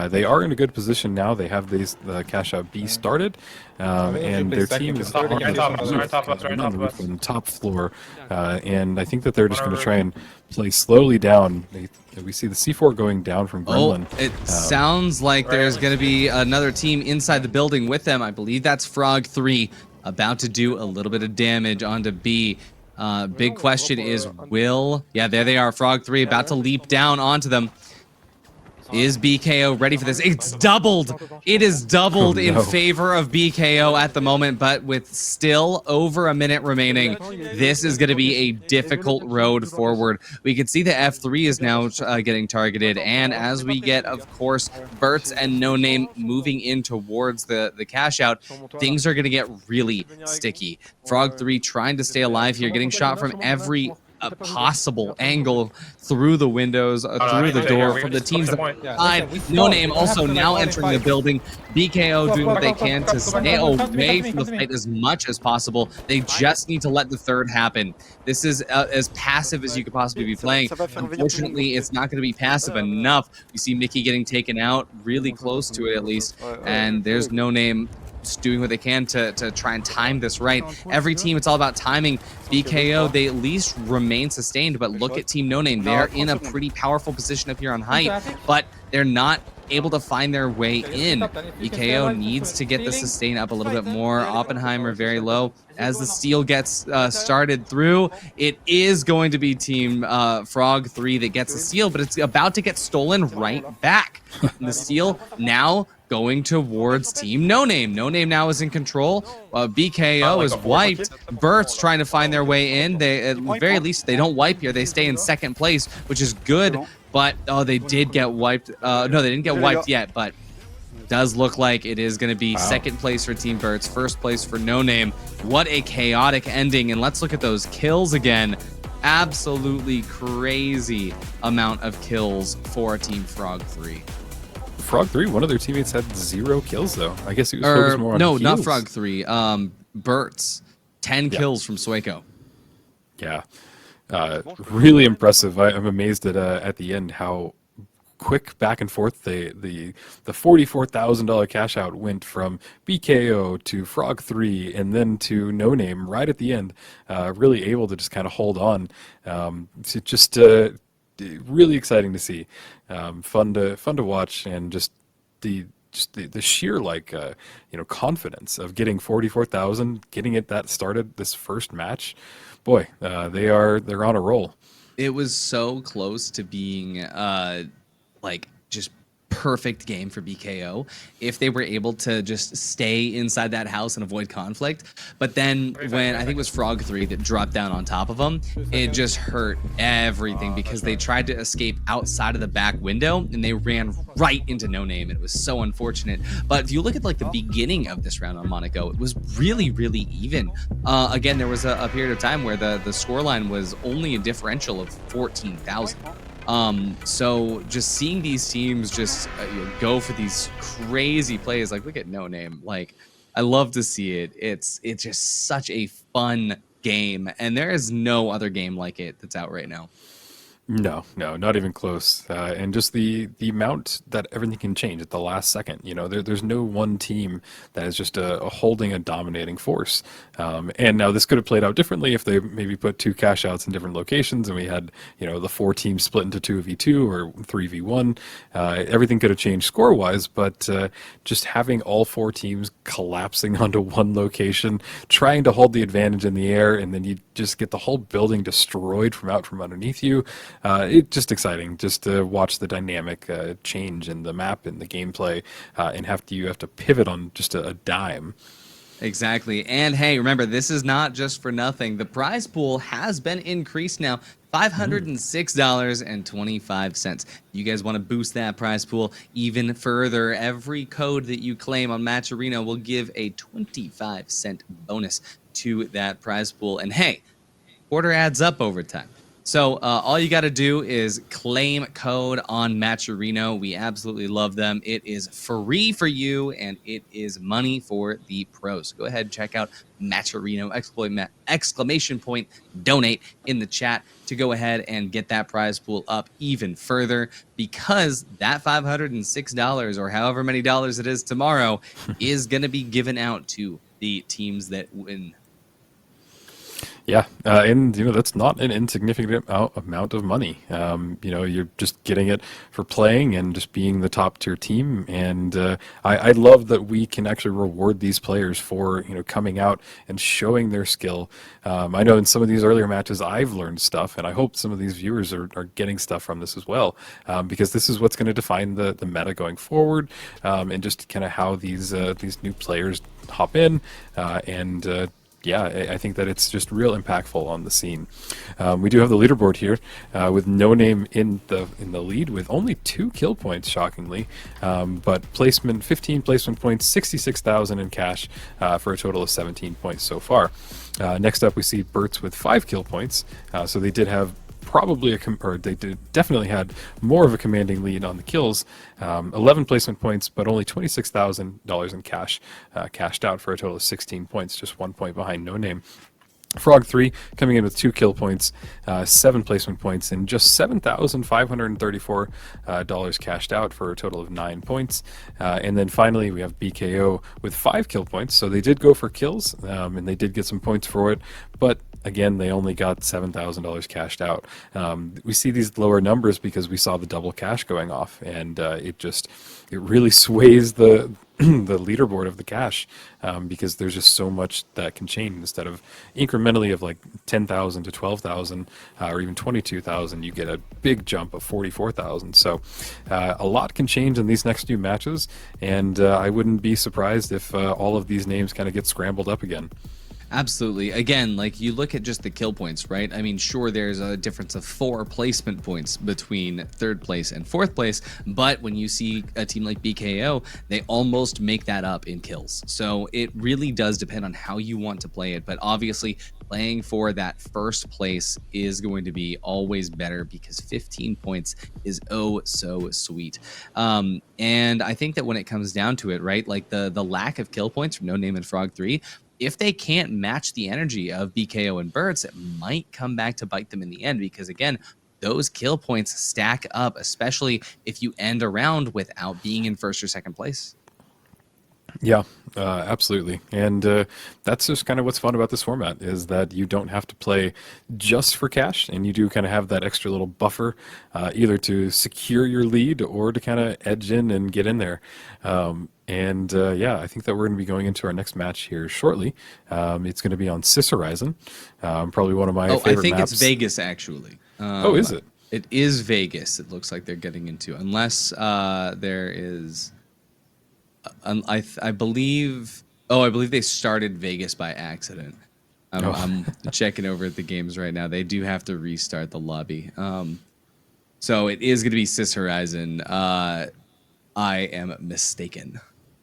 They are in a good position now. They have the cash out B started, and their team is on the top floor. And I think that they're just going to try and play slowly down. We see the C4 going down from Gremlin. Oh, it sounds like there's going to be another team inside the building with them. I believe that's Frog 3 about to do a little bit of damage onto B. Big question is, yeah, there they are, Frog 3 about to leap down onto them. Is BKO ready for this? It's doubled. It is doubled in favor of BKO at the moment, but with still over a minute remaining, this is going to be a difficult road forward. We can see the F3 is now getting targeted, and as we get, of course, Burts and No Name moving in towards the cash out, things are going to get really sticky. Frog 3 trying to stay alive here, getting shot from every possible angle through the windows, through the door, from the teams side. No Name also now entering the building. BKO doing what they can to stay away from the fight as much as possible. They just need to let the third happen. This is as passive as you could possibly be playing. Unfortunately, it's not going to be passive enough. We see Mickey getting taken out, really close to it at least, and there's No Name just doing what they can to try and time this right. Every team, it's all about timing. BKO, they at least remain sustained, but look at Team No Name. They're in a pretty powerful position up here on height, but they're not able to find their way in. BKO needs to get the sustain up a little bit more. Oppenheimer very low. As the steal gets started through, it is going to be Team Frog 3 that gets the steal, but it's about to get stolen right back. And the steal now going towards Team No Name. No Name now is in control. BKO is wiped. Burt's trying to find their way in. They, at the very least, they don't wipe here. They stay in second place, which is good. But, oh, they did get wiped. No, they didn't get wiped yet, but does look like it is going to be second place for Team Burt's, first place for No Name. What a chaotic ending. And let's look at those kills again. Absolutely crazy amount of kills for Team Frog 3. Frog 3, one of their teammates had 0 kills, though. I guess he was focused more on no, heals. not Frog 3. Burt's 10 kills from Sueco. Yeah, really impressive. I'm amazed at the end how quick back and forth the $44,000 cash out went from BKO to Frog 3 and then to No Name right at the end. Really able to just kind of hold on. Just really exciting to see. Fun to watch, and just the sheer confidence of getting 44,000, getting it that started this first match. Boy, they're on a roll. It was so close to being just perfect game for BKO if they were able to just stay inside that house and avoid conflict. But then when I think it was Frog 3 that dropped down on top of them, it just hurt everything because they tried to escape outside of the back window and they ran right into No Name. It was so unfortunate. But if you look at like the beginning of this round on Monaco, it was really, really even. Again, there was a period of time where the scoreline was only a differential of 14,000. So just seeing these teams just go for these crazy plays, like look at No Name, like I love to see it. It's just such a fun game, and there is no other game like it that's out right now. No, not even close. And just the amount that everything can change at the last second. You know, there's no one team that is just holding a dominating force. And now this could have played out differently if they maybe put 2 cash outs in different locations and we had, you know, the 4 teams split into 2v2 or 3v1. Everything could have changed score-wise, but just having all 4 teams collapsing onto one location, trying to hold the advantage in the air, and then you just get the whole building destroyed from out from underneath you. It's just exciting just to watch the dynamic change in the map and the gameplay, and you have to pivot on just a dime. Exactly. And hey, remember, this is not just for nothing. The prize pool has been increased now. $506.25. You guys want to boost that prize pool even further? Every code that you claim on Matcherino will give a 25-cent bonus to that prize pool. And hey, quarter adds up over time. So all you got to do is claim code on Matcherino. We absolutely love them. It is free for you, and it is money for the pros. So go ahead and check out Matcherino, exclamation point, donate in the chat to go ahead and get that prize pool up even further, because that $506 or however many dollars it is tomorrow is going to be given out to the teams that win. Yeah, and you know that's not an insignificant amount of money. You know, you're just getting it for playing and just being the top tier team. And I love that we can actually reward these players for coming out and showing their skill. I know in some of these earlier matches I've learned stuff, and I hope some of these viewers are getting stuff from this as well, because this is what's going to define the meta going forward, and just kind of how these new players hop in and. Yeah, I think that it's just real impactful on the scene. We do have the leaderboard here with No Name in the lead with only 2 kill points, shockingly, but 15 placement points, 66,000 in cash for a total of 17 points so far. Next up, we see Bertz with 5 kill points, so they did have definitely had more of a commanding lead on the kills. 11 placement points, but only $26,000 in cash cashed out for a total of 16 points, just 1 point behind No Name. Frog 3 coming in with 2 kill points, 7 placement points, and just $7,534 cashed out for a total of 9 points. And then finally we have BKO with 5 kill points. So they did go for kills, and they did get some points for it, but again, they only got $7,000 cashed out. We see these lower numbers because we saw the double cash going off, and it really sways the the leaderboard of the cash, because there's just so much that can change. Instead of incrementally of like 10,000 to 12,000 or even 22,000, you get a big jump of 44,000. So a lot can change in these next few matches, and I wouldn't be surprised if all of these names kind of get scrambled up again. Absolutely. Again, like you look at just the kill points, right? I mean, sure, there's a difference of 4 placement points between 3rd place and 4th place, but when you see a team like BKO, they almost make that up in kills. So it really does depend on how you want to play it, but obviously playing for that 1st place is going to be always better because 15 points is oh so sweet. And I think that when it comes down to it, right, like the lack of kill points from No Name and Frog 3, if they can't match the energy of BKO and Bertz, it might come back to bite them in the end, because again, those kill points stack up, especially if you end a round without being in 1st or 2nd place. Yeah, absolutely. And that's just kind of what's fun about this format, is that you don't have to play just for cash, and you do kind of have that extra little buffer, either to secure your lead or to kind of edge in and get in there. Yeah, I think that we're going to be going into our next match here shortly. It's going to be on Sis Horizon, probably one of my favorite maps. I think it's Vegas, actually. Oh, is it? It is Vegas. It looks like they're getting into, unless there is. I believe. Oh, I believe they started Vegas by accident. I'm checking over at the games right now. They do have to restart the lobby. So it is going to be Cis Horizon. I am mistaken.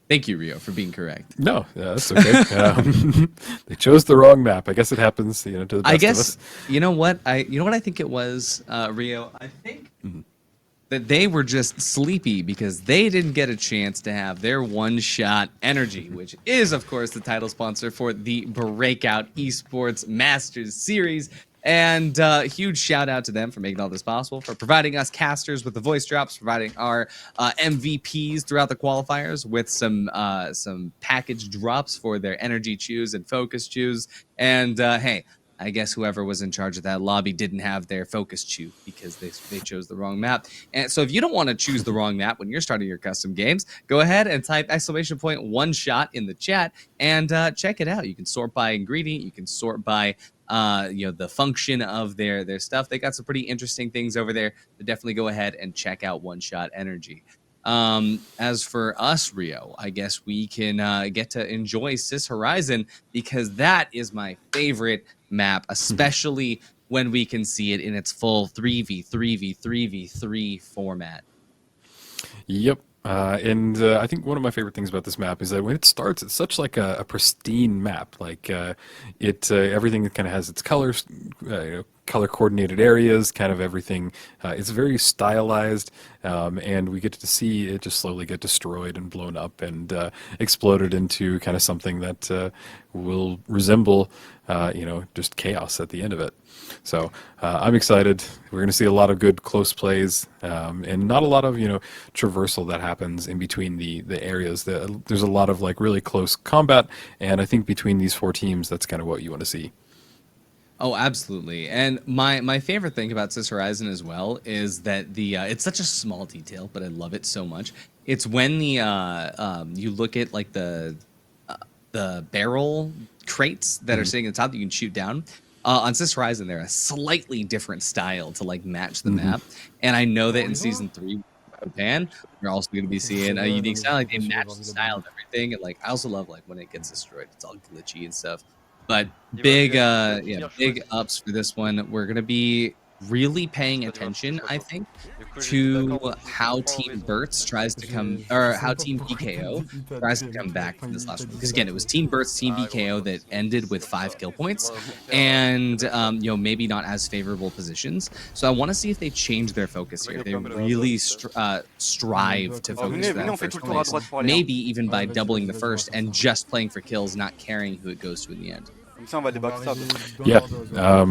Thank you, Rio, for being correct. No, that's okay. They chose the wrong map. I guess it happens, to the best of us. You know what I think it was, Rio. I think that they were just sleepy because they didn't get a chance to have their one-shot energy, which is, of course, the title sponsor for the Breakout Esports Masters Series. And huge shout out to them for making all this possible, for providing us casters with the voice drops, providing our MVPs throughout the qualifiers with some package drops for their energy chews and focus chews. And hey, I guess whoever was in charge of that lobby didn't have their focus chew because they chose the wrong map. And so if you don't want to choose the wrong map when you're starting your custom games, go ahead and type !one shot in the chat and check it out. You can sort by ingredient, you can sort by the function of their stuff. They got some pretty interesting things over there. So definitely go ahead and check out One Shot Energy. As for us, Rio, I guess we can get to enjoy Cis Horizon because that is my favorite map, especially when we can see it in its full 3v3v3v3 format. Yep. And I think one of my favorite things about this map is that when it starts, it's such like a pristine map. Like everything kind of has its colors, color coordinated areas, kind of everything. It's very stylized, and we get to see it just slowly get destroyed and blown up and exploded into kind of something that will resemble, just chaos at the end of it. So I'm excited. We're going to see a lot of good close plays, and not a lot of traversal that happens in between the areas. There's a lot of like really close combat, and I think between these four teams, that's kind of what you want to see. Oh, absolutely. And my favorite thing about Cis Horizon as well is that it's such a small detail, but I love it so much. It's when you look at like the barrel crates that are sitting at the top that you can shoot down. On Cis Horizon, they're a slightly different style to like match the map. And I know that in Season 3, Japan, we're also going to be seeing a unique style. Like they match the style of everything. And like I also love like when it gets destroyed, it's all glitchy and stuff. But big ups for this one. We're going to be really paying attention, I think, to how Team Burt's tries to come, or how Team BKO tries to come back from this last one. Because again, it was Team Burt's, Team BKO that ended with 5 kill points, and maybe not as favorable positions. So I want to see if they change their focus here. If they really strive to focus that first place, maybe even by doubling the first and just playing for kills, not caring who it goes to in the end. Yeah,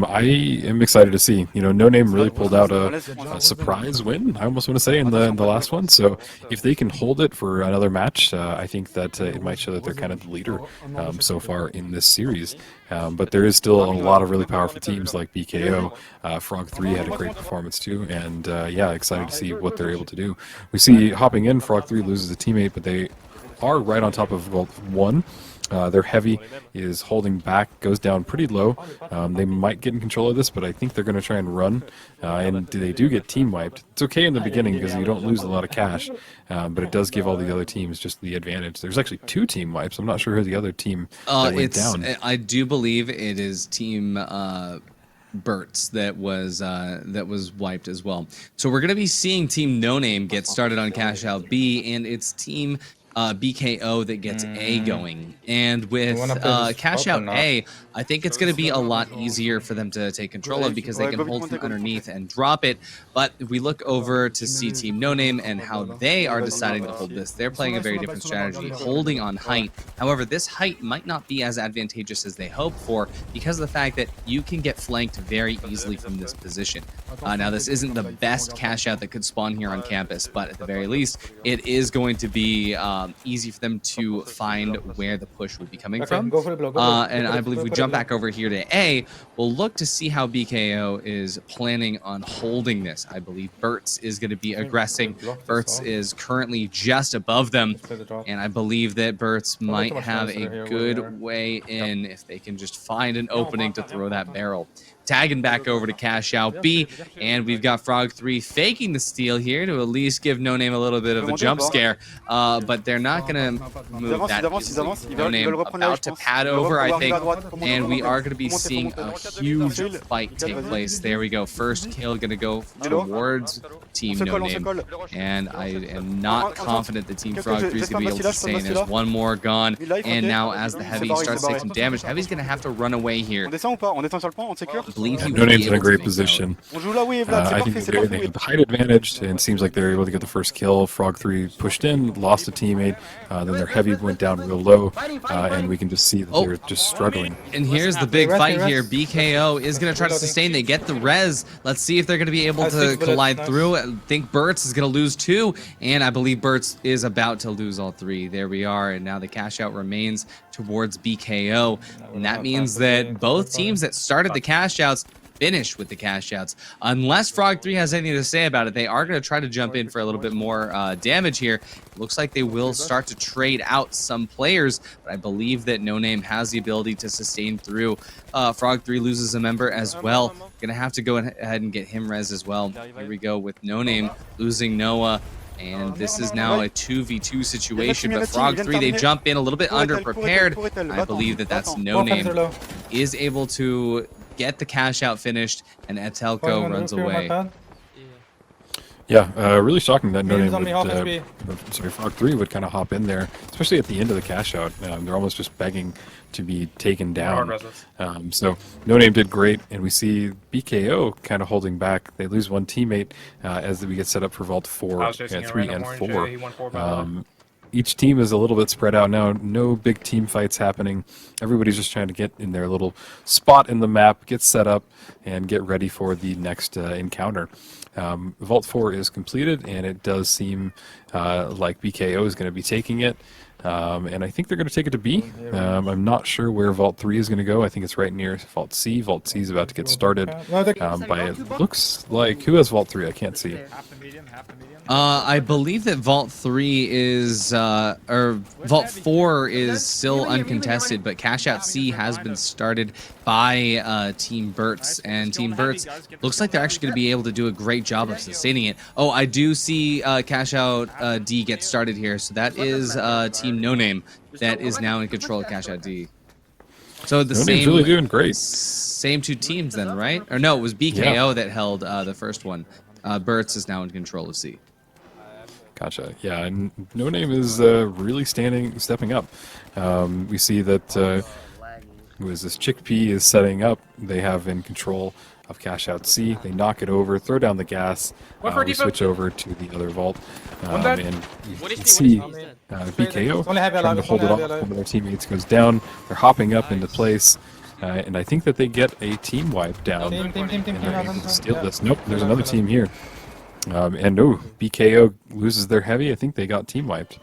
I am excited to see. No Name really pulled out a surprise win, I almost want to say, in the last one. So if they can hold it for another match, I think that it might show that they're kind of the leader so far in this series. But there is still a lot of really powerful teams like BKO. Frog3 had a great performance too, and excited to see what they're able to do. We see hopping in, Frog3 loses a teammate, but they are right on top of Vault 1. Their heavy is holding back, goes down pretty low. They might get in control of this, but I think they're going to try and run. And they do get team wiped. It's okay in the beginning because you don't lose a lot of cash, but it does give all the other teams just the advantage. There's actually 2 team wipes. I'm not sure who the other team that went down. I do believe it is Team Burt's that was wiped as well. So we're going to be seeing Team No Name get started on Cash Out B, and it's Team BKO that gets A going. And with Cash Out A, I think it's going to be a lot easier for them to take control of because they can hold from underneath and drop it. But if we look over to see Team No Name and how they are deciding to hold this, they're playing a very different strategy, holding on height. However, this height might not be as advantageous as they hope for because of the fact that you can get flanked very easily from this position. Now, this isn't the best Cash Out that could spawn here on campus, but at the very least, it is going to be easy for them to find where the push would be coming from. And I believe we jump back over here to A. We'll look to see how BKO is planning on holding this. I believe Burt's is going to be aggressing. Burt's is currently just above them, and I believe that Burt's might have a good way in if they can just find an opening to throw that barrel. tagging back over to cash out B, and we've got Frog 3 faking the steal here to at least give No Name a little bit of a jump scare, but they're not going to move that easily. No Name about to pad over, I think, and we are going to be seeing a huge fight take place. There we go. First kill going to go towards Team No Name, and I am not confident that Team Frog 3 is going to be able to sustain. There's one more gone, and now as the Heavy starts to take some damage, Heavy's going to have to run away here. I believe No Name's in a great position. I think they have the height advantage, and it seems like they're able to get the first kill. Frog 3 pushed in, lost a teammate, then their Heavy went down real low, and we can just see that they're just struggling. And here's the big fight here. BKO is going to try to sustain. They get the res. Let's see if they're going to be able to collide through. I think Burt's is going to lose 2, and I believe Burt's is about to lose all 3. There we are, and now the cash out remains towards BKO, and that means that both teams that started the cash outs finish with the cash outs. Unless Frog 3 has anything to say about it, they are going to try to jump in for a little bit more damage here. Looks like they will start to trade out some players, but I believe that No Name has the ability to sustain through. Frog 3 loses a member as well. Gonna have to go ahead and get him res as well. Here we go with No Name losing Noah. And this is now a 2v2 situation, but Frog 3, they jump in a little bit underprepared. I believe that that's No Name is able to get the cash out finished, and Etelko runs away. Yeah, really shocking that No Name would, Frog 3 would kind of hop in there, especially at the end of the cash out. They're almost just begging to be taken down. So No Name did great, and we see BKO kind of holding back. They lose one teammate as we get set up for Vault 4, 3, and 4. Each team is a little bit spread out now. No big team fights happening. Everybody's just trying to get in their little spot in the map, get set up, and get ready for the next encounter. Vault 4 is completed, and it does seem like BKO is going to be taking it. And I think they're going to take it to B. I'm not sure where Vault 3 is going to go. I think it's right near Vault C. Vault C is about to get started. But it looks like... Who has Vault 3? I can't see. I believe that Vault 3 is, or Vault 4 is still uncontested, but Cash Out C has been started by Team Burt's, and Team Burt's looks like they're actually going to be able to do a great job of sustaining it. Oh, I do see Cash Out D get started here, so that is Team No Name that is now in control of Cash Out D. So the same, really doing great. Same two teams then, right? Or no, it was BKO that held the first one. Burt's is now in control of C. Gotcha. Yeah, and No Name is really stepping up. We see that who is this? Chickpea is setting up. They have in control of Cash Out C. They knock it over, throw down the gas. We switch over to the other vault, and you can see BKO trying to hold it off. One of their teammates goes down. They're hopping up into place. And I think that they get a team wipe down. And they're able to steal this. Nope, there's another team here. And no, BKO loses their heavy. I think they got team wiped.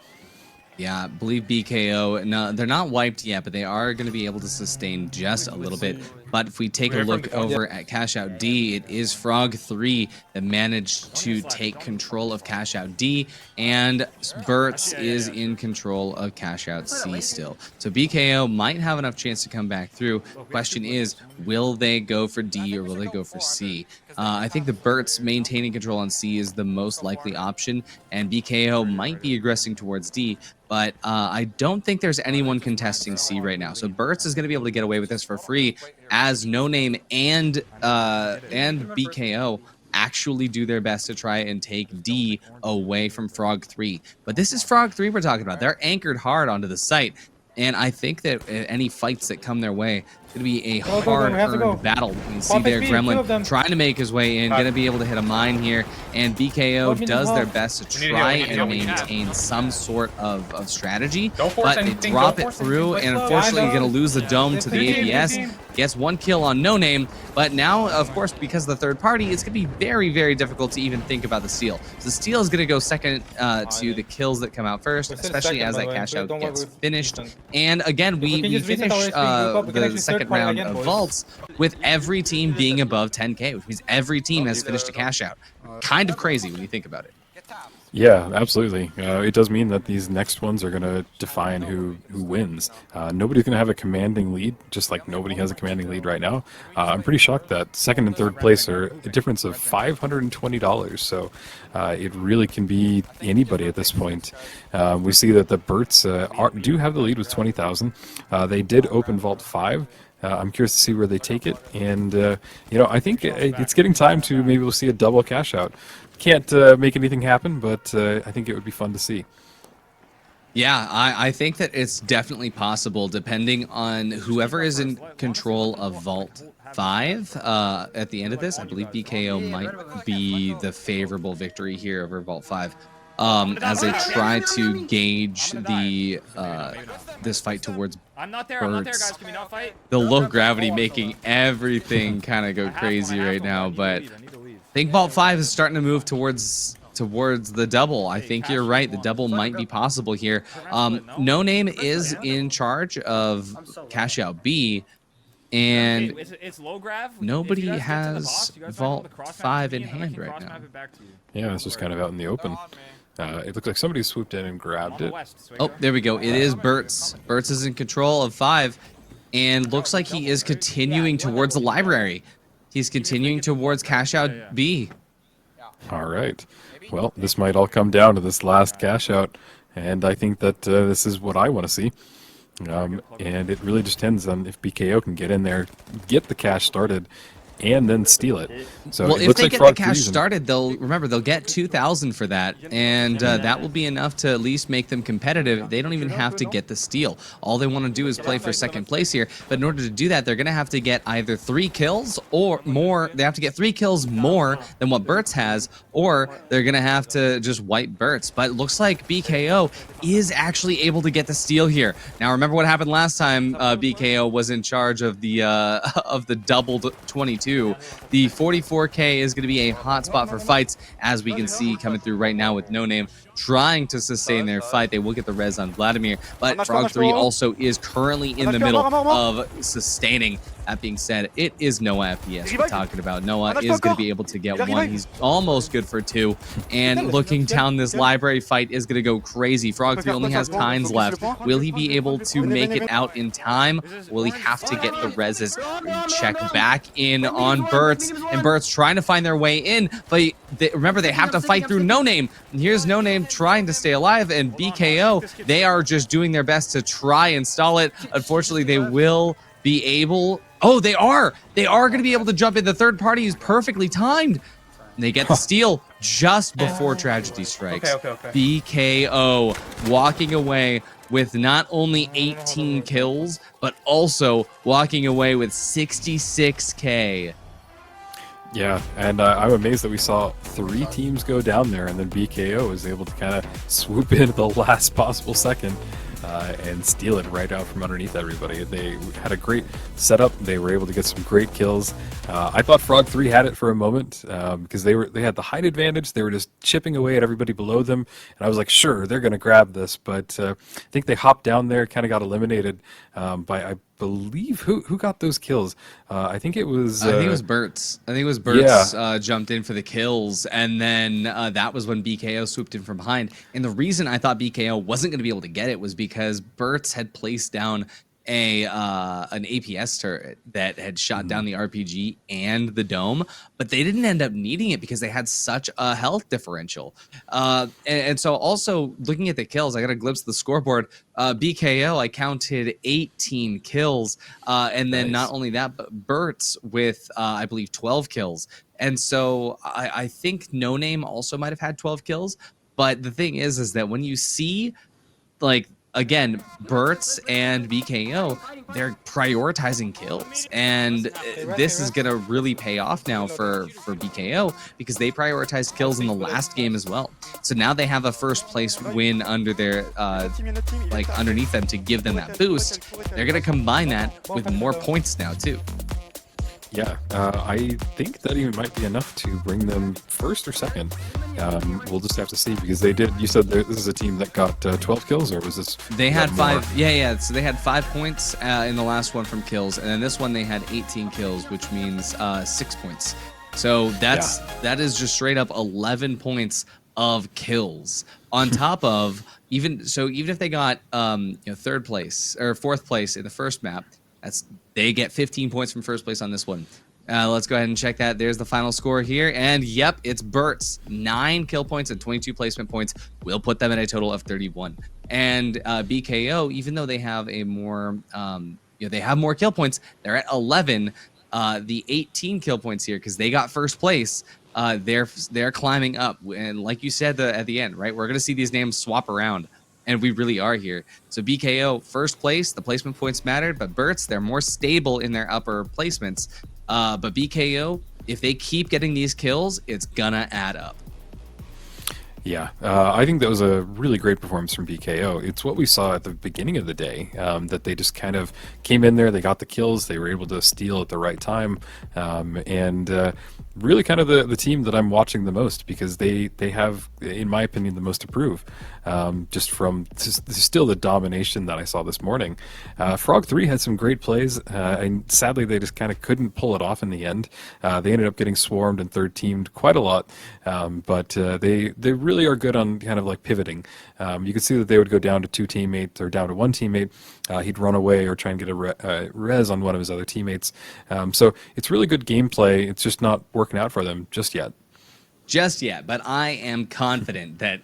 Yeah, I believe BKO. No, they're not wiped yet, but they are going to be able to sustain just a little bit. But if we take a look over at Cash Out D, it is Frog 3 that managed to take control of Cash Out D, and Burt's is in control of Cash Out C still. So BKO might have enough chance to come back through. Question is, will they go for D or will they go for C? I think the Burt's maintaining control on C is the most likely option, and BKO might be aggressing towards D, but I don't think there's anyone contesting C right now. So Burt's is going to be able to get away with this for free, as No Name and BKO actually do their best to try and take D away from Frog 3. But this is Frog 3 we're talking about. They're anchored hard onto the site, and I think that any fights that come their way, it's going to be a hard-earned battle. You can see there Gremlin trying to make his way in, going to be able to hit a mine here, and BKO does their best to try and maintain some sort of strategy, but they drop it through, and unfortunately you're going to lose the dome to the APS. Gets one kill on No Name, but now, of course, because of the third party, it's going to be very, very difficult to even think about the steal. So the steal is going to go second to the kills that come out first, especially as that cash out gets finished. And again, we finish the second round of vaults with every team being above 10K, which means every team has finished a cash out. Kind of crazy when you think about it. Yeah, absolutely. It does mean that these next ones are going to define who wins. Nobody's going to have a commanding lead, just like nobody has a commanding lead right now. I'm pretty shocked that second and third place are a difference of $520. So it really can be anybody at this point. We see that the Berts do have the lead with 20,000. They did open Vault 5. I'm curious to see where they take it, and I think it's getting time to maybe we'll see a double cash out. Can't make anything happen, but I think it would be fun to see. Yeah, I think that it's definitely possible, depending on whoever is in control of Vault 5 at the end of this. I believe BKO might be the favorable victory here over Vault 5. As they try to gauge the this fight towards Birds. The low gravity making everything kind of go crazy right now, but I think Vault 5 is starting to move towards the double. I think you're right. The double might be possible here. No Name is in charge of Cash Out B, and nobody has Vault 5 in hand right now. Yeah, it's just kind of out in the open. It looks like somebody swooped in and grabbed it. Oh, there we go. It is Berts. Berts is in control of 5, and looks like he is continuing towards the library. He's continuing towards Cash Out B. All right. Well, this might all come down to this last cash out, and I think that this is what I want to see. And it really just depends on if BKO can get in there, get the cash started, and then steal it. So well, it if looks they like get Frog the cash 3's started, they'll get 2,000 for that, and that will be enough to at least make them competitive. They don't even have to get the steal. All they want to do is play for second place here. But in order to do that, they're going to have to get either 3 kills or more. They have to get 3 kills more than what Berts has, or they're going to have to just wipe Berts. But it looks like BKO is actually able to get the steal here. Now, remember what happened last time BKO was in charge of the doubled 22. The 44K is going to be a hot spot for fights, as we can see coming through right now with No Name trying to sustain their fight. They will get the res on Vladimir, but Frog 3 also is currently in the middle of sustaining. That being said, it is Noah FPS we're talking about. Noah is going to be able to get 1. He's almost good for 2. And looking down this library fight is going to go crazy. Frog 3 only has Pines left. Will he be able to make it out in time? Will he have to get the reses? Check back in on Berts. And Berts trying to find their way in. But remember, they have to fight through No Name. And here's No Name trying to stay alive. And BKO, they are just doing their best to try and stall it. Unfortunately, they will be able... Oh, they are going to be able to jump in. The third party is perfectly timed. They get the steal just before tragedy strikes. BKO walking away with not only 18 kills, but also walking away with 66K. Yeah, and I'm amazed that we saw 3 teams go down there, and then BKO was able to kind of swoop in at the last possible second and steal it right out from underneath everybody. They had a great setup. They were able to get some great kills. I thought Frog 3 had it for a moment because they had the height advantage. They were just chipping away at everybody below them, and I was like, sure, they're going to grab this. But I think they hopped down there, kind of got eliminated by, I believe, who got those kills? I think it was Berts. I think it was Berts jumped in for the kills, and then that was when BKO swooped in from behind. And the reason I thought BKO wasn't going to be able to get it was because Berts had placed down an APS turret that had shot down the RPG and the dome, but they didn't end up needing it because they had such a health differential. And so also looking at the kills, I got a glimpse of the scoreboard. BKO, I counted 18 kills. And then not only that, but Berts with, I believe, 12 kills. And so I think No Name also might have had 12 kills. But the thing is that when you see, like, again, Berts and BKO, they're prioritizing kills. And this is going to really pay off now for BKO because they prioritized kills in the last game as well. So now they have a first place win under their, underneath them to give them that boost. They're going to combine that with more points now too. Yeah, I think that even might be enough to bring them first or second. We'll just have to see because they did. You said this is a team that got 12 kills, or was this? They had 5. Yeah. So they had 5 points in the last one from kills, and then this one they had 18 kills, which means 6 points. So that is just straight up 11 points of kills on top of even if they got third place or fourth place in the first map, they get 15 points from first place on this one. Let's go ahead and check that. There's the final score here, and yep, it's Bert's 9 kill points and 22 placement points will put them at a total of 31. And BKO, even though they have a more they have more kill points, they're at 11. The 18 kill points here because they got first place. They're climbing up, and like you said at the end, right? We're gonna see these names swap around, and we really are here. So BKO first place, the placement points mattered, but Bert's, they're more stable in their upper placements. But BKO, if they keep getting these kills, it's gonna add up. Yeah, I think that was a really great performance from BKO. It's what we saw at the beginning of the day, that they just kind of came in there, they got the kills, they were able to steal at the right time, and really kind of the team that I'm watching the most because they have, in my opinion, the most to prove, just from still the domination that I saw this morning. Frog 3 had some great plays, and sadly they just kind of couldn't pull it off in the end. They ended up getting swarmed and third teamed quite a lot, but they really are good on kind of like pivoting. You could see that they would go down to 2 teammates or down to 1 teammate. He'd run away or try and get a res on one of his other teammates. So it's really good gameplay. It's just not working out for them just yet. But I am confident that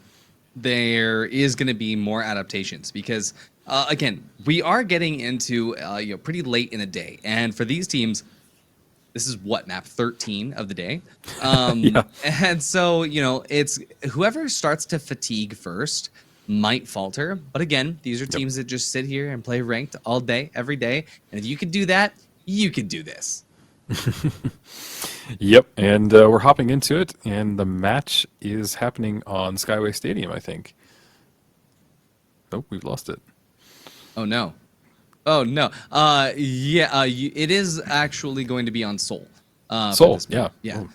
there is going to be more adaptations because, again, we are getting into pretty late in the day, and for these teams, this is what, map 13 of the day. Yeah. And so, it's whoever starts to fatigue first might falter. But again, these are teams that just sit here and play ranked all day, every day. And if you can do that, you can do this. Yep, and we're hopping into it, and the match is happening on Skyway Stadium, I think. Oh, we've lost it. Oh, no. It is actually going to be on Seoul. Seoul, yeah. Ooh.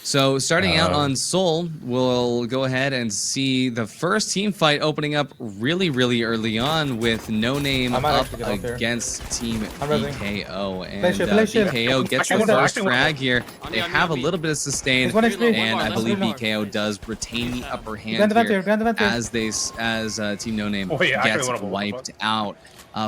So starting out on Seoul, we'll go ahead and see the first team fight opening up really, really early on with No Name up against Team BKO. And BKO gets the first frag here. They have a little bit of sustain, and I believe BKO does retain the upper hand here as Team No Name gets wiped out.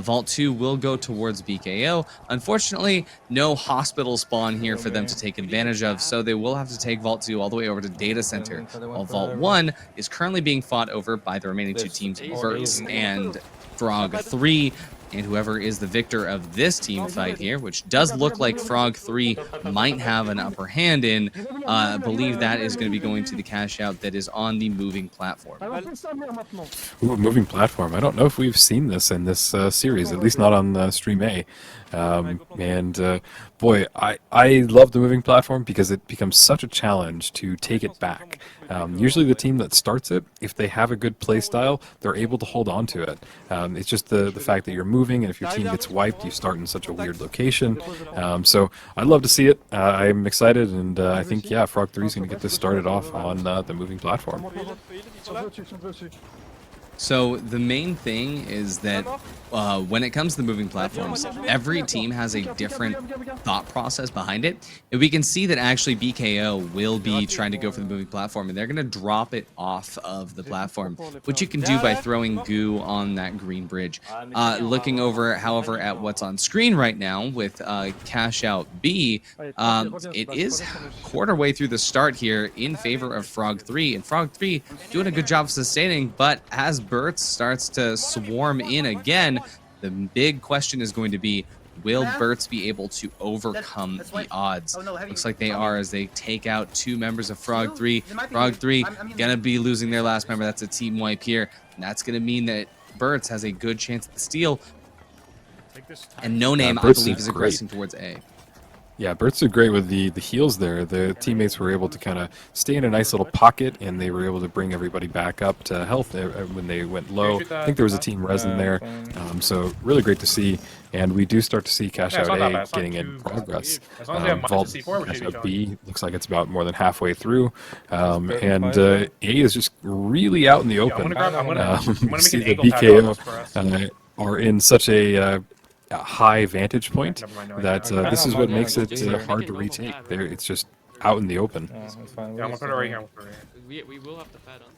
Vault 2 will go towards BKO. Unfortunately, no hospital spawn here for them to take advantage of, so they will have to take Vault 2 all the way over to Data Center, while Vault 1 is currently being fought over by the remaining 2 teams, Verts and Frog 3. And whoever is the victor of this team fight here, which does look like Frog 3 might have an upper hand in, I believe that is going to be going to the cash out that is on the moving platform. Ooh, moving platform. I don't know if we've seen this in this series, at least not on Stream A. Boy, I love the moving platform because it becomes such a challenge to take it back. Usually the team that starts it, if they have a good play style, they're able to hold on to it. It's just the fact that you're moving, and if your team gets wiped, you start in such a weird location. So I'd love to see it. I'm excited, and I think, yeah, Frog 3 is going to get this started off on the moving platform. So the main thing is that when it comes to the moving platforms, every team has a different thought process behind it. And we can see that actually BKO will be trying to go for the moving platform, and they're going to drop it off of the platform, which you can do by throwing goo on that green bridge. Looking over, however, at what's on screen right now with Cash Out B, it is quarter way through the start here in favor of Frog 3. And Frog 3 doing a good job sustaining, but as Bertz starts to swarm in again, the big question is going to be, will Bertz be able to overcome the odds? Looks like they are, as they take out 2 members of Frog 3. Frog 3 gonna be losing their last member. That's a team wipe here, and that's gonna mean that Bertz has a good chance at the steal. And No Name, I believe, is aggressing towards A. Yeah, Bertz did great with the heals there. The teammates were able to kind of stay in a nice little pocket, and they were able to bring everybody back up to health when they went low. I think there was a team res in there, so really great to see. And we do start to see Cash Out A getting in progress. Vault Cash Out B looks like it's about more than halfway through, and A is just really out in the open. See the BKO are in such a high vantage point that this is what makes it hard to retake. It's just out in the open. Yeah, it's fine. Yeah, I'm gonna put it right here. We will have to fed on.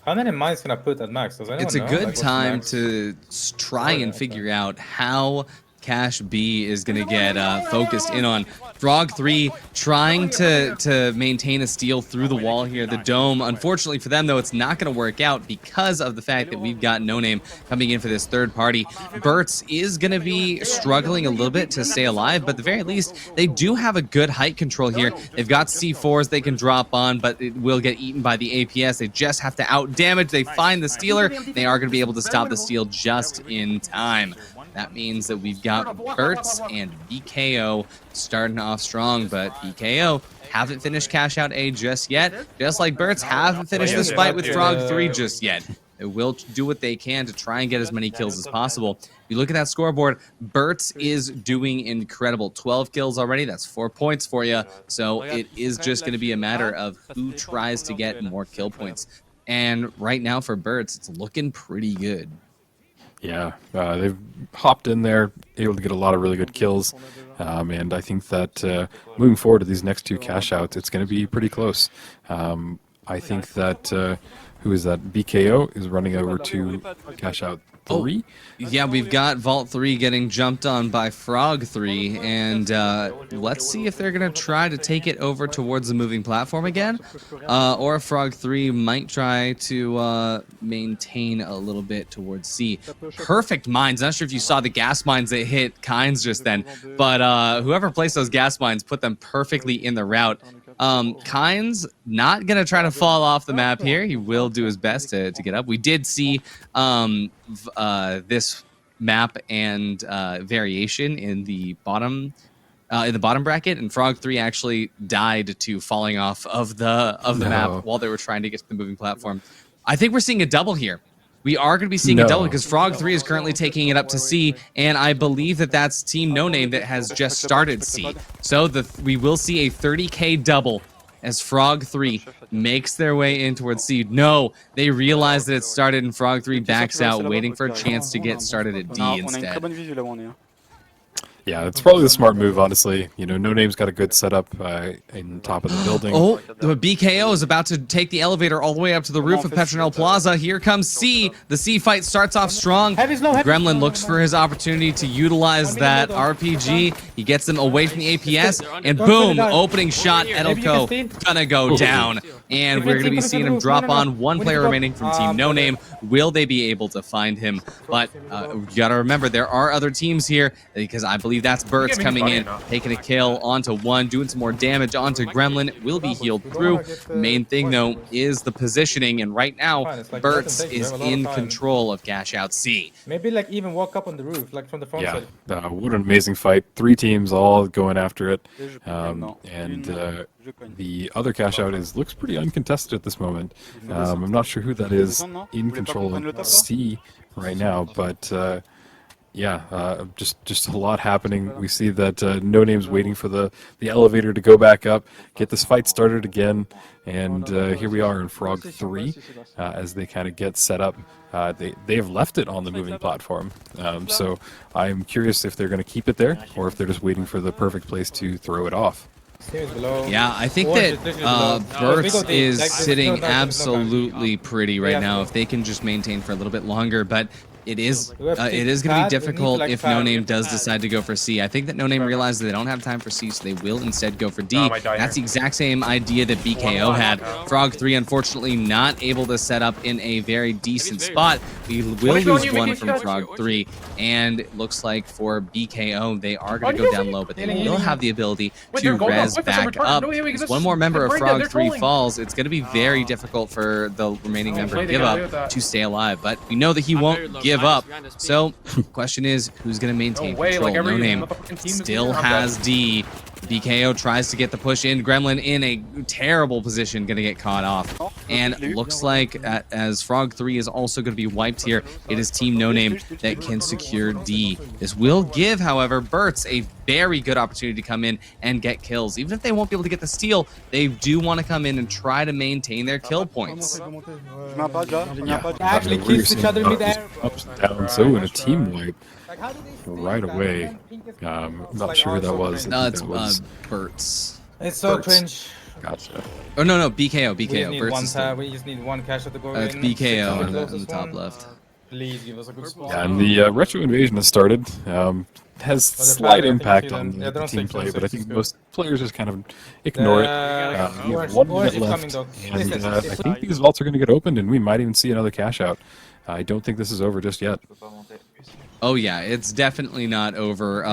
How many mines can I put at max? Does anyone It's a know? good Like, what's time max? to try and figure out how Cash B is going to get focused in on. Frog 3 trying to maintain a steal through the wall here. The dome, unfortunately for them, though, it's not going to work out because of the fact that we've got No Name coming in for this third party. Burt's is going to be struggling a little bit to stay alive, but at the very least, they do have a good height control here. They've got C4s they can drop on, but it will get eaten by the APS. They just have to out-damage. They find the stealer. They are going to be able to stop the steal just in time. That means that we've got Burt's and BKO starting off strong, but BKO haven't finished Cash Out A just yet, just like Burt's haven't finished this fight with Frog 3 just yet. They will do what they can to try and get as many kills as possible. If you look at that scoreboard, Burt's is doing incredible. 12 kills already. That's 4 points for you. So it is just going to be a matter of who tries to get more kill points. And right now for Burt's, it's looking pretty good. Yeah, they've hopped in there, able to get a lot of really good kills, and I think that moving forward to these next two cash outs, it's going to be pretty close. I think that, who is that? BKO is running over to cash out 3. Yeah, we've got Vault 3 getting jumped on by Frog 3, and let's see if they're going to try to take it over towards the moving platform again, or Frog 3 might try to maintain a little bit towards C. Perfect mines. Not sure if you saw the gas mines that hit Kynes just then, but whoever placed those gas mines put them perfectly in the route. Kynes not going to try to fall off the map here. He will do his best to get up. We did see this map and variation in the bottom bracket, and Frog 3 actually died to falling off of the map while they were trying to get to the moving platform. I think we're seeing a double here. We are going to be seeing a double because Frog 3 is currently taking it up to C, and I believe that that's Team No Name that has just started C. So we will see a 30k double as Frog 3 makes their way in towards C. No, they realize that it started and Frog 3 backs out, waiting for a chance to get started at D instead. Yeah, it's probably the smart move, honestly. You know, No Name's got a good setup in top of the building. Oh, the BKO is about to take the elevator all the way up to the roof of Petronel Plaza. Here comes C. The C fight starts off strong. Gremlin looks for his opportunity to utilize that RPG. He gets them away from the APS, and boom, opening shot, Edelko gonna go down. And we're gonna be seeing him drop on. One player remaining from Team No Name. Will they be able to find him? But you gotta remember, there are other teams here, because I believe that's Burt's coming in, taking a kill onto one, doing some more damage onto Gremlin. Will be healed through. Main thing, though, is the positioning, and right now, Burt's is in control of Cash Out C. Maybe like even walk up on the roof, like from the front side. Yeah, what an amazing fight. 3 teams all going after it, and the other cash out looks pretty uncontested at this moment. I'm not sure who that is in control of C right now, but just a lot happening. We see that No Name's waiting for the elevator to go back up, get this fight started again, and here we are in Frog 3 as they kind of get set up. They have left it on the moving platform, so I'm curious if they're going to keep it there or if they're just waiting for the perfect place to throw it off. Yeah, I think that Burt's is sitting absolutely pretty right now if they can just maintain for a little bit longer, but it is going to be difficult if No Name does decide to go for C. I think that No Name realizes they don't have time for C, so they will instead go for D. That's the exact same idea that BKO had. Frog 3, unfortunately, not able to set up in a very decent spot. We will lose one from Frog 3, and it looks like for BKO, they are going to go down low, but they will have the ability to res back up. If one more member of Frog 3 falls, it's going to be very difficult for the remaining member to give up to stay alive, but we know that he won't give up. So, question is, who's going to maintain control? No Name still has D. BKO tries to get the push in. Gremlin in a terrible position, going to get caught off. And looks like as Frog 3 is also going to be wiped here, it is Team No Name that can secure D. This will give, however, Burt's a very good opportunity to come in and get kills. Even if they won't be able to get the steal, they do want to come in and try to maintain their kill points. Actually keeps each other mid-air. Ups and downs, so in a team wipe right away. I'm not sure who that was. No, it's Burt's. It's so Birds. cringe. Gotcha. Oh no, BKO. We just need Burt's one is still- tab. We just need one cash out to go It's in. BKO on the Closest top one. left. Please give us a good spot. Yeah, and the retro invasion has started. Has slight impact on the team play, but I think most players just kind of ignore it. We have 1 minute left, and I think these vaults are going to get opened, and we might even see another cash out. I don't think this is over just yet. Oh yeah, it's definitely not over.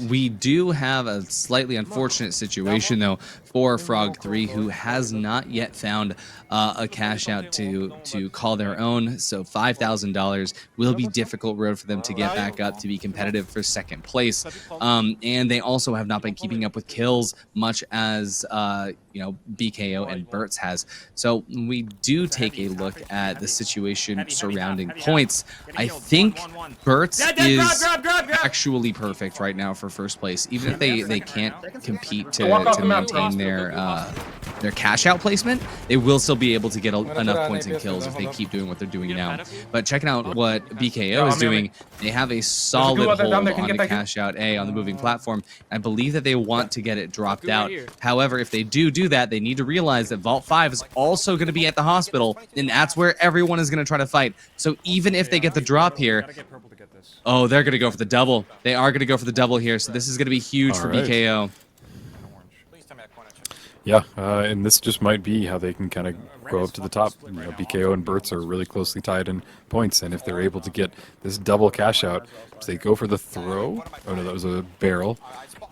We do have a slightly unfortunate situation though for Frog 3, who has not yet found a cash out to call their own. So $5,000 will be difficult road for them to get back up to be competitive for second place. And they also have not been keeping up with kills much as BKO and Burt's has. So we do take a look at the situation surrounding points. I think Burt's is actually perfect right now for first place. Even if they can't compete to maintain their cash out placement, they will still be able to get enough points and kills if they keep doing what they're doing now. But checking out what BKO is doing, they have a solid hold on the cash out A on the moving platform. I believe that they want to get it dropped out. However, if they do that, they need to realize that Vault 5 is also going to be at the hospital, and that's where everyone is going to try to fight. So even if they get the drop here, oh, they're going to go for the double. They are going to go for the double here, so this is going to be huge for BKO. Yeah, and this just might be how they can kind of go up to the top. BKO and Burt's are really closely tied in points, and if they're able to get this double cash out, they go for the throw. Oh no, that was a barrel.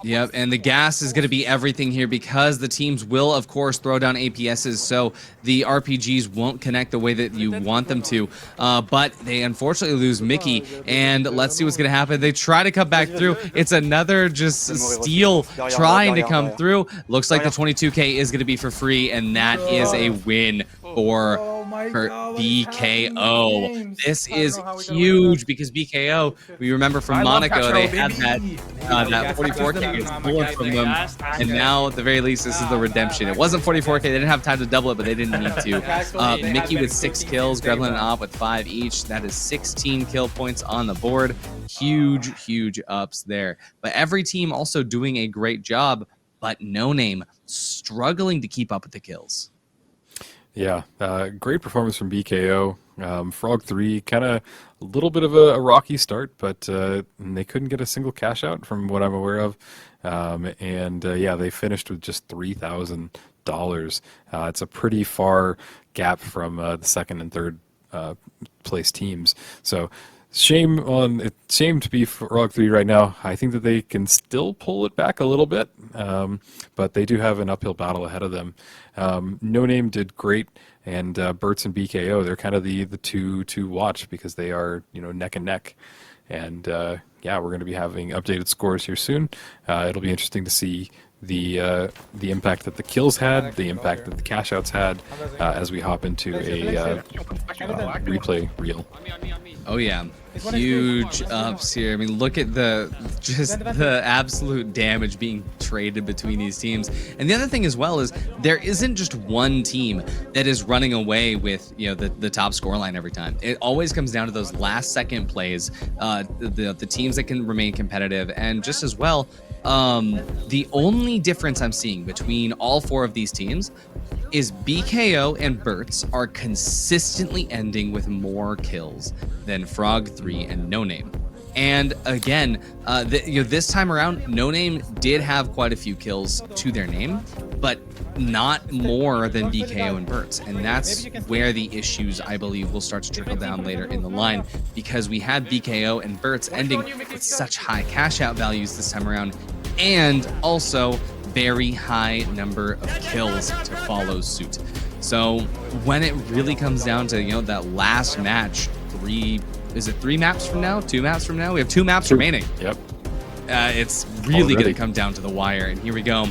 Yep, and the gas is going to be everything here because the teams will, of course, throw down APSs, so the RPGs won't connect the way that you want them to. But they unfortunately lose Mickey, and let's see what's going to happen. They try to come back through. It's another just steal trying to come through. Looks like the 22K is going to be for free, and that is a win for BKO. This is huge because BKO, we remember from Monaco, they had that 44K stolen from them, and now at the very least this is the redemption. It wasn't 44K, they didn't have time to double it, but they didn't need to. Mickey with 6 kills, Gremlin and Op with 5 each. That is 16 kill points on the board. Huge ups there. But every team also doing a great job, but No Name struggling to keep up with the kills. Yeah, great performance from BKO. Frog 3, kind of a little bit of a rocky start, but they couldn't get a single cash out from what I'm aware of. Yeah, they finished with just $3,000. It's a pretty far gap from the second and third place teams. So shame to be Frog 3 right now. I think that they can still pull it back a little bit, but they do have an uphill battle ahead of them. No Name did great, and Burt's and BKO, they're kind of the two to watch because they are neck and neck. And yeah, we're going to be having updated scores here soon. It'll be interesting to see the impact that the kills had, the impact that the cash outs had, as we hop into a replay reel. Oh yeah, huge ups here. I mean, look at the absolute damage being traded between these teams. And the other thing as well is there isn't just one team that is running away with the top scoreline every time. It always comes down to those last second plays, the teams that can remain competitive, and just as well. The only difference I'm seeing between all 4 of these teams is BKO and Burt's are consistently ending with more kills than Frog 3 and No Name. And again, this time around, No Name did have quite a few kills to their name, but not more than BKO and Burt's. And that's where the issues, I believe, will start to trickle down later in the line, because we had BKO and Burt's ending with such high cash out values this time around, and also very high number of kills to follow suit. So when it really comes down to that last match, 3 maps from now? 2 maps from now? We have 2 maps remaining. Yep. It's really going to come down to the wire. And here we go.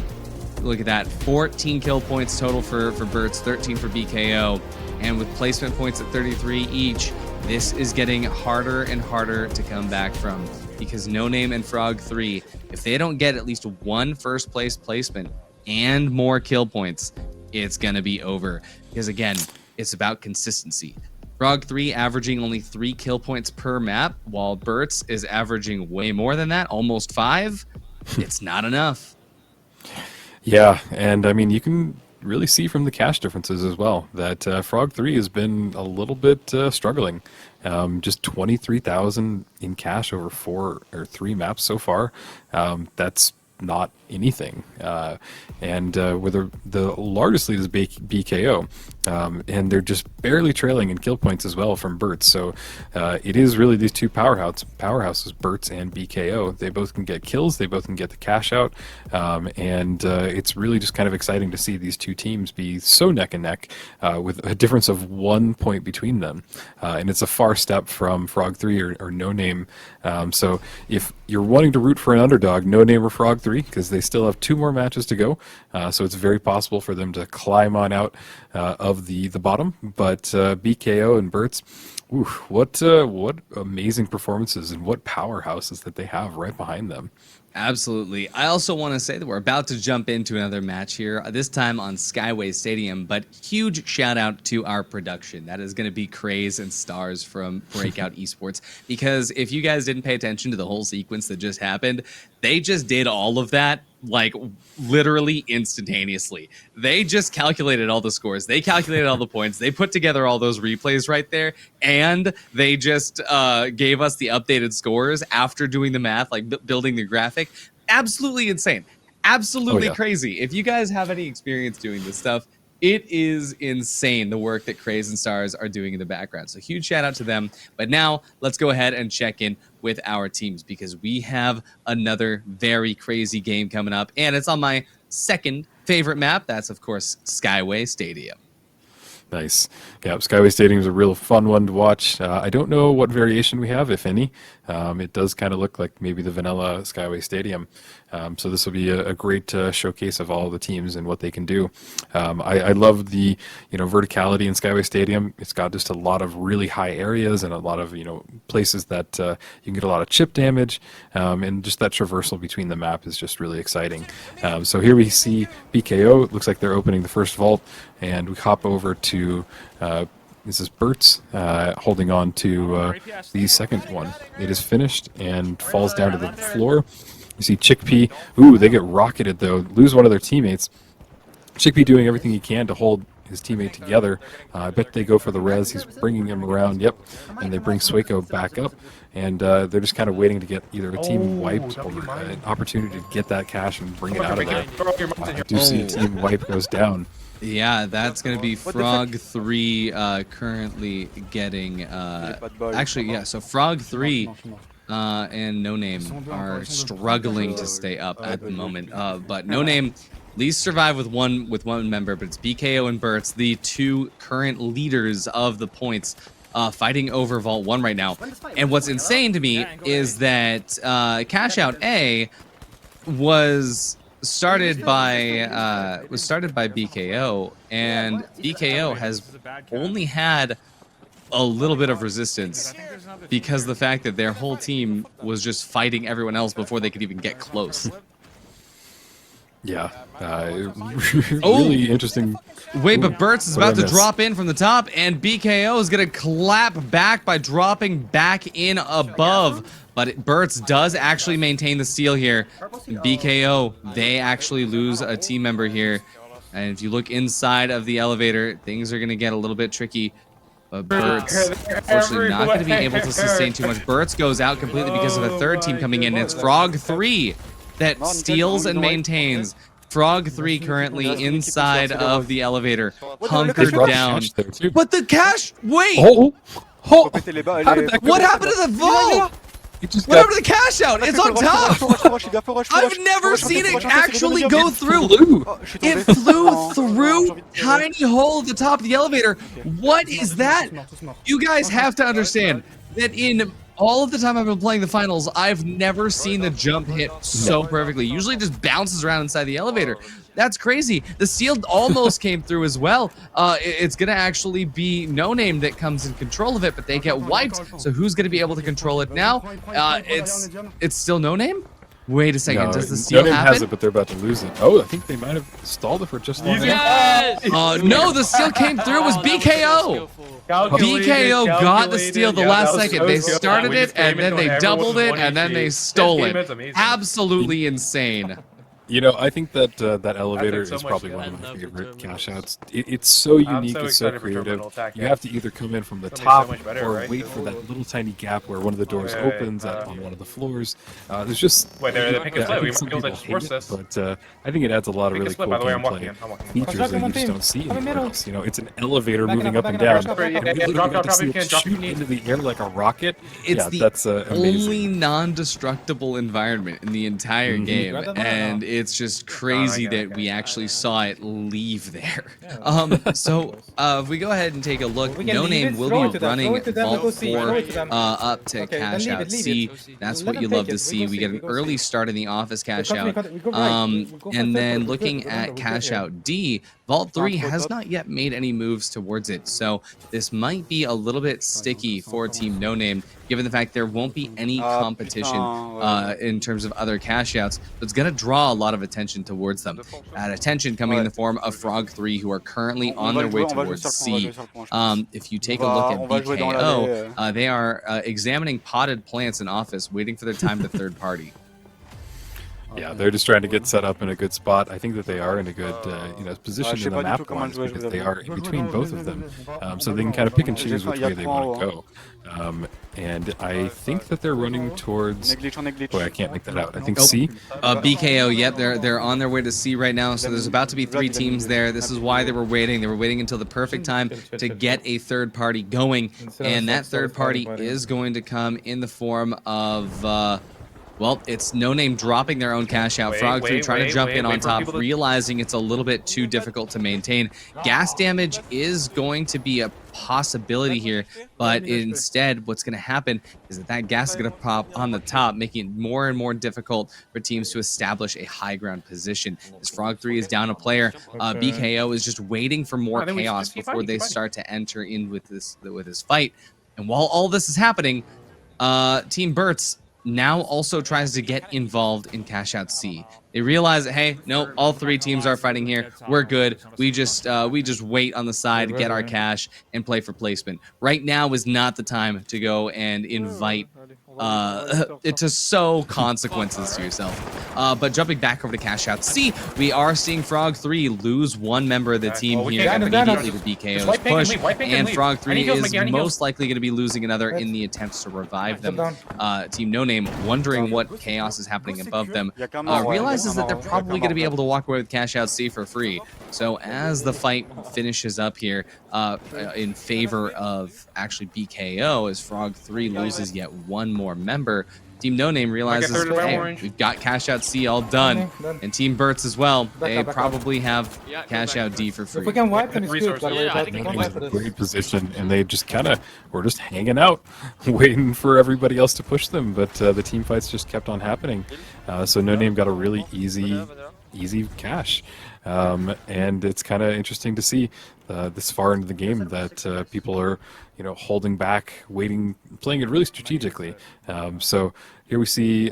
Look at that. 14 kill points total for Burt's, 13 for BKO. And with placement points at 33 each, this is getting harder and harder to come back from. Because No Name and Frog 3, if they don't get at least 1 first place placement and more kill points, it's going to be over. Because again, it's about consistency. Frog 3 averaging only 3 kill points per map, while Burt's is averaging way more than that, almost 5. It's not enough. Yeah, and I mean, you can really see from the cash differences as well that Frog 3 has been a little bit struggling. Just 23,000 in cash over 4 or 3 maps so far. That's not anything. And where the largest lead is BKO, and they're just barely trailing in kill points as well from Bertz. So it is really these two powerhouses, Bertz and BKO. They both can get kills, they both can get the cash out, and it's really just kind of exciting to see these two teams be so neck and neck with a difference of 1 point between them. And it's a far step from Frog 3 or No Name. So if you're wanting to root for an underdog, No Name or Frog 3, because they still have 2 more matches to go, so it's very possible for them to climb on out of the bottom. But BKO and Bertz, what amazing performances and what powerhouses that they have right behind them. Absolutely. I also want to say that we're about to jump into another match here, this time on Skyway Stadium, but huge shout out to our production. That is going to be Craze and Stars from Breakout Esports, because if you guys didn't pay attention to the whole sequence that just happened, they just did all of that like literally instantaneously. They just calculated all the scores. They calculated all the points. They put together all those replays right there, and they just gave us the updated scores after doing the math, like building the graphic. Absolutely insane. Absolutely crazy. If you guys have any experience doing this stuff, it is insane the work that Craze and Stars are doing in the background. So huge shout out to them. But now let's go ahead and check in with our teams, because we have another very crazy game coming up, and it's on my second favorite map. That's of course Skyway Stadium. Nice. Yeah, Skyway Stadium is a real fun one to watch. I don't know what variation we have, if any. It does kind of look like maybe the vanilla Skyway Stadium. So this will be a great showcase of all the teams and what they can do. I love the verticality in Skyway Stadium. It's got just a lot of really high areas and a lot of places that you can get a lot of chip damage, and just that traversal between the map is just really exciting. So here we see BKO. It looks like they're opening the first vault, and we hop over to this is Bertz holding on to the second one. It is finished and falls down to the floor. You see Chickpea. Ooh, they get rocketed though. Lose one of their teammates. Chickpea doing everything he can to hold his teammate together. I bet they go for the res. He's bringing him around. Yep. And they bring Sueco back up. And they're just kind of waiting to get either a team wiped or an opportunity to get that cash and bring it out of there. I do see a team wipe goes down. Yeah, that's going to be Frog 3 currently getting... actually, yeah, so Frog 3 and No Name are struggling to stay up at the moment. But No Name at least survive with one member, but it's BKO and Bertz, the two current leaders of the points, fighting over Vault 1 right now. And what's insane to me is that Cash Out A was started by BKO, and BKO has only had a little bit of resistance because of the fact that their whole team was just fighting everyone else before they could even get close. Yeah, really interesting. Wait, but Bertz is about to drop in from the top, and BKO is going to clap back by dropping back in above. But Bertz does actually maintain the steal here. BKO, they actually lose a team member here. And if you look inside of the elevator, things are going to get a little bit tricky. But Bertz, unfortunately, not going to be able to sustain too much. Bertz goes out completely because of a third team coming in. And it's Frog 3 that steals and maintains. Frog 3 currently inside of the elevator, hunkered down. But the cash, wait! What happened to the vault? What happened to the cash out? It's on top! I've never seen it actually go through. It flew through tiny hole at the top of the elevator. What is that? You guys have to understand that in all of the time I've been playing the finals, I've never seen the jump hit so perfectly. Usually it just bounces around inside the elevator. That's crazy. The seal almost came through as well. It's going to actually be No Name that comes in control of it, but they get wiped. So who's going to be able to control it now? It's still No Name? Wait a second. Does the seal happen? No Name happen? has it, but they're about to lose it. Oh, I think they might have stalled it for just long. Yes! No, the steal came through. It was BKO. BKO got the steal the last second. They started it, and then they doubled it, and then they stole it. Absolutely insane. You know, I think that that elevator so is much probably fun. one of I my love favorite the cash terminals. outs. It's so I'm unique, so it's so excited for creative. terminal attack, You yeah. have to either come in from the It's gonna be so top much better, or right? wait for that little tiny gap where one of the doors Wait, opens on one of the floors. There's just Wait, they're pick and yeah, split. I We think some might be able to people just hate force it, this. but I think it adds a lot of Pick and really split, cool by the way, I'm walking gameplay in. I'm walking in. features that you Construction, just team. don't see I'm in anywhere middle. else. You know, it's an elevator Backing moving up, up and backing up, down, backing up, and we Yeah, literally drop, got to see you it can drop if you shoot need. into the air like a rocket. It's Yeah, the that's amazing. only non-destructible environment in the entire game, Grab that one or and no? it's just No, crazy I that can't. we actually saw it leave there. Yeah. So if we go ahead and take a look, We can No leave Name it, will throw be it to them, running throw it to them, we'll Vault go C, 4 throw it to them. up to Okay, then cash leave out it, leave C. it. That's Let what them you take love to it, we see. go We C, get we an go early C. start in the office cash cut me, out. cut it, we go right, we go And for then third, we looking good, at remember, we cash good here. out D, Vault 3 has not yet made any moves towards it. So this might be a little bit sticky for Team No Name, given the fact there won't be any competition in terms of other cash outs. So it's going to draw a lot of attention towards them. That attention coming in the form of Frog 3, who are currently on their way towards C. If you take a look at BKO, they are examining potted plants in office, waiting for their time to third party. Yeah, they're just trying to get set up in a good spot. I think that they are in a good position in the map wise because they are in between both of them, so they can kind of pick and choose which way they want to go. And I think that they're running towards. Boy, I can't make that out. I think C. BKO, yep, they're on their way to C right now. So there's about to be 3 teams there. This is why they were waiting. They were waiting until the perfect time to get a third party going, and that third party is going to come in the form of. Well, it's No Name dropping their own cash out. Frog 3 trying to jump in on top, realizing it's a little bit too difficult to maintain. Gas damage is going to be a possibility here, but instead what's going to happen is that gas is going to pop on the top, making it more and more difficult for teams to establish a high ground position. As Frog 3 is down a player, BKO is just waiting for more chaos before they start to enter in with this fight. And while all this is happening, Team Burt's now also tries to get involved in cash out C. They realize that, hey, no, all 3 teams are fighting here. We're good. We just wait on the side, get our cash, and play for placement. Right now is not the time to go and invite to sow consequences to yourself. But jumping back over to cash out C, we are seeing Frog 3 lose 1 member of the team here immediately to BKO's push, and Frog 3 is most likely going to be losing another in the attempts to revive them. Team No Name wondering what chaos is happening above them, realizes that they're probably going to be able to walk away with cash out C for free. So as the fight finishes up here in favor of actually BKO, as Frog 3 loses yet 1 more member, Team No Name realizes, hey, we've got cash out C all done, and Team Burt's as well. They probably have cash out D for free. If we can wipe them, it's good. In a great position, and they just kind of were just hanging out, waiting for everybody else to push them. But the team fights just kept on happening. So No Name got a really easy cash, and it's kind of interesting to see this far into the game that people are, holding back, waiting, playing it really strategically. So here we see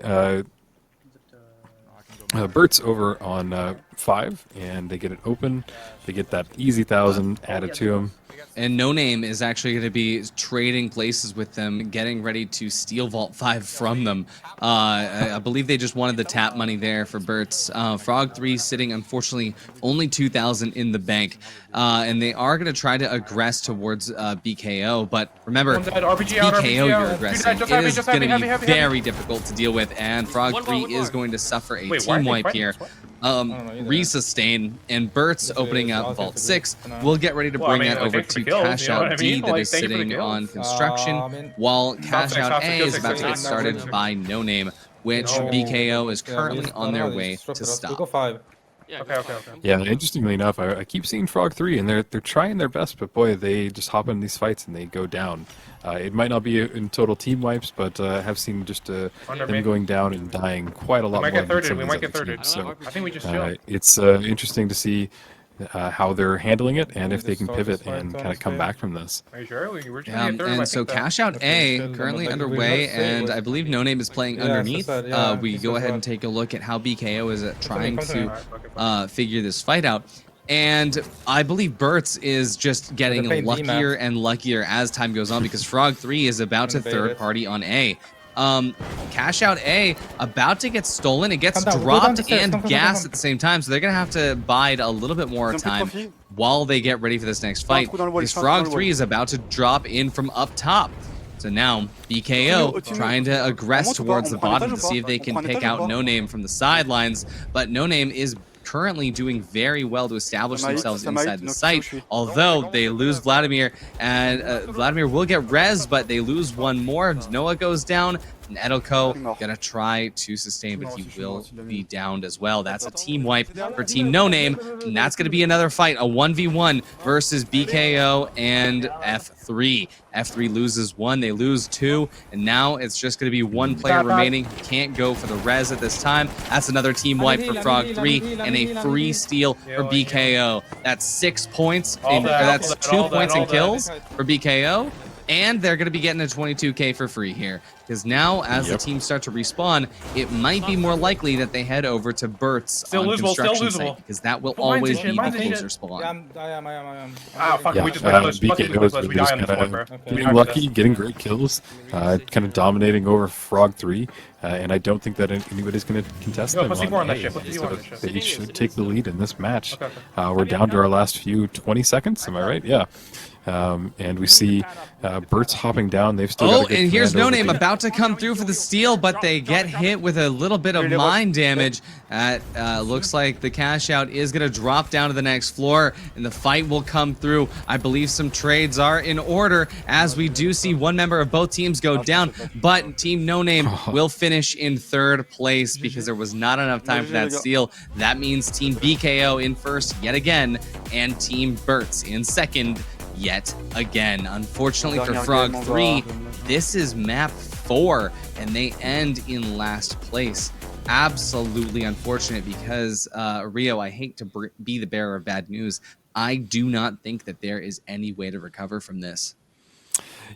Burt's over on 5, and they get it open. They get that easy 1,000 added to them. And No Name is actually going to be trading places with them, getting ready to steal Vault 5 from them. I believe they just wanted the tap money there for Burt's. Frog 3 sitting, unfortunately, only 2,000 in the bank. And they are going to try to aggress towards BKO. But remember, it's BKO you're aggressing. It is going to be very difficult to deal with. And Frog 3 is going to suffer a team wipe here. Resustain, and Burt's opening up Vault 6. We'll get ready to bring that over to Cash Out D that is sitting on construction, while Cash Out A is about to get started by No Name, which BKO is currently on their way to stop. Yeah, interestingly enough, I keep seeing Frog 3, and they're trying their best, but boy, they just hop in these fights and they go down. It might not be in total team wipes, but I have seen just them going down and dying quite a lot more than some of these other teams. So I think we just chill. it's interesting to see how they're handling it and if they can pivot and kind of come back from this. Are you sure? And so Cash Out A currently underway, and I believe No Name is playing underneath. We go ahead and take a look at how BKO is trying to figure this fight out. And I believe Burt's is just getting luckier and luckier as time goes on, because Frog 3 is about to third party on A. Cash Out A about to get stolen. It gets Come down, dropped and come, gassed come. at the same time, so they're gonna have to bide a little bit more time while they get ready for this next fight. Because Frog 3 is about to drop in from up top. So now BKO trying to aggress towards the bottom to see if they can pick out No Name from the sidelines, but No Name is currently doing very well to establish themselves inside the site, although they lose Vladimir, and Vladimir will get res, but they lose one more. Noah goes down, and Edelko gonna try to sustain, but he will be downed as well. That's a team wipe for Team No Name, and that's gonna be another fight, a 1v1 versus BKO and F3. F3 loses one, they lose two, and now it's just gonna be one player remaining. Can't go for the res at this time. That's another team wipe for Frog 3 and a free steal for BKO. That's 6 points, that's 2 points in kills for BKO. And they're going to be getting a 22k for free here. Because now, as the teams start to respawn, it might be more likely that they head over to Bert's on construction site. Because that will always be the closer spawn. I am. Ah, fuck, we just win this. BKO is really just kind of getting lucky, getting great kills, kind of dominating over Frog 3. And I don't think that anybody's going to contest them. They should take the lead in this match. We're down to our last few 20 seconds. Am I right? Yeah. And we see Bert's hopping down. They've still got and here's No Name about to come through for the steal, but they get hit with a little bit of mine damage. Looks like the cash out is going to drop down to the next floor, and the fight will come through. I believe some trades are in order, as we do see one member of both teams go down, but Team No Name will finish in third place because there was not enough time for that steal. That means Team BKO in first yet again, and Team Bert's in second yet again. Unfortunately for Frog 3, this is map 4, and they end in last place. Absolutely unfortunate because, Rio, I hate to be the bearer of bad news. I do not think that there is any way to recover from this.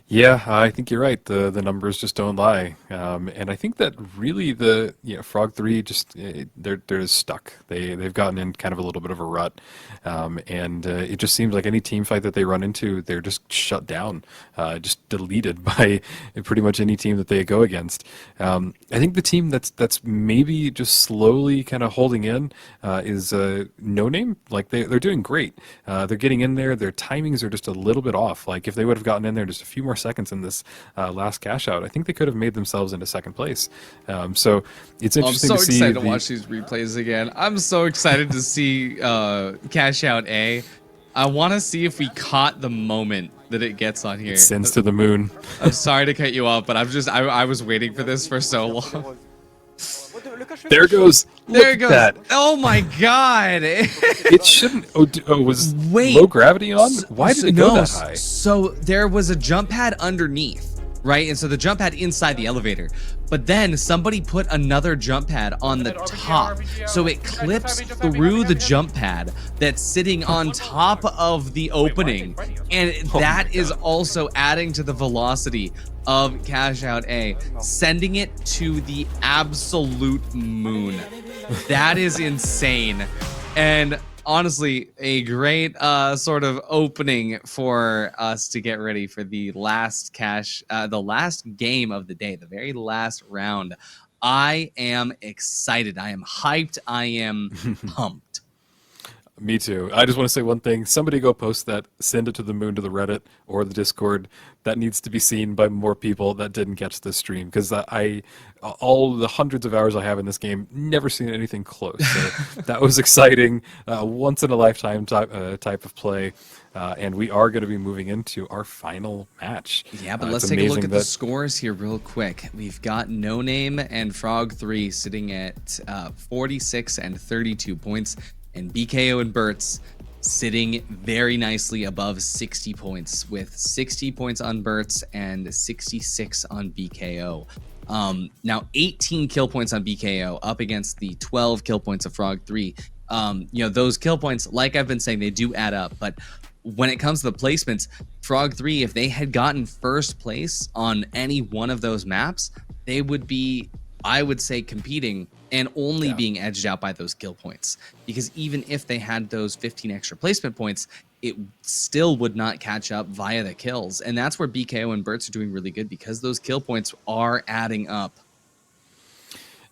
Yeah, I think you're right. The numbers just don't lie, and I think that really Frog 3 just they're stuck. They've gotten in kind of a little bit of a rut, and it just seems like any team fight that they run into, they're just shut down, just deleted by pretty much any team that they go against. I think the team that's maybe just slowly kind of holding in is No Name. Like they're doing great. They're getting in there. Their timings are just a little bit off. Like if they would have gotten in there just a few more seconds in this last cash out, I think they could have made themselves into second place. So it's interesting to see. I'm so excited to watch these replays again. I'm so excited to see cash out A. I want to see if we caught the moment that it gets on here. It sends to the moon. I'm sorry to cut you off, but I was waiting for this for so long. There goes. There it goes. That. Oh my god! It shouldn't. Was low gravity on? Why did it go that high? So there was a jump pad underneath, right? And so the jump pad inside the elevator. But then somebody put another jump pad on the top. So it clips through the jump pad that's sitting on top of the opening. And that is also adding to the velocity of Cash Out A, sending it to the absolute moon. That is insane. And honestly, a great sort of opening for us to get ready for the last the last game of the day, the very last round. I am excited. I am hyped. I am pumped. Me too. I just want to say one thing. Somebody go post that, send it to the moon, to the Reddit or the Discord. That needs to be seen by more people that didn't catch this stream, because all the hundreds of hours I have in this game, never seen anything close. So that was exciting. Once in a lifetime type of play. And we are going to be moving into our final match. Yeah, but let's take a look at the scores here real quick. We've got No Name and Frog 3 sitting at 46 and 32 points. And BKO and Bert's sitting very nicely above 60 points, with 60 points on Bert's and 66 on BKO. Now 18 kill points on BKO up against the 12 kill points of Frog 3. Those kill points, like I've been saying, they do add up. But when it comes to the placements, Frog 3, if they had gotten first place on any one of those maps, they would be, I would say, competing and only being edged out by those kill points. Because even if they had those 15 extra placement points, it still would not catch up via the kills. And that's where BKO and Burt's are doing really good because those kill points are adding up.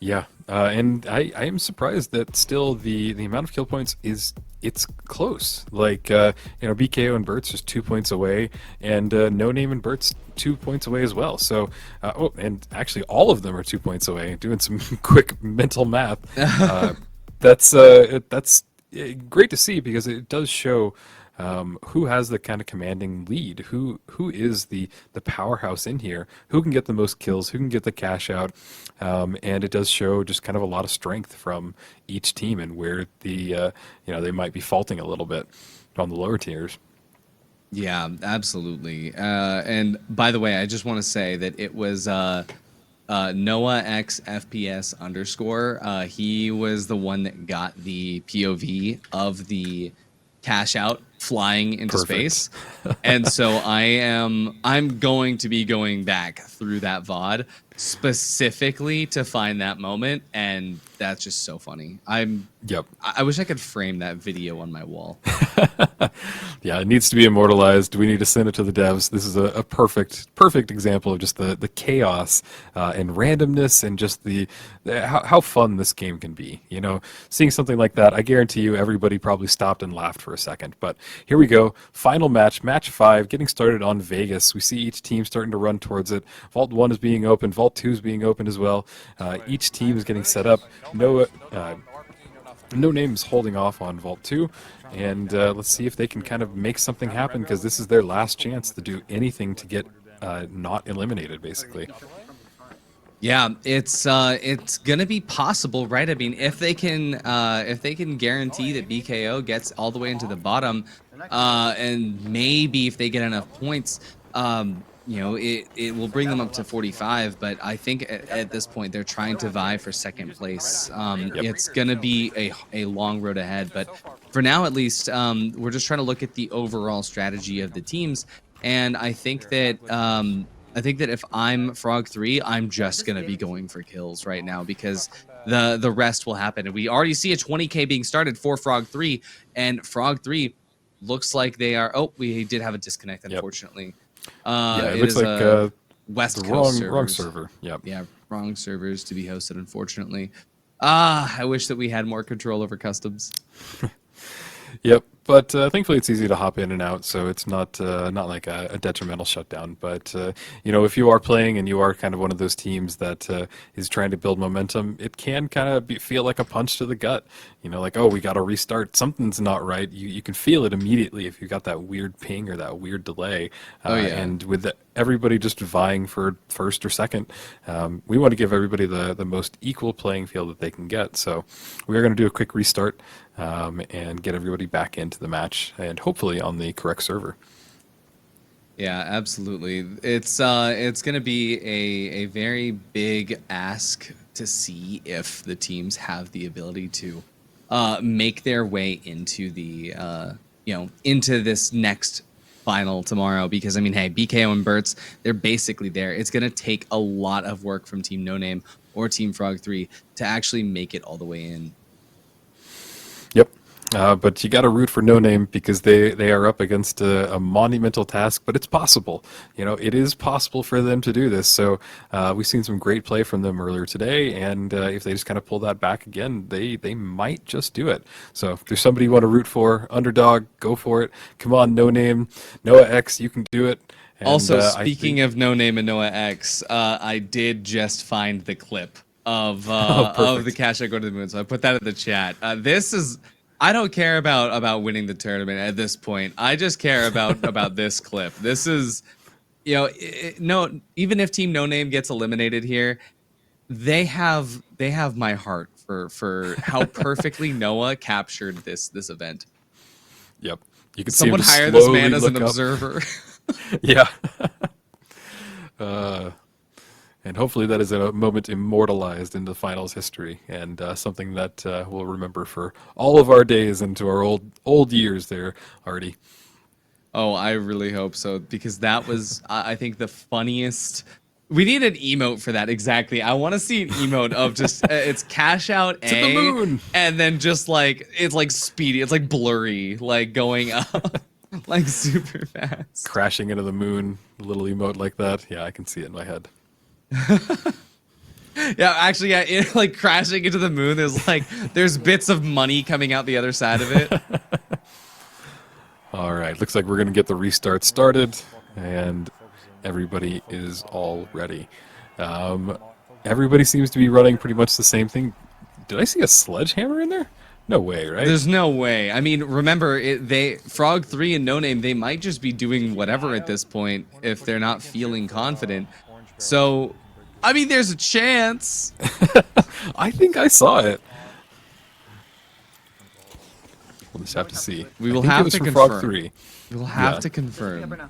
Yeah, and I am surprised that still the amount of kill points it's close. Like BKO and Burt's just 2 points away, and No Name and Burt's 2 points away as well. So and actually all of them are 2 points away. Doing some quick mental math, that's great to see because it does show. Who has the kind of commanding lead? Who is the powerhouse in here? Who can get the most kills? Who can get the cash out? And it does show just kind of a lot of strength from each team and where the they might be faulting a little bit on the lower tiers. Yeah, absolutely. And by the way, I just want to say that it was Noah X FPS _. He was the one that got the POV of the cash out flying into space. And so I'm going to be going back through that VOD specifically to find that moment, and that's just so funny. I wish I could frame that video on my wall. Yeah, it needs to be immortalized. We need to send it to the devs. This is a perfect example of just the chaos and randomness and just how fun this game can be. You know, seeing something like that, I guarantee you everybody probably stopped and laughed for a second. But here we go. Final match 5, getting started on Vegas. We see each team starting to run towards it. Vault 1 is being opened. Vault 2 is being opened as well. Each team is getting set up. No Name's holding off on Vault 2. And let's see if they can kind of make something happen, because this is their last chance to do anything to get not eliminated, basically. Yeah, it's gonna be possible, right? I mean, if they can guarantee that BKO gets all the way into the bottom, and maybe if they get enough points, it will bring them up to 45. But I think at this point they're trying to vie for second place. It's gonna be a long road ahead, but for now at least, we're just trying to look at the overall strategy of the teams, and I think that if I'm Frog 3, I'm just gonna be going for kills right now, because the rest will happen. And we already see a 20K being started for Frog 3, and Frog 3 looks like they are. Oh, we did have a disconnect, unfortunately. Yeah, it looks like West Coast wrong server. Yep. Yeah, wrong servers to be hosted, unfortunately. I wish that we had more control over customs. Yep, but thankfully it's easy to hop in and out, so it's not like a detrimental shutdown. But if you are playing and you are kind of one of those teams that is trying to build momentum, it can kind of feel like a punch to the gut. Like, oh, we got to restart. Something's not right. You can feel it immediately if you got that weird ping or that weird delay. And with everybody just vying for first or second, we want to give everybody the most equal playing field that they can get. So we're going to do a quick restart and get everybody back into the match, and hopefully on the correct server. Yeah, absolutely. It's going to be a very big ask to see if the teams have the ability to make their way into the into this next final tomorrow, because I mean, hey, BKO and Burt's, they're basically there. It's going to take a lot of work from Team No Name or Team Frog 3 to actually make it all the way in. Yep. But you got to root for No Name, because they are up against a monumental task, but it's possible. It is possible for them to do this. So we've seen some great play from them earlier today, and if they just kind of pull that back again, they might just do it. So if there's somebody you want to root for, underdog, go for it. Come on, No Name, Noah X, you can do it. And, also, speaking of No Name and Noah X, I did just find the clip of the cash out go to the moon, so I put that in the chat. I don't care about winning the tournament at this point. I just care about this clip. This is, even if Team No Name gets eliminated here, they have my heart for how perfectly Noah captured this event. Yep. You can someone see hire this man as an observer. Yeah. And hopefully that is a moment immortalized into finals history, and something that we'll remember for all of our days into our old years there, Artie. Oh, I really hope so, because that was, I think, the funniest. We need an emote for that, exactly. I want to see an emote of just, it's cash out to the moon, and then just like, it's like speedy, it's like blurry, like going up. Like super fast. Crashing into the moon, a little emote like that. Yeah, I can see it in my head. Yeah, actually, yeah, like crashing into the moon. There's bits of money coming out the other side of it. All right, looks like we're gonna get the restart started, and everybody is all ready. Everybody seems to be running pretty much the same thing. Did I see a sledgehammer in there? No way, right? There's no way. I mean, remember, Frog 3 and No Name, they might just be doing whatever at this point if they're not feeling confident. So, I mean, there's a chance. I think I saw it. We'll just have to see. We will have to confirm. Frog 3. We will have to confirm.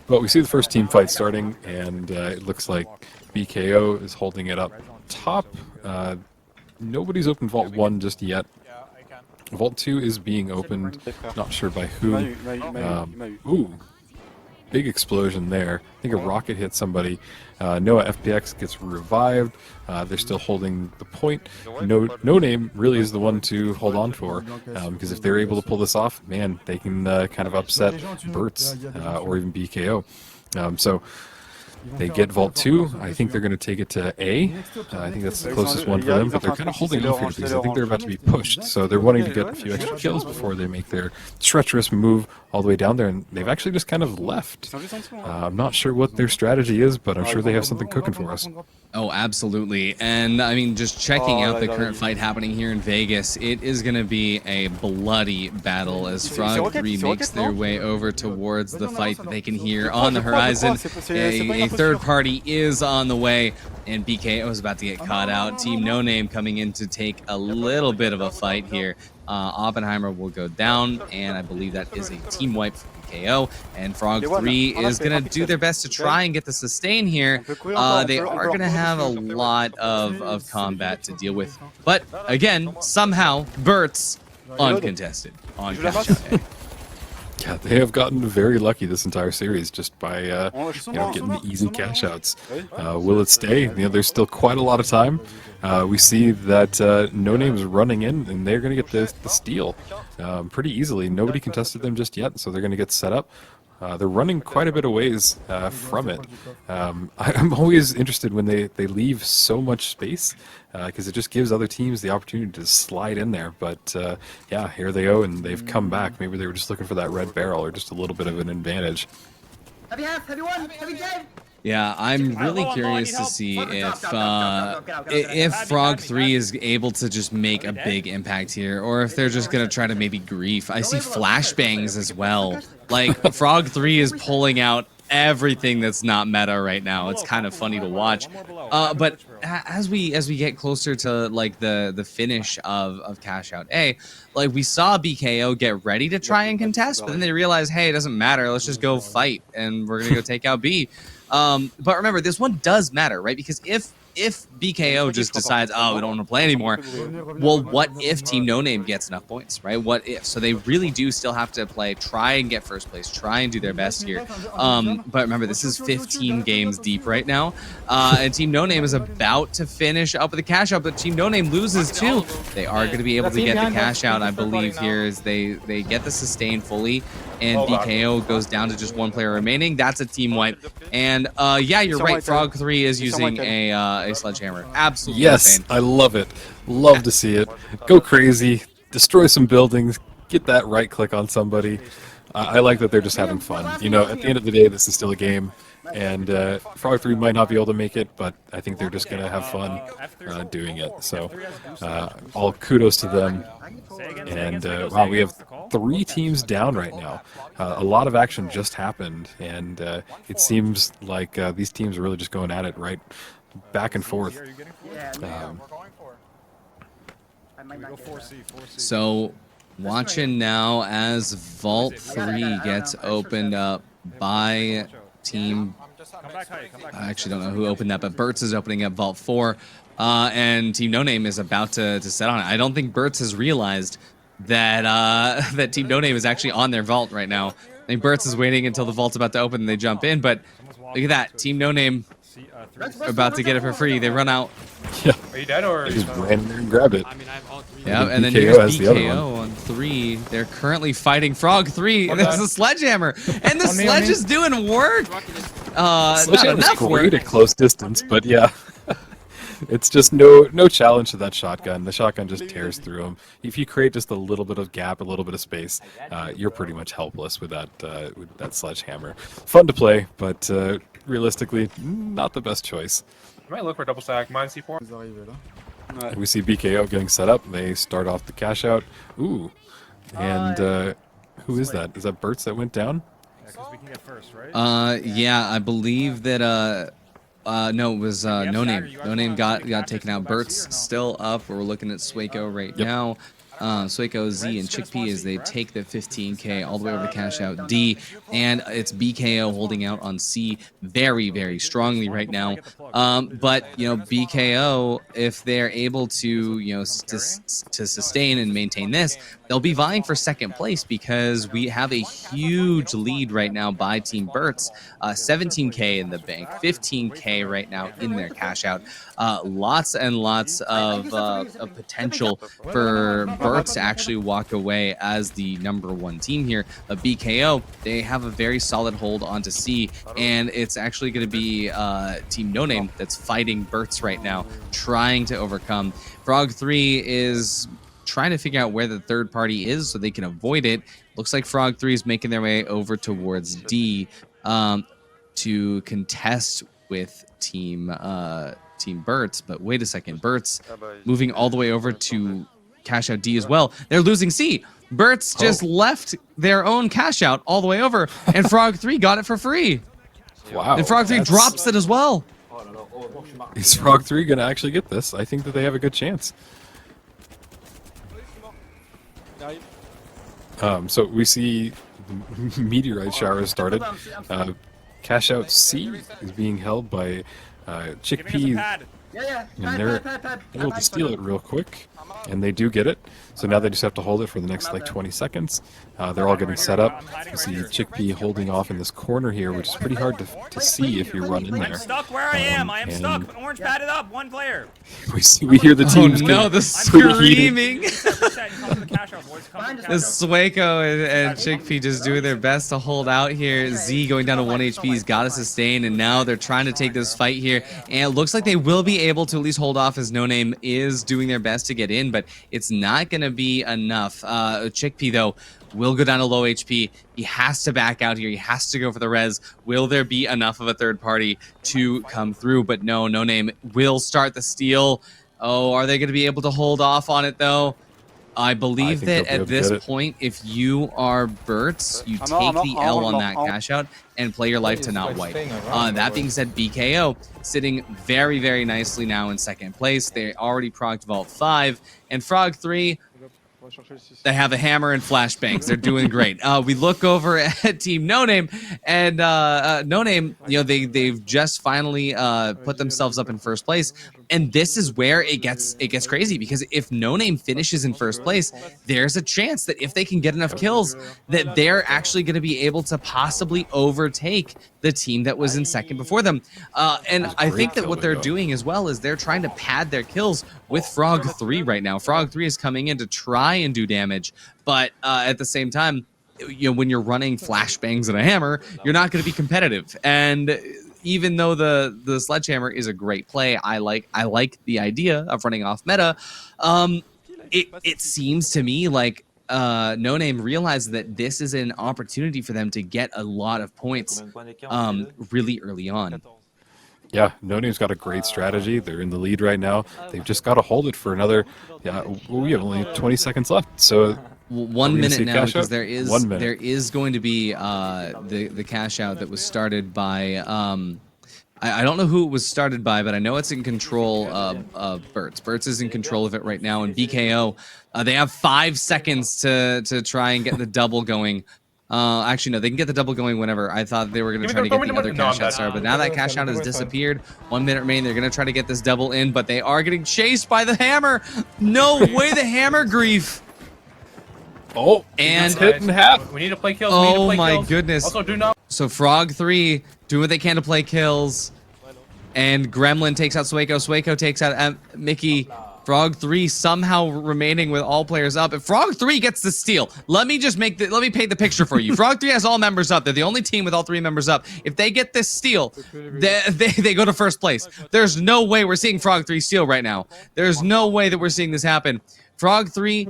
But we see the first team fight starting, and it looks like BKO is holding it up top. Nobody's opened Vault 1 just yet. Vault 2 is being opened, not sure by who. Ooh, big explosion there. I think a rocket hit somebody. Noah FPX gets revived. They're still holding the point. No Name really is the one to hold on for, because if they're able to pull this off, man, they can kind of upset Burt's or even BKO. So they get Vault 2. I think they're going to take it to A. I think that's the closest one for them, but they're kind of holding off here because I think they're about to be pushed. So they're wanting to get a few extra kills before they make their treacherous move all the way down there, and they've actually just kind of left. I'm not sure what their strategy is, but I'm sure they have something cooking for us. Oh, absolutely. And I mean, just checking out the current fight happening here in Vegas, it is going to be a bloody battle as Frog 3 makes their way over towards the fight that they can hear on the horizon. A third party is on the way, and BKO is about to get caught out. Team No Name coming in to take a little bit of a fight here. Oppenheimer will go down, and I believe that is a team wipe for BKO. And Frog 3 is going to do their best to try and get the sustain here. They are going to have a lot of combat to deal with. But again, somehow, Burt's uncontested on cash out A. Yeah, they have gotten very lucky this entire series just by getting the easy cash outs. Will it stay? There's still quite a lot of time. We see that No Name is running in, and they're going to get the steal pretty easily. Nobody contested them just yet, so they're going to get set up. They're running quite a bit of ways from it. I'm always interested when they leave so much space, because it just gives other teams the opportunity to slide in there. But yeah, here they go, and they've come back. Maybe they were just looking for that red barrel or just a little bit of an advantage. Heavy half, heavy one, heavy dead. Yeah, I'm really curious to see if Frog 3 is able to just make a big impact here, or if they're just gonna try to maybe grief. I see flashbangs as well. Like Frog 3 is pulling out everything that's not meta right now. It's kind of funny to watch. But as we get closer to like the finish of Cash Out A, like we saw BKO get ready to try and contest, but then they realized, hey, it doesn't matter. Let's just go fight, and we're gonna go take out B. But remember, this one does matter, right? Because if BKO just decides, oh, we don't want to play anymore, well, what if Team No Name gets enough points, right? What if? So they really do still have to try and get first place, try and do their best here. But remember, this is 15 games deep right now, and Team No Name is about to finish up with the cash out, but Team No Name loses too. They are going to be able to get the cash out, I believe, here as they get the sustain fully, and BKO goes down to just one player remaining. That's a team wipe. And yeah, you're right. Frog 3 is using a sledgehammer. Absolutely yes, insane. I love it. Love to see it. Go crazy, destroy some buildings, get that right click on somebody. I like that they're just having fun. At the end of the day, this is still a game, and Frog 3 might not be able to make it, but I think they're just going to have fun doing it. So all kudos to them. And wow, we have 3 teams down right now. A lot of action just happened, and it seems like these teams are really just going at it right back and forth. So watching now as Vault 3 gets opened up by Team... I actually don't know who opened that, but Burt's is opening up Vault 4, and Team No Name is about to set on it. I don't think Burt's has realized that that Team No Name is actually on their vault right now. I think Burt's is waiting until the vault's about to open and they jump in, but look at that. Team No Name about to get it for free. They run out. Yeah. Are you dead or? They just ran in there and grabbed it. I mean, I have all three. Yeah, and then BKO here's has the other BKO one. on 3. They're currently fighting Frog 3. Oh, There's God. a sledgehammer, and the sledge is doing work. Not Sledgehammer's enough great work. at close distance, but yeah. It's just no challenge to that shotgun. The shotgun just tears through them. If you create just a little bit of gap, a little bit of space, you're pretty much helpless with that sledgehammer. Fun to play, but realistically, not the best choice. I might look for double stack. Mine C4. We see BKO getting set up. They start off the cash out. Ooh. And who is that? Is that Bertz that went down? Yeah, because we can get first, right? Yeah, I believe that no, it was No Name. No Name got taken out. Bert's still up. We're looking at Swaco right now. Swaco, Z, and Chickpea as they take the 15K all the way over to cash out D, and it's BKO holding out on C very, very strongly right now. But you know, BKO, if they're able to to sustain and maintain this, they'll be vying for second place because we have a huge lead right now by Team Bertz. 17K in the bank, 15K right now in their cash out. Lots and lots of potential for Bertz to actually walk away as the #1 team here. BKO, they have a very solid hold onto C, and it's actually going to be Team No Name that's fighting Bertz right now, trying to overcome. Frog 3 is trying to figure out where the third party is so they can avoid it. Looks like Frog 3 is making their way over towards D to contest with Team Bertz. But wait a second, Bertz moving all the way over to cash out D as well. They're losing C. Bertz just left their own cash out all the way over, and Frog 3 got it for free. Wow. And Frog 3 drops it as well. Is Frog 3 going to actually get this? I think that they have a good chance. So we see meteorite shower started. Cash out C is being held by Chickpea, and they're able to steal it real quick, and they do get it. So now they just have to hold it for the next like 20 seconds. They're all getting set up. You see Chickpea holding off in this corner here, which is pretty hard to see if you run in there. I'm stuck where I am. I am stuck. Orange padded up. One player. We hear the teams. Oh no, the screaming. The Swaco and Chickpea just doing their best to hold out here. Z going down to 1 HP. He's got to sustain, and now they're trying to take this fight here. And it looks like they will be able to at least hold off as No Name is doing their best to get in, but it's not going to be enough. Chickpea, though, will go down to low HP. He has to back out here. He has to go for the res. Will there be enough of a third party to come through? But no, No Name will start the steal. Oh, are they going to be able to hold off on it, though? I believe that at this point, if you are Bertz, you take the L on that cash out and play your life to not wipe. That being said, BKO sitting very, very nicely now in second place. They already procced Vault 5, and Frog 3, they have a hammer and flashbangs. They're doing great. We look over at Team No Name, and No Name, they've just finally put themselves up in first place. And this is where it gets crazy, because if No Name finishes in first place, there's a chance that if they can get enough kills, that they're actually going to be able to possibly overtake the team that was in second before them. And I think that what they're doing as well is they're trying to pad their kills with Frog 3 right now. Frog 3 is coming in to try and do damage, but at the same time, when you're running flashbangs and a hammer, you're not going to be competitive. And even though the sledgehammer is a great play, I like the idea of running off meta. It seems to me like No Name realized that this is an opportunity for them to get a lot of points really early on. Yeah, No Name's got a great strategy. They're in the lead right now. They've just got to hold it for another. Yeah, we have only 20 seconds left. So 1 minute now, because there is going to be the cash out that was started by I don't know who it was started by, but I know it's in control of Bertz. Bertz is in control of it right now, and BKO, they have 5 seconds to try and get the double going. Actually, no, they can get the double going whenever. I thought they were going to try to get the other cash out started, but now that cash out has disappeared. 1 minute remaining. They're going to try to get this double in, but they are getting chased by the hammer. No way, the hammer grief. Oh, and hit in half. We need to play kills. Oh my goodness. Also, do not. So Frog 3 doing what they can to play kills. And Gremlin takes out Sueco. Sueco takes out Mickey. Frog 3 somehow remaining with all players up. If Frog 3 gets the steal, let me paint the picture for you. Frog 3 has all members up. They're the only team with all 3 members up. If they get this steal, they go to first place. There's no way we're seeing Frog 3 steal right now. There's no way that we're seeing this happen. Frog 3,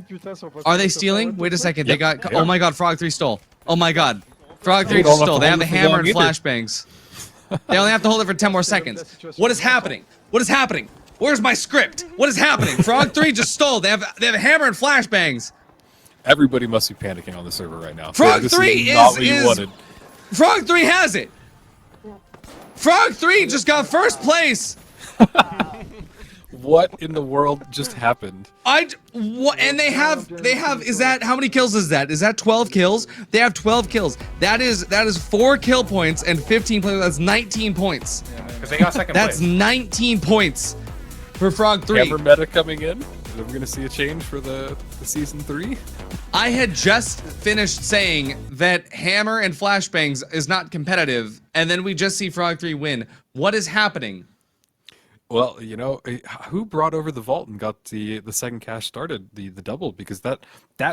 are they stealing? Wait a second. They got. Oh my God, Frog 3 stole. Oh my God, Frog 3 just stole. They have the hammer and flashbangs. They only have to hold it for 10 more seconds. What is happening? What is happening? Where's my script? What is happening? Frog 3 just stole. They have a hammer and flashbangs. Everybody must be panicking on the server right now. Frog 3 is Frog 3 has it. Frog 3 just got first place. What in the world just happened? And they have is that how many kills is that? Is that 12 kills? They have 12 kills. That is 4 kill points and 15 points. That's 19 points. Because they got second place. That's 19 points for Frog 3. Hammer meta coming in. Are we going to see a change for the season 3? I had just finished saying that hammer and flashbangs is not competitive, and then we just see Frog 3 win. What is happening? Well, you know, who brought over the vault and got the second cache started, the double? Because that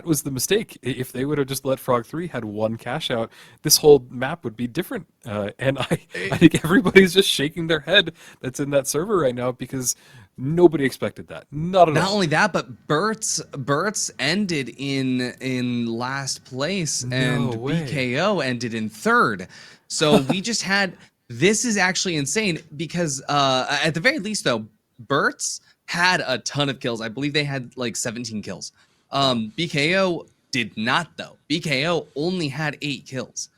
was the mistake. If they would have just let Frog 3 had one cache out, this whole map would be different. And I think everybody's just shaking their head that's in that server right now because nobody expected that. Not at all. Not only that, but Bert's ended in last place, and BKO ended in third. So we just had. This is actually insane because at the very least, though, Bert's had a ton of kills. I believe they had like 17 kills. BKO did not, though. BKO only had 8 kills.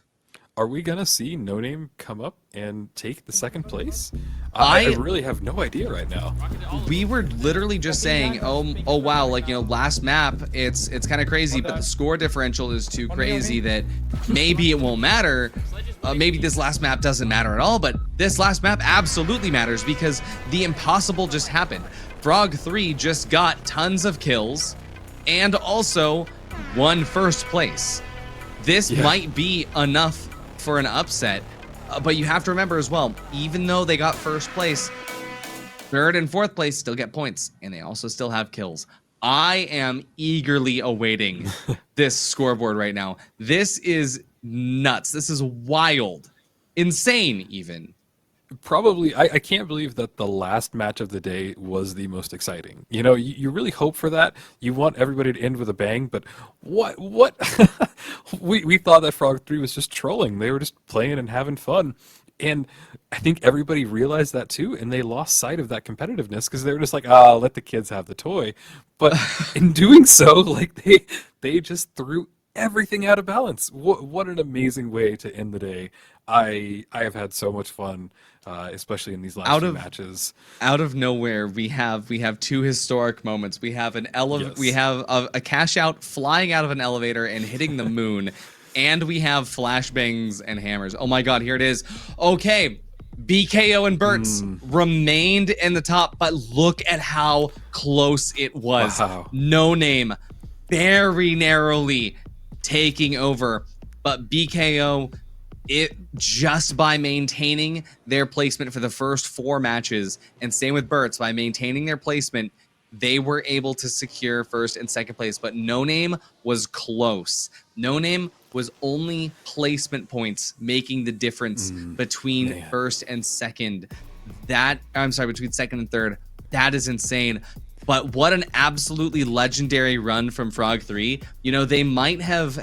Are we going to see No Name come up and take the second place? I really have no idea right now. We were literally just saying, oh wow, like, you know, last map, it's kind of crazy, but the score differential is too crazy that maybe it won't matter. Maybe this last map doesn't matter at all, but this last map absolutely matters because the impossible just happened. Frog 3 just got tons of kills and also won first place. This might be enough for an upset, but you have to remember as well, even though they got first place, third and fourth place still get points, and they also still have kills. I am eagerly awaiting this scoreboard right now. This is nuts. This is wild. Insane, even. Probably, I can't believe that the last match of the day was the most exciting. You know, you really hope for that. You want everybody to end with a bang, but what? we thought that Frog 3 was just trolling. They were just playing and having fun. And I think everybody realized that too, and they lost sight of that competitiveness because they were just like, let the kids have the toy. But in doing so, like they just threw everything out of balance. What an amazing way to end the day. I have had so much fun, especially in these last few matches. Out of nowhere, we have 2 historic moments. We have we have a cash out flying out of an elevator and hitting the moon, and we have flashbangs and hammers. Oh my God, here it is. Okay, BKO and Bert's remained in the top, but look at how close it was. Wow. No Name very narrowly taking over, but BKO, it just by maintaining their placement for the first 4 matches, and same with Bert's, by maintaining their placement, they were able to secure first and second place. But No Name was close. No Name was only placement points making the difference between first and second. Between second and third. That is insane. But what an absolutely legendary run from Frog 3. You know, they might have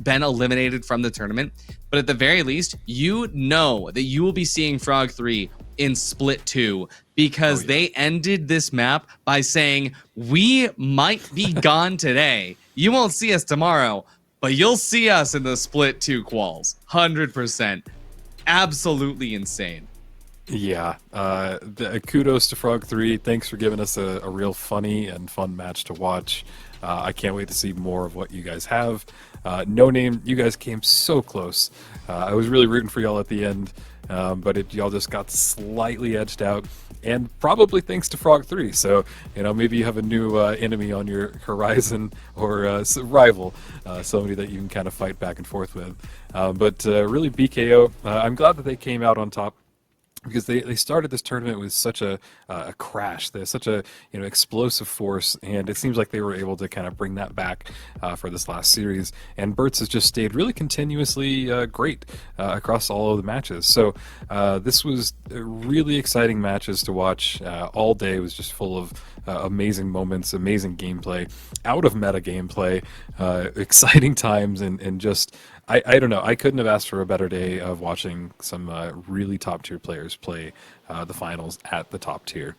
been eliminated from the tournament, but at the very least, you know that you will be seeing Frog 3 in Split 2 because they ended this map by saying, we might be gone today. You won't see us tomorrow, but you'll see us in the Split 2 quals. 100%. Absolutely insane. Yeah, kudos to Frog 3. Thanks for giving us a real funny and fun match to watch. I can't wait to see more of what you guys have. No Name, you guys came so close. I was really rooting for y'all at the end, but y'all just got slightly edged out, and probably thanks to Frog 3. So, you know, maybe you have a new enemy on your horizon, or rival, somebody that you can kind of fight back and forth with. But really, BKO, I'm glad that they came out on top. because they started this tournament with such a crash. There's such a explosive force, and it seems like they were able to kind of bring that back for this last series. And Bertz has just stayed really continuously great across all of the matches. So this was really exciting matches to watch. All day was just full of amazing moments, amazing gameplay, out of meta gameplay, exciting times, and just. I don't know. I couldn't have asked for a better day of watching some really top tier players play the finals at the top tier.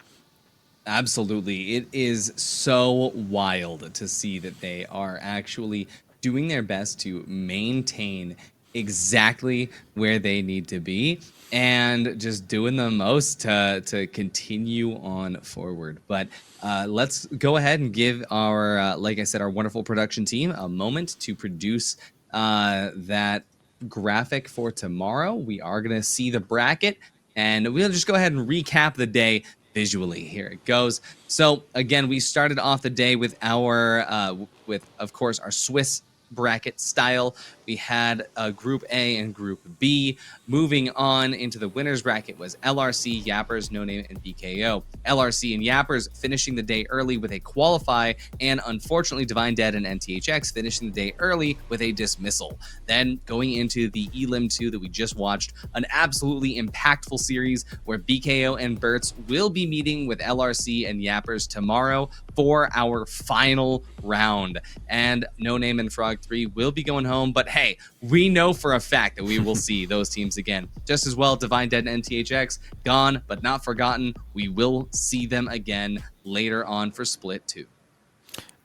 Absolutely. It is so wild to see that they are actually doing their best to maintain exactly where they need to be and just doing the most to continue on forward. But let's go ahead and give our, like I said, our wonderful production team a moment to produce that graphic for tomorrow. We are going to see the bracket, and we'll just go ahead and recap the day visually. Here it goes. So again, we started off the day with our with of course our Swiss bracket style. We had Group A and Group B. Moving on into the winners bracket was LRC, Yappers, No Name, and BKO. LRC and Yappers finishing the day early with a qualify, and unfortunately Divine Dead and NTHX finishing the day early with a dismissal. Then going into the Elim 2 that we just watched, an absolutely impactful series where BKO and Bertz will be meeting with LRC and Yappers tomorrow for our final round. And No Name and Frog 3 will be going home, but hey, we know for a fact that we will see those teams again. Just as well, Divine Dead and NTHX, gone but not forgotten. We will see them again later on for Split 2.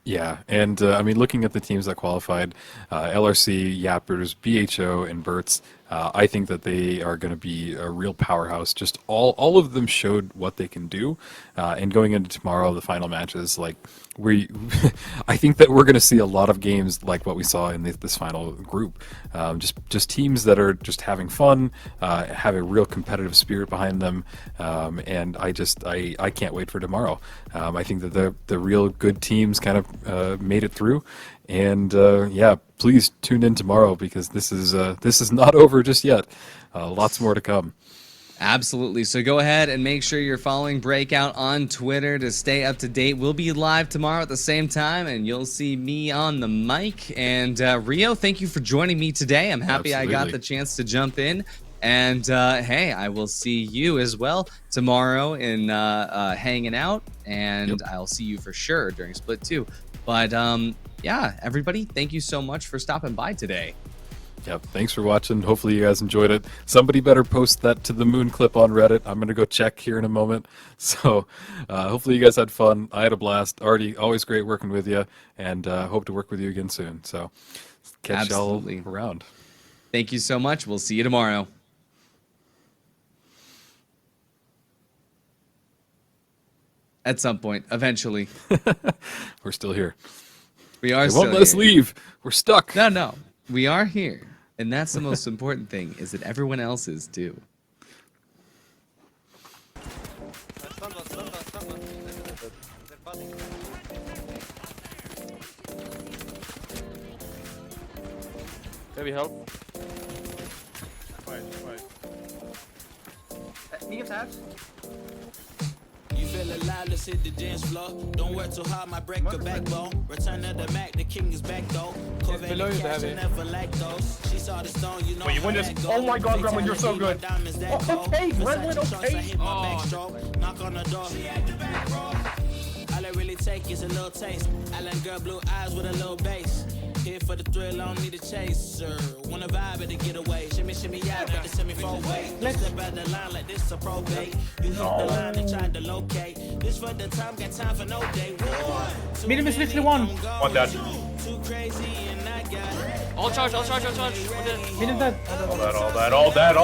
Yeah, and I mean, looking at the teams that qualified, LRC, Yappers, BHO, and Bertz, I think that they are going to be a real powerhouse. Just all of them showed what they can do, and going into tomorrow, the final matches, like I think that we're going to see a lot of games like what we saw in this final group. Just teams that are just having fun, have a real competitive spirit behind them, and I can't wait for tomorrow. I think that the real good teams kind of made it through, and yeah, please tune in tomorrow because this is not over just yet. Lots more to come. Absolutely. So go ahead and make sure you're following Breakout on Twitter to stay up to date. We'll be live tomorrow at the same time, and you'll see me on the mic. And Rio, thank you for joining me today. I'm happy I got the chance to jump in. And hey, I will see you as well tomorrow in hanging out, and I'll see you for sure during Split 2. But yeah, everybody, thank you so much for stopping by today. Yep, thanks for watching. Hopefully you guys enjoyed it. Somebody better post that to the moon clip on Reddit. I'm going to go check here in a moment. So hopefully you guys had fun. I had a blast. Artie, always great working with you, and hope to work with you again soon. So catch y'all around. Thank you so much. We'll see you tomorrow. At some point, eventually. We're still here. We are they still won't let us leave. We're stuck. No. We are here. And that's the most important thing, is that everyone else is too. Maybe help. Quiet. Need tabs? You feel alive, let's hit the dance floor. Don't work too hard, my break a backbone. Return of the Mac, the king is back though. Corvette and cash, I never lack those. She saw the stone, you know. Wait, you win this? Oh my god, Gremlin, you're so good. Okay, Gremlin, okay. Knock on the door. All I really take is a little taste. Island girl, blue eyes with a little bass. Here for the thrill, I don't need a chaser. Wanna vibe at the getaway. Shimmy out, got the semi-4-way. Step out the line like this a probate. You hit the line and tried to locate. This for the time, got time for no day. Medium is literally one. One dead. Too crazy and I got All charge. Medium dead. All dead.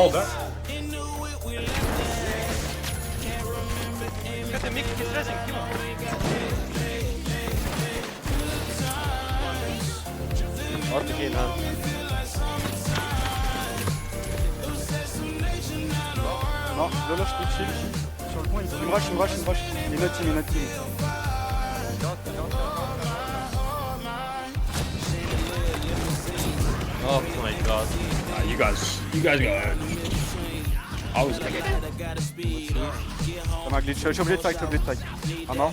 Got the mic, he's dressing, kill him. Arctic in hand. Non, Loloche, chill. Sur le point, il me rush. Il est notre team. Oh my god. You guys got it. Ça m'a glitch. Je suis obligé de strike, Un mort.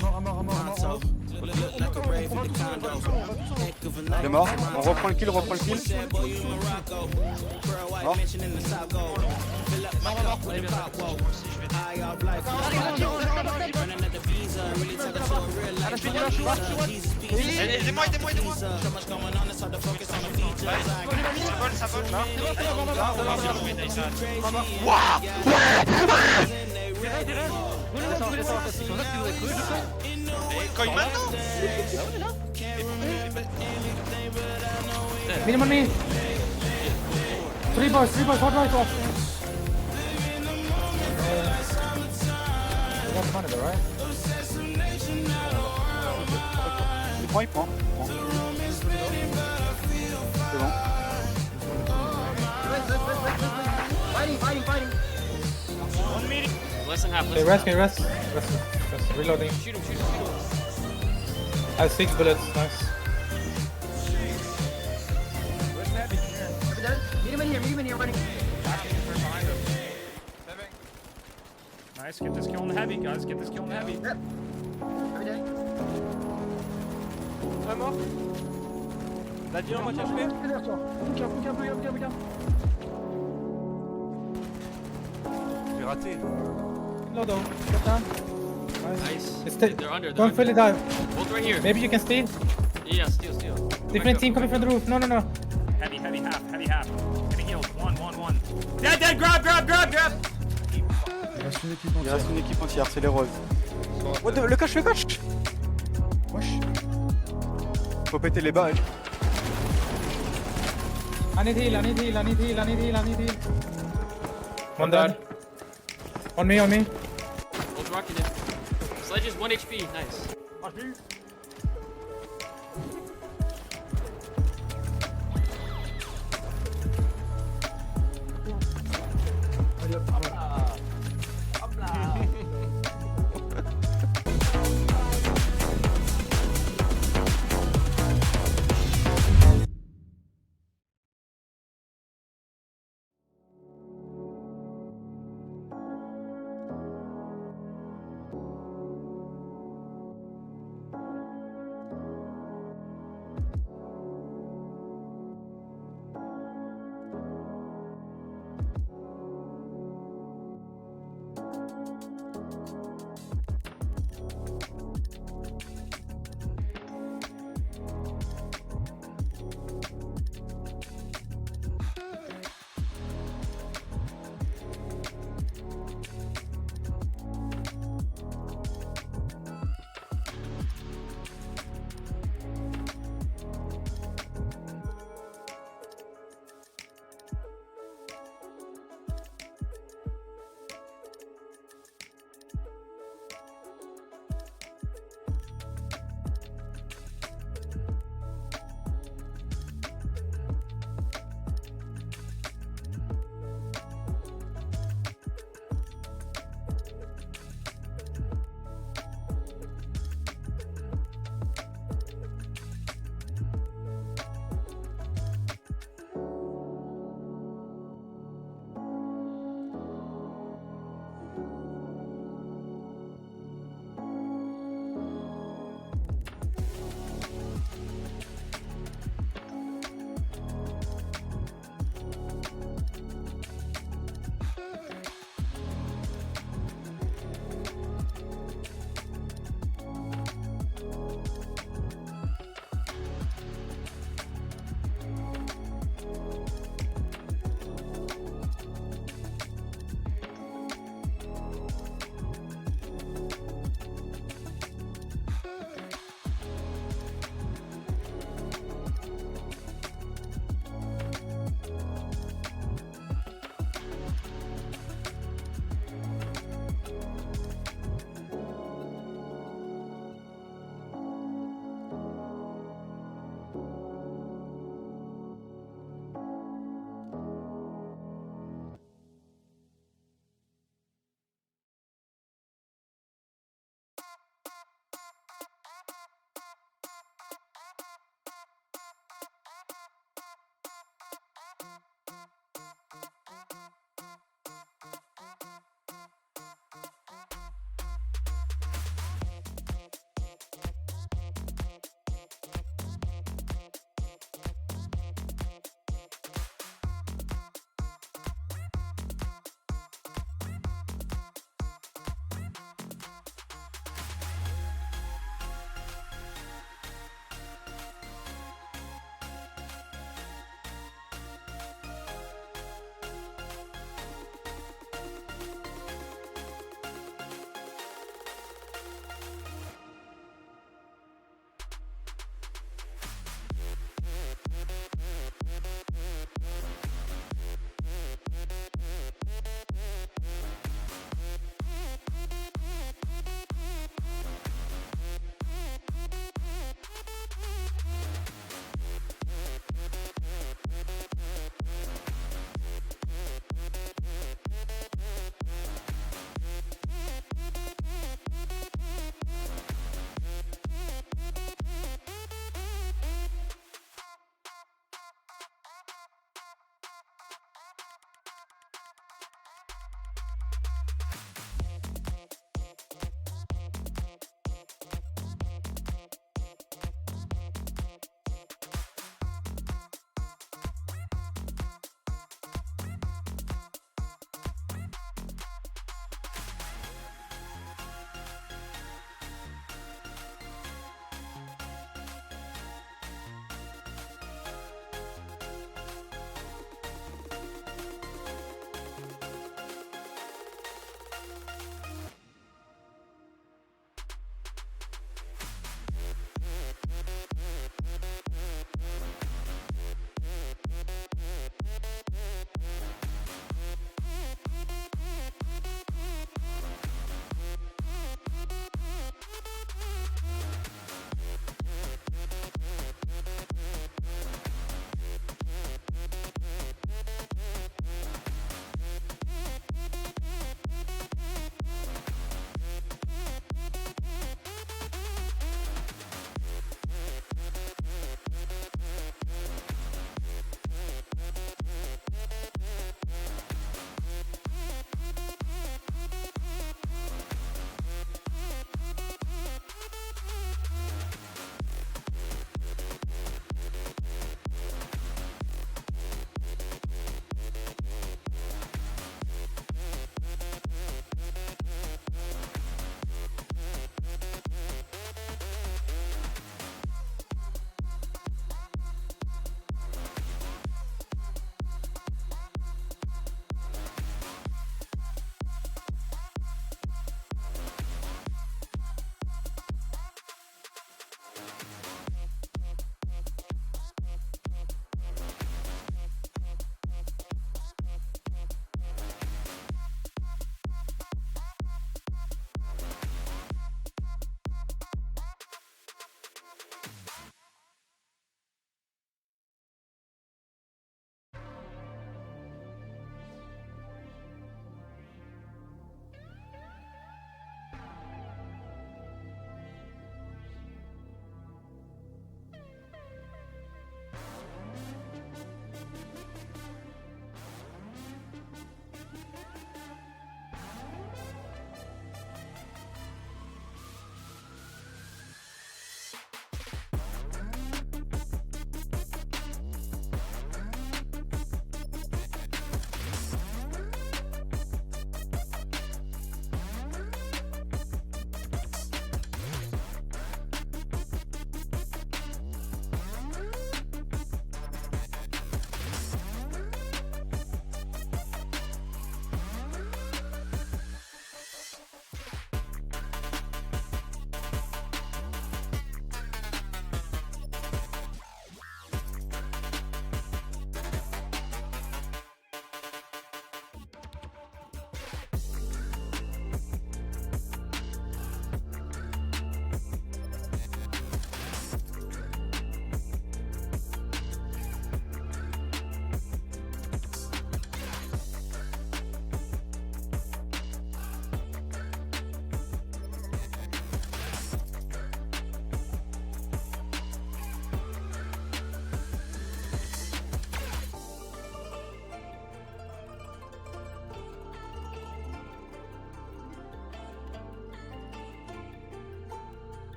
Il est mort. On reprend le kill, Mort. Aidez-moi. Ça vole. Quand il maintenant Minimum me. 3 boys, hard right off. That's money though, right? Il prend. C'est bon. Fighting. Less than half. Okay, rest. Reloading. Shoot him. I have 6 bullets, nice. Meet him in here, running. Nice, get this kill on the heavy, guys. Get this kill on the heavy. Yep. Every day. Un mort. La dit en moitié HP. Regarde. J'ai raté. Load down. Get down. Nice. They're under. Don't fill it out. Both right here. Maybe you can steal. Yeah, steal. Different team coming from the roof. No. Heavy, half. Getting healed. One. Dead, grab! Il reste une équipe entière, c'est les roses. What the... Le cache Wesh. Faut péter les balles. I need heal. One dead. On me. Both rocking it. Sledge is 1 HP. Nice.